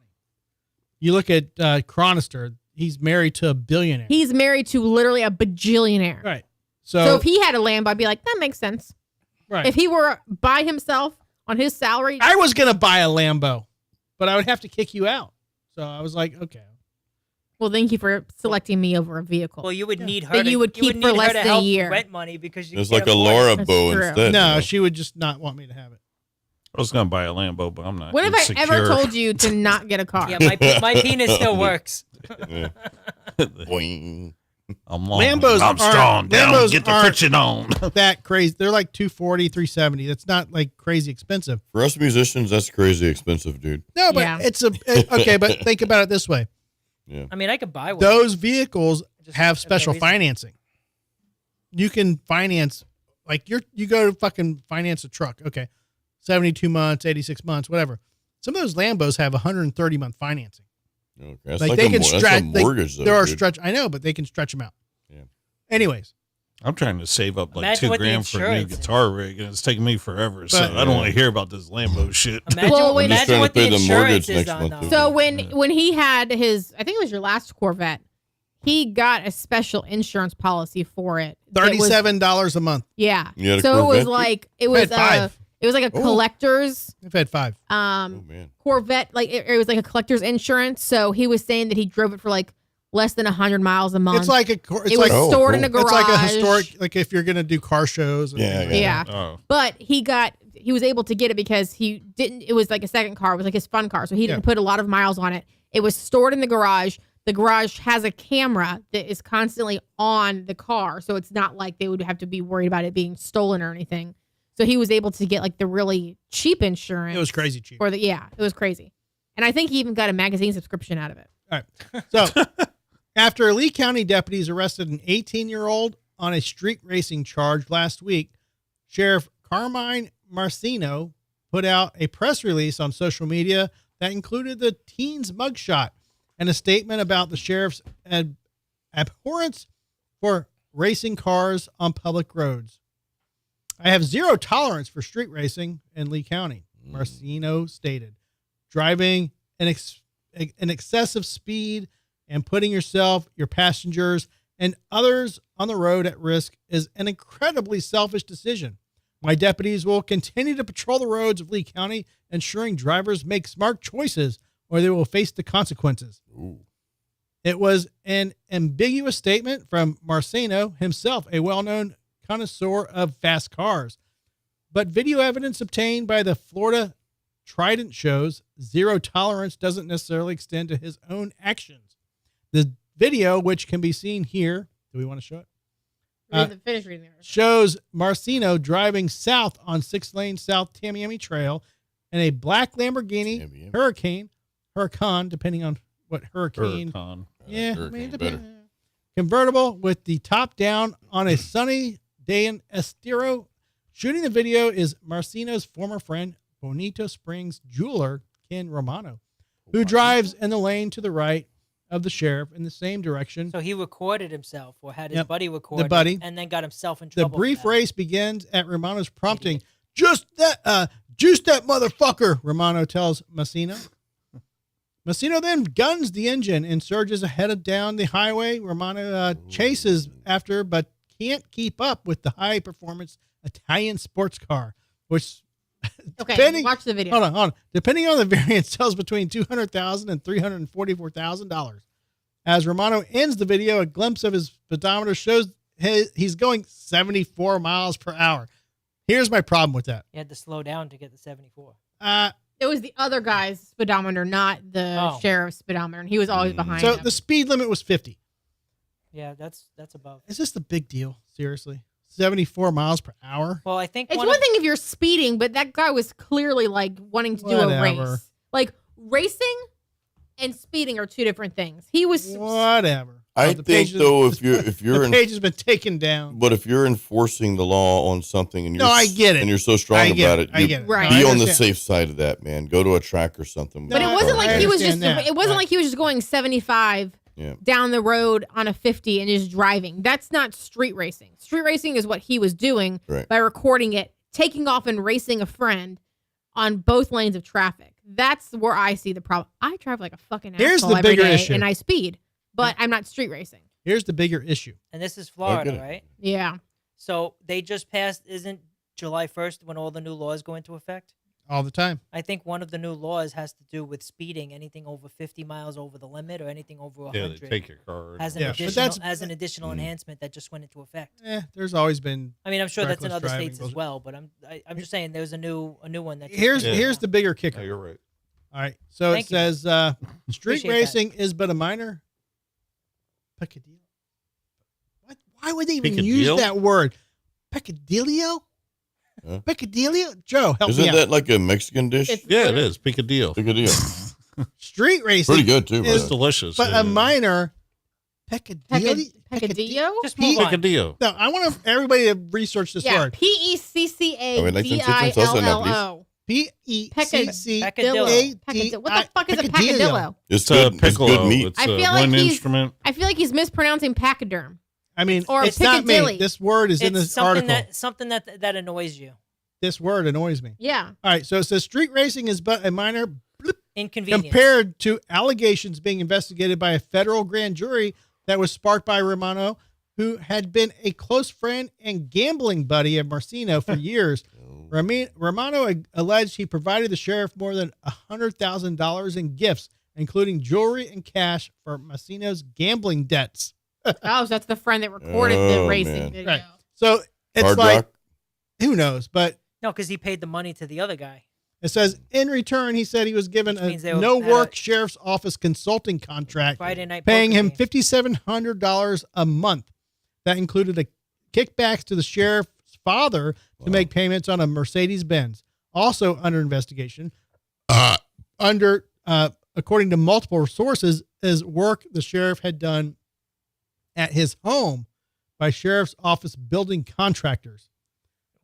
Speaker 1: You look at Chronister. He's married to a billionaire.
Speaker 2: He's married to literally a bajillionaire.
Speaker 1: Right.
Speaker 2: So if he had a Lambo, I'd be like, that makes sense.
Speaker 1: Right.
Speaker 2: If he were by himself on his salary.
Speaker 1: I was going to buy a Lambo, but I would have to kick you out. So I was like, okay.
Speaker 2: Well, thank you for selecting me over a vehicle.
Speaker 3: Well, you would need her.
Speaker 2: That you would keep for less than a year.
Speaker 3: Rent money because you.
Speaker 4: It's
Speaker 3: can't
Speaker 4: like a
Speaker 3: afford
Speaker 4: Laura
Speaker 3: it.
Speaker 4: bow
Speaker 2: true.
Speaker 4: instead.
Speaker 1: No,
Speaker 4: you know?
Speaker 1: she would just not want me to have it.
Speaker 5: I was going to buy a Lambo, but I'm not.
Speaker 2: When have I ever
Speaker 5: insecure.
Speaker 2: told you to not get a car?
Speaker 3: Yeah, my penis still works.
Speaker 4: Boing.
Speaker 5: I'm long.
Speaker 1: Lambos
Speaker 5: I'm
Speaker 1: aren't-
Speaker 5: strong. Down,
Speaker 1: Lambos
Speaker 5: get the
Speaker 1: aren't-
Speaker 5: friction on.
Speaker 1: That crazy. They're like 240, 370. That's not like crazy expensive.
Speaker 4: For us musicians, that's crazy expensive, dude.
Speaker 1: No, but
Speaker 2: Yeah.
Speaker 1: okay, but think about it this way.
Speaker 4: Yeah.
Speaker 3: I mean, I could buy one.
Speaker 1: Those vehicles
Speaker 3: Just
Speaker 1: have
Speaker 3: if
Speaker 1: special
Speaker 3: there is-
Speaker 1: financing. You can finance, like you go to fucking finance a truck. Okay. 72 months, 86 months, whatever. Some of those Lambos have 130-month financing.
Speaker 4: Okay. That's
Speaker 1: Like
Speaker 4: like
Speaker 1: they
Speaker 4: a,
Speaker 1: can
Speaker 4: that's
Speaker 1: stretch.
Speaker 4: a mortgage, though,
Speaker 1: there are
Speaker 4: dude.
Speaker 1: stretch. I know, but they can stretch them out.
Speaker 4: Yeah.
Speaker 1: Anyways,
Speaker 5: I'm trying to save up like
Speaker 3: Imagine what the
Speaker 5: $2,000 for a new
Speaker 3: insurance is.
Speaker 5: guitar rig, and it's taking me forever. So
Speaker 1: But-
Speaker 5: I don't want to hear about this Lambo shit.
Speaker 3: Imagine,
Speaker 2: Well,
Speaker 4: I'm just
Speaker 3: imagine
Speaker 4: trying to
Speaker 3: what the
Speaker 4: pay the
Speaker 3: insurance
Speaker 4: mortgage
Speaker 3: is
Speaker 4: next
Speaker 3: on
Speaker 4: month,
Speaker 3: though.
Speaker 4: too.
Speaker 2: So when he had his, I think it was your last Corvette, he got a special insurance policy for it. that was-
Speaker 1: $37 a month.
Speaker 2: Yeah.
Speaker 4: You had a
Speaker 2: So it was
Speaker 4: Corvette, too?
Speaker 2: like it
Speaker 1: I
Speaker 2: was
Speaker 1: had 5.
Speaker 2: it was like a collector's
Speaker 1: I've had 5.
Speaker 4: Oh, man.
Speaker 2: Corvette, like it was like a collector's insurance. So he was saying that he drove it for like less than 100 miles a month.
Speaker 1: It's like
Speaker 2: it was
Speaker 4: Oh,
Speaker 2: stored
Speaker 4: cool.
Speaker 2: in a garage.
Speaker 1: It's like a historic, like if you're gonna do car shows. And
Speaker 4: Yeah,
Speaker 1: things like
Speaker 2: Yeah.
Speaker 1: that.
Speaker 5: Oh,
Speaker 2: But he was able to get it because he didn't, it was like a second car. It was like his fun car. So he didn't
Speaker 1: Yeah.
Speaker 2: put a lot of miles on it. It was stored in the garage. The garage has a camera that is constantly on the car. So it's not like they would have to be worried about it being stolen or anything. So he was able to get like the really cheap insurance.
Speaker 1: It was crazy cheap.
Speaker 2: It was crazy. And I think he even got a magazine subscription out of it.
Speaker 1: All right. So after Lee County deputies arrested an 18-year-old on a street racing charge last week, Sheriff Carmine Marcino put out a press release on social media that included the teen's mugshot and a statement about the sheriff's abhorrence for racing cars on public roads. I have zero tolerance for street racing in Lee County, Marcino stated. Driving an excessive speed and putting yourself, your passengers, and others on the road at risk is an incredibly selfish decision. My deputies will continue to patrol the roads of Lee County, ensuring drivers make smart choices or they will face the consequences.
Speaker 4: Ooh.
Speaker 1: It was an ambiguous statement from Marcino himself, a well-known connoisseur of fast cars. But video evidence obtained by the Florida Trident shows zero tolerance doesn't necessarily extend to his own actions. The video, which can be seen here, do we want to show it?
Speaker 2: Finish reading it.
Speaker 1: Shows Marcino driving south on 6-lane South Tamiami Trail in a black Lamborghini
Speaker 4: Tamiami.
Speaker 1: Huracan, depending on what hurricane.
Speaker 5: Huracan.
Speaker 1: Yeah,
Speaker 4: Huracan
Speaker 1: maybe
Speaker 4: better.
Speaker 1: convertible with the top down on a sunny day in Estero. Shooting the video is Marcino's former friend, Bonito Springs jeweler Ken Romano, who drives in the lane to the right of the sheriff in the same direction.
Speaker 3: So he recorded himself, or had his
Speaker 1: Yep,
Speaker 3: buddy record
Speaker 1: buddy.
Speaker 3: it, and then got himself in
Speaker 1: The
Speaker 3: trouble.
Speaker 1: brief
Speaker 3: for that.
Speaker 1: race begins at Romano's prompting. Juice that motherfucker, Romano tells Marcino. Marcino then guns the engine and surges ahead down the highway. Romano chases after, but can't keep up with the high-performance Italian sports car, which,
Speaker 2: Okay, watch the video.
Speaker 1: Hold on. Depending on the variant, sells between $200,000 and $344,000. As Romano ends the video, a glimpse of his speedometer shows he's going 74 miles per hour. Here's my problem with that.
Speaker 3: He had to slow down to get the 74.
Speaker 2: It was the other guy's speedometer, not the sheriff's speedometer, and he was always behind
Speaker 1: So
Speaker 2: him.
Speaker 1: the speed limit was 50.
Speaker 3: Yeah, that's above.
Speaker 1: Is this the big deal? Seriously? 74 miles per hour?
Speaker 3: Well, I think
Speaker 2: It's one thing if you're speeding, but that guy was clearly like wanting to do a
Speaker 1: Whatever.
Speaker 2: race. Like racing and speeding are two different things. He was
Speaker 1: Whatever.
Speaker 4: I
Speaker 1: The
Speaker 4: think
Speaker 1: page
Speaker 4: though,
Speaker 1: is-
Speaker 4: if you're
Speaker 1: the page has been taken down.
Speaker 4: but if you're enforcing the law on something and you're
Speaker 1: No, I get it.
Speaker 4: and you're so strong
Speaker 1: I get
Speaker 4: about
Speaker 1: it.
Speaker 4: it,
Speaker 1: I
Speaker 4: you
Speaker 1: get it.
Speaker 2: Right.
Speaker 4: be
Speaker 1: I
Speaker 4: on the
Speaker 1: understand.
Speaker 4: safe side of that, man. Go to a track or something.
Speaker 2: But it
Speaker 1: No,
Speaker 2: wasn't
Speaker 1: I
Speaker 2: like he was just
Speaker 1: understand that,
Speaker 2: it wasn't
Speaker 1: but-
Speaker 2: like he was just going 75
Speaker 4: Yeah.
Speaker 2: down the road on a 50 and just driving. That's not street racing. Street racing is what he was doing
Speaker 4: Right.
Speaker 2: by recording it, taking off and racing a friend on both lanes of traffic. That's where I see the problem. I drive like a fucking
Speaker 1: Here's
Speaker 2: asshole
Speaker 1: the
Speaker 2: every
Speaker 1: bigger
Speaker 2: day
Speaker 1: issue.
Speaker 2: and I speed, but I'm not street racing.
Speaker 1: Here's the bigger issue.
Speaker 3: And this is Florida,
Speaker 4: Okay.
Speaker 3: right?
Speaker 2: Yeah.
Speaker 3: So they just passed. Isn't July 1st when all the new laws go into effect?
Speaker 1: All the time.
Speaker 3: I think one of the new laws has to do with speeding. Anything over 50 miles over the limit, or anything over 100,
Speaker 5: Yeah, they take your car.
Speaker 3: as
Speaker 1: Yeah,
Speaker 3: an
Speaker 1: but
Speaker 3: additional
Speaker 1: that's-
Speaker 3: additional enhancement that just went into effect.
Speaker 1: There's always been.
Speaker 3: I mean, I'm sure that's in
Speaker 1: Reckless
Speaker 3: other
Speaker 1: driving
Speaker 3: states as
Speaker 1: goes-
Speaker 3: well, but I'm just saying there's a new one that. just
Speaker 1: Here's
Speaker 3: came out.
Speaker 1: here's the bigger kicker.
Speaker 5: No, you're right.
Speaker 1: All right. So
Speaker 3: Thank
Speaker 1: it
Speaker 3: you.
Speaker 1: says street
Speaker 3: Appreciate that.
Speaker 1: racing is but a minor peccadillo. What? Why would they even
Speaker 5: Peccadillo?
Speaker 1: use that word? Peccadillo?
Speaker 4: Huh?
Speaker 1: Peccadillo? Joe, help
Speaker 4: Isn't
Speaker 1: me out.
Speaker 4: that like a Mexican dish?
Speaker 2: It's-
Speaker 5: Yeah, it is. Picadillo.
Speaker 4: Good deal.
Speaker 1: Street racing,
Speaker 4: Pretty good too. by
Speaker 1: Is-
Speaker 5: It's
Speaker 4: the way.
Speaker 5: delicious.
Speaker 1: but
Speaker 5: yeah.
Speaker 1: a minor peccadillo.
Speaker 2: Peccadillo?
Speaker 3: Just move on.
Speaker 5: Picadillo.
Speaker 1: No, I want everybody to research this
Speaker 2: Yeah.
Speaker 1: word.
Speaker 2: PECCADILLO.
Speaker 1: P-E-C-C-A-D-I.
Speaker 2: Peccadillo. What the fuck is a peccadillo?
Speaker 4: It's
Speaker 5: It's a
Speaker 4: good. It's
Speaker 5: piccolo.
Speaker 4: good meat.
Speaker 5: It's
Speaker 2: I
Speaker 5: a
Speaker 2: feel like
Speaker 5: wind
Speaker 2: he's-
Speaker 5: instrument.
Speaker 2: I feel like he's mispronouncing pachyderm.
Speaker 1: I mean,
Speaker 2: Or
Speaker 1: it's not me.
Speaker 2: Piccadilly.
Speaker 1: This word is in
Speaker 3: It's
Speaker 1: this
Speaker 3: something
Speaker 1: article.
Speaker 3: that annoys you.
Speaker 1: This word annoys me.
Speaker 2: Yeah.
Speaker 1: All right, so it says street racing is but a minor
Speaker 3: Inconvenience.
Speaker 1: compared to allegations being investigated by a federal grand jury that was sparked by Romano, who had been a close friend and gambling buddy of Marcino for years. Romano alleged he provided the sheriff more than $100,000 in gifts, including jewelry and cash for Marcino's gambling debts.
Speaker 2: Oh, so that's the friend that recorded the
Speaker 4: Oh,
Speaker 2: racing
Speaker 4: man.
Speaker 2: video.
Speaker 1: Right. So it's
Speaker 4: Hard
Speaker 1: like,
Speaker 4: rock.
Speaker 1: who knows? But
Speaker 3: No, because he paid the money to the other guy.
Speaker 1: it says in return, he said he was given
Speaker 3: Which
Speaker 1: a
Speaker 3: means they had
Speaker 1: no-work
Speaker 3: a-
Speaker 1: sheriff's office consulting contract,
Speaker 3: Friday night
Speaker 1: paying
Speaker 3: poker
Speaker 1: him
Speaker 3: game.
Speaker 1: $5,700 a month. That included a kickbacks to the sheriff's father to make payments on a Mercedes-Benz. Also under investigation, according to multiple sources, is work the sheriff had done at his home by sheriff's office building contractors.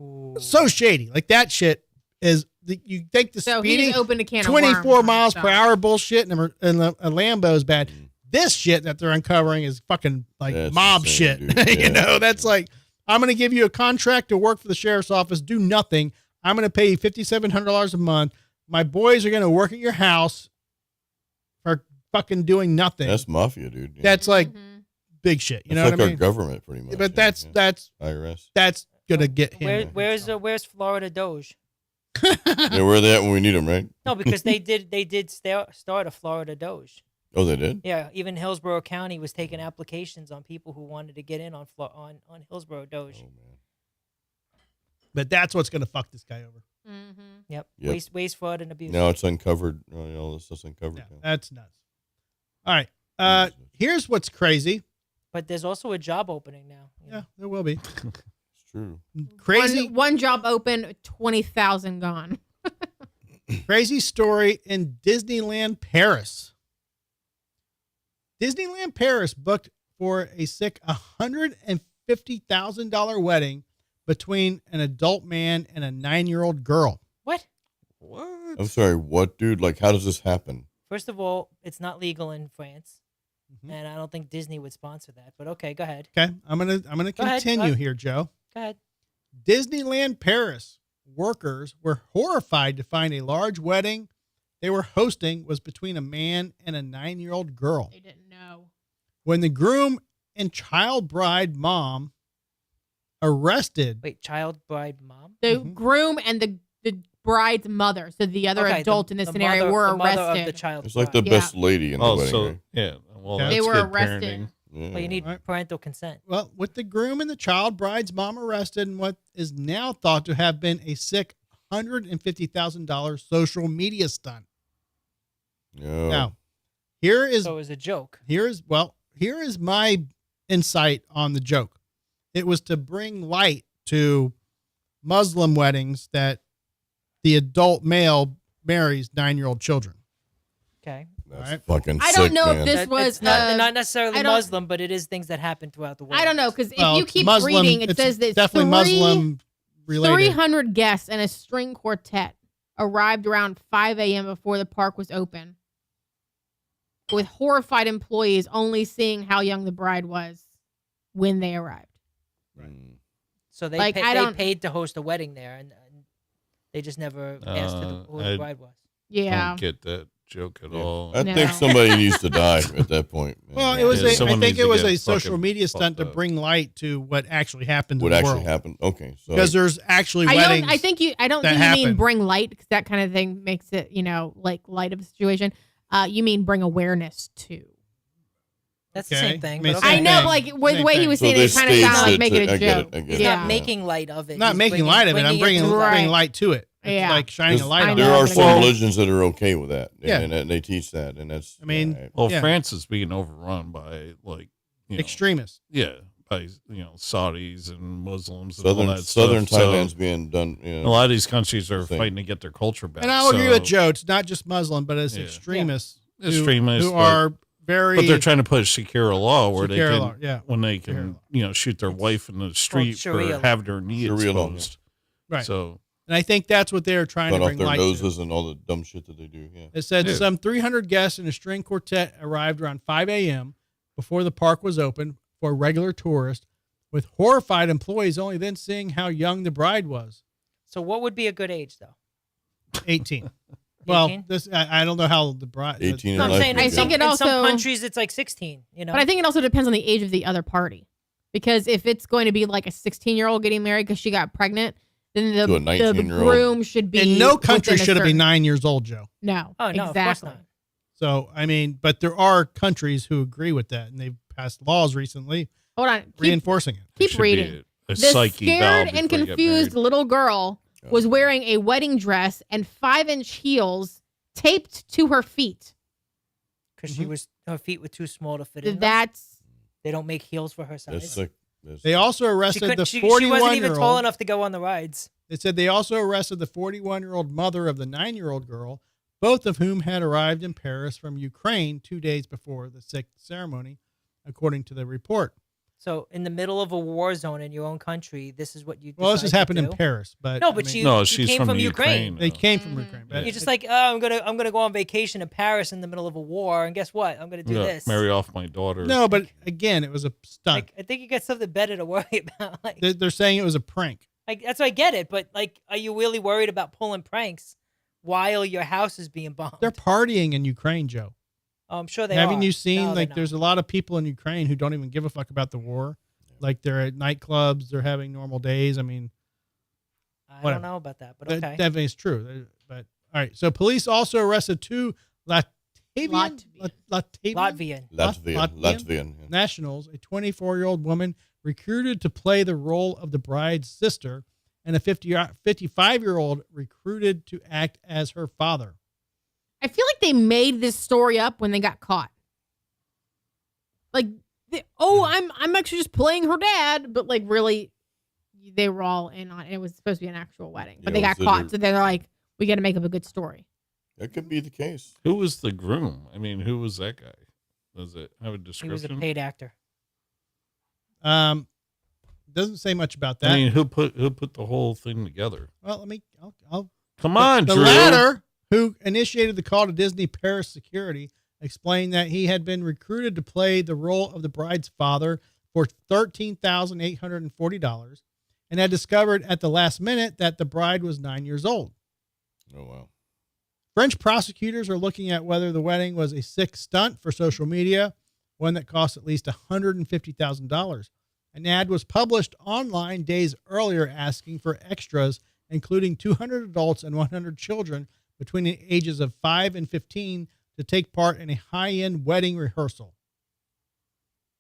Speaker 3: Ooh.
Speaker 1: So shady. Like that shit is, you think the
Speaker 2: So
Speaker 1: speeding,
Speaker 2: he opened a can of
Speaker 1: 24
Speaker 2: worms.
Speaker 1: miles
Speaker 2: So-
Speaker 1: per hour bullshit and a Lambo is bad. This shit that they're uncovering is fucking like
Speaker 4: That's
Speaker 1: mob
Speaker 4: insane,
Speaker 1: shit.
Speaker 4: dude.
Speaker 1: You
Speaker 4: Yeah.
Speaker 1: know, that's like, I'm going to give you a contract to work for the sheriff's office, do nothing. I'm going to pay you $5,700 a month. My boys are going to work at your house for fucking doing nothing.
Speaker 4: That's mafia, dude. Yeah.
Speaker 1: That's like
Speaker 2: Mhm.
Speaker 1: big shit. You
Speaker 4: It's
Speaker 1: know
Speaker 4: like
Speaker 1: what I
Speaker 4: our
Speaker 1: mean?
Speaker 4: government, pretty much.
Speaker 1: But
Speaker 4: yeah,
Speaker 1: that's
Speaker 4: IRS.
Speaker 1: gonna get him.
Speaker 3: Where's Florida Doge?
Speaker 4: Yeah, where are they at when we need them, right?
Speaker 3: No, because they did start a Florida Doge.
Speaker 4: Oh, they did.
Speaker 3: Yeah, even Hillsborough County was taking applications on people who wanted to get in on Hillsborough Doge.
Speaker 4: Oh man.
Speaker 1: But that's what's gonna fuck this guy over.
Speaker 2: Mm-hmm.
Speaker 3: Yep.
Speaker 4: Yep.
Speaker 3: Waste, fraud, and abuse.
Speaker 4: Now it's uncovered. All this stuff's uncovered.
Speaker 1: Yeah,
Speaker 4: now.
Speaker 1: that's nuts. All right. Here's what's crazy.
Speaker 3: But there's also a job opening now. you know.
Speaker 1: Yeah, there will be.
Speaker 4: It's true.
Speaker 1: Crazy,
Speaker 2: One job open, 20,000 gone.
Speaker 1: crazy story in Disneyland Paris. Disneyland Paris booked for a sick $150,000 wedding between an adult man and a 9-year-old girl.
Speaker 3: What?
Speaker 5: What?
Speaker 4: I'm sorry. What, dude? Like, how does this happen?
Speaker 3: First of all, it's not legal in France,
Speaker 1: Mhm.
Speaker 3: and I don't think Disney would sponsor that. But okay, go ahead.
Speaker 1: Okay, I'm gonna
Speaker 3: Go ahead,
Speaker 1: continue
Speaker 3: go
Speaker 1: here, Joe.
Speaker 3: Go ahead.
Speaker 1: Disneyland Paris workers were horrified to find a large wedding they were hosting was between a man and a 9-year-old girl.
Speaker 2: They didn't know.
Speaker 1: When the groom and child bride mom arrested,
Speaker 3: Wait, child bride mom?
Speaker 2: The
Speaker 1: Mhm.
Speaker 2: groom and the bride's mother, so the other
Speaker 3: Okay,
Speaker 2: adult
Speaker 3: the-
Speaker 2: in this
Speaker 3: the
Speaker 2: scenario,
Speaker 3: mother-
Speaker 2: were
Speaker 3: the mother of
Speaker 2: arrested.
Speaker 3: the child.
Speaker 4: It's like the
Speaker 3: bride.
Speaker 1: Yeah.
Speaker 4: best lady in the
Speaker 5: Oh,
Speaker 4: wedding,
Speaker 5: so
Speaker 4: right?
Speaker 5: yeah. Well,
Speaker 1: They
Speaker 5: that's
Speaker 2: were
Speaker 5: good
Speaker 2: arrested.
Speaker 5: parenting.
Speaker 4: Yeah.
Speaker 3: Well, you need
Speaker 1: Right.
Speaker 3: parental consent.
Speaker 1: well, with the groom and the child bride's mom arrested in what is now thought to have been a sick $150,000 social media stunt.
Speaker 4: No.
Speaker 1: Now, here is
Speaker 3: So it was a joke.
Speaker 1: here is my insight on the joke. It was to bring light to Muslim weddings that the adult male marries 9-year-old children.
Speaker 3: Okay.
Speaker 4: That's
Speaker 1: Alright.
Speaker 4: fucking
Speaker 2: I don't
Speaker 4: sick,
Speaker 2: know if
Speaker 4: man.
Speaker 2: this
Speaker 3: That-
Speaker 2: was
Speaker 3: it's not,
Speaker 2: uh,
Speaker 3: not necessarily
Speaker 2: I don't-
Speaker 3: Muslim, but it is things that happen throughout the world.
Speaker 2: I don't know, because if
Speaker 1: Well,
Speaker 2: you
Speaker 1: it's
Speaker 2: keep
Speaker 1: Muslim,
Speaker 2: reading, it
Speaker 1: it's
Speaker 2: says that
Speaker 1: definitely Muslim related.
Speaker 2: 300 guests and a string quartet arrived around 5 a.m. before the park was open, with horrified employees only seeing how young the bride was when they arrived.
Speaker 4: Mm.
Speaker 3: So they,
Speaker 2: Like, I
Speaker 3: they
Speaker 2: don't-
Speaker 3: paid to host a wedding there, and they just never asked who the
Speaker 5: I-
Speaker 3: bride was.
Speaker 5: I
Speaker 2: Yeah.
Speaker 5: don't get that joke at
Speaker 4: Yeah.
Speaker 5: all.
Speaker 4: I
Speaker 2: No.
Speaker 4: think somebody needs to die at that point. man.
Speaker 1: Well, it
Speaker 3: Yeah.
Speaker 1: was
Speaker 5: Yeah,
Speaker 1: I
Speaker 5: someone
Speaker 1: think
Speaker 5: needs
Speaker 1: it
Speaker 5: to
Speaker 1: was
Speaker 5: get
Speaker 1: a social
Speaker 5: fucking
Speaker 1: media stunt to
Speaker 5: fucked up.
Speaker 1: bring light to what actually happened
Speaker 4: what
Speaker 1: in the
Speaker 4: actually
Speaker 1: world.
Speaker 4: happened. Okay. So
Speaker 1: Because there's actually
Speaker 2: I
Speaker 1: weddings.
Speaker 2: don't. I think you. I don't
Speaker 1: that
Speaker 2: think you mean
Speaker 1: happen.
Speaker 2: bring light, because that kind of thing makes it, like light of the situation. You mean bring awareness to.
Speaker 3: That's the
Speaker 1: Okay.
Speaker 3: same thing.
Speaker 1: I mean,
Speaker 3: but
Speaker 1: same
Speaker 3: okay.
Speaker 2: I know,
Speaker 1: thing.
Speaker 2: but like with the
Speaker 1: Same
Speaker 2: way he
Speaker 1: thing.
Speaker 2: was
Speaker 4: So
Speaker 2: saying
Speaker 4: they
Speaker 2: it, kind of
Speaker 4: staged
Speaker 2: sounded like
Speaker 4: it
Speaker 2: making
Speaker 4: to-
Speaker 2: a
Speaker 4: I get
Speaker 2: joke.
Speaker 4: it, I get
Speaker 3: He's
Speaker 4: it.
Speaker 3: not
Speaker 2: Yeah.
Speaker 3: making light of it.
Speaker 1: not
Speaker 3: He's
Speaker 1: making light of it. I'm bringing
Speaker 3: to light.
Speaker 1: bringing light to it. It's
Speaker 2: Yeah.
Speaker 1: like shining a
Speaker 4: There's-
Speaker 1: light
Speaker 2: I
Speaker 1: on
Speaker 2: know.
Speaker 4: there
Speaker 1: it.
Speaker 4: are
Speaker 2: Well-
Speaker 4: some religions that are okay with that,
Speaker 1: Yeah.
Speaker 4: and they teach that, and that's.
Speaker 1: I mean,
Speaker 4: yeah,
Speaker 5: Well,
Speaker 1: Yeah.
Speaker 5: France is being overrun by
Speaker 1: Extremists.
Speaker 5: yeah, by Saudis and Muslims and all
Speaker 4: southern
Speaker 5: that stuff.
Speaker 4: Thailand's
Speaker 5: So,
Speaker 4: being done. You
Speaker 5: a
Speaker 4: know,
Speaker 5: lot of these countries are
Speaker 4: Thing.
Speaker 5: fighting to get their culture back.
Speaker 1: And I'll agree with
Speaker 5: so-
Speaker 1: Joe. It's not just Muslim, but it's
Speaker 5: Yeah.
Speaker 1: extremists. who-
Speaker 5: Extremists,
Speaker 1: who
Speaker 5: but-
Speaker 1: are very.
Speaker 5: But they're trying to put Shakira law where
Speaker 1: Shakira
Speaker 5: they can,
Speaker 1: law, yeah.
Speaker 5: when they
Speaker 1: Shakira
Speaker 5: can, shoot their wife in the street
Speaker 3: Sharia
Speaker 5: for
Speaker 3: law.
Speaker 5: having their knee
Speaker 4: Sharia law,
Speaker 5: exposed.
Speaker 1: Right.
Speaker 5: So
Speaker 1: And I think that's what they're trying
Speaker 4: cut
Speaker 1: to
Speaker 4: off
Speaker 1: bring
Speaker 4: their
Speaker 1: light to.
Speaker 4: noses and all the dumb shit that they do. Yeah.
Speaker 1: It said
Speaker 5: Yeah.
Speaker 1: some 300 guests and a string quartet arrived around 5 a.m. before the park was open for regular tourists, with horrified employees only then seeing how young the bride was,
Speaker 3: So what would be a good age, though?
Speaker 1: 18. Well,
Speaker 3: 18?
Speaker 1: I don't know how the bride.
Speaker 4: 18
Speaker 3: No,
Speaker 4: and
Speaker 3: I'm
Speaker 4: life
Speaker 3: saying
Speaker 4: would
Speaker 2: I
Speaker 3: in
Speaker 4: be
Speaker 2: think
Speaker 3: some,
Speaker 2: it
Speaker 3: in some
Speaker 2: also-
Speaker 3: countries it's like 16.
Speaker 2: But I think it also depends on the age of the other party, because if it's going to be like a 16-year-old getting married because she got pregnant, then
Speaker 4: To a
Speaker 2: the
Speaker 4: 19-year-old.
Speaker 2: groom should be.
Speaker 1: In no country
Speaker 2: within a
Speaker 1: should it be
Speaker 2: certain-
Speaker 1: 9 years old, Joe.
Speaker 2: No.
Speaker 3: Oh, no, of course
Speaker 2: exactly.
Speaker 3: not.
Speaker 1: So, I mean, but there are countries who agree with that, and they've passed laws recently
Speaker 2: Hold on. Keep,
Speaker 1: reinforcing it.
Speaker 5: there
Speaker 2: keep
Speaker 5: should be
Speaker 2: reading.
Speaker 5: a
Speaker 2: The
Speaker 5: psyche
Speaker 2: scared
Speaker 5: valve
Speaker 2: and
Speaker 5: before you get
Speaker 2: confused
Speaker 5: married.
Speaker 2: little girl was wearing a wedding dress and 5-inch heels taped to her feet.
Speaker 3: Because her feet were too small to fit in. them.
Speaker 2: That's
Speaker 3: They don't make heels for her
Speaker 4: That's
Speaker 3: size.
Speaker 4: sick. That's
Speaker 1: They also
Speaker 3: She,
Speaker 1: arrested the
Speaker 3: she wasn't even
Speaker 1: 41-year-old.
Speaker 3: tall enough to go on the rides.
Speaker 1: They said they also arrested the 41-year-old mother of the 9-year-old girl, both of whom had arrived in Paris from Ukraine 2 days before the sixth ceremony, according to the report.
Speaker 3: So in the middle of a war zone in your own country, this is what you.
Speaker 1: Well, this has
Speaker 3: decide to
Speaker 1: happened in
Speaker 3: do?
Speaker 1: Paris, but
Speaker 3: No,
Speaker 1: I
Speaker 3: but
Speaker 1: mean,
Speaker 3: you-
Speaker 5: No, she's
Speaker 3: came
Speaker 5: from,
Speaker 3: from
Speaker 5: Ukraine.
Speaker 3: Ukraine.
Speaker 1: they came from
Speaker 2: Mhm.
Speaker 1: Ukraine. But
Speaker 3: You're just like, oh, I'm gonna go on vacation in Paris in the middle of a war, and guess what? I'm gonna do
Speaker 5: Yeah,
Speaker 3: this.
Speaker 5: marry off my daughter.
Speaker 1: no, but again, it was a stunt.
Speaker 3: Like, I think you got something better to worry about. Like,
Speaker 1: They're saying it was a prank.
Speaker 3: that's why I get it. But like, are you really worried about pulling pranks while your house is being bombed?
Speaker 1: They're partying in Ukraine, Joe.
Speaker 3: Oh, I'm sure they
Speaker 1: Haven't
Speaker 3: are.
Speaker 1: you seen
Speaker 3: No, they're
Speaker 1: like
Speaker 3: not.
Speaker 1: there's a lot of people in Ukraine who don't even give a fuck about the war. Like they're at nightclubs, they're having normal days. I mean,
Speaker 3: I
Speaker 1: whatever.
Speaker 3: don't know about that, but
Speaker 1: that
Speaker 3: okay.
Speaker 1: definitely is true. But all right, so police also arrested two
Speaker 4: Latvian. Yeah.
Speaker 1: nationals, a 24-year-old woman recruited to play the role of the bride's sister, and a 55-year-old recruited to act as her father.
Speaker 2: I feel like they made this story up when they got caught. Like, I'm actually just playing her dad, but like really, they were all in on it. It was supposed to be an actual wedding, but they got caught, so they're like, we got to make up a good story.
Speaker 4: That could be the case.
Speaker 5: Who was the groom? I mean, who was that guy? Does it have a
Speaker 3: He
Speaker 5: description?
Speaker 3: was a paid actor.
Speaker 1: Doesn't say much about that.
Speaker 5: I mean, who put the whole thing together?
Speaker 1: Well, I'll
Speaker 5: Come on,
Speaker 1: the
Speaker 5: Drew.
Speaker 1: latter, who initiated the call to Disney Paris security, explained that he had been recruited to play the role of the bride's father for $13,840 and had discovered at the last minute that the bride was 9 years old.
Speaker 4: Oh, wow.
Speaker 1: French prosecutors are looking at whether the wedding was a sick stunt for social media, one that cost at least $150,000. An ad was published online days earlier asking for extras, including 200 adults and 100 children between the ages of 5 and 15 to take part in a high-end wedding rehearsal.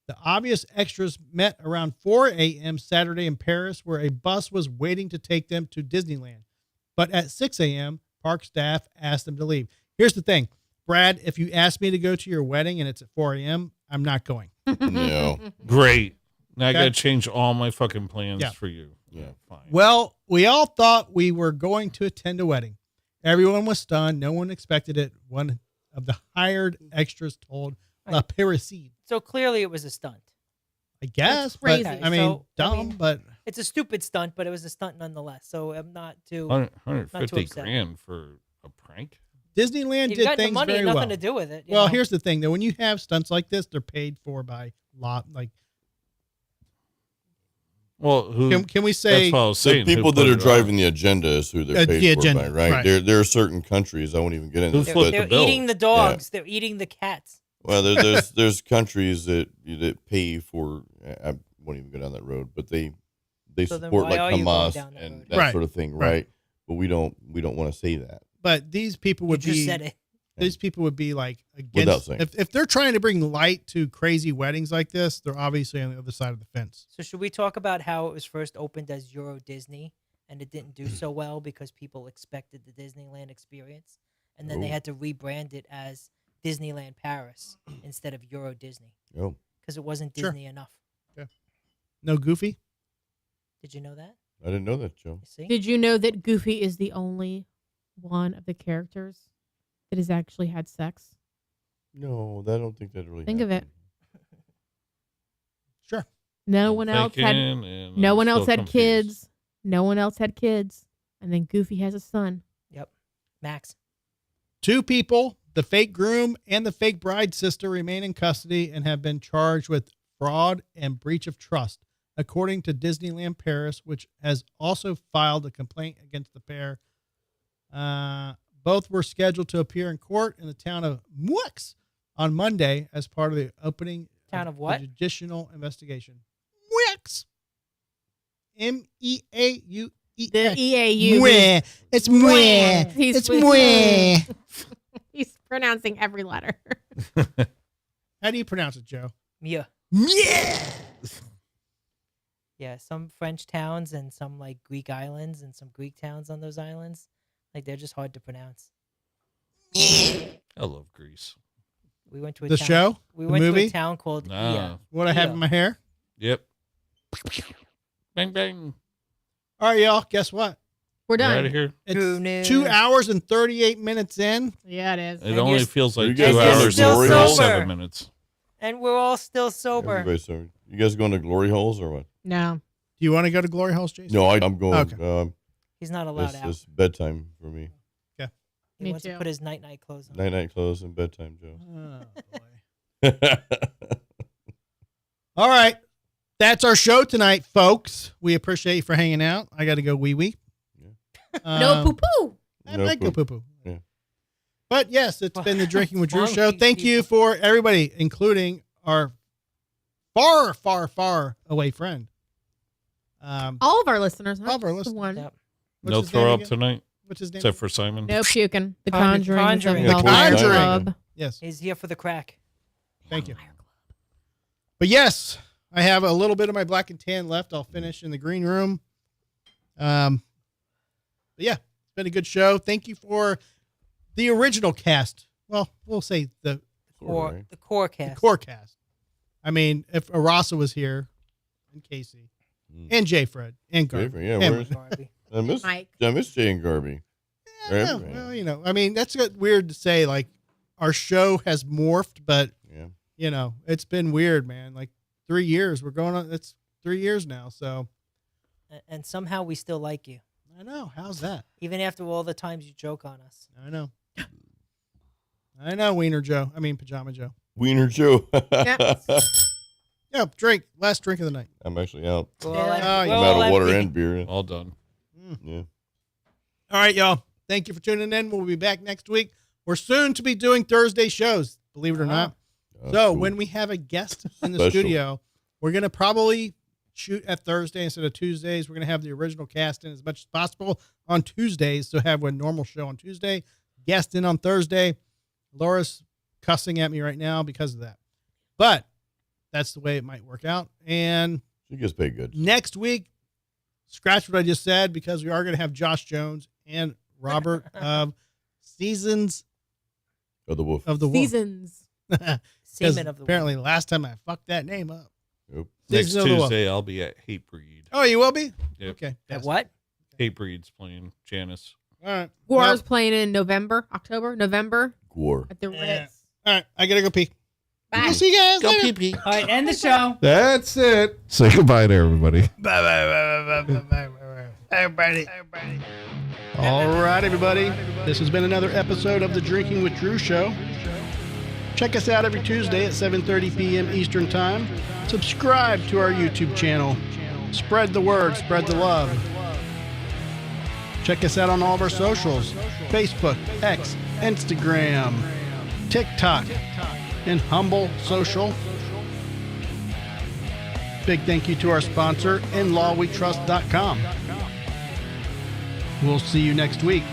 Speaker 1: The obvious extras met around 4 a.m. Saturday in Paris, where a bus was waiting to take them to Disneyland. But at 6 a.m., park staff asked them to leave. Here's the thing, Brad, if you ask me to go to your wedding and it's at 4 a.m., I'm not going.
Speaker 4: No.
Speaker 5: Great. Now I
Speaker 1: Okay.
Speaker 5: got to change all my fucking plans
Speaker 1: Yeah.
Speaker 5: for you.
Speaker 4: Yeah.
Speaker 5: Fine.
Speaker 1: Well, we all thought we were going to attend a wedding. Everyone was stunned. No one expected it. One of the hired extras told La Pariside.
Speaker 3: So clearly it was a stunt.
Speaker 1: I guess,
Speaker 2: That's crazy.
Speaker 1: but I mean, dumb, but
Speaker 3: It's a stupid stunt, but it was a stunt nonetheless. So I'm not too.
Speaker 5: 150
Speaker 3: upset.
Speaker 5: grand for a prank?
Speaker 1: Disneyland
Speaker 3: You've
Speaker 1: did
Speaker 3: got the
Speaker 1: things
Speaker 3: money,
Speaker 1: very
Speaker 3: nothing
Speaker 1: well.
Speaker 3: to do with it. you
Speaker 1: Well,
Speaker 3: know?
Speaker 1: here's the thing, though. When you have stunts like this, they're paid for by lot. Like,
Speaker 5: Well, who?
Speaker 1: can we say
Speaker 5: that's what I was
Speaker 4: The
Speaker 5: saying. who
Speaker 4: people
Speaker 5: put
Speaker 4: that are
Speaker 5: it on?
Speaker 4: driving the agenda is who they're paid
Speaker 1: the
Speaker 4: for
Speaker 1: agenda,
Speaker 4: by, right?
Speaker 1: right.
Speaker 4: There are certain countries, I won't even get into
Speaker 5: Who
Speaker 4: this,
Speaker 5: flipped
Speaker 4: but
Speaker 5: the
Speaker 3: They're
Speaker 5: bill?
Speaker 3: eating the dogs. They're eating the cats.
Speaker 4: well, there's countries that pay for. I won't even go down that road, but they
Speaker 3: So then
Speaker 4: support
Speaker 3: why
Speaker 4: like
Speaker 3: are you going
Speaker 4: Hamas
Speaker 3: down that
Speaker 4: and
Speaker 3: road?
Speaker 4: that
Speaker 1: Right.
Speaker 4: sort of thing,
Speaker 1: Right.
Speaker 4: right? But we don't want to say that.
Speaker 1: but these people
Speaker 3: You
Speaker 1: would
Speaker 3: just
Speaker 1: be
Speaker 3: said it.
Speaker 1: these people would be like
Speaker 4: Without
Speaker 1: against
Speaker 4: saying.
Speaker 1: if they're trying to bring light to crazy weddings like this, they're obviously on the other side of the fence.
Speaker 3: So should we talk about how it was first opened as Euro Disney and it didn't do so well because people expected the Disneyland experience, and then they
Speaker 4: Oh.
Speaker 3: had to rebrand it as Disneyland Paris instead of Euro Disney
Speaker 4: Oh,
Speaker 3: because it wasn't
Speaker 1: Sure.
Speaker 3: Disney enough.
Speaker 1: No Goofy?
Speaker 3: Did you know that?
Speaker 4: I didn't know that, Joe.
Speaker 3: You see?
Speaker 2: Did you know that Goofy is the only one of the characters that has actually had sex?
Speaker 4: No, I don't think that really.
Speaker 2: Think of it.
Speaker 4: happened.
Speaker 1: Sure.
Speaker 2: No
Speaker 5: I'm
Speaker 2: one else had.
Speaker 5: thinking, and
Speaker 2: No
Speaker 5: I'm
Speaker 2: one else
Speaker 5: still
Speaker 2: had
Speaker 5: confused.
Speaker 2: kids. No one else had kids, and then Goofy has a son.
Speaker 3: Yep. Max.
Speaker 1: 2 people, the fake groom and the fake bride sister, remain in custody and have been charged with fraud and breach of trust, according to Disneyland Paris, which has also filed a complaint against the pair. Both were scheduled to appear in court in the town of Moux on Monday as part of the opening
Speaker 3: Town of what?
Speaker 1: the judicial investigation. Moux. MEAUE.
Speaker 2: The EAU.
Speaker 1: Mwah. It's mwah.
Speaker 2: He's-
Speaker 1: It's mwah.
Speaker 2: He's pronouncing every letter.
Speaker 1: How do you pronounce it, Joe?
Speaker 3: Mia.
Speaker 1: Yeah.
Speaker 3: Yeah, some French towns and some like Greek islands and some Greek towns on those islands. Like they're just hard to pronounce.
Speaker 5: I love Greece.
Speaker 3: We went to a
Speaker 1: The
Speaker 3: town,
Speaker 1: show?
Speaker 3: We
Speaker 1: The
Speaker 3: went
Speaker 1: movie?
Speaker 3: to a town called
Speaker 5: Nah.
Speaker 3: Ia.
Speaker 1: What I have in my hair?
Speaker 5: Yep. Bang bang.
Speaker 1: All right, y'all. Guess what?
Speaker 2: We're
Speaker 5: We're out
Speaker 2: done.
Speaker 5: of here.
Speaker 3: Who
Speaker 1: It's
Speaker 3: knew?
Speaker 1: 2 hours and 38 minutes in.
Speaker 2: Yeah, it is.
Speaker 5: It
Speaker 3: And
Speaker 5: only
Speaker 3: you're-
Speaker 5: feels like
Speaker 4: You
Speaker 5: 2
Speaker 4: guys
Speaker 3: are
Speaker 5: hours
Speaker 3: still
Speaker 5: and
Speaker 3: sober.
Speaker 5: 37 minutes.
Speaker 3: And we're all still sober.
Speaker 4: Everybody's sorry. You guys going to glory holes or what?
Speaker 2: No.
Speaker 1: Do you want to go to Glory Holes, Jason?
Speaker 4: No, I'm going.
Speaker 1: Okay.
Speaker 3: He's not allowed
Speaker 4: It's,
Speaker 3: out.
Speaker 4: it's bedtime for me.
Speaker 3: He
Speaker 2: Me
Speaker 3: wants
Speaker 2: too.
Speaker 3: to put his night clothes on.
Speaker 4: Night clothes and bedtime, Joe.
Speaker 1: Oh, boy. All right. That's our show tonight, folks. We appreciate you for hanging out. I got to go wee wee.
Speaker 2: No poo poo.
Speaker 1: I
Speaker 4: No
Speaker 1: might go
Speaker 4: poop.
Speaker 1: poo poo.
Speaker 4: Yeah.
Speaker 1: But yes, it's been the Drinking with Drew
Speaker 3: Wrong
Speaker 1: show.
Speaker 3: these
Speaker 1: Thank you
Speaker 3: people.
Speaker 1: for everybody, including our far, far, far away friend.
Speaker 2: All of our listeners. Huh?
Speaker 1: All of our
Speaker 2: Just the
Speaker 1: listeners.
Speaker 2: one.
Speaker 3: Yep.
Speaker 1: What's
Speaker 5: No
Speaker 1: his name
Speaker 5: throw up
Speaker 1: again?
Speaker 5: tonight,
Speaker 1: What's his name?
Speaker 5: except for Simon.
Speaker 2: No puking. The
Speaker 3: Conjuring.
Speaker 2: Conjuring.
Speaker 3: The
Speaker 2: Of
Speaker 1: Conjuring.
Speaker 2: Hellfire Club.
Speaker 1: Yes.
Speaker 3: He's here for the crack.
Speaker 1: Thank you. But yes, I have a little bit of my black and tan left. I'll finish in the green room. But yeah, it's been a good show. Thank you for the original cast. Well, we'll say the
Speaker 3: Or the core cast.
Speaker 1: core cast. I mean, if Arasa was here, and Casey, and J. Fred, and Garvey.
Speaker 4: Yeah,
Speaker 1: and
Speaker 4: where's
Speaker 3: Garvey.
Speaker 1: Mike.
Speaker 4: I miss Jay and Garvey.
Speaker 1: Yeah, no, well, you know, I mean, that's weird to say. Like, our show has morphed, but
Speaker 4: Yeah.
Speaker 1: you know, it's been weird, man. Like 3 years. We're going on. It's 3 years now. So
Speaker 3: And somehow we still like you,
Speaker 1: I know. How's that?
Speaker 3: even after all the times you joke on us.
Speaker 1: I know. I know, Wiener Joe. I mean, Pajama Joe.
Speaker 4: Wiener Joe.
Speaker 1: Yeah, drink. Last drink of the night.
Speaker 4: I'm actually out.
Speaker 3: We're
Speaker 1: Yeah.
Speaker 3: all empty.
Speaker 1: Oh,
Speaker 3: We're
Speaker 1: yeah.
Speaker 4: I'm
Speaker 3: all
Speaker 4: out of water
Speaker 3: empty.
Speaker 4: and beer.
Speaker 5: All done.
Speaker 4: Yeah.
Speaker 1: All right, y'all. Thank you for tuning in. We'll be back next week. We're soon to be doing Thursday shows, believe it or not.
Speaker 4: Oh,
Speaker 1: So
Speaker 4: cool.
Speaker 1: when we have a guest in the
Speaker 4: Special.
Speaker 1: studio, we're going to probably shoot at Thursday instead of Tuesdays. We're going to have the original cast in as much as possible on Tuesdays. So have a normal show on Tuesday, guest in on Thursday. Laura's cussing at me right now because of that. But that's the way it might work out. And
Speaker 4: She gets paid good.
Speaker 1: next week, scratch what I just said, because we are going to have Josh Jones and Robert of Seasons
Speaker 4: Oh, the wolf.
Speaker 1: of the Wolf.
Speaker 2: Seasons.
Speaker 1: Because
Speaker 3: Semen of the
Speaker 1: apparently last time I fucked that name up.
Speaker 4: Nope.
Speaker 5: Next
Speaker 1: Seasons of the Wolf.
Speaker 5: Tuesday, I'll be at Hatebreed.
Speaker 1: Oh, you will be?
Speaker 5: Yep.
Speaker 1: Okay.
Speaker 3: At what?
Speaker 5: Hatebreed's playing Janice.
Speaker 1: All right.
Speaker 2: Guar's
Speaker 1: Well,
Speaker 2: playing in November.
Speaker 4: Gore.
Speaker 2: At the
Speaker 1: Yeah.
Speaker 2: Ritz.
Speaker 1: all right. I got to go pee.
Speaker 2: Bye.
Speaker 1: We'll see you guys
Speaker 5: Go
Speaker 1: later.
Speaker 5: pee pee.
Speaker 3: All right, end the show.
Speaker 9: That's it. Say goodbye to everybody.
Speaker 1: Everybody. All right, everybody. This has been another episode of the Drinking with Drew show. Check us out every Tuesday at 7:30 p.m. Eastern Time. Subscribe to our YouTube channel. Spread the word, spread the love. Check us out on all of our socials: Facebook, X, Instagram, TikTok, and Humble Social. Big thank you to our sponsor, InLawWeTrust.com. We'll see you next week.